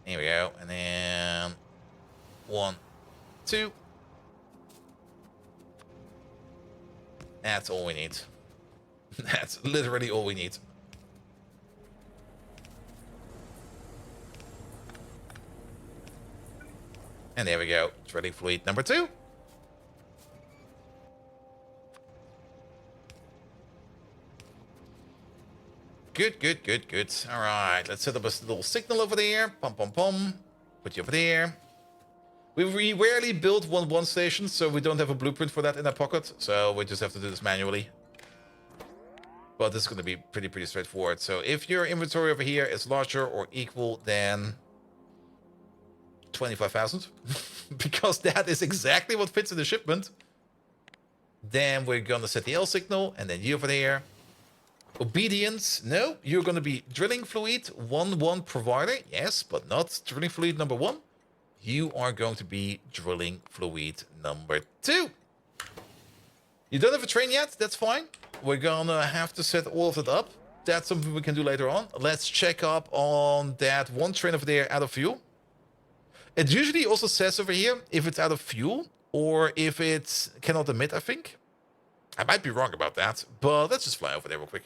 Here we go. And then 1, 2. That's all we need. That's literally all we need. And there we go. Drilling fleet number 2. Good, good, good, good. All right, let's set up a little signal over there. Pum, pum, pum. Put you over there. We rarely build 1-1 stations, so we don't have a blueprint for that in our pocket. So we just have to do this manually. But this is going to be pretty straightforward. So if your inventory over here is larger or equal than 25,000, because that is exactly what fits in the shipment, then we're going to set the L signal, and then you over there. Obedience, no, you're going to be drilling fluid 1-1 provider, yes, but not drilling fluid number 1. You are going to be drilling fluid number 2. You don't have a train yet, that's fine. We're gonna have to set all of it up. That's something we can do later on. Let's check up on that one train over there out of fuel. It usually also says over here if it's out of fuel or if it cannot emit, I think. I might be wrong about that, but let's just fly over there real quick.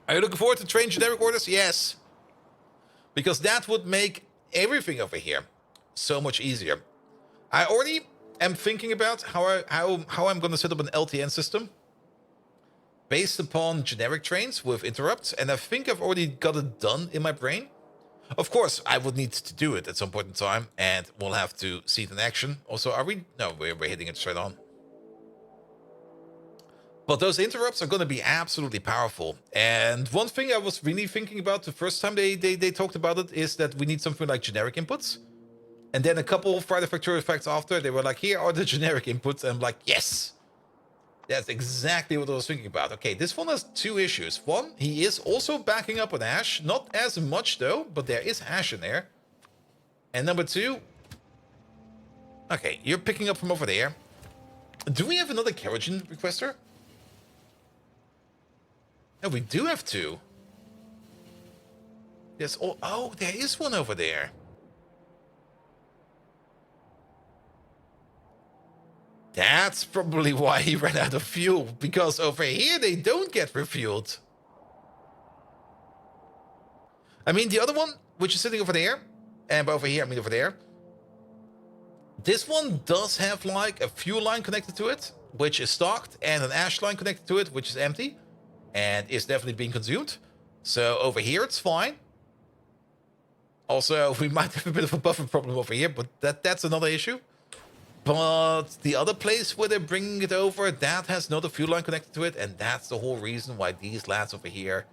Are you looking forward to train generic orders? Yes. Because that would make everything over here so much easier. I already am thinking about how I'm going to set up an LTN system based upon generic trains with interrupts, and I think I've already got it done in my brain. Of course, I would need to do it at some point in time, and we'll have to see it in action. Also, are we? No, we're hitting it straight on. But those interrupts are going to be absolutely powerful. And one thing I was really thinking about the first time they talked about it is that we need something like generic inputs. And then a couple of Friday Factorio effects after, they were like, here are the generic inputs. And I'm like, yes! That's exactly what I was thinking about. Okay, this one has 2 issues. One, he is also backing up on ash. Not as much, though, but there is ash in there. And number 2... Okay, you're picking up from over there. Do we have another kerosene requester? No, we do have 2. Yes. Oh, there is one over there. That's probably why he ran out of fuel, because over here they don't get refueled. I mean, the other one, which is sitting over there, and over here, I mean over there, This one does have like a fuel line connected to it, which is stocked, and an ash line connected to it, which is empty, and is definitely being consumed. So over here, it's fine. Also, we might have a bit of a buffer problem over here, but that's another issue. But the other place where they're bringing it over, that has another fuel line connected to it, and that's the whole reason why these lads over here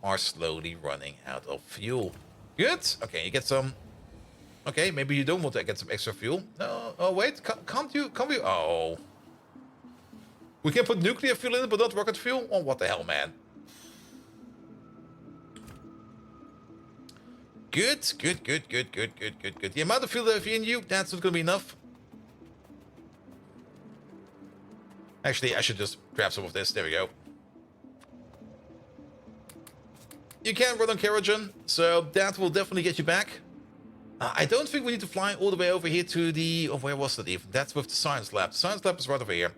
are slowly running out of fuel. Good. Okay, you get some. Okay, maybe you don't want to get some extra fuel. No. Oh wait, can't you? Can't we? Oh, we can put nuclear fuel in it, but not rocket fuel. Oh, what the hell, man? Good. The amount of fuel that I have in you, that's not gonna be enough. Actually, I should just grab some of this. There we go. You can run on kerosene, so that will definitely get you back. I don't think we need to fly all the way over here to the... Oh, where was that even? That's with the science lab. The science lab is right over here.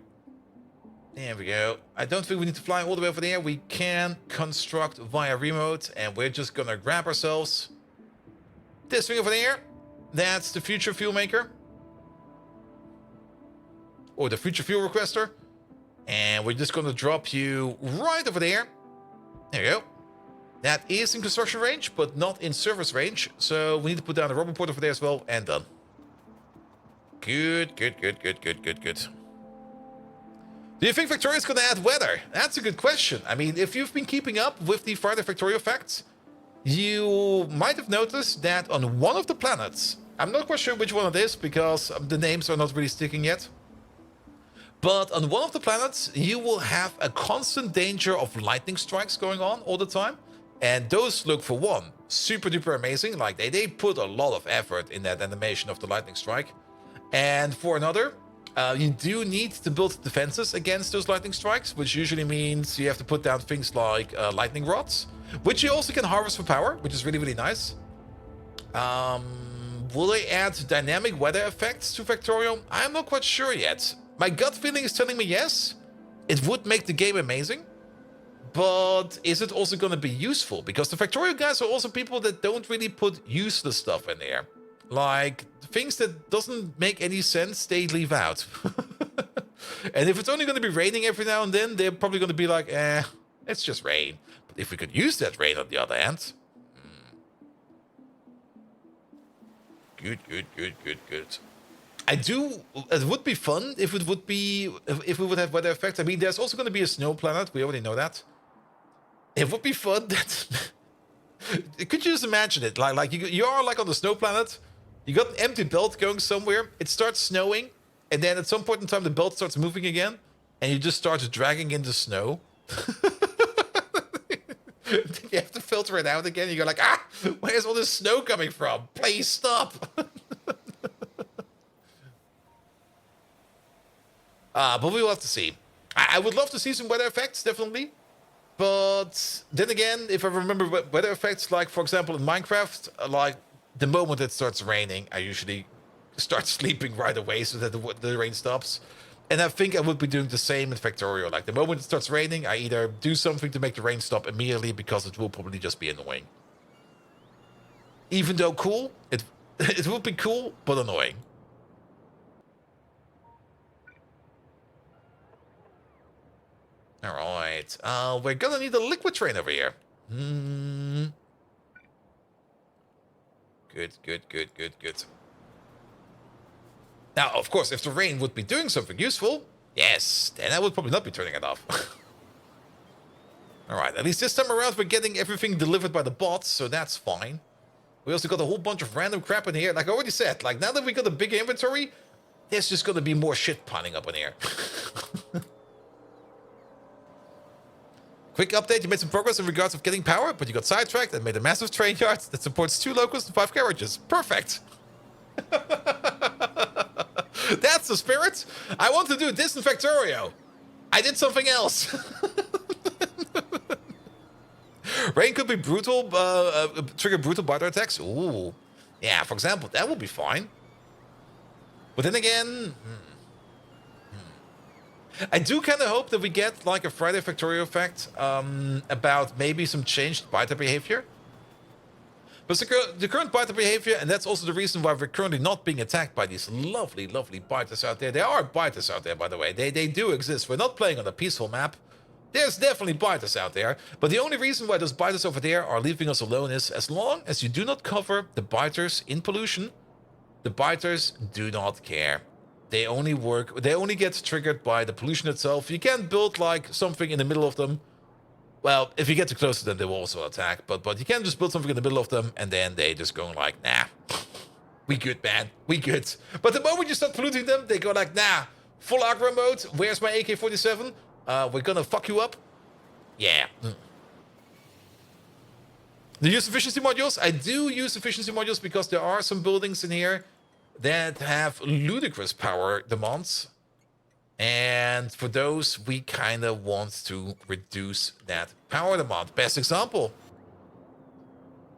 There we go. I don't think we need to fly all the way over there. We can construct via remote, and we're just gonna grab ourselves this thing over there. That's the future fuel maker. Or the future fuel requester. And we're just gonna drop you right over there. There you go. That is in construction range, but not in service range. So we need to put down a rubber port over there as well, and done. Good. Do you think Factorio is going to add weather? That's a good question. I mean, if you've been keeping up with the Friday Factorio facts, you might have noticed that on one of the planets, I'm not quite sure which one it is because the names are not really sticking yet. But on one of the planets, you will have a constant danger of lightning strikes going on all the time. And those look, for one, super duper amazing. Like, they put a lot of effort in that animation of the lightning strike. And for another, you do need to build defenses against those lightning strikes, which usually means you have to put down things like lightning rods, which you also can harvest for power, which is really, really nice. Will they add dynamic weather effects to Factorio? I'm not quite sure yet. My gut feeling is telling me yes. It would make the game amazing. But is it also going to be useful? Because the Factorio guys are also people that don't really put useless stuff in there. Like, things that doesn't make any sense, they leave out. And if it's only going to be raining every now and then, they're probably going to be like, it's just rain. But if we could use that rain on the other hand... Good. It would be fun if it would be... If we would have weather effects. I mean, there's also going to be a snow planet. We already know that. It would be fun that... Could you just imagine it? Like you are like on the snow planet. You got an empty belt going somewhere. It starts snowing. And then at some point in time, the belt starts moving again. And you just start dragging in the snow. You have to filter it out again. You go like, where's all this snow coming from? Please stop. But we will have to see. I would love to see some weather effects, definitely. But then again, if I remember weather effects, like, for example, in Minecraft, like, the moment it starts raining, I usually start sleeping right away so that the rain stops. And I think I would be doing the same in Factorio. Like, the moment it starts raining, I either do something to make the rain stop immediately because it will probably just be annoying. Even though cool, it would be cool, but annoying. Alright, we're gonna need a liquid train over here. Good. Now, of course, if the rain would be doing something useful, yes, then I would probably not be turning it off. Alright, at least this time around we're getting everything delivered by the bots, so that's fine. We also got a whole bunch of random crap in here. Like I already said, like now that we got a big inventory, there's just gonna be more shit piling up in here. Quick update, you made some progress in regards of getting power, but you got sidetracked and made a massive train yard that supports 2 locals and 5 carriages. Perfect! That's the spirit! I want to do this in Factorio! I did something else! Rain could be brutal, trigger brutal biter attacks. Ooh. Yeah, for example, that would be fine. But then again... I do kind of hope that we get like a Friday Factorio effect about maybe some changed biter behavior. But the current biter behavior, and that's also the reason why we're currently not being attacked by these lovely, lovely biters out there. There are biters out there, by the way. They do exist. We're not playing on a peaceful map. There's definitely biters out there. But the only reason why those biters over there are leaving us alone is as long as you do not cover the biters in pollution, the biters do not care. They only get triggered by the pollution itself. You can't build like something in the middle of them. Well, if you get too close to them, they will also attack. But you can't just build something in the middle of them and then they just go like, nah, we good, man, we good. But the moment you start polluting them, they go like, nah, full aggro mode. Where's my AK-47? We're gonna fuck you up. Yeah. Do you use efficiency modules? I do use efficiency modules because there are some buildings in here that have ludicrous power demands. And for those, we kind of want to reduce that power demand. Best example.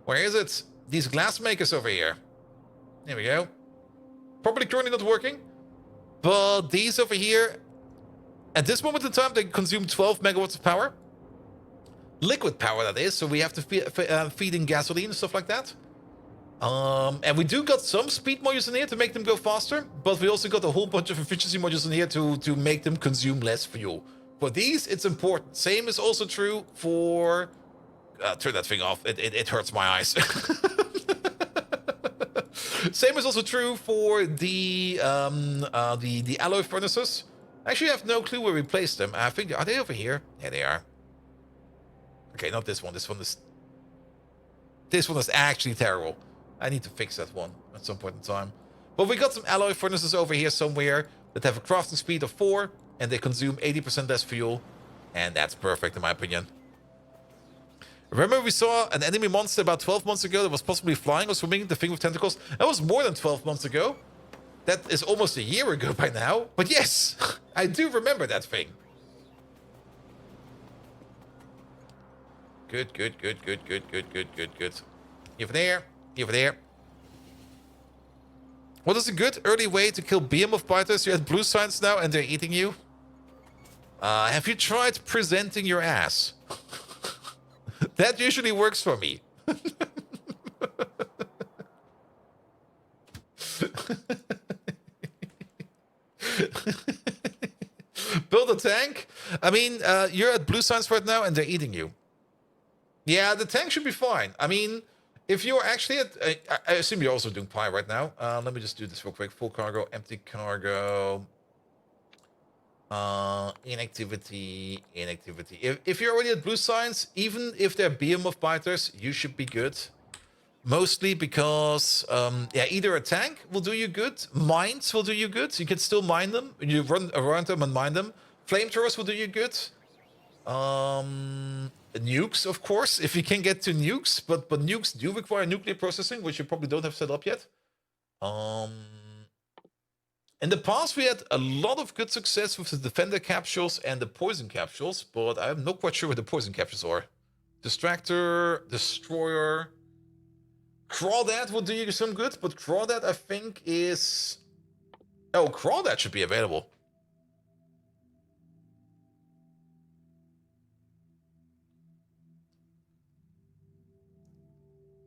Where is it? These glass makers over here. There we go. Probably currently not working. But these over here, at this moment in time, they consume 12 megawatts of power. Liquid power, that is. So we have to feed in gasoline and stuff like that. And we do got some speed modules in here to make them go faster, but we also got a whole bunch of efficiency modules in here to make them consume less fuel. For these, it's important. Same is also true for... turn that thing off. It hurts my eyes. Same is also true for the alloy furnaces. Actually, I have no clue where we placed them. I think... Are they over here? Yeah, they are. Okay, not this one. This one is actually terrible. I need to fix that one at some point in time. But we got some alloy furnaces over here somewhere that have a crafting speed of 4, and they consume 80% less fuel. And that's perfect in my opinion. Remember we saw an enemy monster about 12 months ago that was possibly flying or swimming, the thing with tentacles? That was more than 12 months ago. That is almost a year ago by now. But yes, I do remember that thing. Good. Over there. Over there. What is a good early way to kill behemoth biters? You had blue signs now and they're eating you. Have you tried presenting your ass? That usually works for me. Build a tank? I mean, you're at blue signs right now and they're eating you. Yeah, the tank should be fine. I mean... If you're actually at... I assume you're also doing Pi right now. Let me just do this real quick. Full cargo, empty cargo. Inactivity. If you're already at blue signs, even if they're behemoth biters, you should be good. Mostly because, yeah, either a tank will do you good. Mines will do you good. You can still mine them. You run around them and mine them. Flamethrowers will do you good. Nukes, of course, if you can get to nukes, but nukes do require nuclear processing, which you probably don't have set up yet. In the past, we had a lot of good success with the defender capsules and the poison capsules, but I'm not quite sure what the poison capsules are. Distractor, destroyer, crawdad will do you some good, but crawdad I think is... Oh, crawdad should be available.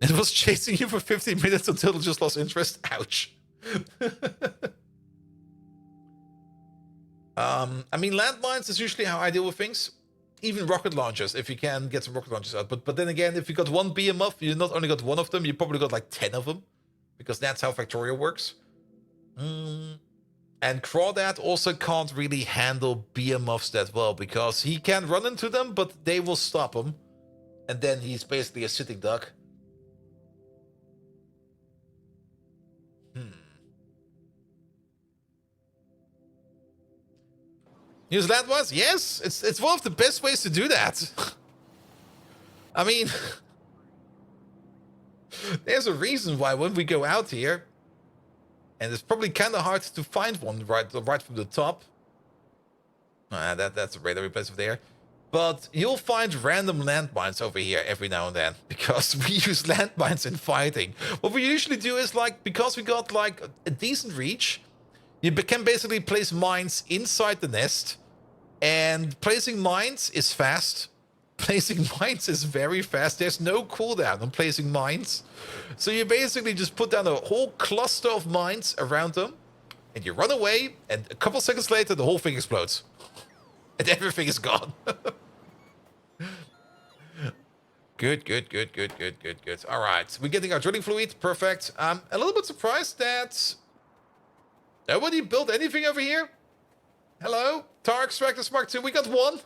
It was chasing you for 15 minutes until it just lost interest. Ouch. I mean, landmines is usually how I deal with things. Even rocket launchers, if you can get some rocket launchers out. But then again, if you got one behemoth, you not only got one of them, you probably got like 10 of them. Because that's how Factorio works. And Crawdad also can't really handle behemoths that well. Because he can run into them, but they will stop him. And then he's basically a sitting duck. Use landmines? Yes, it's one of the best ways to do that. I mean, there's a reason why when we go out here, and it's probably kind of hard to find one right from the top. That's a radar replace over there. But you'll find random landmines over here every now and then, because we use landmines in fighting. What we usually do is, like, because we got like a decent reach, you can basically place mines inside the nest, and placing mines is fast. placing mines is very fast. There's no cooldown on placing mines. So you basically just put down a whole cluster of mines around them, and you run away, and a couple seconds later, the whole thing explodes. And everything is gone. Good, good, good, good, good, good, good. All right, we're getting our drilling fluid. Perfect. I'm a little bit surprised that nobody built anything over here. Hello? Tar Extractors Mark II. We got one.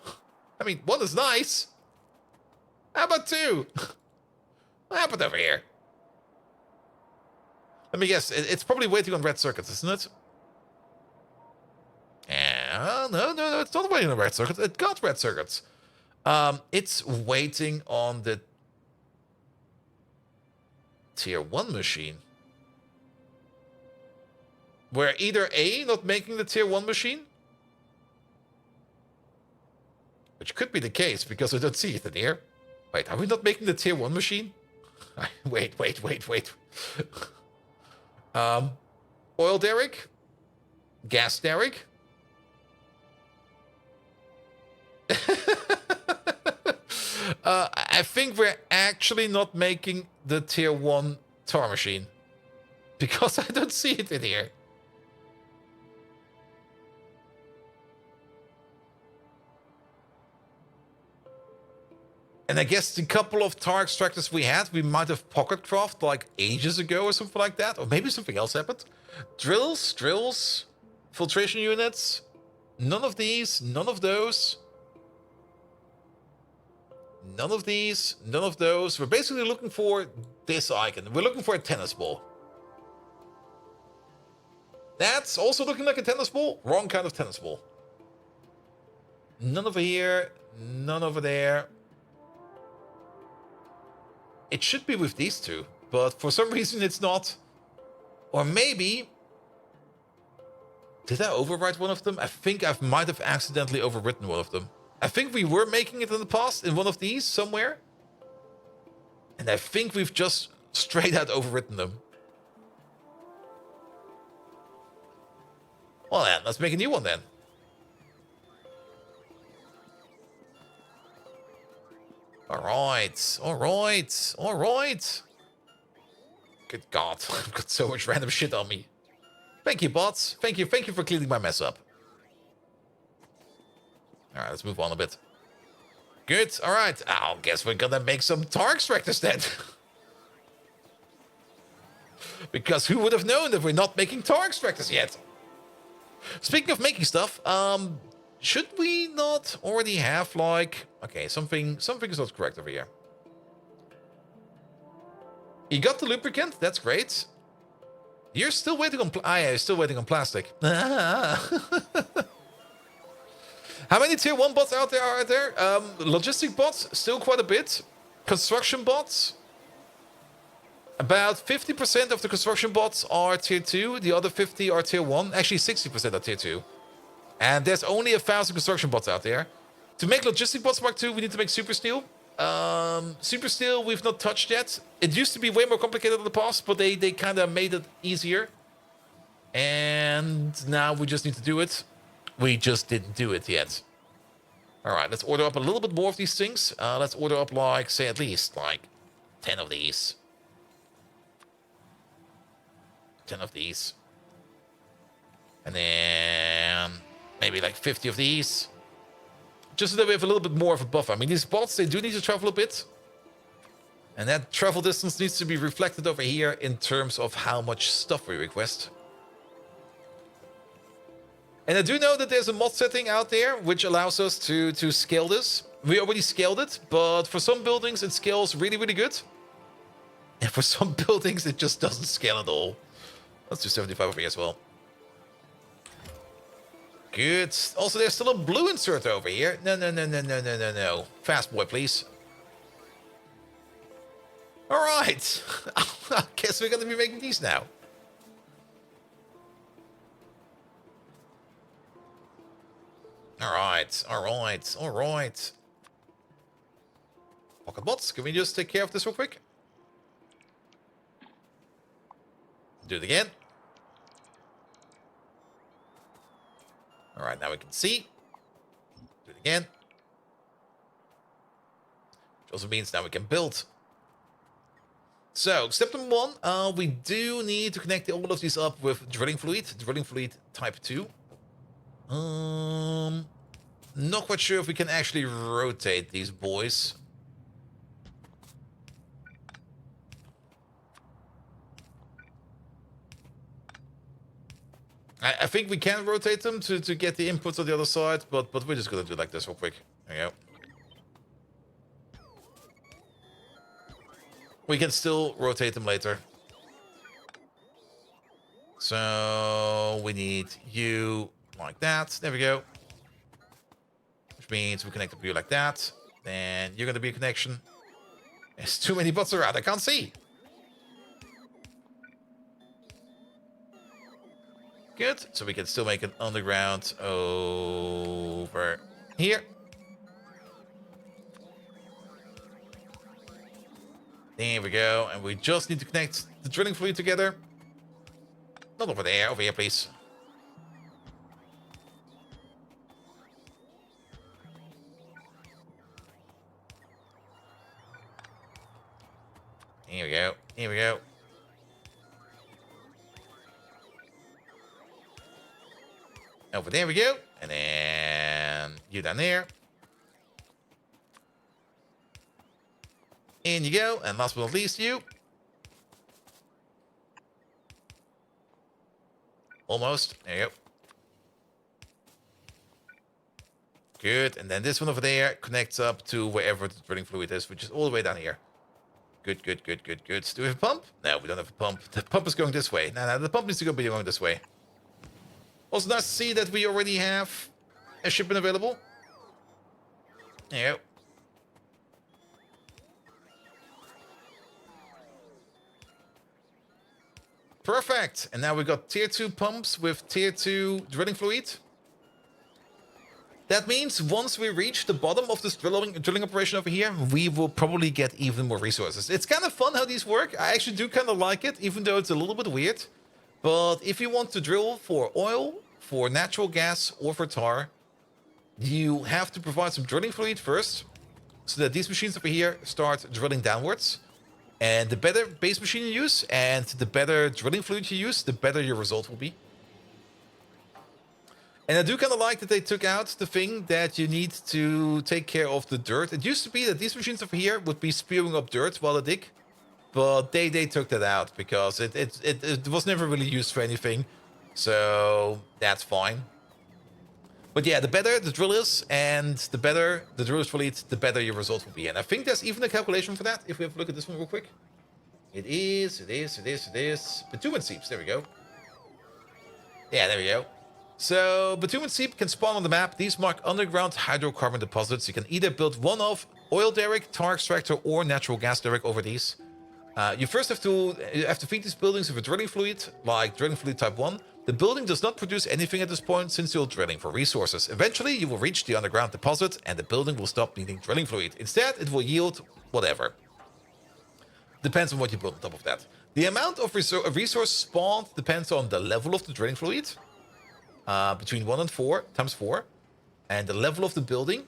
I mean, one is nice. How about two? What happened over here? Let me guess. It's probably waiting on red circuits, isn't it? No, it's not waiting on red circuits. It got red circuits. It's waiting on the tier 1 machine. We're either A, not making the tier 1 machine, which could be the case because I don't see it in here. Wait, are we not making the tier 1 machine? Wait. Oil derrick? Gas derrick? I think we're actually not making the tier 1 tar machine because I don't see it in here. And I guess the couple of tar extractors we had, we might have pocket craft like ages ago or something like that. Or maybe something else happened. Drills, filtration units. None of these, none of those. None of these, none of those. We're basically looking for this icon. We're looking for a tennis ball. That's also looking like a tennis ball. Wrong kind of tennis ball. None over here, none over there. It should be with these two, but for some reason it's not. Or maybe... Did I overwrite one of them? I think I might have accidentally overwritten one of them. I think we were making it in the past in one of these somewhere. And I think we've just straight out overwritten them. Well then, let's make a new one then. Alright. Good God, I've got so much random shit on me. Thank you, bots. Thank you for cleaning my mess up. Alright, let's move on a bit. Good, alright. I guess we're gonna make some tar extractors then. Because who would have known that we're not making tar extractors yet? Speaking of making stuff, should we not already have like... Okay, something is not correct over here. You got the lubricant, that's great. You're still waiting on... yeah, you're still waiting on plastic. How many tier 1 bots out there are there? Logistic bots, still quite a bit. Construction bots. About 50% of the construction bots are tier 2. The other 50 are tier 1. Actually, 60% are tier 2. And there's only 1,000 construction bots out there. To make logistic bots Mark II, we need to make super steel. Super steel we've not touched yet. It used to be way more complicated in the past, but they kind of made it easier. And now we just need to do it. We just didn't do it yet. Alright, let's order up a little bit more of these things. Let's order up, like, say, at least, like, 10 of these. 10 of these. And then maybe, like, 50 of these. Just so that we have a little bit more of a buffer. I mean, these bots, they do need to travel a bit. And that travel distance needs to be reflected over here in terms of how much stuff we request. And I do know that there's a mod setting out there which allows us to scale this. We already scaled it, but for some buildings it scales really, really good. And for some buildings it just doesn't scale at all. Let's do 75 over here as well. Good. Also, there's still a blue insert over here. No. Fast boy, please. Alright. I guess we're going to be making these now. Alright. Pocket bots, can we just take care of this real quick? Do it again. Alright, now we can see. Do it again. Also means now we can build. So, step number 1, we do need to connect all of these up with drilling fluid type 2. Not quite sure if we can actually rotate these boys. I think we can rotate them to get the inputs on the other side, but we're just gonna do like this real quick. There you go. We can still rotate them later. So we need you like that. There we go. Which means we connect up you like that. Then you're gonna be a connection. There's too many bots around, I can't see. Good. So we can still make an underground over here. There we go. And we just need to connect the drilling fluid together. Not over there. Over here, please. Here we go. Here we go. Over there we go. And then you down there. In you go. And last but not least, you. Almost. There you go. Good. And then this one over there connects up to wherever the drilling fluid is, which is all the way down here. Good, good, good, good, good. Do we have a pump? No, we don't have a pump. The pump is going this way. No, the pump needs to be going this way. Also nice to see that we already have a shipment available. There you go. Perfect. And now we've got tier 2 pumps with tier 2 drilling fluid. That means once we reach the bottom of this drilling operation over here, we will probably get even more resources. It's kind of fun how these work. I actually do kind of like it, even though it's a little bit weird. But if you want to drill for oil, for natural gas, or for tar, you have to provide some drilling fluid first, so that these machines over here start drilling downwards. And the better base machine you use, and the better drilling fluid you use, the better your result will be. And I do kind of like that they took out the thing that you need to take care of the dirt. It used to be that these machines over here would be spewing up dirt while they dig. But they took that out because it was never really used for anything. So that's fine. But yeah, the better the drill is and the better the drill is fluid, the better your result will be. And I think there's even a calculation for that. If we have a look at this one real quick. It is. Bitumen seeps, there we go. Yeah, there we go. So, bitumen seep can spawn on the map. These mark underground hydrocarbon deposits. You can either build one of oil derrick, tar extractor, or natural gas derrick over these. You first have to feed these buildings with a drilling fluid, like drilling fluid type 1. The building does not produce anything at this point since you're drilling for resources. Eventually, you will reach the underground deposit and the building will stop needing drilling fluid. Instead, it will yield whatever. Depends on what you build on top of that. The amount of resource spawned depends on the level of the drilling fluid. Between 1 and 4 times 4. And the level of the building,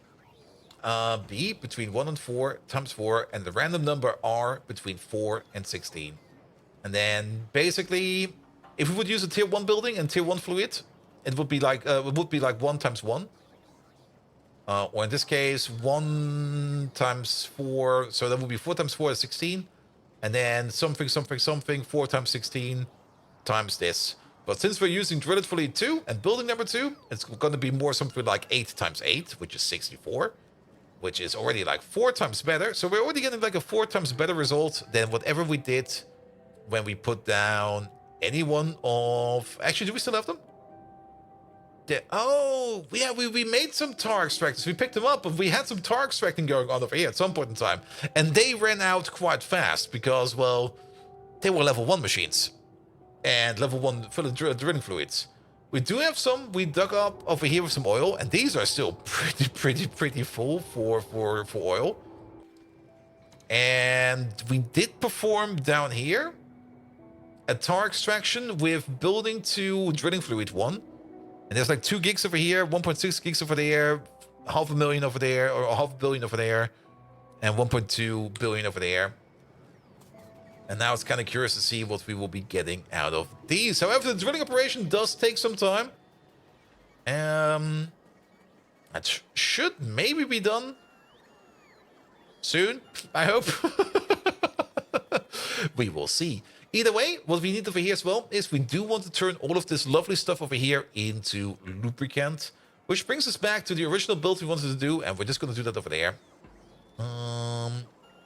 B, between 1 and 4 times 4. And the random number R, between 4 and 16. And then, basically, if we would use a tier 1 building and tier 1 fluid, it would be like 1 times 1. Or in this case, 1 times 4. So that would be 4 times 4 is 16. And then something, 4 times 16 times this. But since we're using Drilled Fluid 2 and building number 2, it's going to be more something like 8 times 8, which is 64, which is already like 4 times better. So we're already getting like a 4 times better result than whatever we did when we put down any one of... Actually, do we still have them? Oh, yeah, we made some tar extractors. We picked them up, but we had some tar extracting going on over here at some point in time. And they ran out quite fast because, well, they were level 1 machines. And level 1 full of drilling fluids. We do have some we dug up over here with some oil, and these are still pretty full for oil. And we did perform down here a tar extraction with building 2 drilling fluid 1. And there's like 2 gigs over here, 1.6 gigs over there, 500,000 over there, or 500 million over there. And 1.2 billion over there. And now it's kind of curious to see what we will be getting out of these. However, the drilling operation does take some time. That should maybe be done soon, I hope. We will see. Either way, what we need over here as well is we do want to turn all of this lovely stuff over here into lubricant. Which brings us back to the original build we wanted to do. And we're just going to do that over there.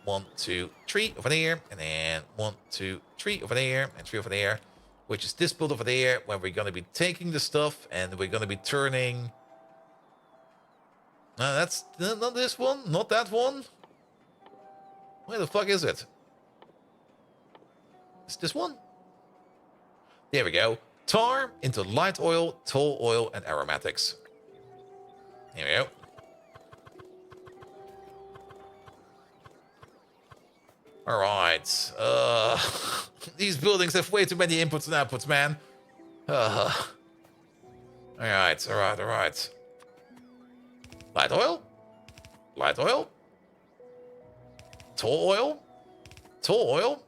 1, 2, 3 over there, and then 1, 2, 3 over there, and 3 over there, which is this build over there, where we're going to be taking the stuff and we're going to be turning. That's not this one, not that one. Where the fuck is it? It's this one. There we go. Tar into light oil, tall oil, and aromatics. Here we go. Alright. These buildings have way too many inputs and outputs, man. Alright. Light oil? Light oil? Tall oil? Tall oil?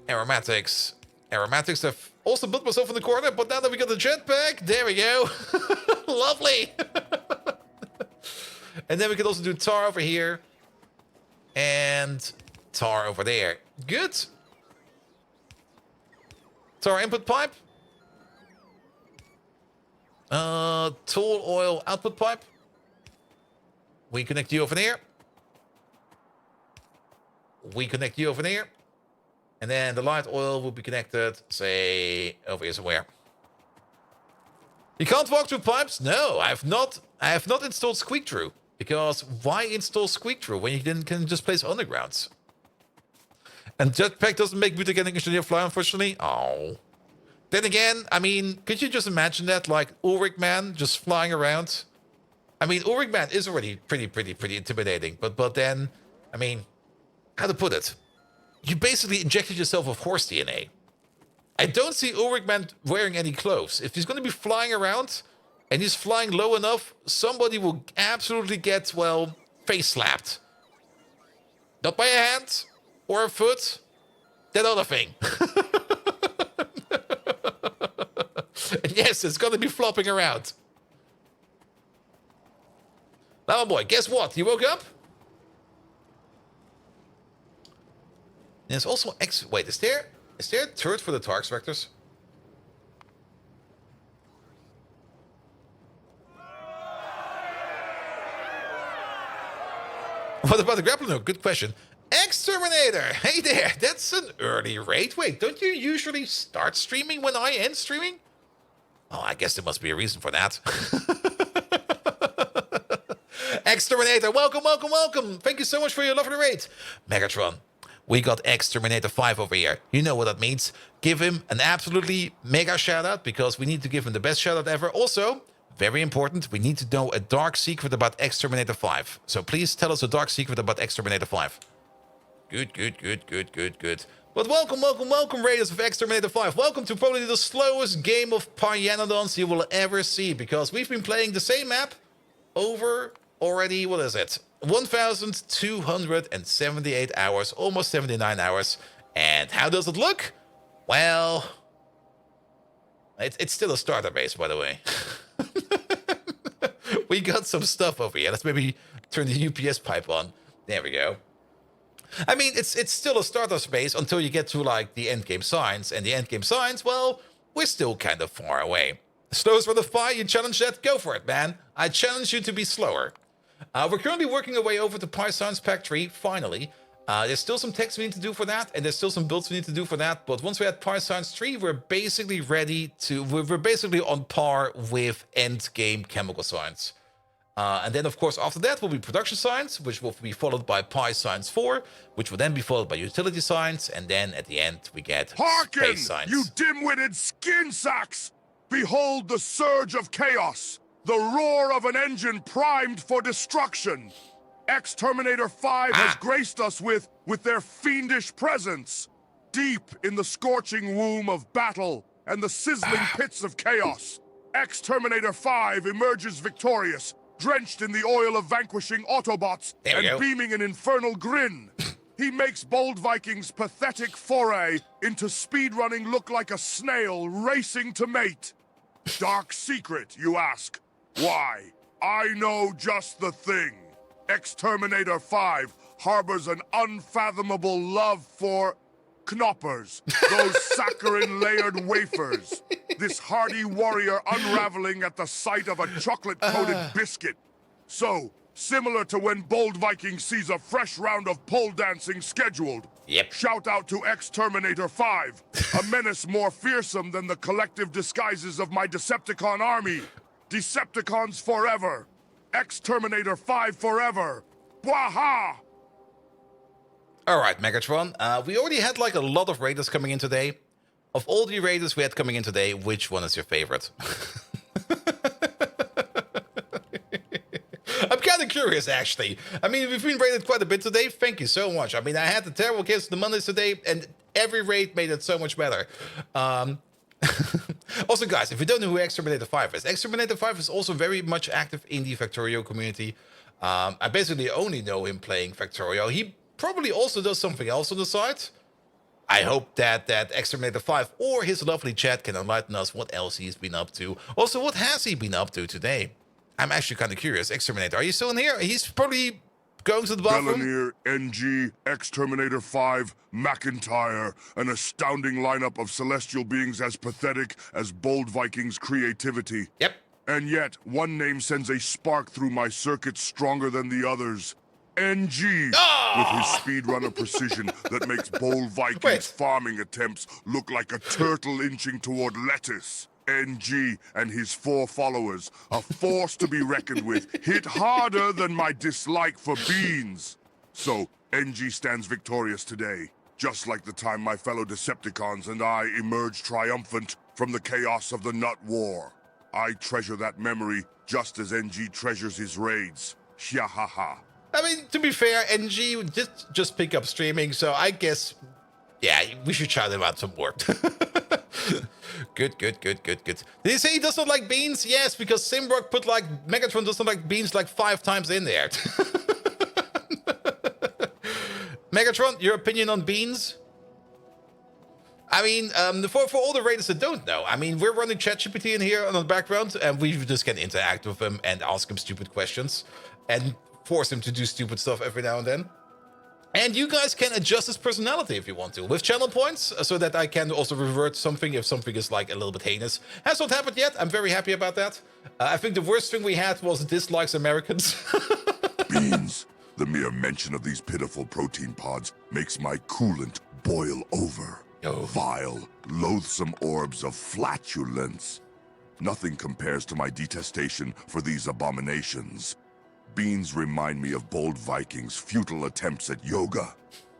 Aromatics. Aromatics have also built myself in the corner, but now that we got the jetpack, there we go. Lovely. And then we can also do tar over here. And tar over there. Good. Tar input pipe. Tall oil output pipe. We connect you over there. We connect you over there. And then the light oil will be connected, say, over here somewhere. You can't walk through pipes? No, I have not installed squeak through. Because why install squeak through when you can just place undergrounds? And Jetpack doesn't make mutagenetic engineer fly, unfortunately. Oh. Then again, I mean, could you just imagine that, like Ulrich Man just flying around? I mean, Ulrich Man is already pretty intimidating. But then, I mean, how to put it? You basically injected yourself with horse DNA. I don't see Ulrich Man wearing any clothes. If he's going to be flying around and he's flying low enough, somebody will absolutely get, well, face slapped. Not by a hand or a foot. That other thing. And yes, it's going to be flopping around. Now, boy, guess what? You woke up? There's also wait, is there a turret for the Tarks vectors? What about the grappling hook? Good question. Exterminator! Hey there, that's an early raid. Wait, don't you usually start streaming when I end streaming? Oh, I guess there must be a reason for that. Exterminator, welcome. Thank you so much for your lovely raid. Megatron, we got Exterminator 5 over here. You know what that means. Give him an absolutely mega shout out because we need to give him the best shout out ever. Also, very important, we need to know a dark secret about Exterminator 5. So please tell us a dark secret about Exterminator 5. Good. But welcome, Raiders of Exterminator 5. Welcome to probably the slowest game of Pyanodons you will ever see. Because we've been playing the same map over already, what is it? 1,278 hours, almost 79 hours. And how does it look? Well, it's still a starter base, by the way. We got some stuff over here. Let's maybe turn the UPS pipe on. There we go. I mean, it's still a starter space until you get to, like, the endgame signs. And the endgame signs, well, we're still kind of far away. Slowest run of Pi, you challenge that? Go for it, man. I challenge you to be slower. We're currently working our way over to Pi Science Pack 3, finally. There's still some text we need to do for that, and there's still some builds we need to do for that. But once we're at Pi Science 3, we're basically ready to... We're basically on par with endgame chemical science. And then, of course, after that will be production science, which will be followed by Pi Science 4, which will then be followed by utility science, and then at the end we get space science. You dim-witted skin sacks! Behold the surge of chaos, the roar of an engine primed for destruction. Exterminator 5 has graced us with their fiendish presence. Deep in the scorching womb of battle and the sizzling pits of chaos, Exterminator 5 emerges victorious, drenched in the oil of vanquishing Autobots There we and go. beaming an infernal grin. He makes Bold Viking's pathetic foray into speedrunning look like a snail racing to mate. Dark secret, you ask? Why? I know just the thing. Exterminator 5 harbors an unfathomable love for knoppers, those saccharine-layered wafers. This hardy warrior unraveling at the sight of a chocolate-coated biscuit. So, similar to when Bold Viking sees a fresh round of pole dancing scheduled. Yep. Shout out to Exterminator 5, a menace more fearsome than the collective disguises of my Decepticon army. Decepticons forever. Exterminator 5 forever. Bwaha! Alright, Megatron. We already had like a lot of raiders coming in today. Of all the raiders we had coming in today, which one is your favorite? I'm kind of curious, actually. I mean, we've been raided quite a bit today. Thank you so much. I mean, I had the terrible case of the Mondays today, and every raid made it so much better. Also, guys, if you don't know who Exterminator 5 is, Exterminator 5 is also very much active in the Factorio community. I basically only know him playing Factorio. He probably also does something else on the side. I hope that Exterminator 5 or his lovely chat can enlighten us what else he's been up to. Also, what has he been up to today? I'm actually kind of curious. Exterminator, are you still in here? He's probably going to the bathroom. Bellanir, NG, Exterminator 5, McIntyre, an astounding lineup of celestial beings as pathetic as Bold Viking's creativity. Yep. And yet, one name sends a spark through my circuits stronger than the others. NG, with his speedrunner precision that makes Bold Viking's Wait. farming attempts look like a turtle inching toward lettuce. NG and his 4 followers, a force to be reckoned with, hit harder than my dislike for beans. So, NG stands victorious today, just like the time my fellow Decepticons and I emerged triumphant from the chaos of the Nut War. I treasure that memory just as NG treasures his raids. Shyahaha. I mean, to be fair, NG just pick up streaming, so I guess, yeah, we should shout him out some more. Good. Did he say he doesn't like beans? Yes, because Simrock put like Megatron doesn't like beans like 5 times in there. Megatron, your opinion on beans? I mean, for all the raiders that don't know, I mean, we're running ChatGPT in here on the background, and we just can interact with him and ask him stupid questions and force him to do stupid stuff every now and then. And you guys can adjust his personality if you want to, with channel points, so that I can also revert something if something is like a little bit heinous. Has not happened yet. I'm very happy about that. I think the worst thing we had was dislikes Americans. Beans. The mere mention of these pitiful protein pods makes my coolant boil over. Oh. Vile, loathsome orbs of flatulence. Nothing compares to my detestation for these abominations. Beans remind me of Bold Viking's futile attempts at yoga.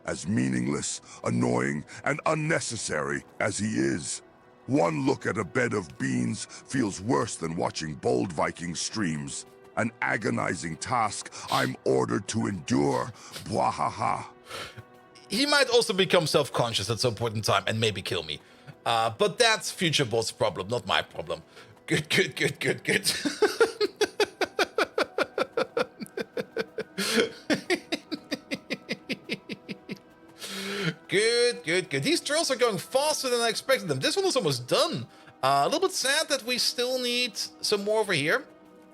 As meaningless, annoying, and unnecessary as he is. One look at a bed of beans feels worse than watching Bold Viking streams. An agonizing task I'm ordered to endure. Bwahaha. He might also become self-conscious at some point in time and maybe kill me. But that's Future Boss' problem, not my problem. Good. Good. These drills are going faster than I expected them. This one is almost done. A little bit sad that we still need some more over here.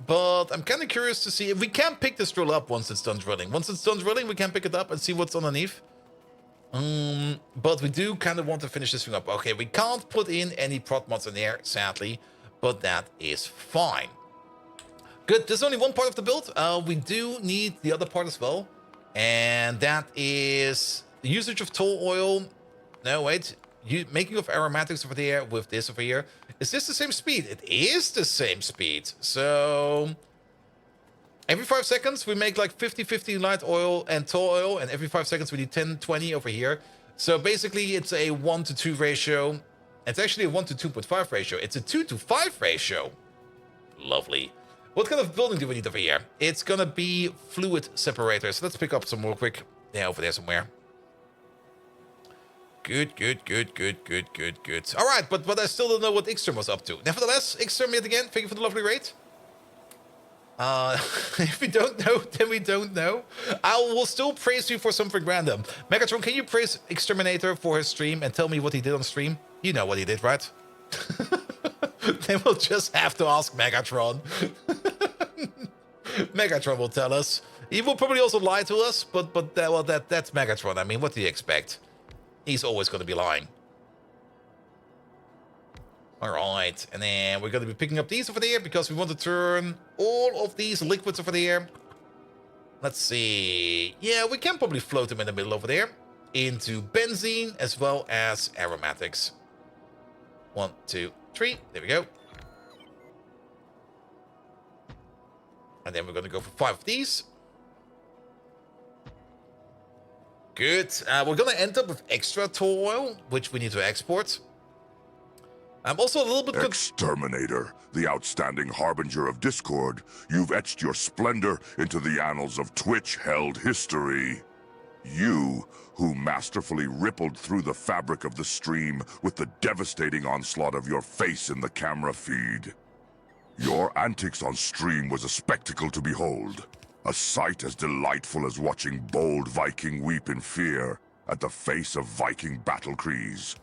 But I'm kind of curious to see if we can pick this drill up once it's done drilling. Once it's done drilling, we can pick it up and see what's underneath. But we do kind of want to finish this thing up. Okay, we can't put in any prot mods in there, sadly. But that is fine. Good, there's only one part of the build. We do need the other part as well. And that is the usage of toll oil. No, wait. Making of aromatics over there with this over here. Is this the same speed? It is the same speed. So every 5 seconds we make like 50-50 light oil and toll oil. And every 5 seconds we need 10-20 over here. So basically it's a 1-to-2 ratio. It's actually a 1-to-2.5 ratio. It's a 2-to-5 ratio. Lovely. What kind of building do we need over here? It's gonna be fluid separators. Let's pick up some more quick. Yeah, over there somewhere. Good. All right, but I still don't know what Ixterm was up to. Nevertheless, Ixterm yet again. Thank you for the lovely raid. If we don't know, then we don't know. I will still praise you for something random. Megatron, can you praise Exterminator for his stream and tell me what he did on stream? You know what he did, right? Then we'll just have to ask Megatron. Megatron will tell us. He will probably also lie to us, but that's Megatron. I mean, what do you expect? He's always going to be lying. All right, and then we're going to be picking up these over there because we want to turn all of these liquids over there. Let's see. Yeah, we can probably float them in the middle over there into benzene as well as aromatics. 1, 2, 3. There we go. And then we're going to go for 5 of these. Good. We're going to end up with extra tall oil, which we need to export. I'm also a little bit... Exterminator, the outstanding harbinger of discord, you've etched your splendor into the annals of Twitch-held history. You, who masterfully rippled through the fabric of the stream with the devastating onslaught of your face in the camera feed. Your antics on stream was a spectacle to behold. A sight as delightful as watching bold Viking weep in fear at the face of Viking battle crees.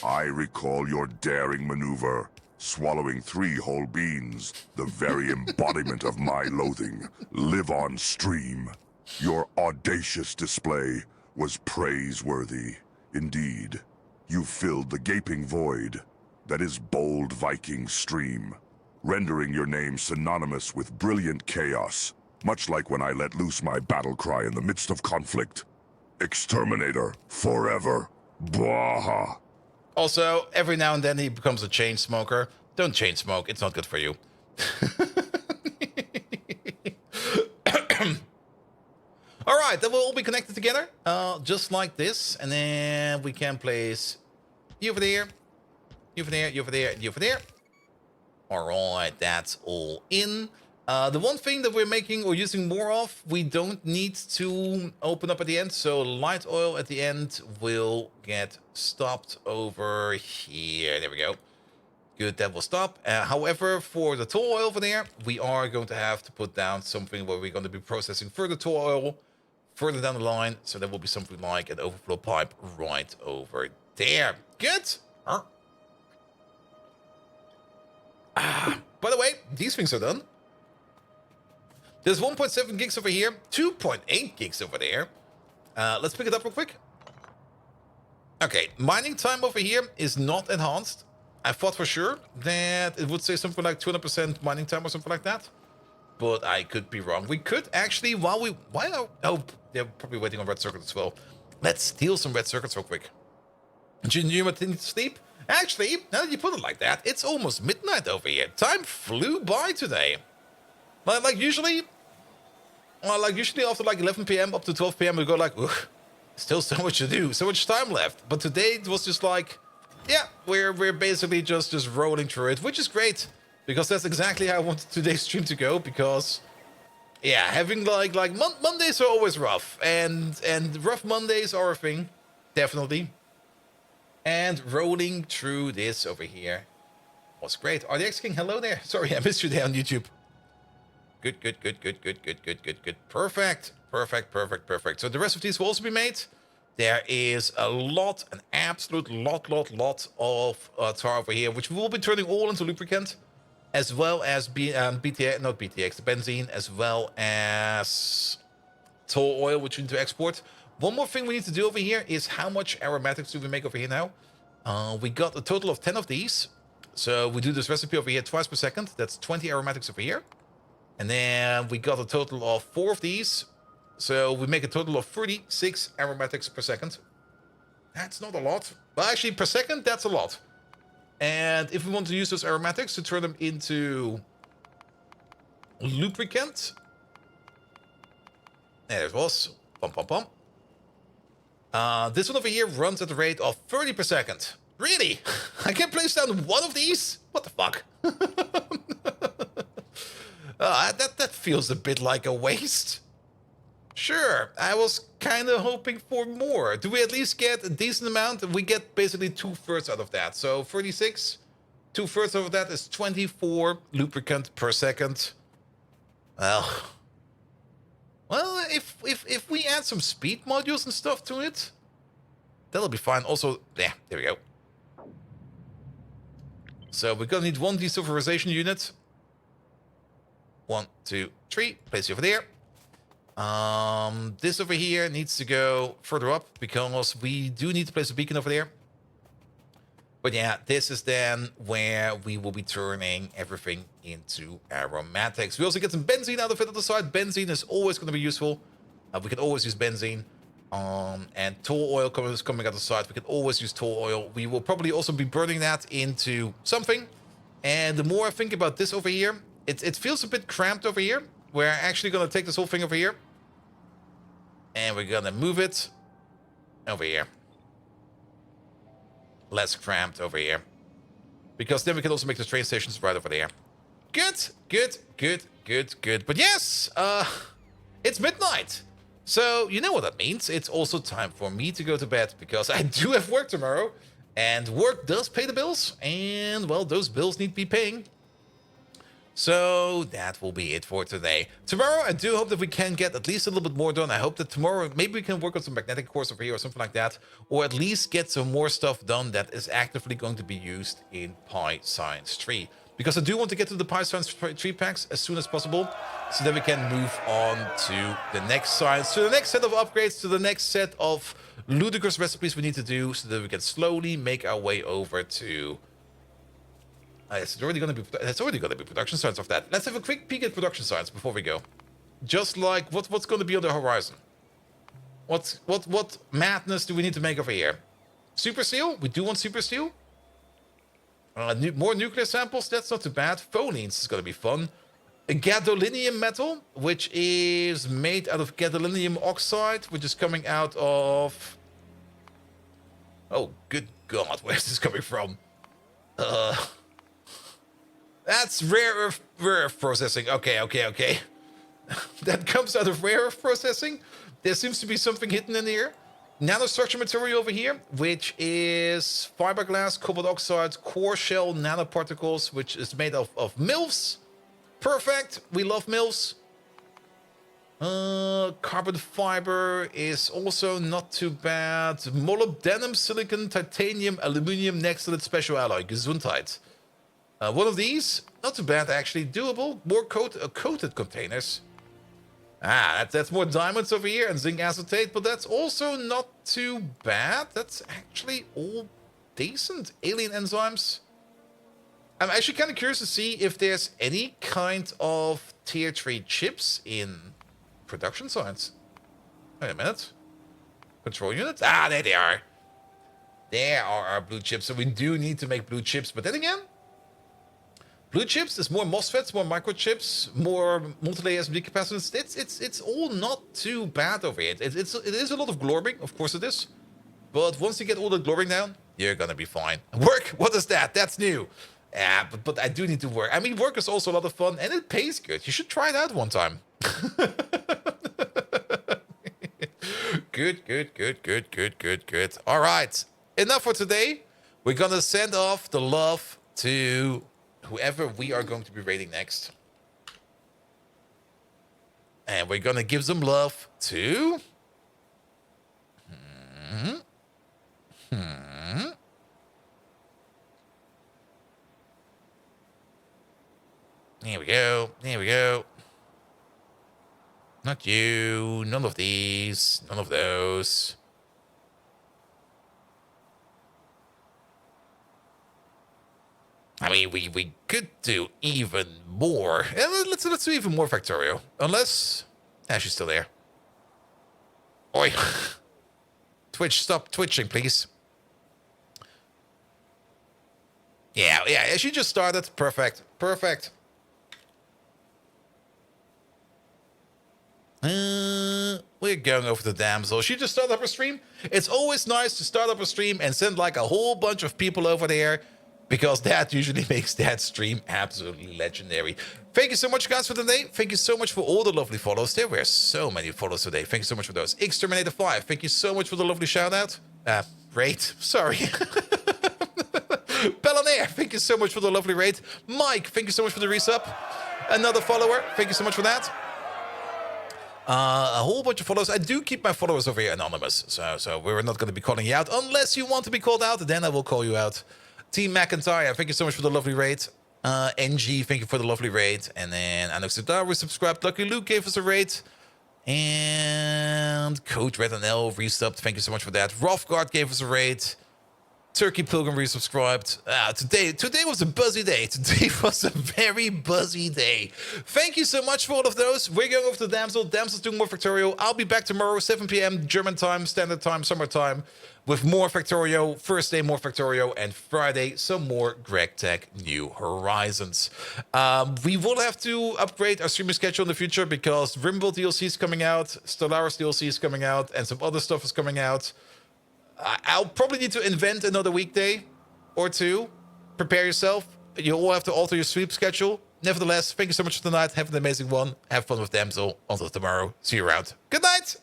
I recall your daring maneuver, swallowing 3 whole beans, the very embodiment of my loathing, live on stream. Your audacious display was praiseworthy. Indeed, you filled the gaping void that is bold Viking stream, rendering your name synonymous with brilliant chaos, much like when I let loose my battle cry in the midst of conflict. Exterminator, forever. Bwaha. Also, every now and then he becomes a chain smoker. Don't chain smoke, it's not good for you. Alright, then we'll all be connected together, just like this. And then we can place you over there, you over there, you over there, you over there. Alright, that's all in. The one thing that we're making or using more of, we don't need to open up at the end. So light oil at the end will get stopped over here. There we go. Good, that will stop. However, for the tall oil over there, we are going to have to put down something where we're going to be processing further tall oil further down the line. So there will be something like an overflow pipe right over there. Good. By the way, these things are done. There's 1.7 gigs over here, 2.8 gigs over there. Let's pick it up real quick. Okay, mining time over here is not enhanced. I thought for sure that it would say something like 200% mining time or something like that. But I could be wrong. We could actually, oh, they're probably waiting on red circuits as well. Let's steal some red circuits real quick. Do you need to sleep? Actually, now that you put it like that, it's almost midnight over here. Time flew by today. Like usually after like 11 p.m. up to 12 p.m. we go like, ugh, still so much to do, so much time left. But today it was just like, yeah, we're basically just rolling through it, which is great because that's exactly how I wanted today's stream to go. Because yeah, having like Mondays are always rough, and rough Mondays are a thing, definitely. And rolling through this over here was great. RDX King, hello there. Sorry, I missed you there on YouTube. Good. Perfect. So the rest of these will also be made. There is a lot, an absolute lot of tar over here, which we will be turning all into lubricant, as well as BTX, benzene, as well as tall oil, which we need to export. One more thing we need to do over here is how much aromatics do we make over here now? We got a total of 10 of these. So we do this recipe over here twice per second. That's 20 aromatics over here. And then we got a total of 4 of these. So we make a total of 36 aromatics per second. That's not a lot. Well, actually, per second, that's a lot. And if we want to use those aromatics to turn them into lubricant. There it was. Pum. This one over here runs at the rate of 30 per second. Really? I can place down 1 of these? What the fuck? That feels a bit like a waste. Sure, I was kind of hoping for more. Do we at least get a decent amount? We get basically 2/3 out of that. So 36, 2/3 of that is 24 lubricant per second. Well, if we add some speed modules and stuff to it, that'll be fine. Also, yeah, there we go. So we're gonna need one desulfurization unit. 1, 2, 3. Place it over there. This over here needs to go further up because we do need to place a beacon over there. But yeah, this is then where we will be turning everything into aromatics. We also get some benzene out of it on the side. Benzene is always going to be useful. We can always use benzene. And tall oil coming out the side. We can always use tall oil. We will probably also be burning that into something. And the more I think about this over here, it feels a bit cramped over here. We're actually going to take this whole thing over here. And we're going to move it over here. Less cramped over here. Because then we can also make the train stations right over there. Good, good, good, good, good. But yes, it's midnight. So you know what that means. It's also time for me to go to bed because I do have work tomorrow. And work does pay the bills. And, well, those bills need to be paying. So that will be it for today. Tomorrow, I do hope that we can get at least a little bit more done. I hope that tomorrow, maybe we can work on some magnetic cores over here or something like that. Or at least get some more stuff done that is actively going to be used in Pi Science 3. Because I do want to get to the Pi Science 3 packs as soon as possible. So that we can move on to the next science, to the next set of upgrades, to the next set of ludicrous recipes we need to do. So that we can slowly make our way over to... it's already going to be production science of that. Let's have a quick peek at production science before we go. Just like what's going to be on the horizon. What madness do we need to make over here? Super steel? We do want super steel. More nuclear samples. That's not too bad. Phonenes is going to be fun. A gadolinium metal, which is made out of gadolinium oxide, which is coming out of... Oh, good God, where's this coming from? That's rare earth processing. Okay. That comes out of rare earth processing. There seems to be something hidden in here. Nanostructure material over here, which is fiberglass, cobalt oxide, core shell nanoparticles, which is made of MILFs. Perfect. We love MILFs. Carbon fiber is also not too bad. Molybdenum, silicon, titanium, aluminium, Nextlet special alloy. Gesundheit. One of these, not too bad actually, doable. More coated containers. That's more diamonds over here and zinc acetate, but that's also not too bad. That's actually all decent. Alien enzymes. I'm actually kind of curious to see if there's any kind of tier 3 chips in production science. Wait a minute. Control units? There they are. There are our blue chips, so we do need to make blue chips, but then again, blue chips is more MOSFETs, more microchips, more multi-layer SMD capacitors. It's all not too bad over here. It is a lot of glorbing, of course it is. But once you get all the glorbing down, you're gonna be fine. Work? What is that? That's new. Yeah, but I do need to work. I mean, work is also a lot of fun, and it pays good. You should try it out one time. Good. All right. Enough for today. We're gonna send off the love to whoever we are going to be raiding next. And we're gonna give some love to... Here we go. Not you. None of these. None of those. I mean, we could do even more. Let's do even more Factorio. Unless... she's still there. Oi. Twitch, stop twitching, please. Yeah, she just started. Perfect. We're going over to Damsel. She just started up her stream. It's always nice to start up a stream and send like a whole bunch of people over there, because that usually makes that stream absolutely legendary. Thank you so much, guys, for today. Thank you so much for all the lovely follows. There were so many follows today. Thank you so much for those. Exterminator5, thank you so much for the lovely shout-out. Raid, sorry. Pelonair, thank you so much for the lovely raid. Mike, thank you so much for the resub. another follower. Thank you so much for that. A whole bunch of followers. I do keep my followers over here anonymous, so we're not going to be calling you out unless you want to be called out. Then I will call you out. Team McIntyre, thank you so much for the lovely raid. NG, thank you for the lovely raid. And then Anoxidar subscribed. Lucky Luke gave us a raid. And Coach Red and L resubbed. Thank you so much for that. Rothgard gave us a raid. Turkey Pilgrim resubscribed. Today was a buzzy day. Today was a very buzzy day. Thank you so much for all of those. We're going over to Damsel. Damsel's doing more Factorio. I'll be back tomorrow, 7 p.m. German time, standard time, summertime, with more Factorio. Thursday, more Factorio. And Friday, some more Greg Tech New Horizons. We will have to upgrade our streaming schedule in the future because Rimble DLC is coming out, Stellaris DLC is coming out, and some other stuff is coming out. I'll probably need to invent another weekday or two. Prepare yourself. You'll all have to alter your sleep schedule. Nevertheless, thank you so much for tonight. Have an amazing one. Have fun with Damsel. Until tomorrow. See you around. Good night.